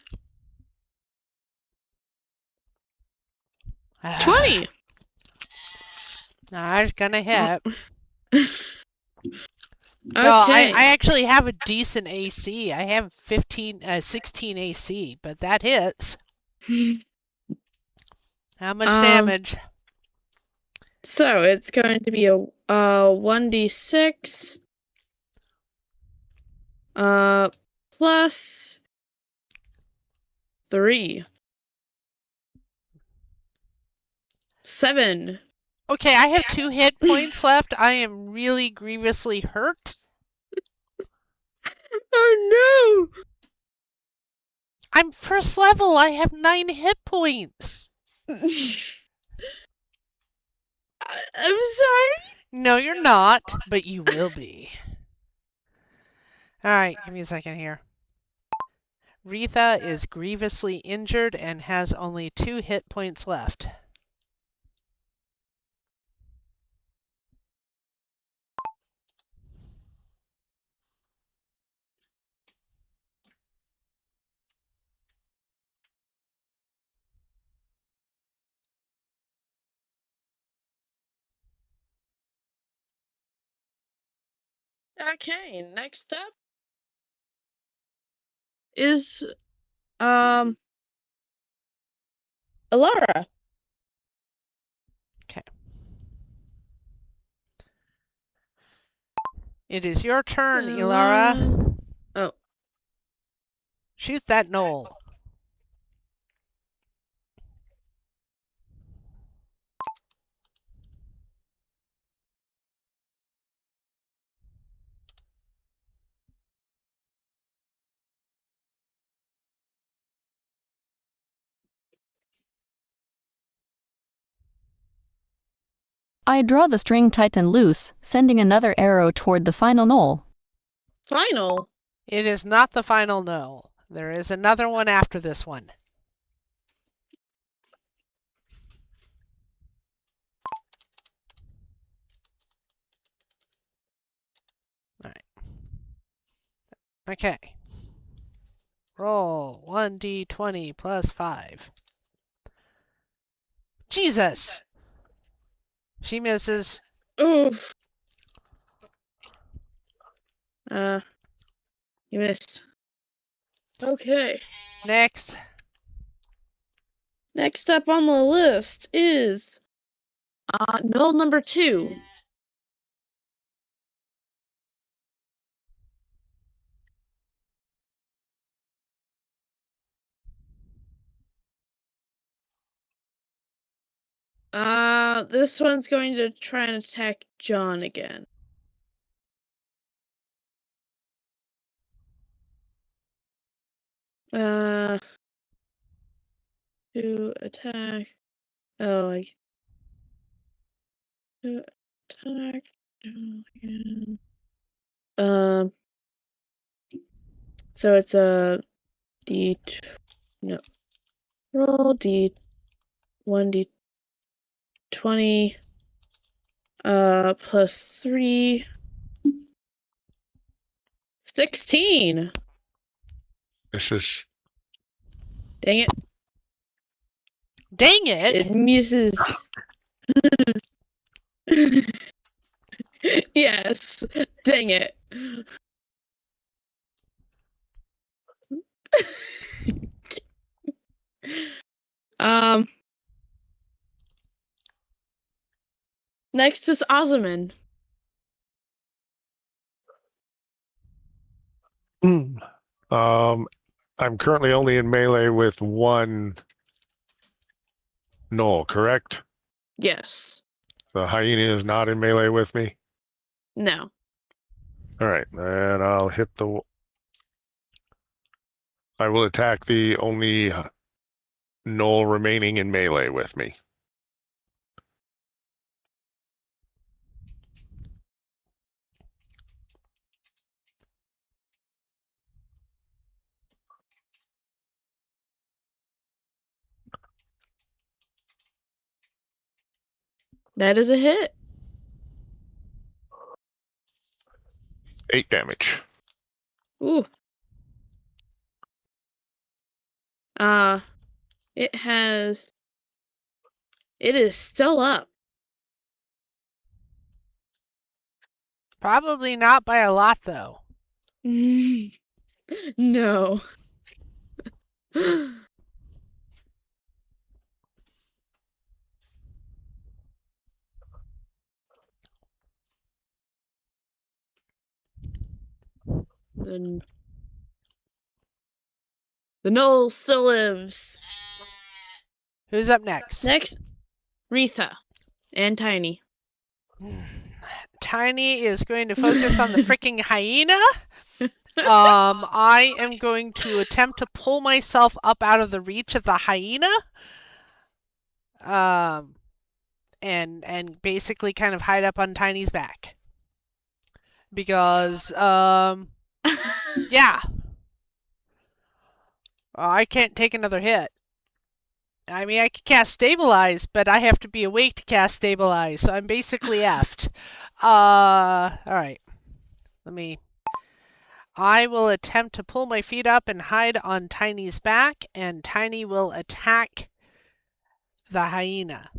20. Not gonna hit. Okay. No, I actually have a decent AC. I have 16 AC, but that hits. How much damage? So it's going to be a 1d6 plus 3. 7. Okay, I have 2 hit points left. I am really grievously hurt. Oh no! I'm first level. I have 9 hit points. I'm sorry. No, you're not, but you will be. All right, give me a second here. Retha is grievously injured and has only 2 hit points left. Okay, next up is Elara. Okay. It is your turn, Elara. Oh. Shoot that knoll. I draw the string tight and loose, sending another arrow toward the final knoll. Final? It is not the final knoll. There is another one after this one. All right. Okay. Roll 1d20 plus 5. Jesus! She misses. Oof. You missed. Okay. Next. Next up on the list is knoll number 2. This one's going to try and attack John again. To attack. Oh, to attack John again. So it's a roll D1d20 plus 3. 16. This is Dang it. Dang it! It misses. Yes. Dang it. Next is Ozaman. I'm currently only in melee with one knoll, correct? Yes. The hyena is not in melee with me. No. All right, and I'll hit the. I will attack the only knoll remaining in melee with me. That is a hit. 8 damage. Ooh. It is still up. Probably not by a lot, though. No. The knoll still lives. Who's up next? Retha and Tiny. Tiny is going to focus on the freaking hyena. I am going to attempt to pull myself up out of the reach of the hyena. And basically kind of hide up on Tiny's back. Because, yeah. I can't take another hit. I mean, I could cast Stabilize, but I have to be awake to cast Stabilize, so I'm basically effed. Alright. I will attempt to pull my feet up and hide on Tiny's back, and Tiny will attack the hyena.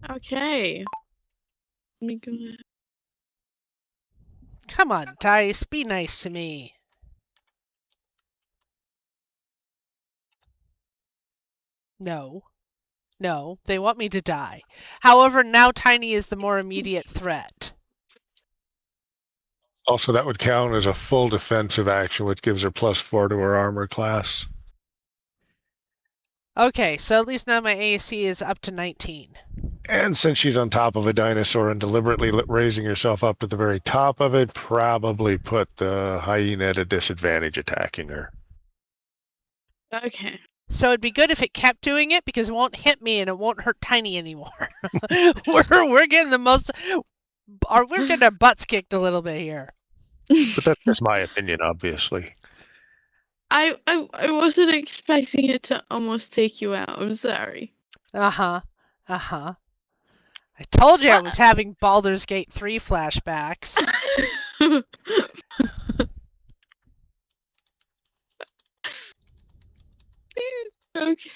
Okay. Let me go ahead. Come on, Dice, be nice to me. No. No, they want me to die. However, now Tiny is the more immediate threat. Also, that would count as a full defensive action, which gives her +4 to her armor class. Okay, so at least now my AC is up to 19. And since she's on top of a dinosaur and deliberately raising herself up to the very top of it, probably put the hyena at a disadvantage attacking her. Okay. So it'd be good if it kept doing it because it won't hit me and it won't hurt Tiny anymore. we're getting the most, or we're getting our butts kicked a little bit here. But that's just my opinion, obviously. I wasn't expecting it to almost take you out. I'm sorry. I told you I was having Baldur's Gate 3 flashbacks. Okay.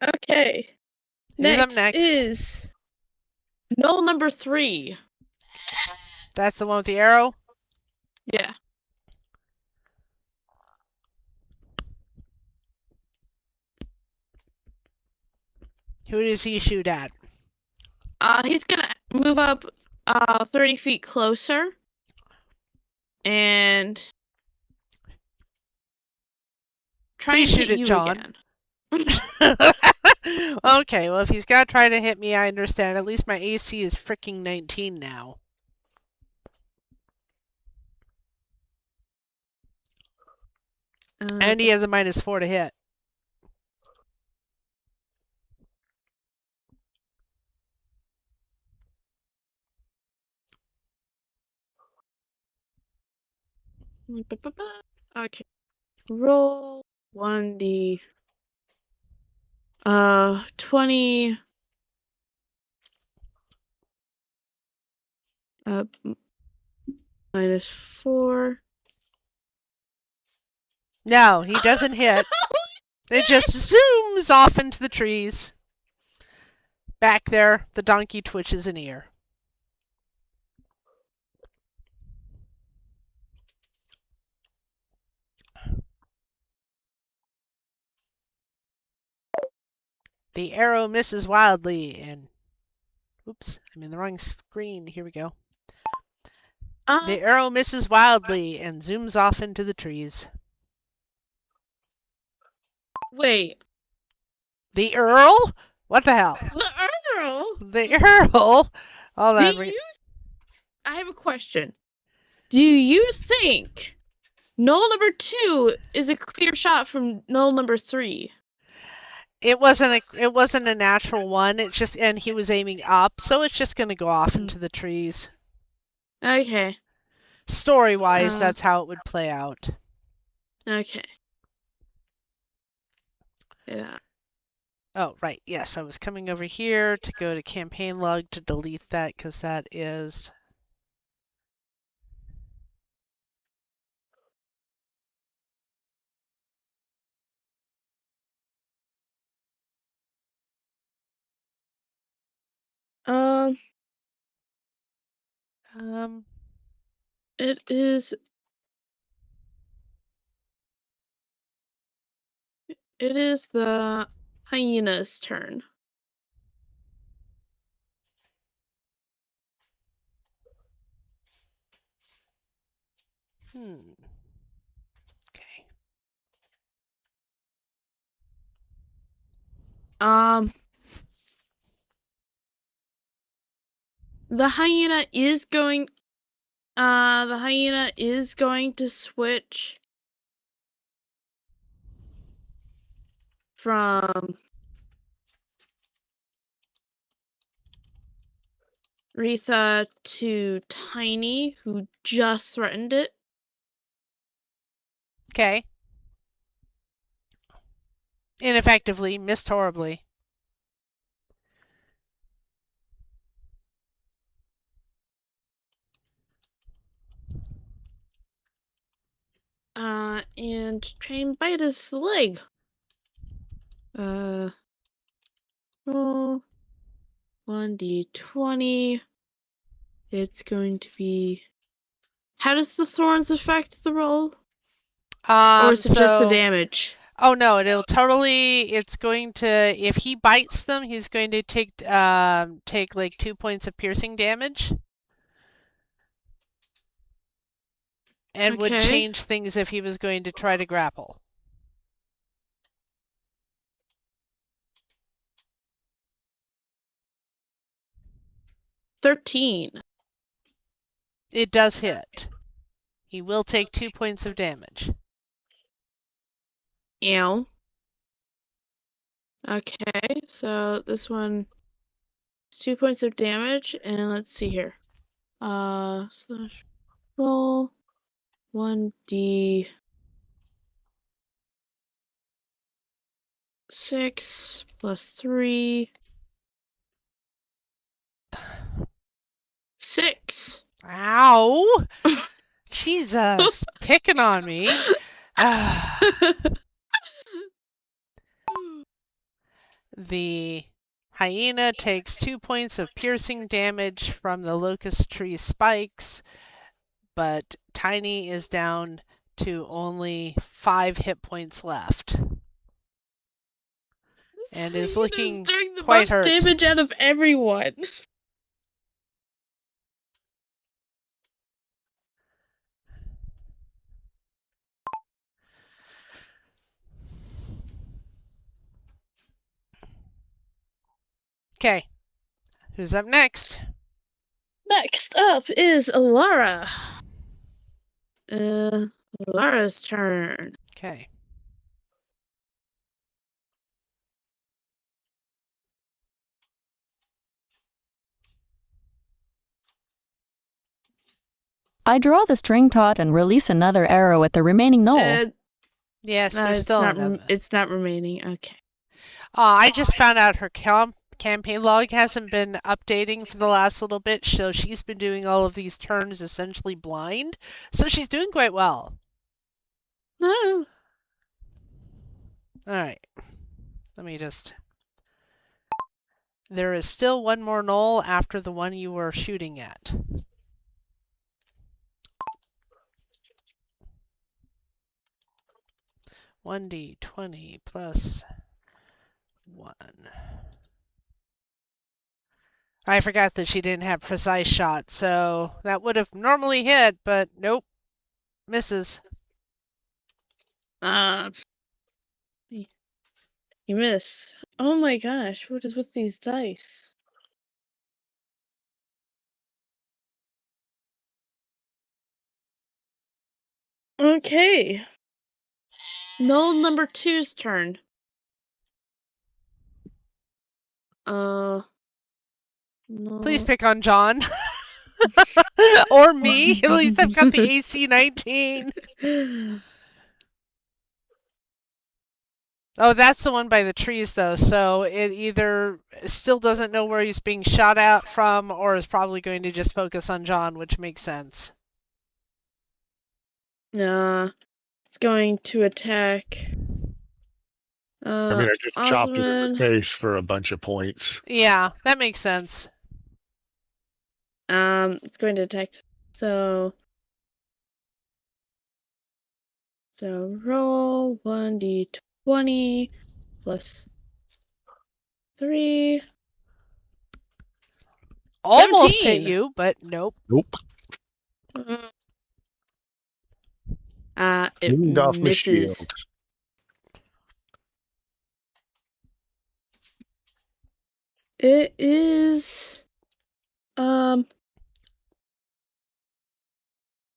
Okay. Who's up Next next? is null number 3. That's the one with the arrow? Yeah. Who does he shoot at? He's gonna move up 30 feet closer. And try Please and shoot hit at you John. again. Okay, well, if he's got to try to hit me, I understand. At least my AC is freaking 19 now. And he has a -4 to hit. Okay. Roll 1d. 20. -4. No, he doesn't hit. It just zooms off into the trees. Back there, the donkey twitches an ear. The arrow misses wildly and... Oops, I'm in the wrong screen. Here we go. The arrow misses wildly and zooms off into the trees. Wait. The Earl? What the hell? The Earl? The Earl? Hold on. I have a question. Do you think null number 2 is a clear shot from null number 3? It wasn't a natural one. It's just, and he was aiming up, so it's just going to go off into the trees. Okay. Story-wise, that's how it would play out. Okay. Yeah. Oh, right. Yes, I was coming over here to go to campaign log to delete that because that is... It is... It is the hyena's turn. The hyena is going to switch from Retha to Tiny, who just threatened it. Okay. Ineffectively, missed horribly. And try and bite his leg. Roll 1d20. It's going to be. How does the thorns affect the roll? Or is it just the damage? Oh no, it's going to, if he bites them, he's going to take like 2 points of piercing damage. And would change things if he was going to try to grapple. $13. It does hit. He will take 2 points of damage. Ow. Okay, so this one is 2 points of damage, and let's see here. Slash roll 1d6 plus 3. 6. Ow! Jesus, picking on me. The hyena takes 2 points of piercing damage from the locust tree spikes, but Tiny is down to only 5 hit points left. And is looking doing the quite most hurt. damage out of everyone. Okay, who's up next? Next up is Elara. Elara's turn. Okay. I draw the string taut and release another arrow at the remaining knoll. Yes, there's still another. It's not remaining. Okay. I just found out her campaign log hasn't been updating for the last little bit, so she's been doing all of these turns essentially blind. So she's doing quite well. No. All right. Let me just. There is still one more knoll after the one you were shooting at. $1d20 plus 1. I forgot that she didn't have precise shot, so that would have normally hit, but nope. Misses. You miss. Oh my gosh, what is with these dice? Okay. Knoll number 2's turn. No. Please pick on John. Or me. At least I've got the AC 19. Oh, that's the one by the trees, though. So it either still doesn't know where he's being shot at from, or is probably going to just focus on John, which makes sense. Nah. It's going to attack. I just chopped it in the face for a bunch of points. Yeah, that makes sense. It's going to attack. So roll 1d20 plus 3. Almost 17. hit you, but nope. Nope. It Off the misses. shield. It is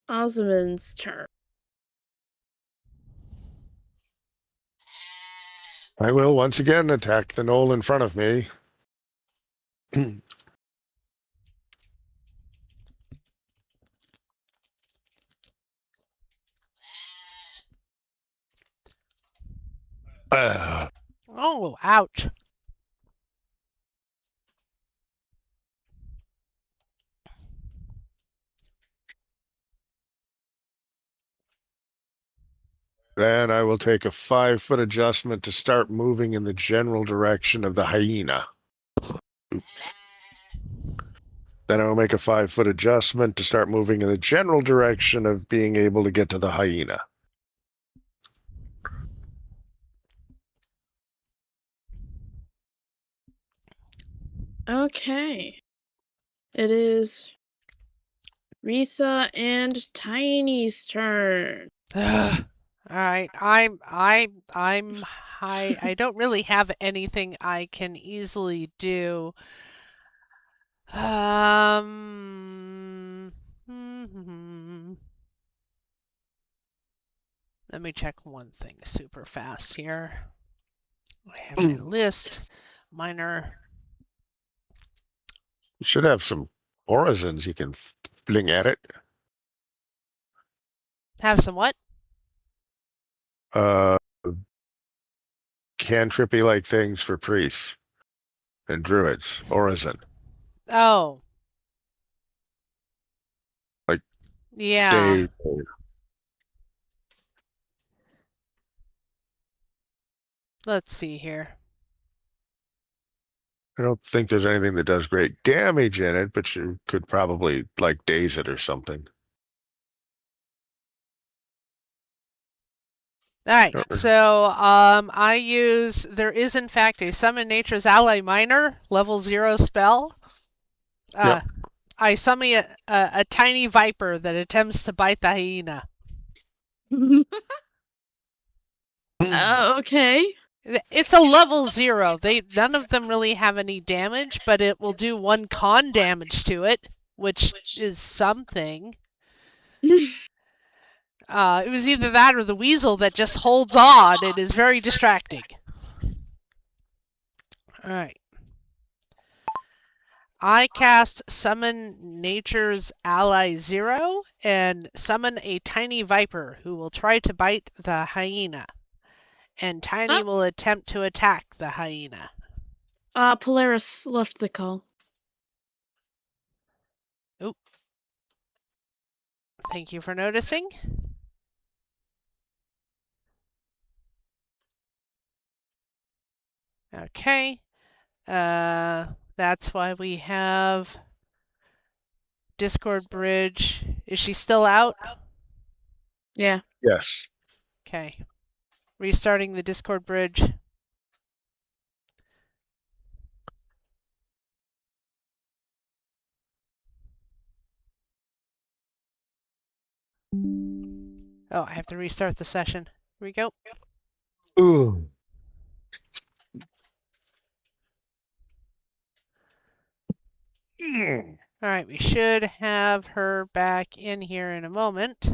Osmond's turn. I will once again attack the knoll in front of me. Oh, ouch. Then I will take a 5-foot adjustment to start moving in the general direction of the hyena. Then I will make a 5-foot adjustment to start moving in the general direction of being able to get to the hyena. Okay. It is Retha and Tiny's turn. All right, I'm high. I don't really have anything I can easily do. Let me check one thing super fast here. I have my list. Minor. You should have some orisons you can fling at it. Have some what? Cantrippy like things for priests and druids. Orison. Oh. Like yeah. Let's see here. I don't think there's anything that does great damage in it, but you could probably like daze it or something. All right, so I use, there is in fact a Summon Nature's Ally Minor, level 0 spell. Yep. I summon a tiny viper that attempts to bite the hyena. Okay. It's a level 0. None of them really have any damage, but it will do 1 con damage to it, which is something. It was either that or the weasel that just holds on. It is very distracting. All right. I cast Summon Nature's Ally 0 and summon a tiny viper who will try to bite the hyena. And Tiny will attempt to attack the hyena. Polaris left the call. Oop. Thank you for noticing. Okay. That's why we have Discord bridge. Is she still out? Yeah. Yes. Okay. Restarting the Discord bridge. Oh, I have to restart the session. Here we go. Ooh. All right, we should have her back in here in a moment.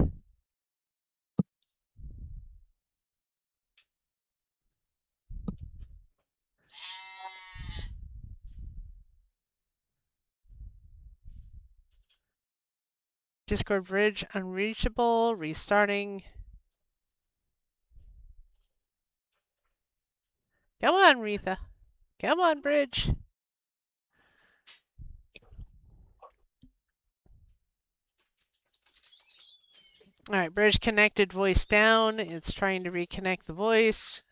Discord bridge unreachable, restarting. Come on, Retha. Come on, bridge. All right, bridge connected, voice down. It's trying to reconnect the voice.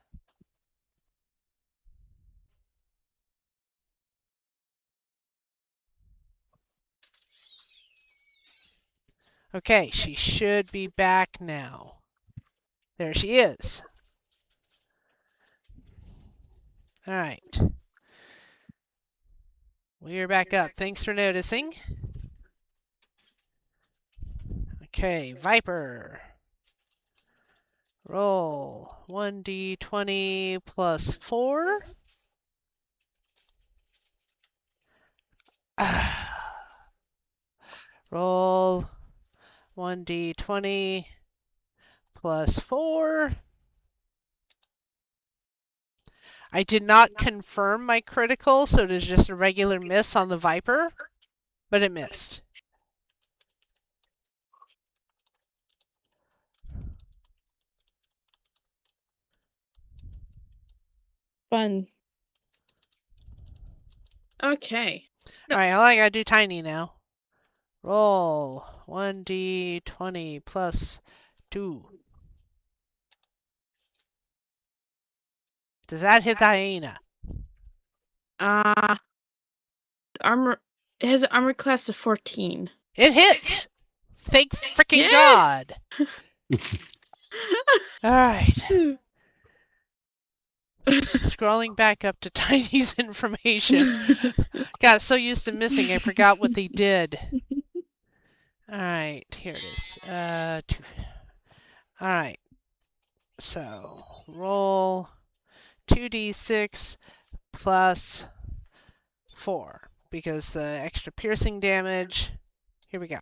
Okay, she should be back now. There she is. All right. We're back up. Thanks for noticing. Okay, Viper. Roll 1d20 plus 4. Roll 1d20 plus 4. I did not confirm my critical, so it is just a regular miss on the Viper, but it missed. Fun. Okay. No. Alright, all I gotta do tiny now. Roll 1d20 plus 2. Does that hit the hyena? Armor. It has an armor class of 14. It hits! Thank freaking Yeah! God! Alright. Scrolling back up to Tiny's information. Got so used to missing, I forgot what they did. Alright, here it is. Alright. So, roll 2d6 plus 4, because the extra piercing damage. Here we go.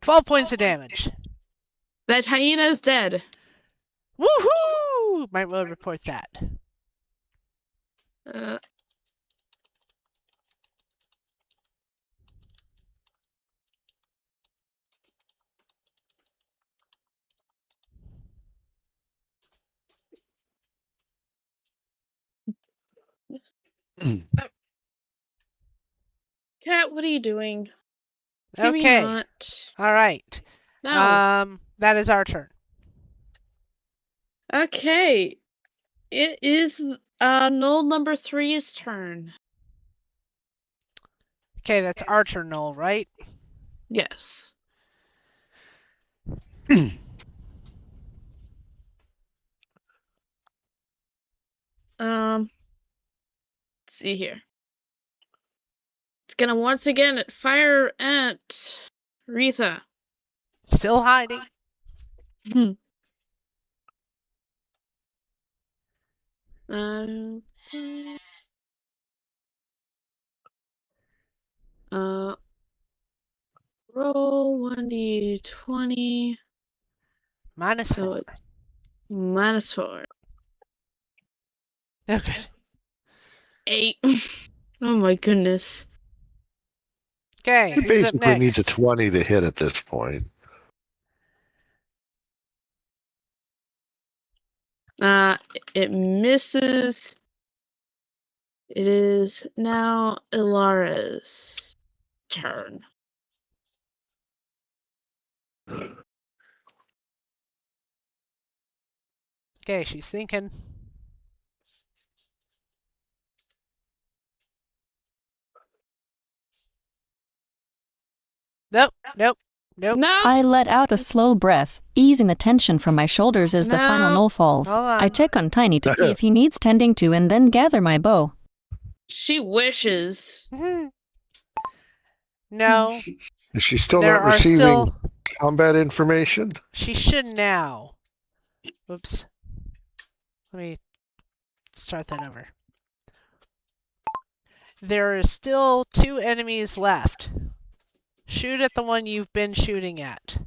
12 points of damage. That hyena is dead. Woohoo! Might well report that. Cat, what are you doing? Maybe Okay. not. All right. No. That is our turn. Okay. It is Null number 3's turn. Okay, that's our turn, Noel, right? Yes. Let's see here. It's gonna once again fire at Retha. Still hiding. Roll 1d20. Minus 4. No, it's minus 4. Okay. 8. Oh my goodness. Okay, It who's up basically next? needs a 20 to hit at this point. It misses. It is now Elara's turn. Okay, she's thinking. Nope. No. I let out a slow breath, easing the tension from my shoulders as the final No. knoll falls. Hold on. I check on Tiny to see if he needs tending to and then gather my bow. She wishes. No. Is she still There not are receiving still. combat information? She should now. Oops. Let me start that over. There are still 2 enemies left. Shoot at the one you've been shooting at.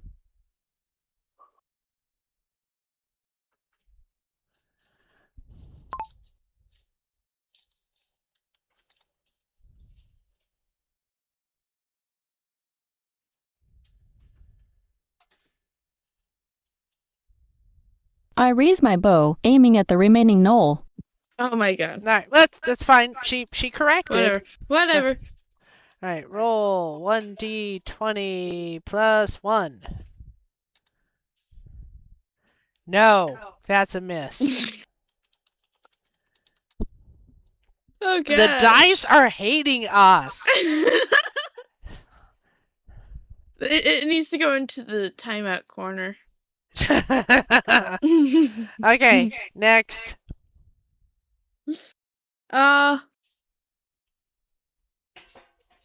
I raise my bow, aiming at the remaining knoll. Oh my god. Alright, that's fine. She corrected. Whatever. Alright, roll 1d20 plus 1. No, that's a miss. Oh god. The dice are hating us. It needs to go into the timeout corner. Okay, next.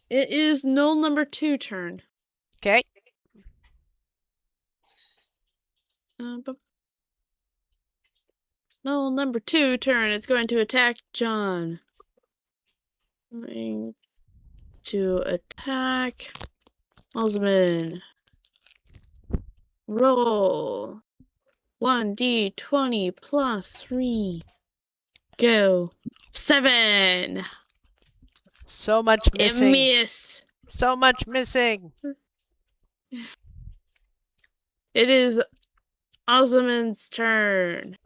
It is Null number 2 turn. Okay. Null number 2 turn. It's going to attack John. Going to attack. Osman. Roll. 1d20 plus 3. Go. 7. So much missing. Miss. So much missing. It is Osman's turn.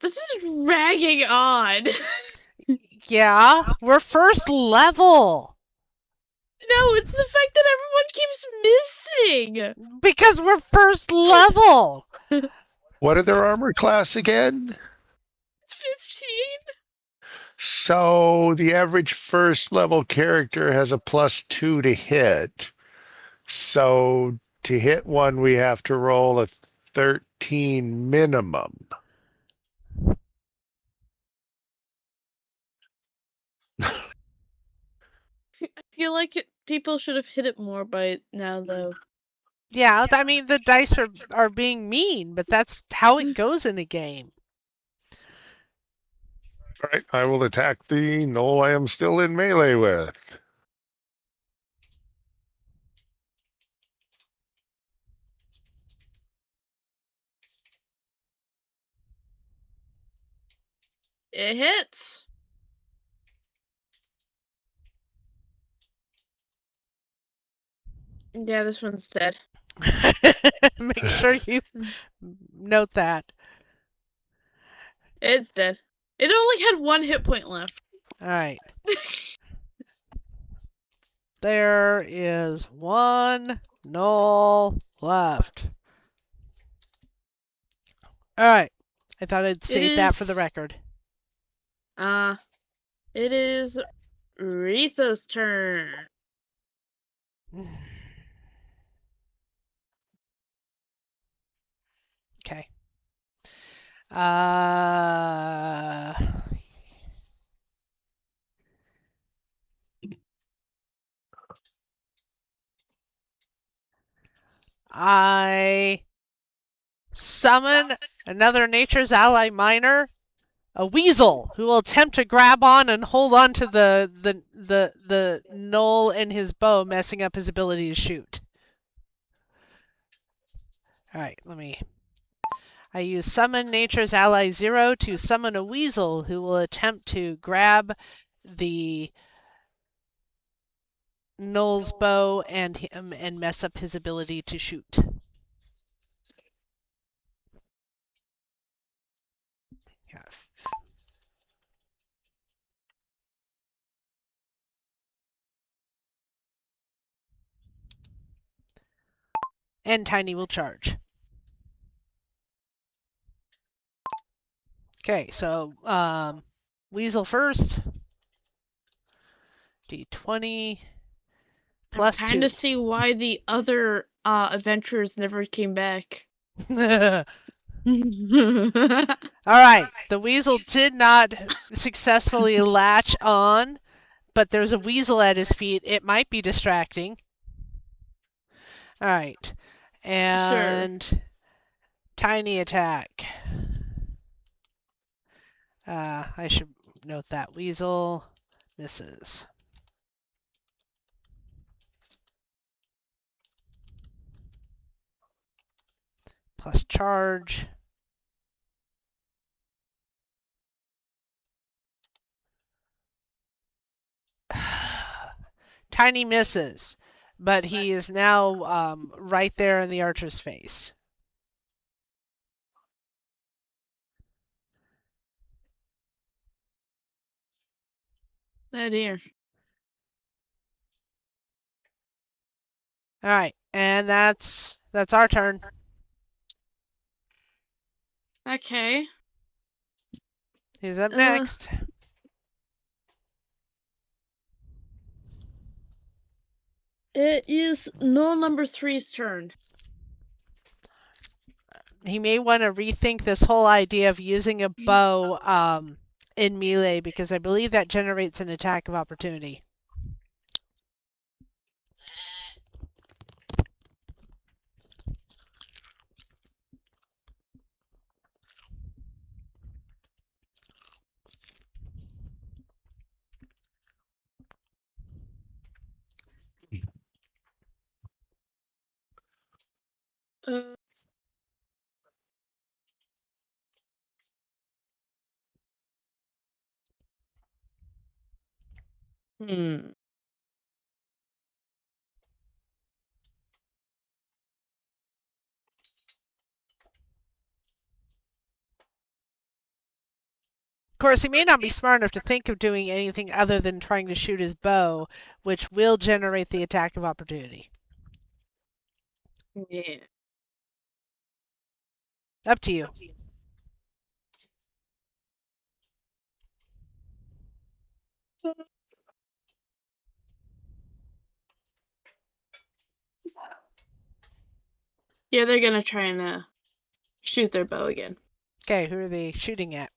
This is dragging on. Yeah, we're first level. No, it's the fact that everyone keeps missing. Because we're first level. What are their armor class again? It's 15. So the average first level character has a +2 to hit. So to hit one, we have to roll a 13 minimum. I feel like people should have hit it more by now, though. Yeah, I mean, the dice are being mean, but that's how it goes in the game. All right, I will attack the knoll I am still in melee with. It hits. Yeah, this one's dead. Make sure you note that. It's dead. It only had 1 hit point left. All right. There is 1 knoll left. All right. I thought I'd state that for the record. It is Retho's turn. Okay. I summon another Nature's Ally Miner, a weasel, who will attempt to grab on and hold on to the knoll and his bow, messing up his ability to shoot. All right, I use Summon Nature's Ally 0 to summon a weasel who will attempt to grab the knoll's bow and mess up his ability to shoot. Yeah. And Tiny will charge. Okay, so weasel first. D20 plus 2. I'm trying to see why the other adventurers never came back. All right, the weasel did not successfully latch on, but there's a weasel at his feet. It might be distracting. All right, and Sure. Tiny attack. I should note that weasel misses. Plus charge. Tiny misses, but he is now right there in the archer's face. Oh dear. All right, and that's our turn. Okay. Who's up next? It is knoll number 3's turn. He may want to rethink this whole idea of using a bow in melee, because I believe that generates an attack of opportunity. Uh, hmm. Of course, he may not be smart enough to think of doing anything other than trying to shoot his bow, which will generate the attack of opportunity. Yeah. Up to you. Yeah, they're gonna try and shoot their bow again. Okay, who are they shooting at?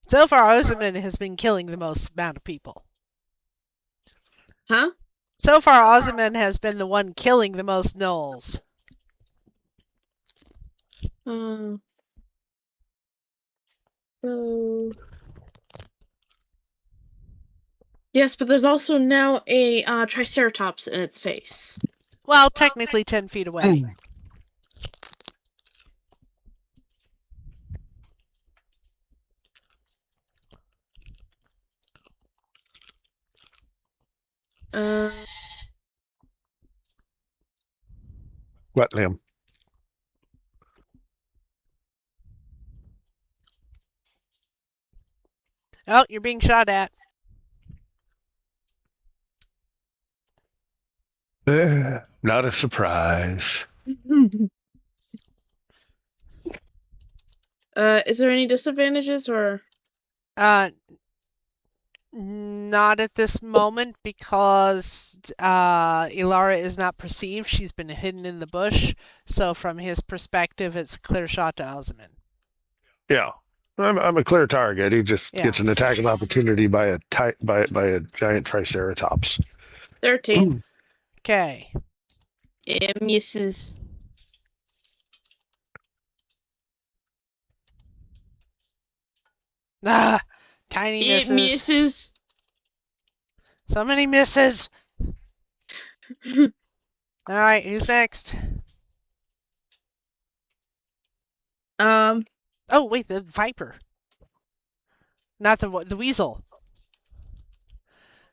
So far, Ozaman has been killing the most amount of people. Huh? So far, Ozaman has been the one killing the most gnolls. So... Yes, but there's also now a triceratops in its face. Well, technically 10 feet away. What, Liam? Oh, you're being shot at. Not a surprise. Is there any disadvantages or? Not at this moment because Elara is not perceived. She's been hidden in the bush. So from his perspective, it's a clear shot to Ozaman. Yeah, I'm a clear target. He just Yeah. gets an attack of opportunity by a giant triceratops. 13. Okay. It misses. Ah, tiny It misses. misses. So many misses. All right, who's next? Oh, wait, the viper. Not the weasel.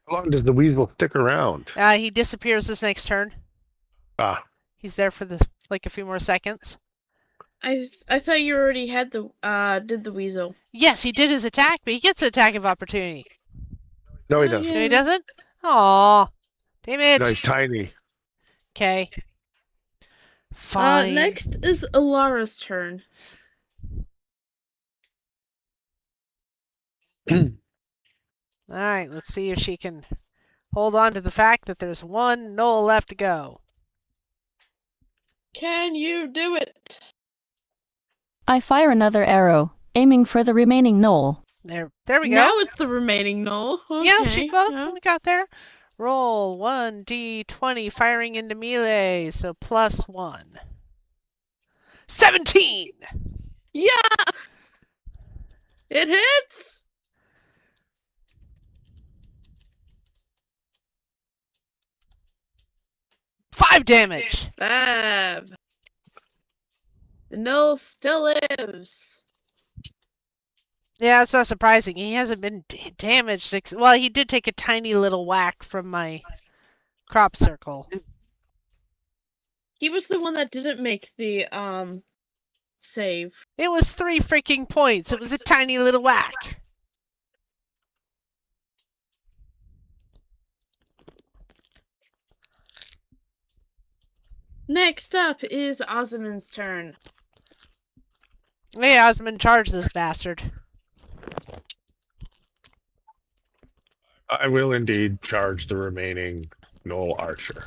How long does the weasel stick around? He disappears this next turn. Ah, He's there for a few more seconds. I thought you already had did the weasel. Yes, he did his attack, but he gets an attack of opportunity. no, he Oh, doesn't. No, he yeah. doesn't? Aw. Damn it. No, he's tiny. Okay. Fine. Next is Elara's turn. Alright, let's see if she can hold on to the fact that there's one Noel left to go. Can you do it? I fire another arrow, aiming for the remaining knoll. There we go. Now it's the remaining knoll. Okay. Yeah, we got there. Roll 1d20, firing into melee, so +1. 17! Yeah! It hits! Five damage! 5. The knoll still lives. Yeah, it's not surprising. He hasn't been damaged. Well, he did take a tiny little whack from my crop circle. He was the one that didn't make the save. It was 3 freaking points. It was a tiny little whack. Next up is Ozaman's turn. Hey, Osmond, charge this bastard. I will indeed charge the remaining Knoll Archer.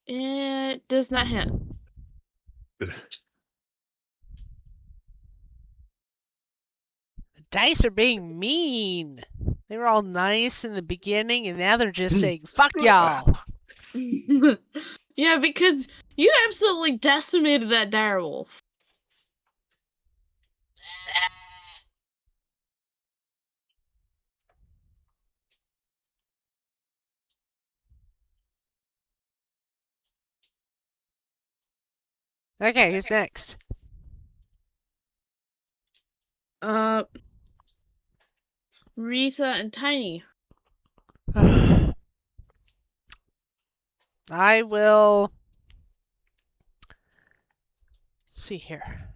It does not hit. Dice are being mean. They were all nice in the beginning, and now they're just saying, fuck y'all. Yeah, because you absolutely decimated that direwolf. Okay, who's next? Retha and Tiny. I will... Let's see here.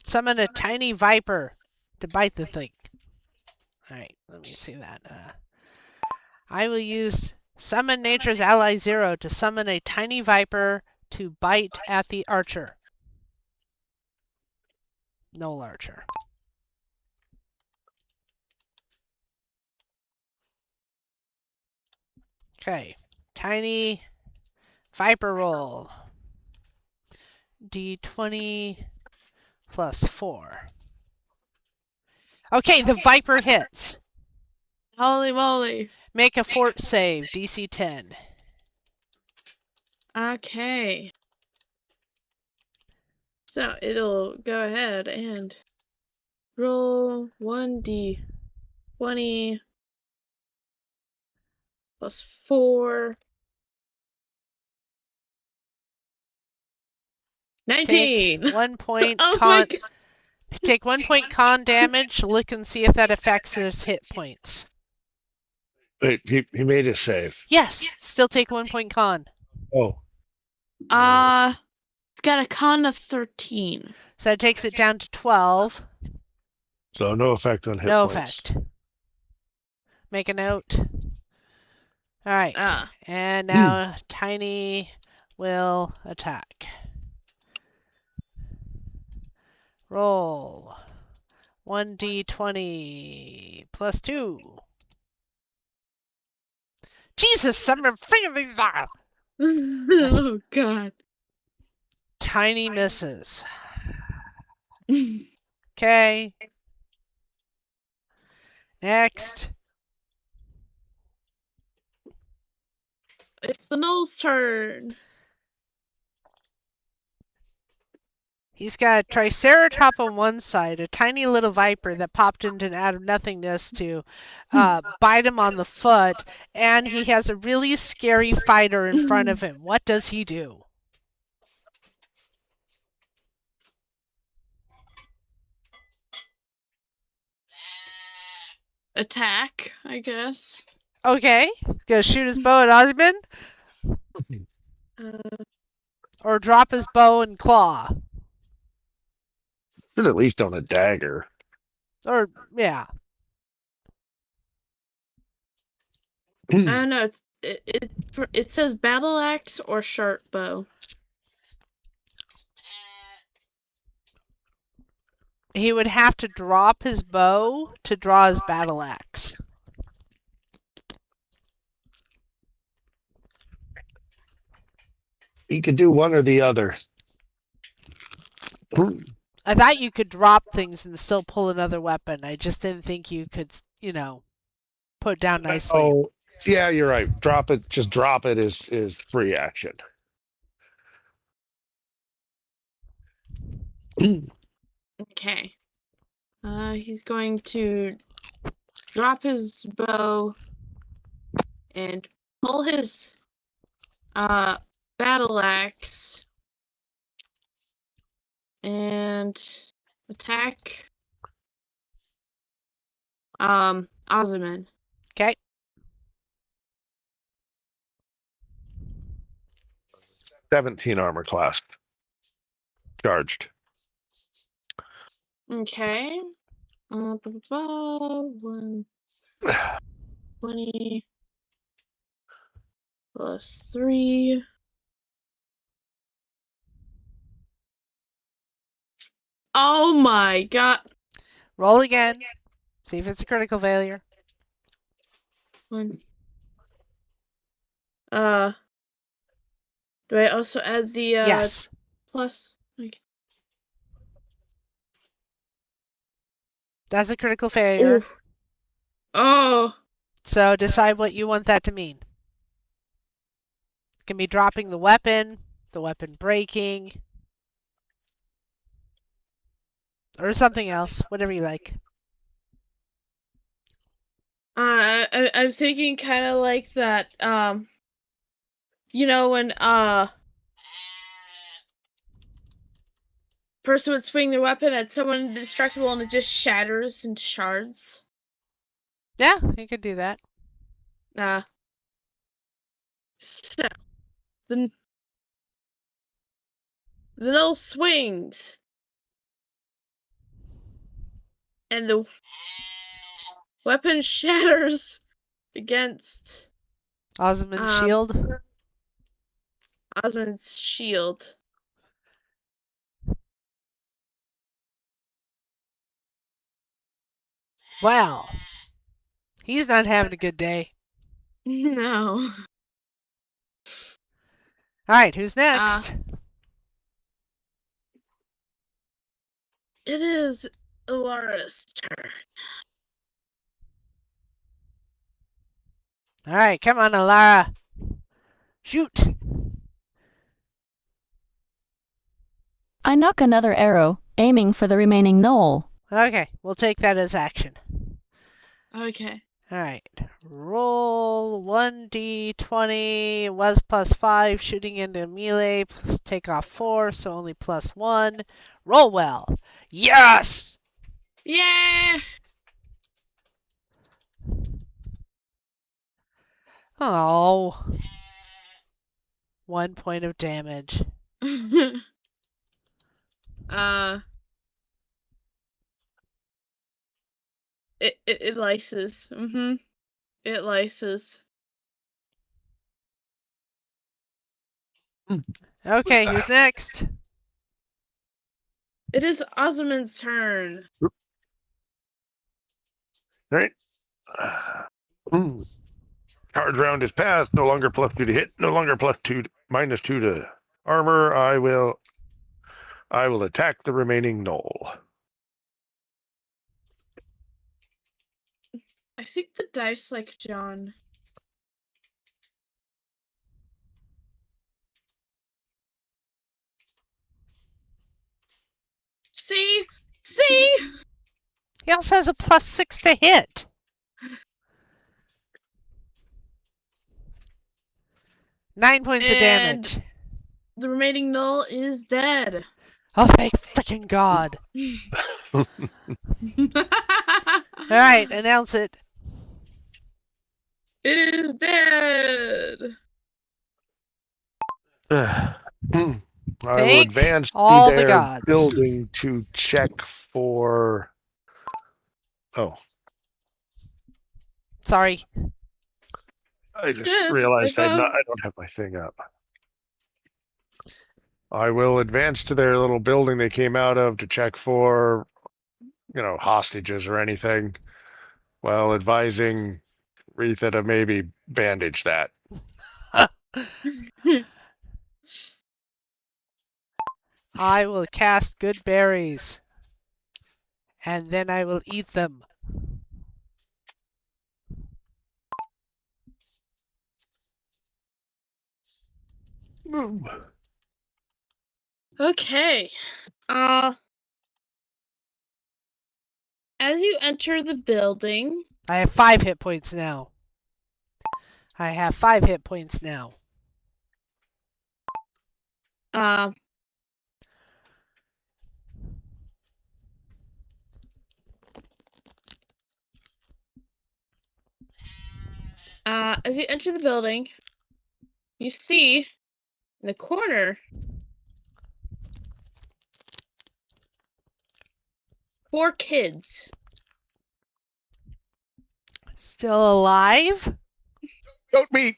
Summon a tiny viper to bite the thing. Alright, let me see that. I will use Summon Nature's Ally 0 to summon a tiny viper to bite at the archer. No archer. Okay, tiny viper roll. D20 plus 4. Okay, the viper hits. Holy moly. Make a fort save, DC 10. Okay. So it'll go ahead and roll 1d20 plus 4. 19! Take 1 point Oh my con. Take 1 point con damage. Look and see if that affects his hit points. Wait, he made a save. Yes, still take 1 point con. Oh. It's got a con of 13. So that takes it down to 12. So no effect on hit No points. effect. Make a note. All right. Ah. And now Tiny will attack. Roll. 1d20 plus 2. Jesus, some of these are. Oh god. Tiny misses. Okay. Next. It's the Knoll's turn. He's got a triceratop on one side, a tiny little viper that popped into out of nothingness to bite him on the foot, and he has a really scary fighter in front of him. What does he do? Attack, I guess. Okay. Go shoot his bow at Osmond? Uh, Or drop his bow and claw? Should at least on a dagger. Or, yeah. I don't know. It says battle axe or sharp bow. He would have to drop his bow to draw his battle axe. He could do one or the other. I thought you could drop things and still pull another weapon. I just didn't think you could, put it down nicely. Oh, yeah, you're right. Drop it. Just drop it is free action. Okay. He's going to drop his bow and pull his battle axe and attack Ozyman. Okay. $17 armor class. Charged. Okay. 120 plus 3. Oh my god. Roll again. See if it's a critical failure. 1. Do I also add the Yes. plus? Okay. That's a critical failure. Ooh. Oh. So decide what you want that to mean. It can be dropping the weapon breaking, or something else, whatever you like. I'm thinking kind of like that. You know when person would swing their weapon at someone indestructible and it just shatters into shards. Yeah, you could do that. So the null swings, and the weapon shatters against Osmond's shield. Osmond's shield. Wow. He's not having a good day. No. Alright, who's next? It is Elara's turn. Alright, come on, Elara. Shoot. I knock another arrow, aiming for the remaining knoll. Okay, we'll take that as action. Okay. Alright, roll 1d20, was +5, shooting into melee, take off 4, so only +1. Roll well. Yes! Yeah! Oh. 1 point of damage. It lyses. It lyses. Okay, who's next? It is Osmond's turn. All right. Card round is passed. No longer +2 to hit. No longer +2, -2 to armor. I will attack the remaining knoll. I think the dice like John. See? He also has a +6 to hit. Nine points of damage. The remaining knoll is dead. Oh, thank freaking God. Alright, announce it. It is dead. I will Thank advance all to the their gods. building to check for. Oh, Sorry. I just realized I don't have my thing up. I will advance to their little building they came out of to check for, hostages or anything, while advising Retha to maybe bandage that. I will cast good berries, and then I will eat them. Okay. As you enter the building, I have 5 hit points now. As you enter the building, you see in the corner 4 kids. Still alive? Don't be.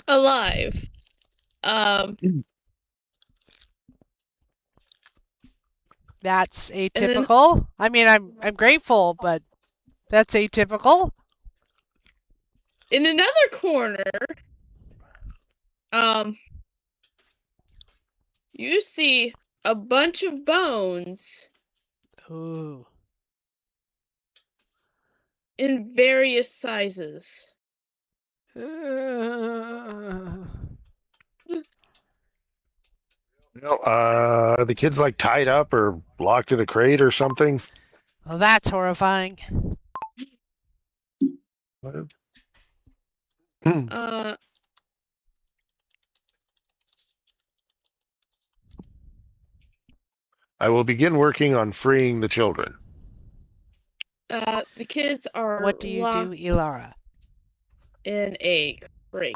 Alive. That's atypical. I mean, I'm grateful, but that's atypical. In another corner, You see a bunch of bones Ooh. in various sizes. Well, are the kids like tied up or locked in a crate or something? Well, that's horrifying. Uh, I will begin working on freeing the children. the kids are What do you do, locked Elara? in a crate.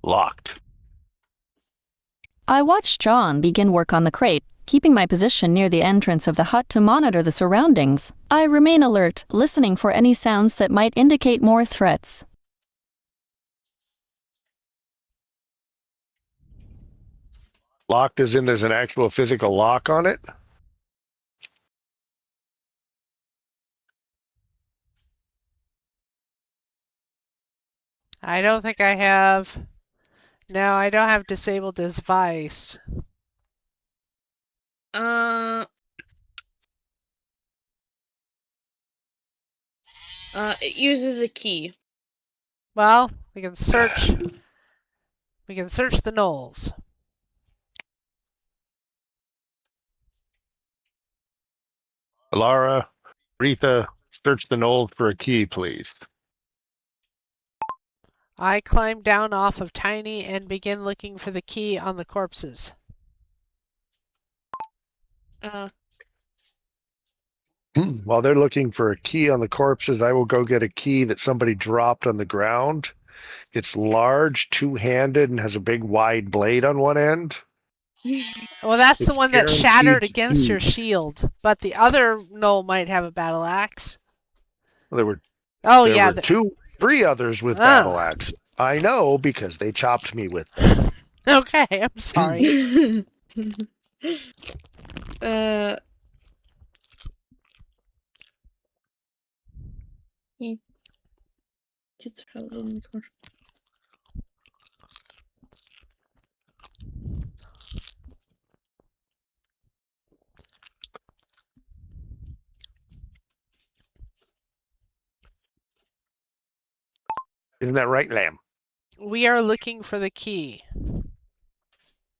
Locked. I watched John begin work on the crate, keeping my position near the entrance of the hut to monitor the surroundings. I remain alert, listening for any sounds that might indicate more threats. Locked as in there's an actual physical lock on it? I don't think I have. No, I don't have disabled device. It uses a key. Well, we can search. We can search the knolls. Elara, Retha, search the knoll for a key, please. I climb down off of Tiny and begin looking for the key on the corpses. While they're looking for a key on the corpses, I will go get a key that somebody dropped on the ground. It's large, two-handed, and has a big wide blade on one end. Well, that's the It's one that guaranteed shattered to against your keep. shield, but the other knoll might have a battle axe. Well, there were Oh, there yeah. were three others with battle Oh. axe. I know because they chopped me with them. Okay, I'm sorry. Kids are held in the corner. Isn't that right, Lamb? We are looking for the key.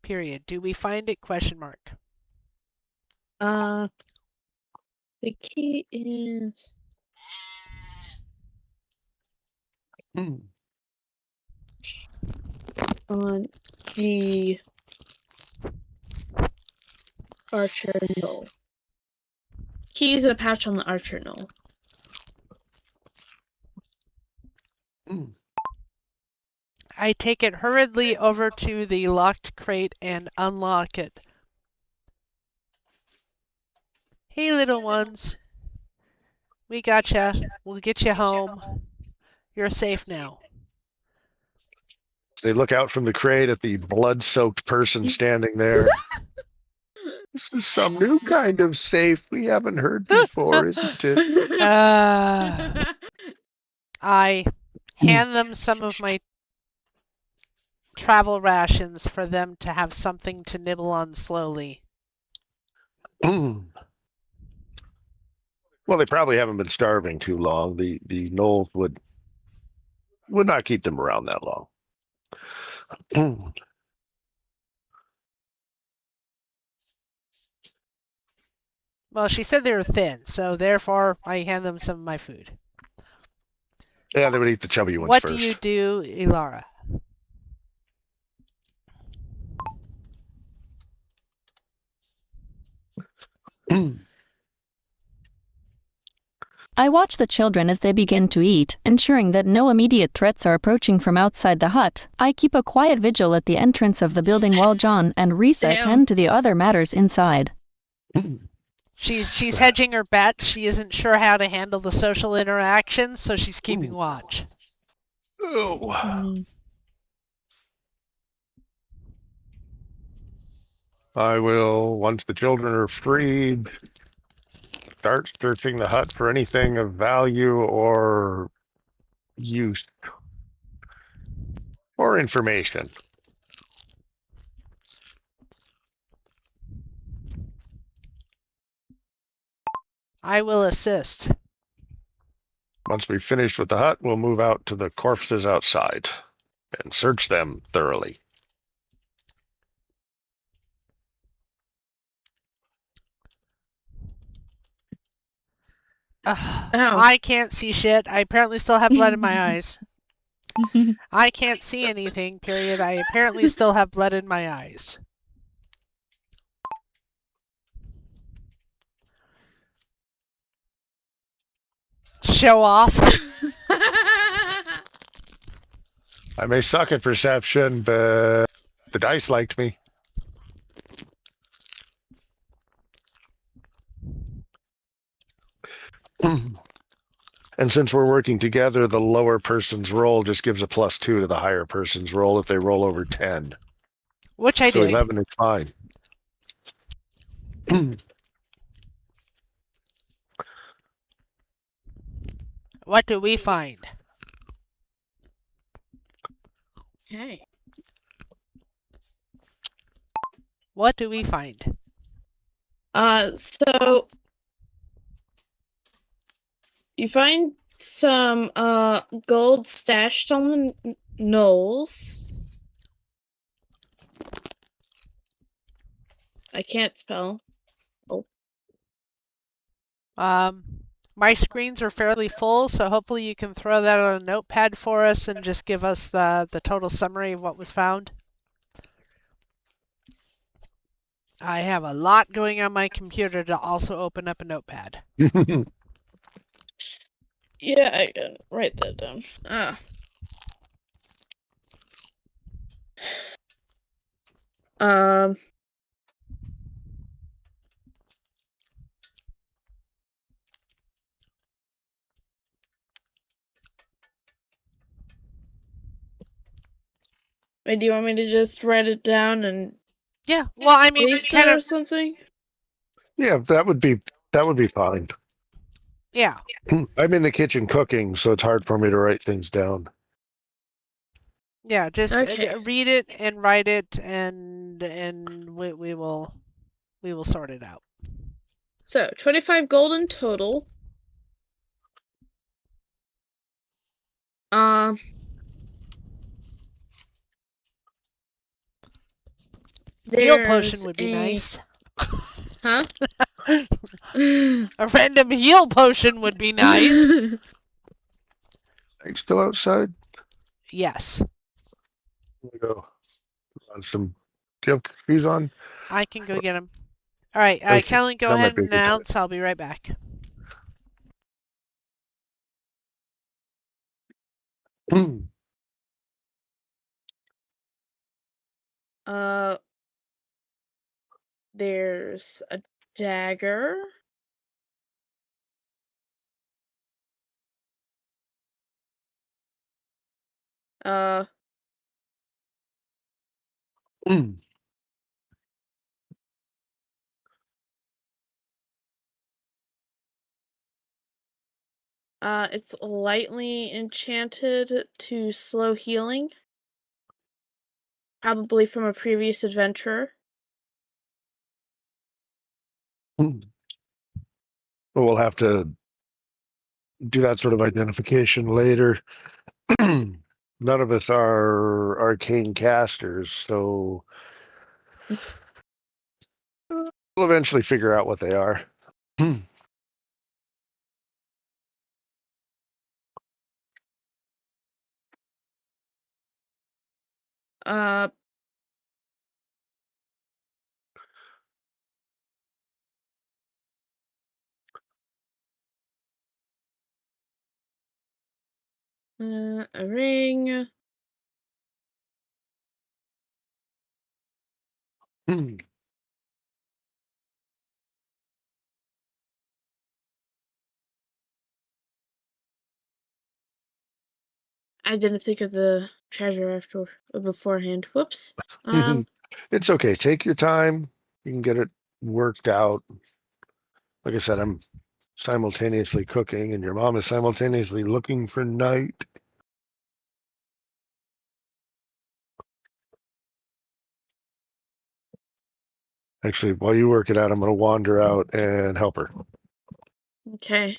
Period. Do we find it? Question mark. The key is on the archer knoll. Key is in a pouch on the archer knoll. I take it hurriedly over to the locked crate and unlock it. Hey, little ones. We gotcha. We'll get you home. You're safe now. They look out from the crate at the blood-soaked person standing there. This is some new kind of safe we haven't heard before, isn't it? I hand them some of my travel rations for them to have something to nibble on slowly. Well, they probably haven't been starving too long. The gnolls would not keep them around that long. Well, she said they were thin, so therefore I hand them some of my food. Yeah, they would eat the chubby ones What first. do you do, Elara? I watch the children as they begin to eat, ensuring that no immediate threats are approaching from outside the hut. I keep a quiet vigil at the entrance of the building while John and Retha tend to the other matters inside. She's hedging her bets. She isn't sure how to handle the social interaction, so she's keeping watch. I will, once the children are freed, start searching the hut for anything of value or use or information. I will assist. Once we've finished with the hut, we'll move out to the corpses outside and search them thoroughly. I can't see shit. I apparently still have blood in my eyes. I can't see anything, period. I apparently still have blood in my eyes. Show off. I may suck at perception, but the dice liked me. And since we're working together, the lower person's roll just gives a +2 to the higher person's roll if they roll over 10. Which I so did. 11 is fine. What do we find? Okay. What do we find? So you find some gold stashed on the knolls. I can't spell. My screens are fairly full, so hopefully you can throw that on a notepad for us and just give us the total summary of what was found. I have a lot going on my computer to also open up a notepad. Yeah, I can write that down. Wait, do you want me to just write it down and Yeah, well, I mean, paste kind it or of, something? Yeah, that would be fine. yeah. I'm in the kitchen cooking, so it's hard for me to write things down. Yeah, just Okay. read it and write it, and we will sort it out. So 25 gold in total. Heal potion would be nice. Huh? A random heal potion would be nice. Are you still outside? Yes. Let me go on some shoes on. I can go get him. All right, Okay, Kelly, go that might ahead be a and good time. announce. I'll be right back. There's a dagger. It's lightly enchanted to slow healing. Probably from a previous adventurer. We'll have to do that sort of identification later. None of us are arcane casters, so we'll eventually figure out what they are. A ring. I didn't think of the treasure beforehand. Whoops. It's okay. Take your time. You can get it worked out. Like I said, I'm simultaneously cooking, and your mom is simultaneously looking for night. Actually, while you work it out, I'm going to wander out and help her. Okay.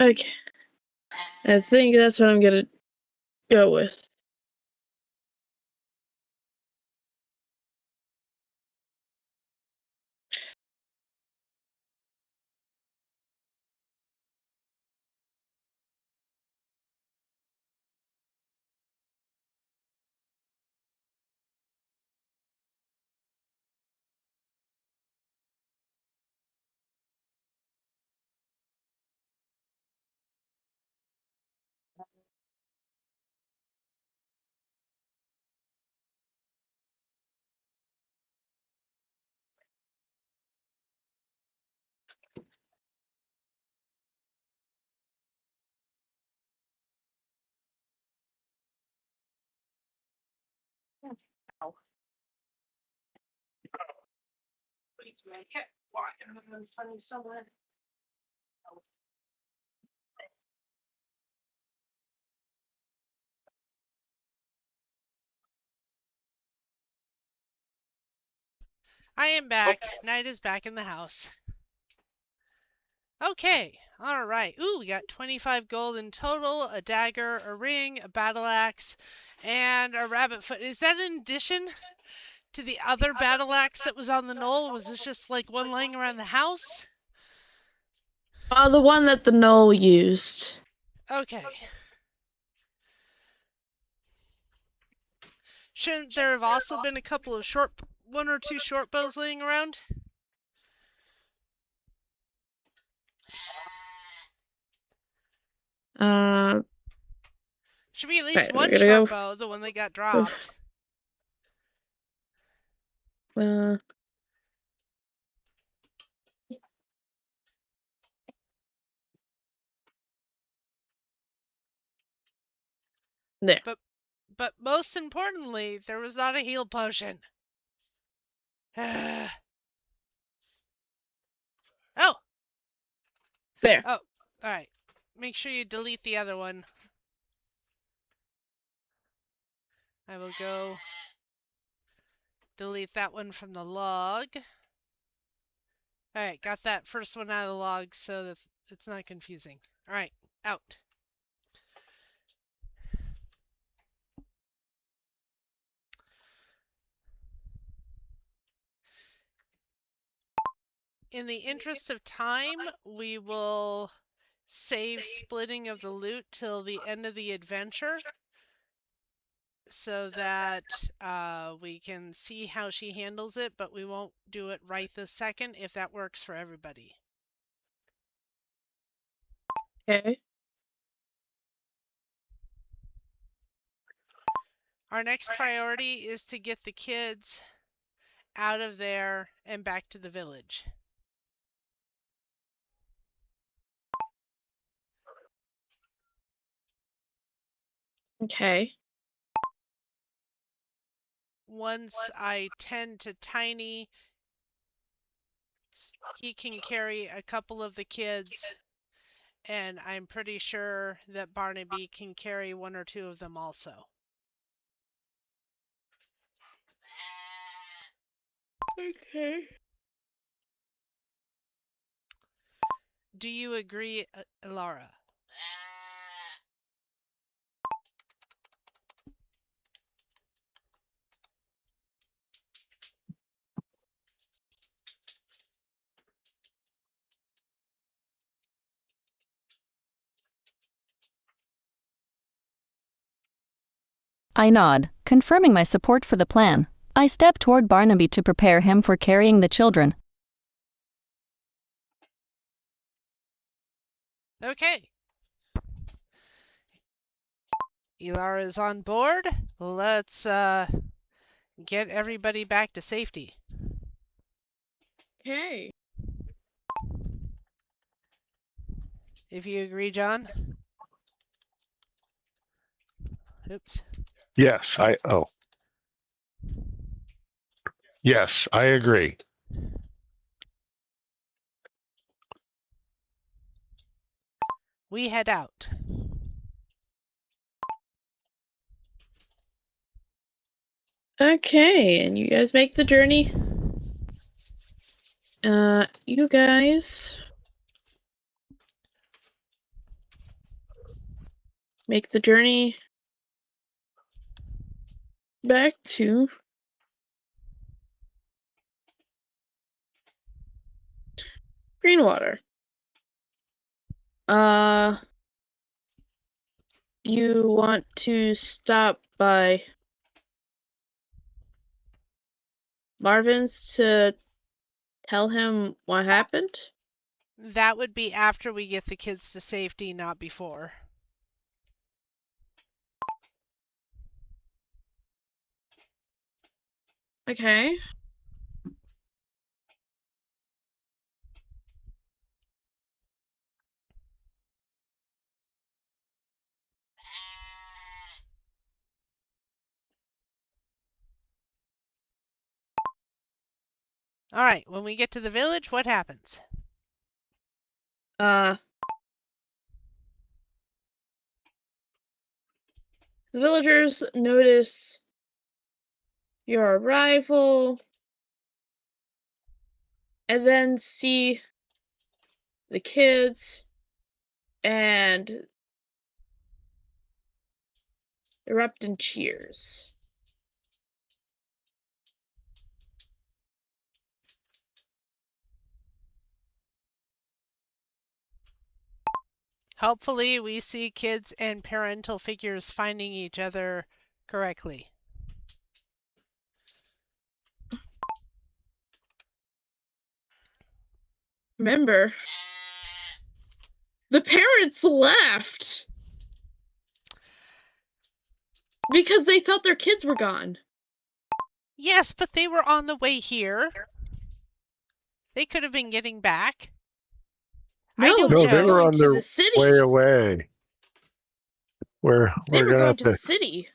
Okay. I think that's what I'm gonna go with. Ow. I can't walk. I'm finding someone. I am back. Night is back in the house. Okay, all right. Ooh, we got 25 gold in total, a dagger, a ring, a battle axe, and a rabbit foot. Is that in addition to the other battle axe that was on the knoll? Was this just like one lying around the house? The one that the Knoll used. Okay. Shouldn't there have also been a couple of one or two short bows laying around? Should be at least Okay, one we're gonna short go. bow, the one that got dropped. There. But most importantly, there was not a heal potion. Oh, There. oh, all right. Make sure you delete the other one. I will go delete that one from the log. All right, got that first one out of the log so that it's not confusing. All right, out. In the interest of time, we will save splitting of the loot till the end of the adventure so that we can see how she handles it, but we won't do it right this second if that works for everybody. Okay. Our next priority is to get the kids out of there and back to the village. Okay. Once I tend to Tiny, he can carry a couple of the kids, and I'm pretty sure that Barnaby can carry one or two of them also. Okay. Do you agree, Elara? I nod, confirming my support for the plan. I step toward Barnaby to prepare him for carrying the children. Okay. Elara is on board. Let's get everybody back to safety. Okay. If you agree, John. Oops. Yes, Yes, I agree. We head out. Okay, and you guys make the journey. You guys make the journey back to Greenwater. You want to stop by Marvin's to tell him what happened? That would be after we get the kids to safety, not before. Okay. All right, when we get to the village, what happens? The villagers notice your arrival and then see the kids and erupt in cheers. Hopefully, we see kids and parental figures finding each other correctly. Remember, the parents left because they thought their kids were gone. Yes, but they were on the way here. They could have been getting back. No, No, they were going on to their the city. way away. We're They were gonna going have to to the city.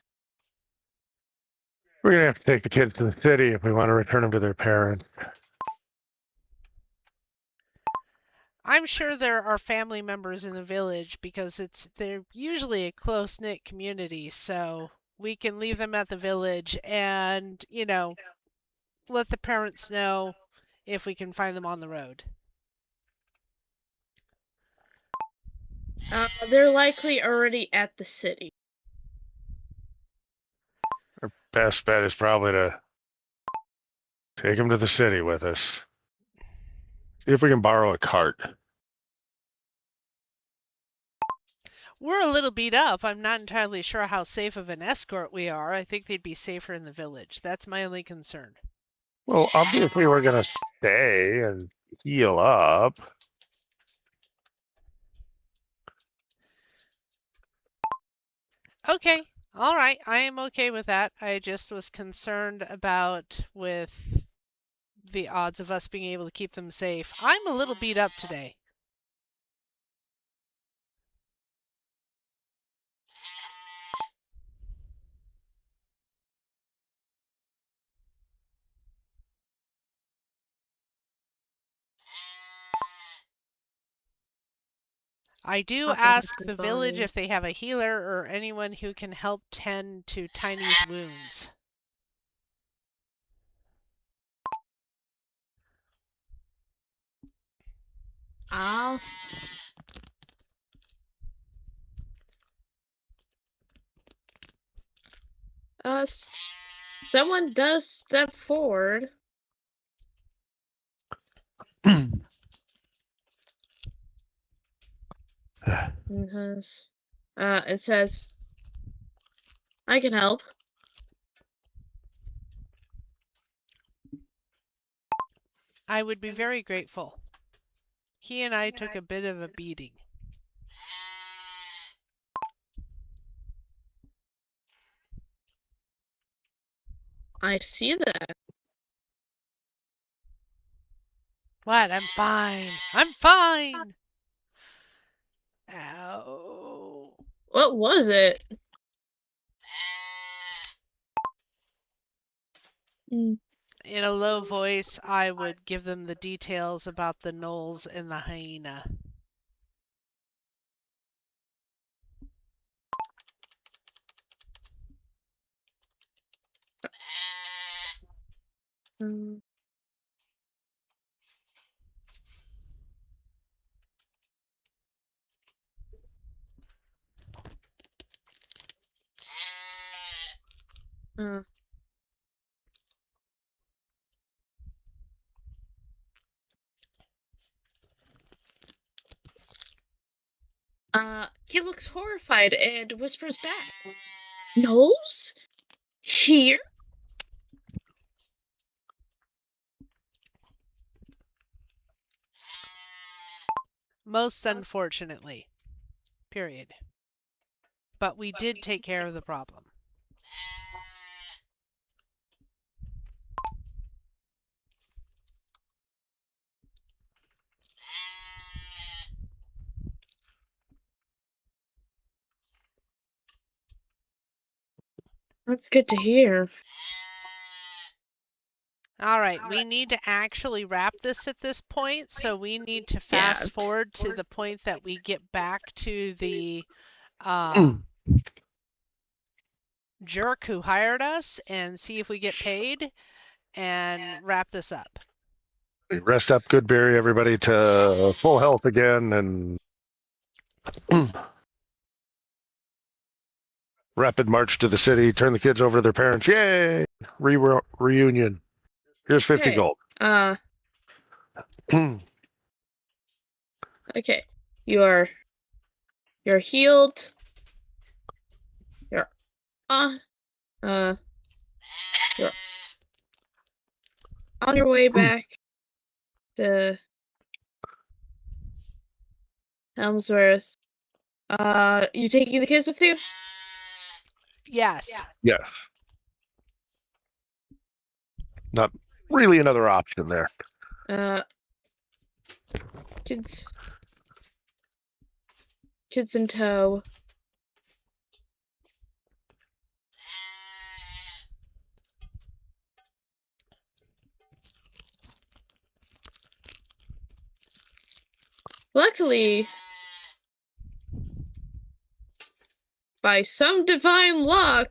we're gonna have to take the kids to the city if we want to return them to their parents. I'm sure there are family members in the village because they're usually a close-knit community, so we can leave them at the village and, let the parents know if we can find them on the road. They're likely already at the city. Our best bet is probably to take them to the city with us. if we can borrow a cart. We're a little beat up. I'm not entirely sure how safe of an escort we are. I think they'd be safer in the village. That's my only concern. Well, obviously we're gonna stay and heal up. Okay. All right. I am okay with that. I just was concerned about with the odds of us being able to keep them safe. I'm a little beat up today. I do ask the village if they have a healer or anyone who can help tend to Tiny's wounds. Ow. Someone does step forward. It says, I can help. I would be very grateful. He and I took a bit of a beating. I see that. What? I'm fine. I'm fine. Ow. What was it? In a low voice, I would give them the details about the gnolls and the hyena. He looks horrified and whispers back. Gnolls? Here? Most unfortunately. Period. But we did take care of the problem. That's good to hear. All right, we need to actually wrap this at this point, so we need to fast forward to the point that we get back to the jerk who hired us and see if we get paid and wrap this up. Rest up, Goodberry, everybody, to full health again, and rapid march to the city, turn the kids over to their parents. Yay! Reunion. Here's 50 gold. Okay. You're healed. You're on your way back to Helmsworth. You taking the kids with you? Yes. Yeah. Not really another option there. Kids in tow. Luckily, by some divine luck,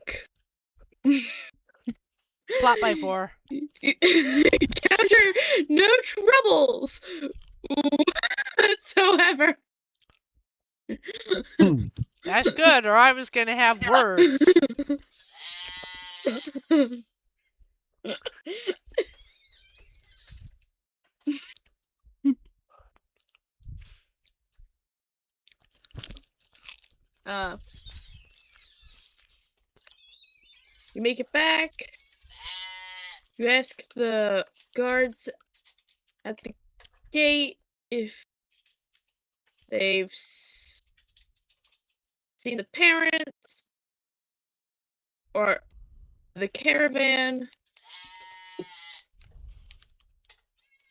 Plot by 4. encounter no troubles whatsoever. That's good, or I was going to have words. You make it back. You ask the guards at the gate if they've seen the parents or the caravan.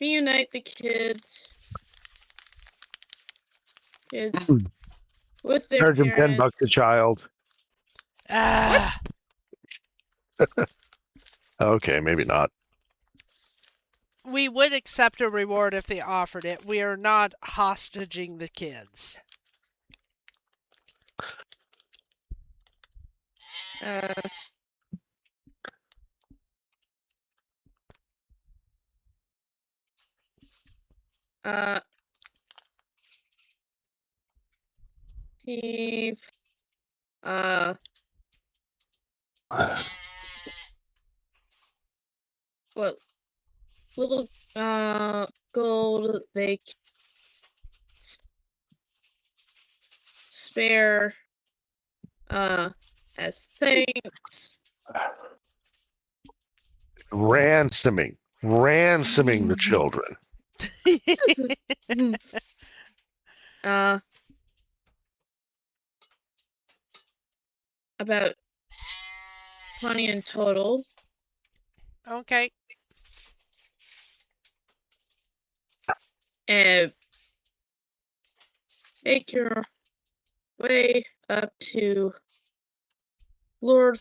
Reunite the kids with their Charge him $10 a parents. child. Ah, Okay, maybe not. we would accept a reward if they offered it. We are not hostaging the kids. Heave, what little gold they spare as thanks. Ransoming the children. About 20 in total. Okay. And make your way up to Lord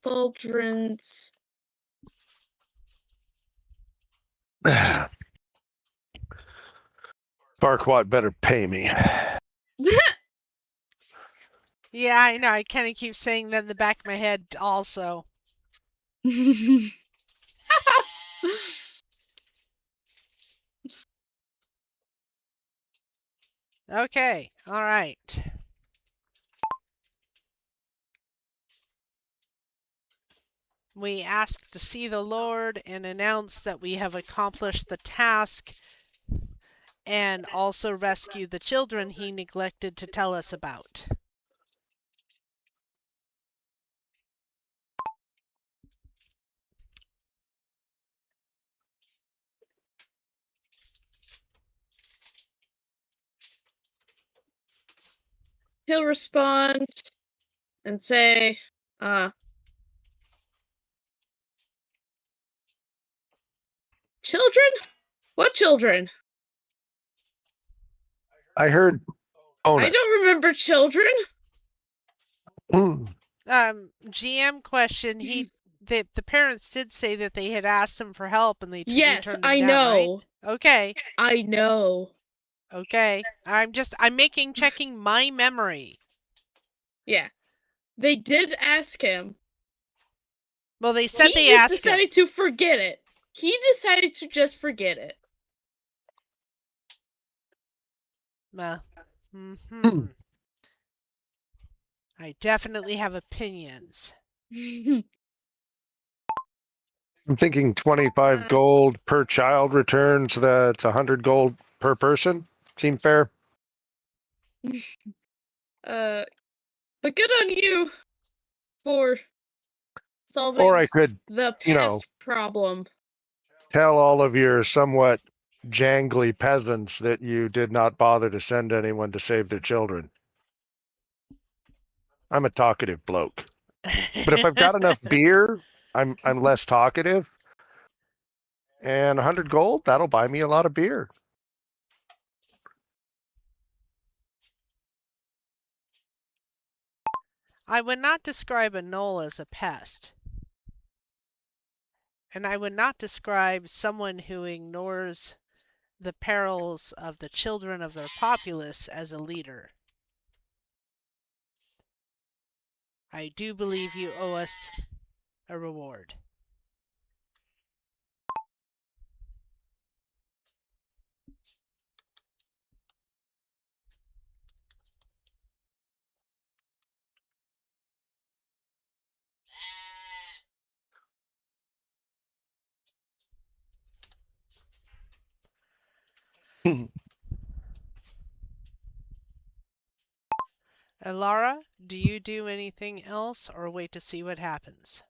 Faldrin's. Farquaad better pay me. Yeah, I know. I kind of keep saying that in the back of my head also. Okay, all right. We ask to see the Lord and announce that we have accomplished the task and also rescue the children he neglected to tell us about. He'll respond and say, children? What children? I heard bonus. I don't remember children. GM question, the parents did say that they had asked him for help and they Yes, turned them I down, know. right? Okay. I know. Okay. I'm checking my memory. Yeah. They did ask him. Well, they said He they just asked decided him. to forget it. He decided to just forget it. I definitely have opinions. I'm thinking 25 gold per child return, so that's 100 gold per person. Seem fair? But good on you for solving Or I could, the pest problem. tell all of your somewhat jangly peasants that you did not bother to send anyone to save their children. I'm a talkative bloke. But if I've got enough beer, I'm less talkative. And 100 gold, that'll buy me a lot of beer. I would not describe a gnoll as a pest. And I would not describe someone who ignores the perils of the children of their populace as a leader. I do believe you owe us a reward. Elara, do you do anything else or wait to see what happens?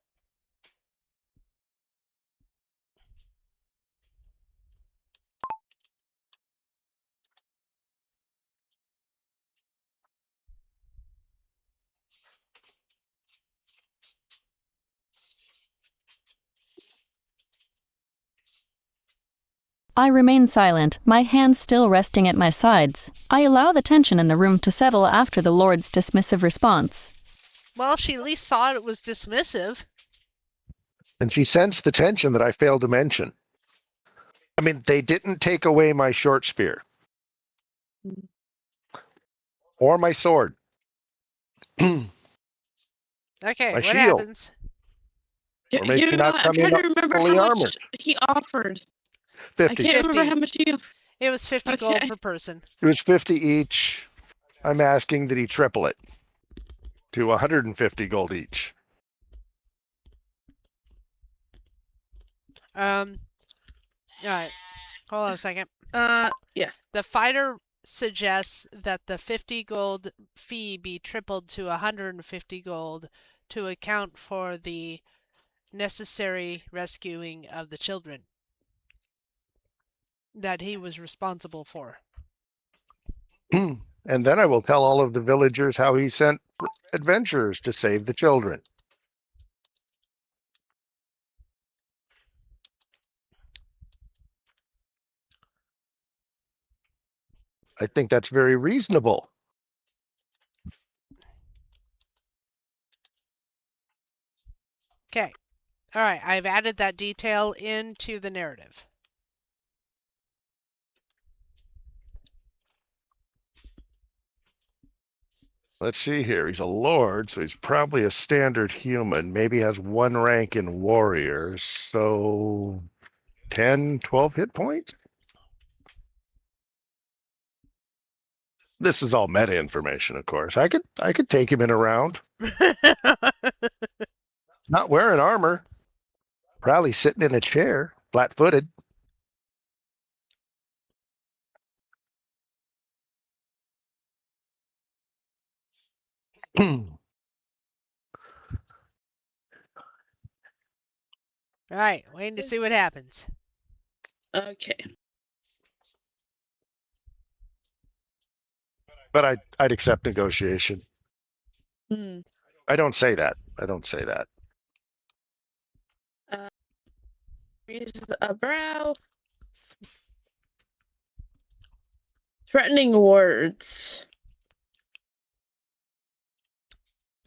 I remain silent, my hands still resting at my sides. I allow the tension in the room to settle after the Lord's dismissive response. Well, she at least saw it was dismissive. And she sensed the tension that I failed to mention. I mean, they didn't take away my short spear or my sword. Okay, My what shield. happens? Or make me not I'm come in trying to remember fully how armored. much he offered. 50. I can't remember 50. how much he offered. It was 50 gold Okay. per person. It was 50 each. I'm asking that he triple it to 150 gold each. All right. Hold on a second. Yeah. The fighter suggests that the 50 gold fee be tripled to 150 gold to account for the necessary rescuing of the children that he was responsible for. And then I will tell all of the villagers how he sent adventurers to save the children. I think that's very reasonable. Okay. All right. I've added that detail into the narrative. Let's see here. He's a lord, so he's probably a standard human. Maybe has one rank in warriors. So 10, 12 hit points? This is all meta information, of course. I could take him in a round. Not wearing armor. Probably sitting in a chair, flat-footed. All right. Waiting to see what happens. Okay. But I'd accept negotiation. Hmm. I don't say that. I don't say that. Raises a brow. Threatening words.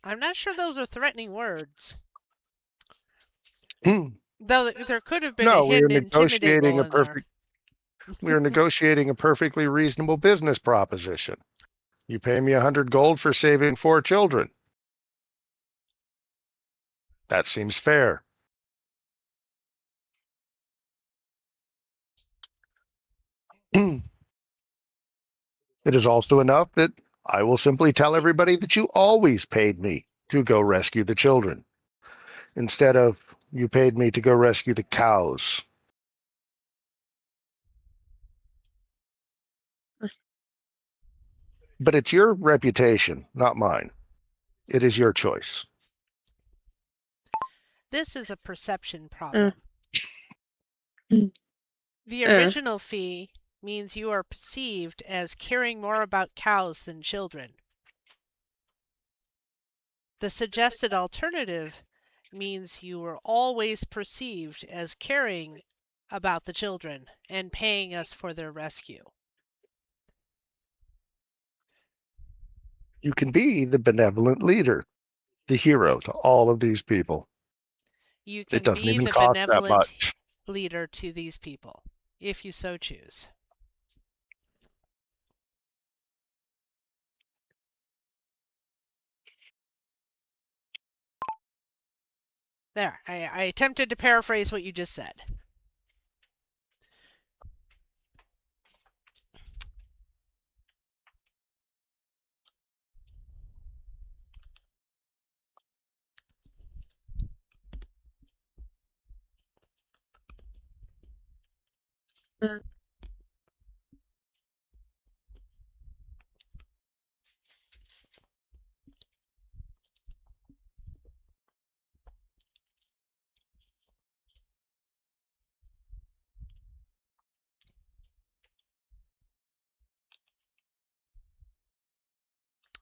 I'm not sure those are threatening words. No, Though there could have been a we are hidden negotiating intimidable a in there. we are negotiating a perfectly reasonable business proposition. You pay me 100 gold for saving 4 children. That seems fair. It is also enough that I will simply tell everybody that you always paid me to go rescue the children, instead of you paid me to go rescue the cows. But it's your reputation, not mine. It is your choice. This is a perception problem. Mm. The original fee means you are perceived as caring more about cows than children. The suggested alternative means you were always perceived as caring about the children and paying us for their rescue. You can be the benevolent leader, the hero to all of these people. You It can doesn't be even the cost that benevolent much. leader to these people, if you so choose. There, I attempted to paraphrase what you just said.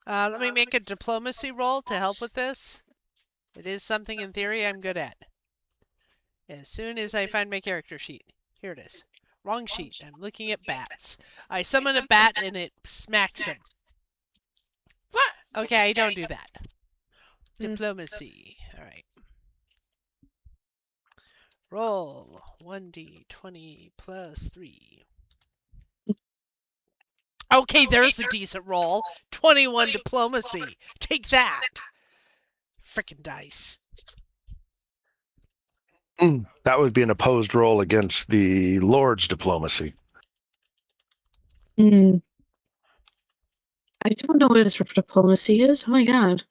Let me make a diplomacy roll to help with this. It is something in theory I'm good at. As soon as I find my character sheet. Here it is. Wrong sheet. I'm looking at bats. I summon a bat and it smacks him. Okay, I don't do that. Diplomacy. All right. Roll 1d20 plus 3. Okay, there's a decent roll. 21 diplomacy. Take that. Frickin' dice. That would be an opposed roll against the Lord's diplomacy. I don't know what his diplomacy is. Oh my god.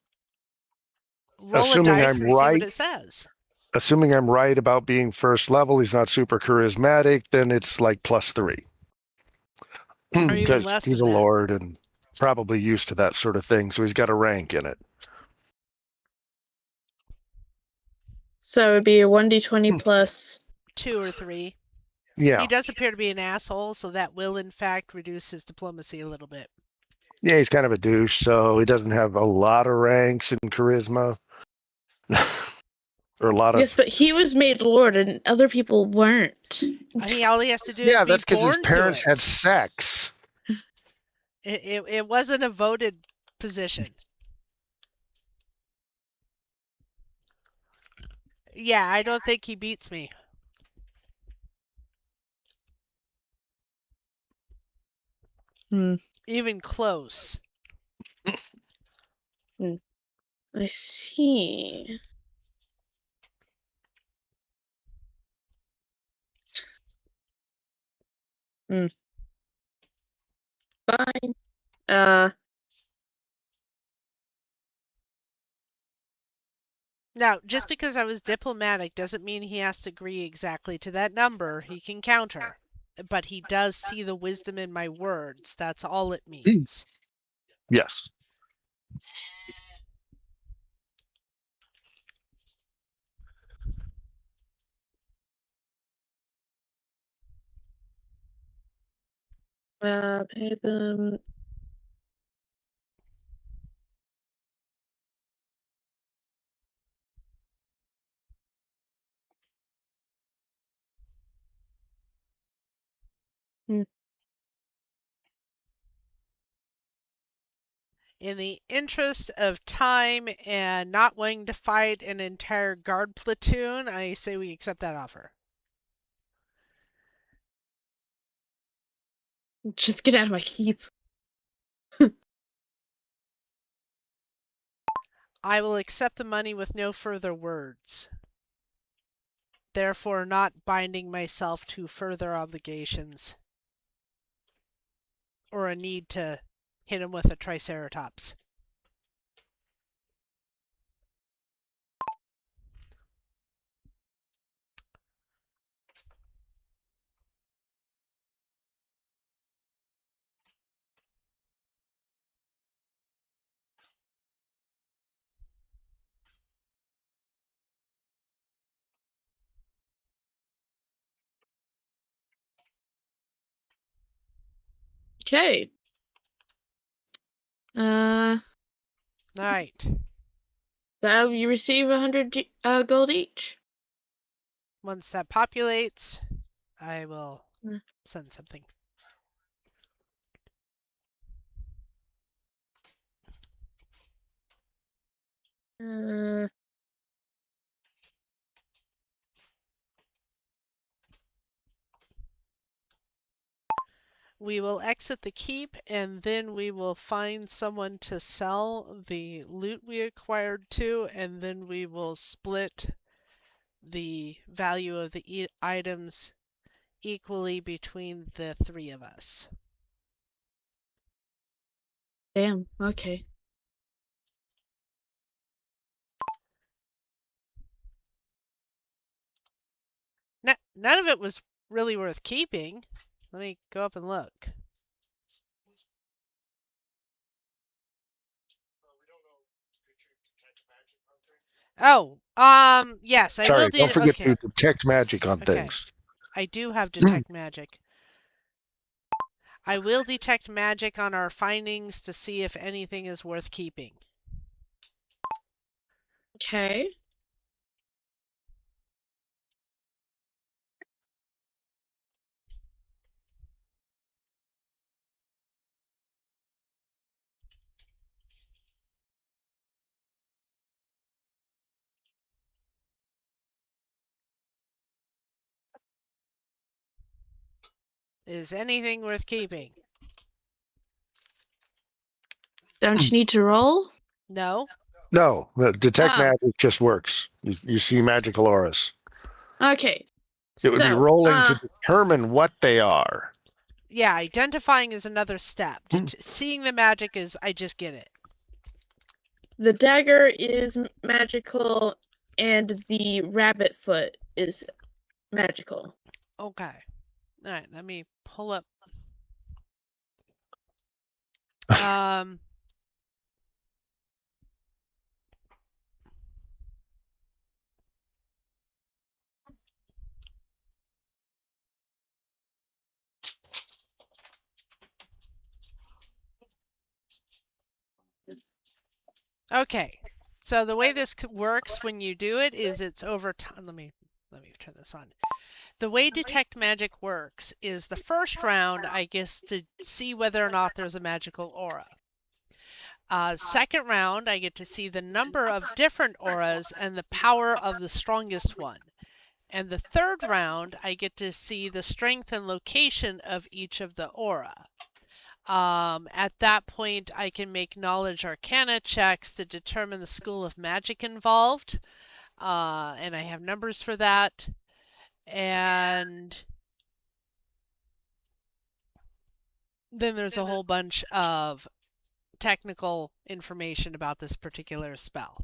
Roll Assuming a dice I'm and see right. what it says. Assuming I'm right about being first level, he's not super charismatic, then it's like +3. Or even Because less he's a than that. lord and probably used to that sort of thing, so he's got a rank in it. So it would be a 1d20 plus 2 or 3. Yeah. He does appear to be an asshole, so that will in fact reduce his diplomacy a little bit. Yeah, he's kind of a douche, so he doesn't have a lot of ranks in charisma. Or a lot Yes, of... but he was made lord and other people weren't. I mean, all he has to do is Yeah, be that's because his born to parents it. had sex. It wasn't a voted position. Yeah, I don't think he beats me. Even close. I see. Fine. Now, just because I was diplomatic doesn't mean he has to agree exactly to that number. He can counter. But he does see the wisdom in my words. That's all it means. Yes. Pay them. In the interest of time and not wanting to fight an entire guard platoon, I say we accept that offer. Just get out of my keep. I will accept the money with no further words, therefore not binding myself to further obligations or a need to hit him with a triceratops. Okay. All right. So you receive 100 gold each. Once that populates, I will send something. We will exit the keep and then we will find someone to sell the loot we acquired to, and then we will split the value of the items equally between the three of us. Damn, okay. None of it was really worth keeping. Let me go up and look. Oh, yes, I will Sorry, do. don't forget Okay, to detect magic on okay. things. I do have detect magic. I will detect magic on our findings to see if anything is worth keeping. Okay. Is anything worth keeping? Don't you need to roll? No? No, the detect Oh. magic just works. You see magical auras. Okay. It would be So, rolling to determine what they are. Yeah, identifying is another step. Seeing the magic is I just get it. the dagger is magical, and the rabbit foot is magical. Okay. All right, let me pull up. Okay. So the way this works when you do it is it's over time. Let me turn this on. The way detect magic works is the first round I guess to see whether or not there's a magical aura. Second round, I get to see the number of different auras and the power of the strongest one. And the third round, I get to see the strength and location of each of the aura. At that point, I can make knowledge arcana checks to determine the school of magic involved. And I have numbers for that. And then there's a whole bunch of technical information about this particular spell.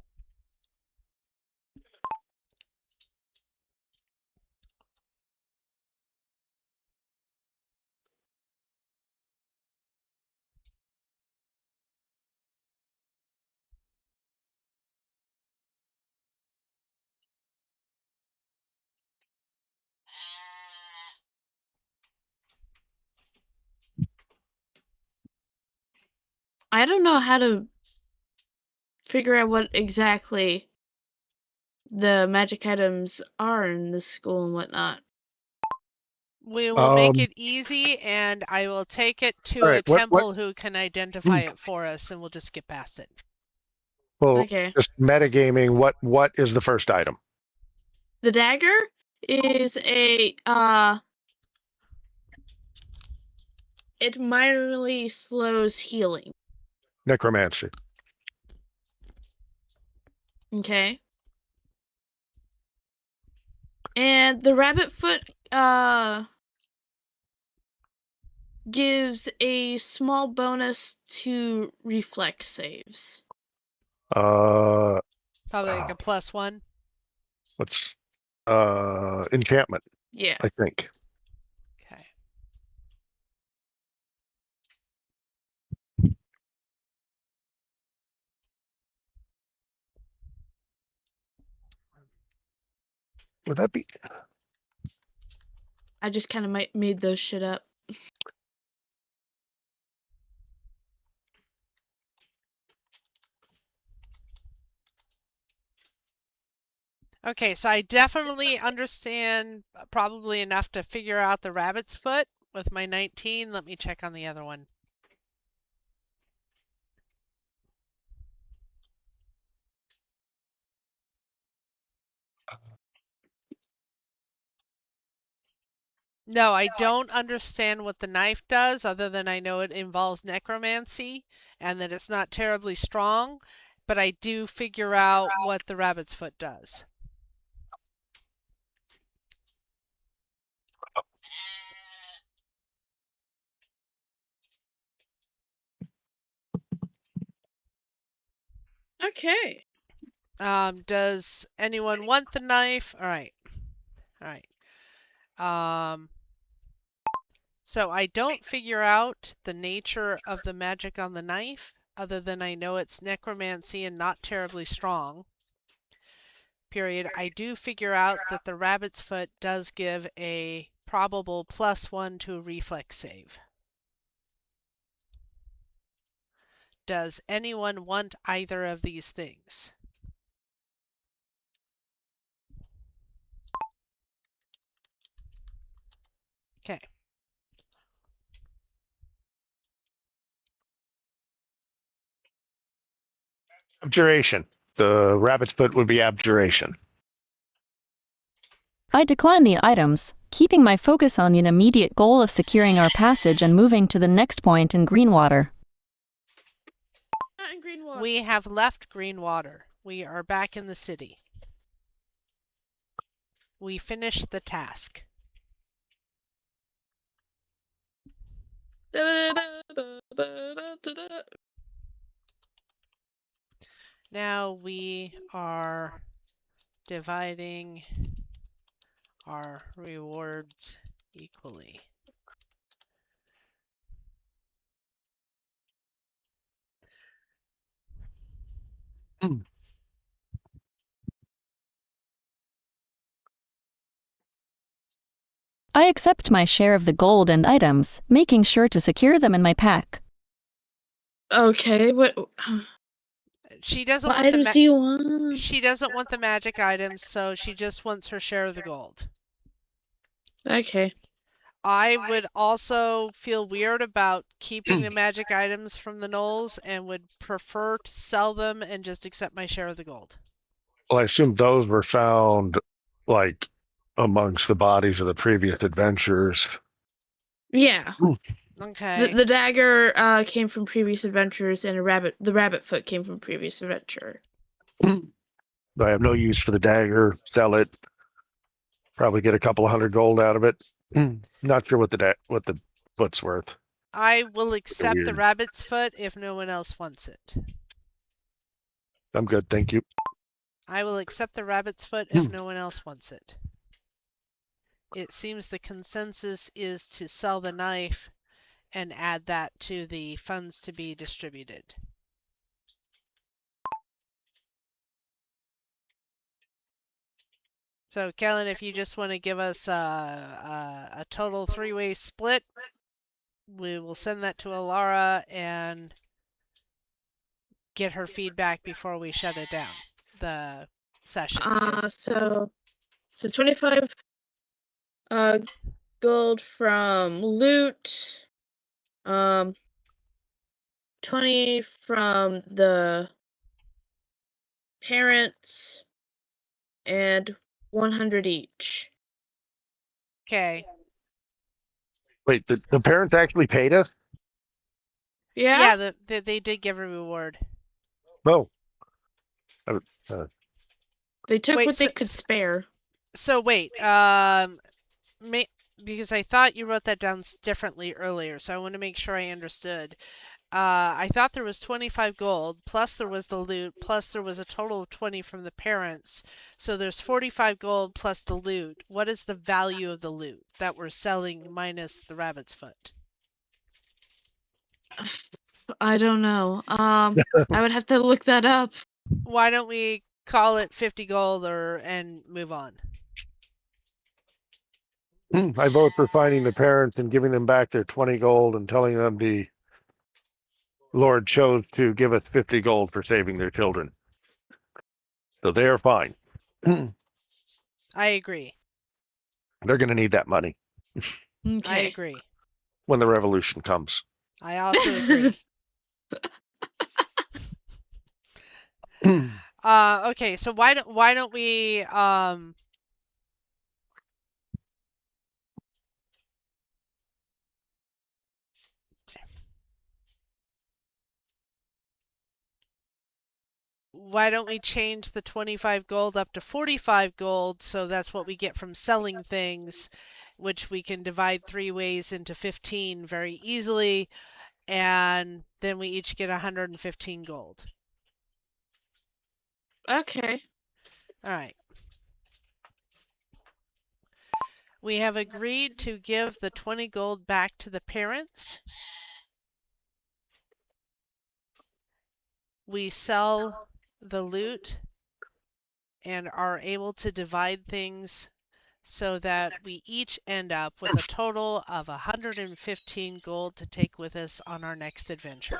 I don't know how to figure out what exactly the magic items are in this school and whatnot. We will make it easy, and I will take it to right, a temple who can identify it for us, and we'll just skip past it. Well, Okay. just metagaming. What is the first item? The dagger is a it minorly slows healing. Necromancy. Okay. And the rabbit foot gives a small bonus to reflex saves. Uh, Probably like a +1. what's enchantment? Yeah. I think. Okay. Would that be? I just kind of made those shit up. Okay, so I definitely understand probably enough to figure out the rabbit's foot with my 19. Let me check on the other one. No, I don't understand what the knife does other than I know it involves necromancy and that it's not terribly strong, but I do figure out what the rabbit's foot does. Okay. Does anyone want the knife? All right. All right. So I don't figure out the nature of the magic on the knife, other than I know it's necromancy and not terribly strong. Period. I do figure out that the rabbit's foot does give a probable +1 to a reflex save. Does anyone want either of these things? Okay. Abjuration. The rabbit's foot would be abjuration. I decline the items, keeping my focus on the immediate goal of securing our passage and moving to the next point in Greenwater. Not in Greenwater. We have left Greenwater. We are back in the city. We finished the task. Now we are dividing our rewards equally. I accept my share of the gold and items, making sure to secure them in my pack. Okay, what She doesn't what want items the do you want? she doesn't want the magic items, so she just wants her share of the gold. Okay. I would also feel weird about keeping the magic items from the gnolls and would prefer to sell them and just accept my share of the gold. Well, I assume those were found, like, amongst the bodies of the previous adventurers. Yeah. Okay. The dagger came from previous adventures, and the rabbit foot came from previous adventure. I have no use for the dagger. Sell it. Probably get a couple of $100 gold out of it. Not sure what the foot's worth. I will accept the Weird. rabbit's foot if no one else wants it. I'm good, thank you. I will accept the rabbit's foot if no one else wants it. It seems the consensus is to sell the knife and add that to the funds to be distributed. So, Kellen, if you just want to give us a total three-way split, we will send that to Elara and get her feedback before we shut it down, the session. So 25 gold from loot, 20 from the parents, and 100 each. Okay. Wait, the parents actually paid us? Yeah? Yeah, they did give a reward. No. They took Wait, what they could spare. So wait, because I thought you wrote that down differently earlier, so I want to make sure I understood. I thought there was 25 gold, plus there was the loot, plus there was a total of 20 from the parents. So there's 45 gold plus the loot. What is the value of the loot that we're selling minus the rabbit's foot? I don't know. I would have to look that up. Why don't we call it 50 gold and move on? I vote for finding the parents and giving them back their 20 gold and telling them the Lord chose to give us 50 gold for saving their children. So they are fine. I agree. They're going to need that money Okay. I agree. when the revolution comes. I also agree. Okay, so why don't we change the 25 gold up to 45 gold, so that's what we get from selling things, which we can divide 3 ways into 15 very easily, and then we each get 115 gold. Okay. All right. We have agreed to give the 20 gold back to the parents. We sell the loot and are able to divide things so that we each end up with a total of 115 gold to take with us on our next adventure.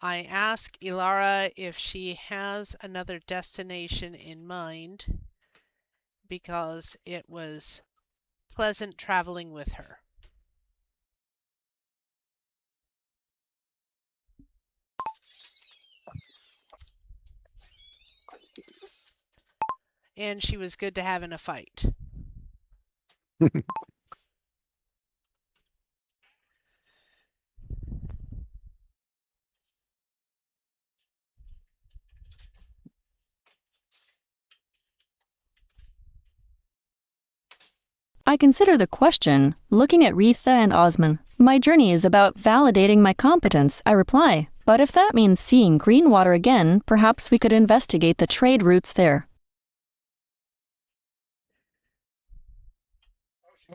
I ask Elara if she has another destination in mind because it was pleasant traveling with her. And she was good to have in a fight. I consider the question, looking at Retha and Osman. My journey is about validating my competence, I reply. But if that means seeing Greenwater again, perhaps we could investigate the trade routes there.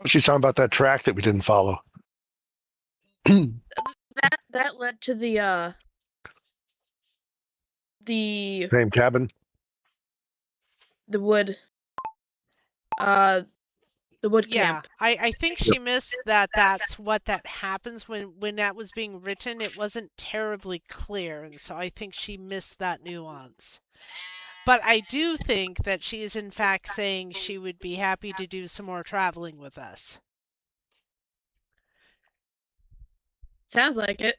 She's talking about that track that we didn't follow. That led to the Same cabin. the wood camp. I think she missed that that's what that happens when that was being written. It wasn't terribly clear, and so I think she missed that nuance. But I do think that she is in fact saying she would be happy to do some more traveling with us. Sounds like it.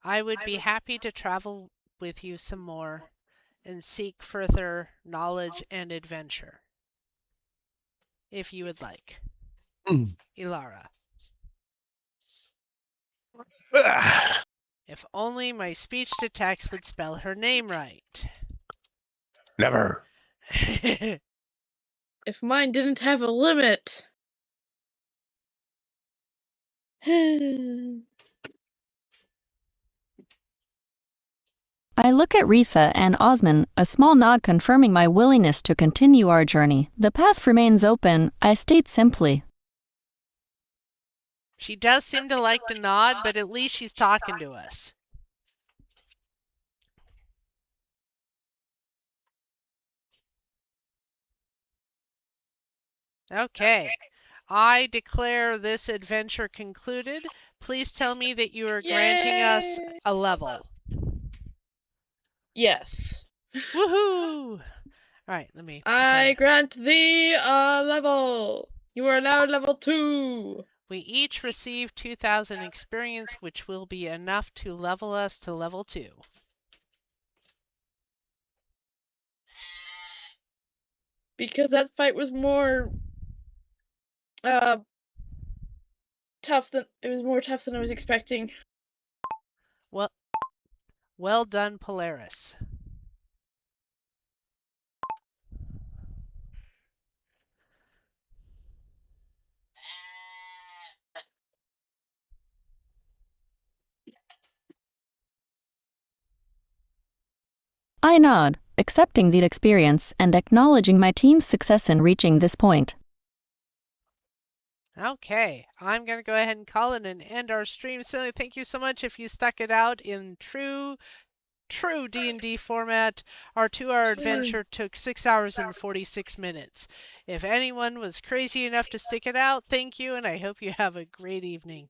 I would be happy to travel with you some more and seek further knowledge and adventure, if you would like. Elara. If only my speech to text would spell her name right. Never. If mine didn't have a limit. I look at Retha and Osman, a small nod confirming my willingness to continue our journey. The path remains open, I state simply. She does seem to like to nod, but at least she's talking to us. Okay. I declare this adventure concluded. Please tell me that you are granting us a level. Yes. Woohoo! All right, let me. I grant thee a level. You are now level 2. We each receive 2,000 experience, which will be enough to level us to level 2. Because that fight was more tough than I was expecting. Well done, Polaris. I nod, accepting the experience and acknowledging my team's success in reaching this point. Okay, I'm going to go ahead and call it and end our stream. So thank you so much if you stuck it out in true D&D format. Our 2-hour adventure took 6 hours and 46 minutes. If anyone was crazy enough to stick it out, thank you, and I hope you have a great evening.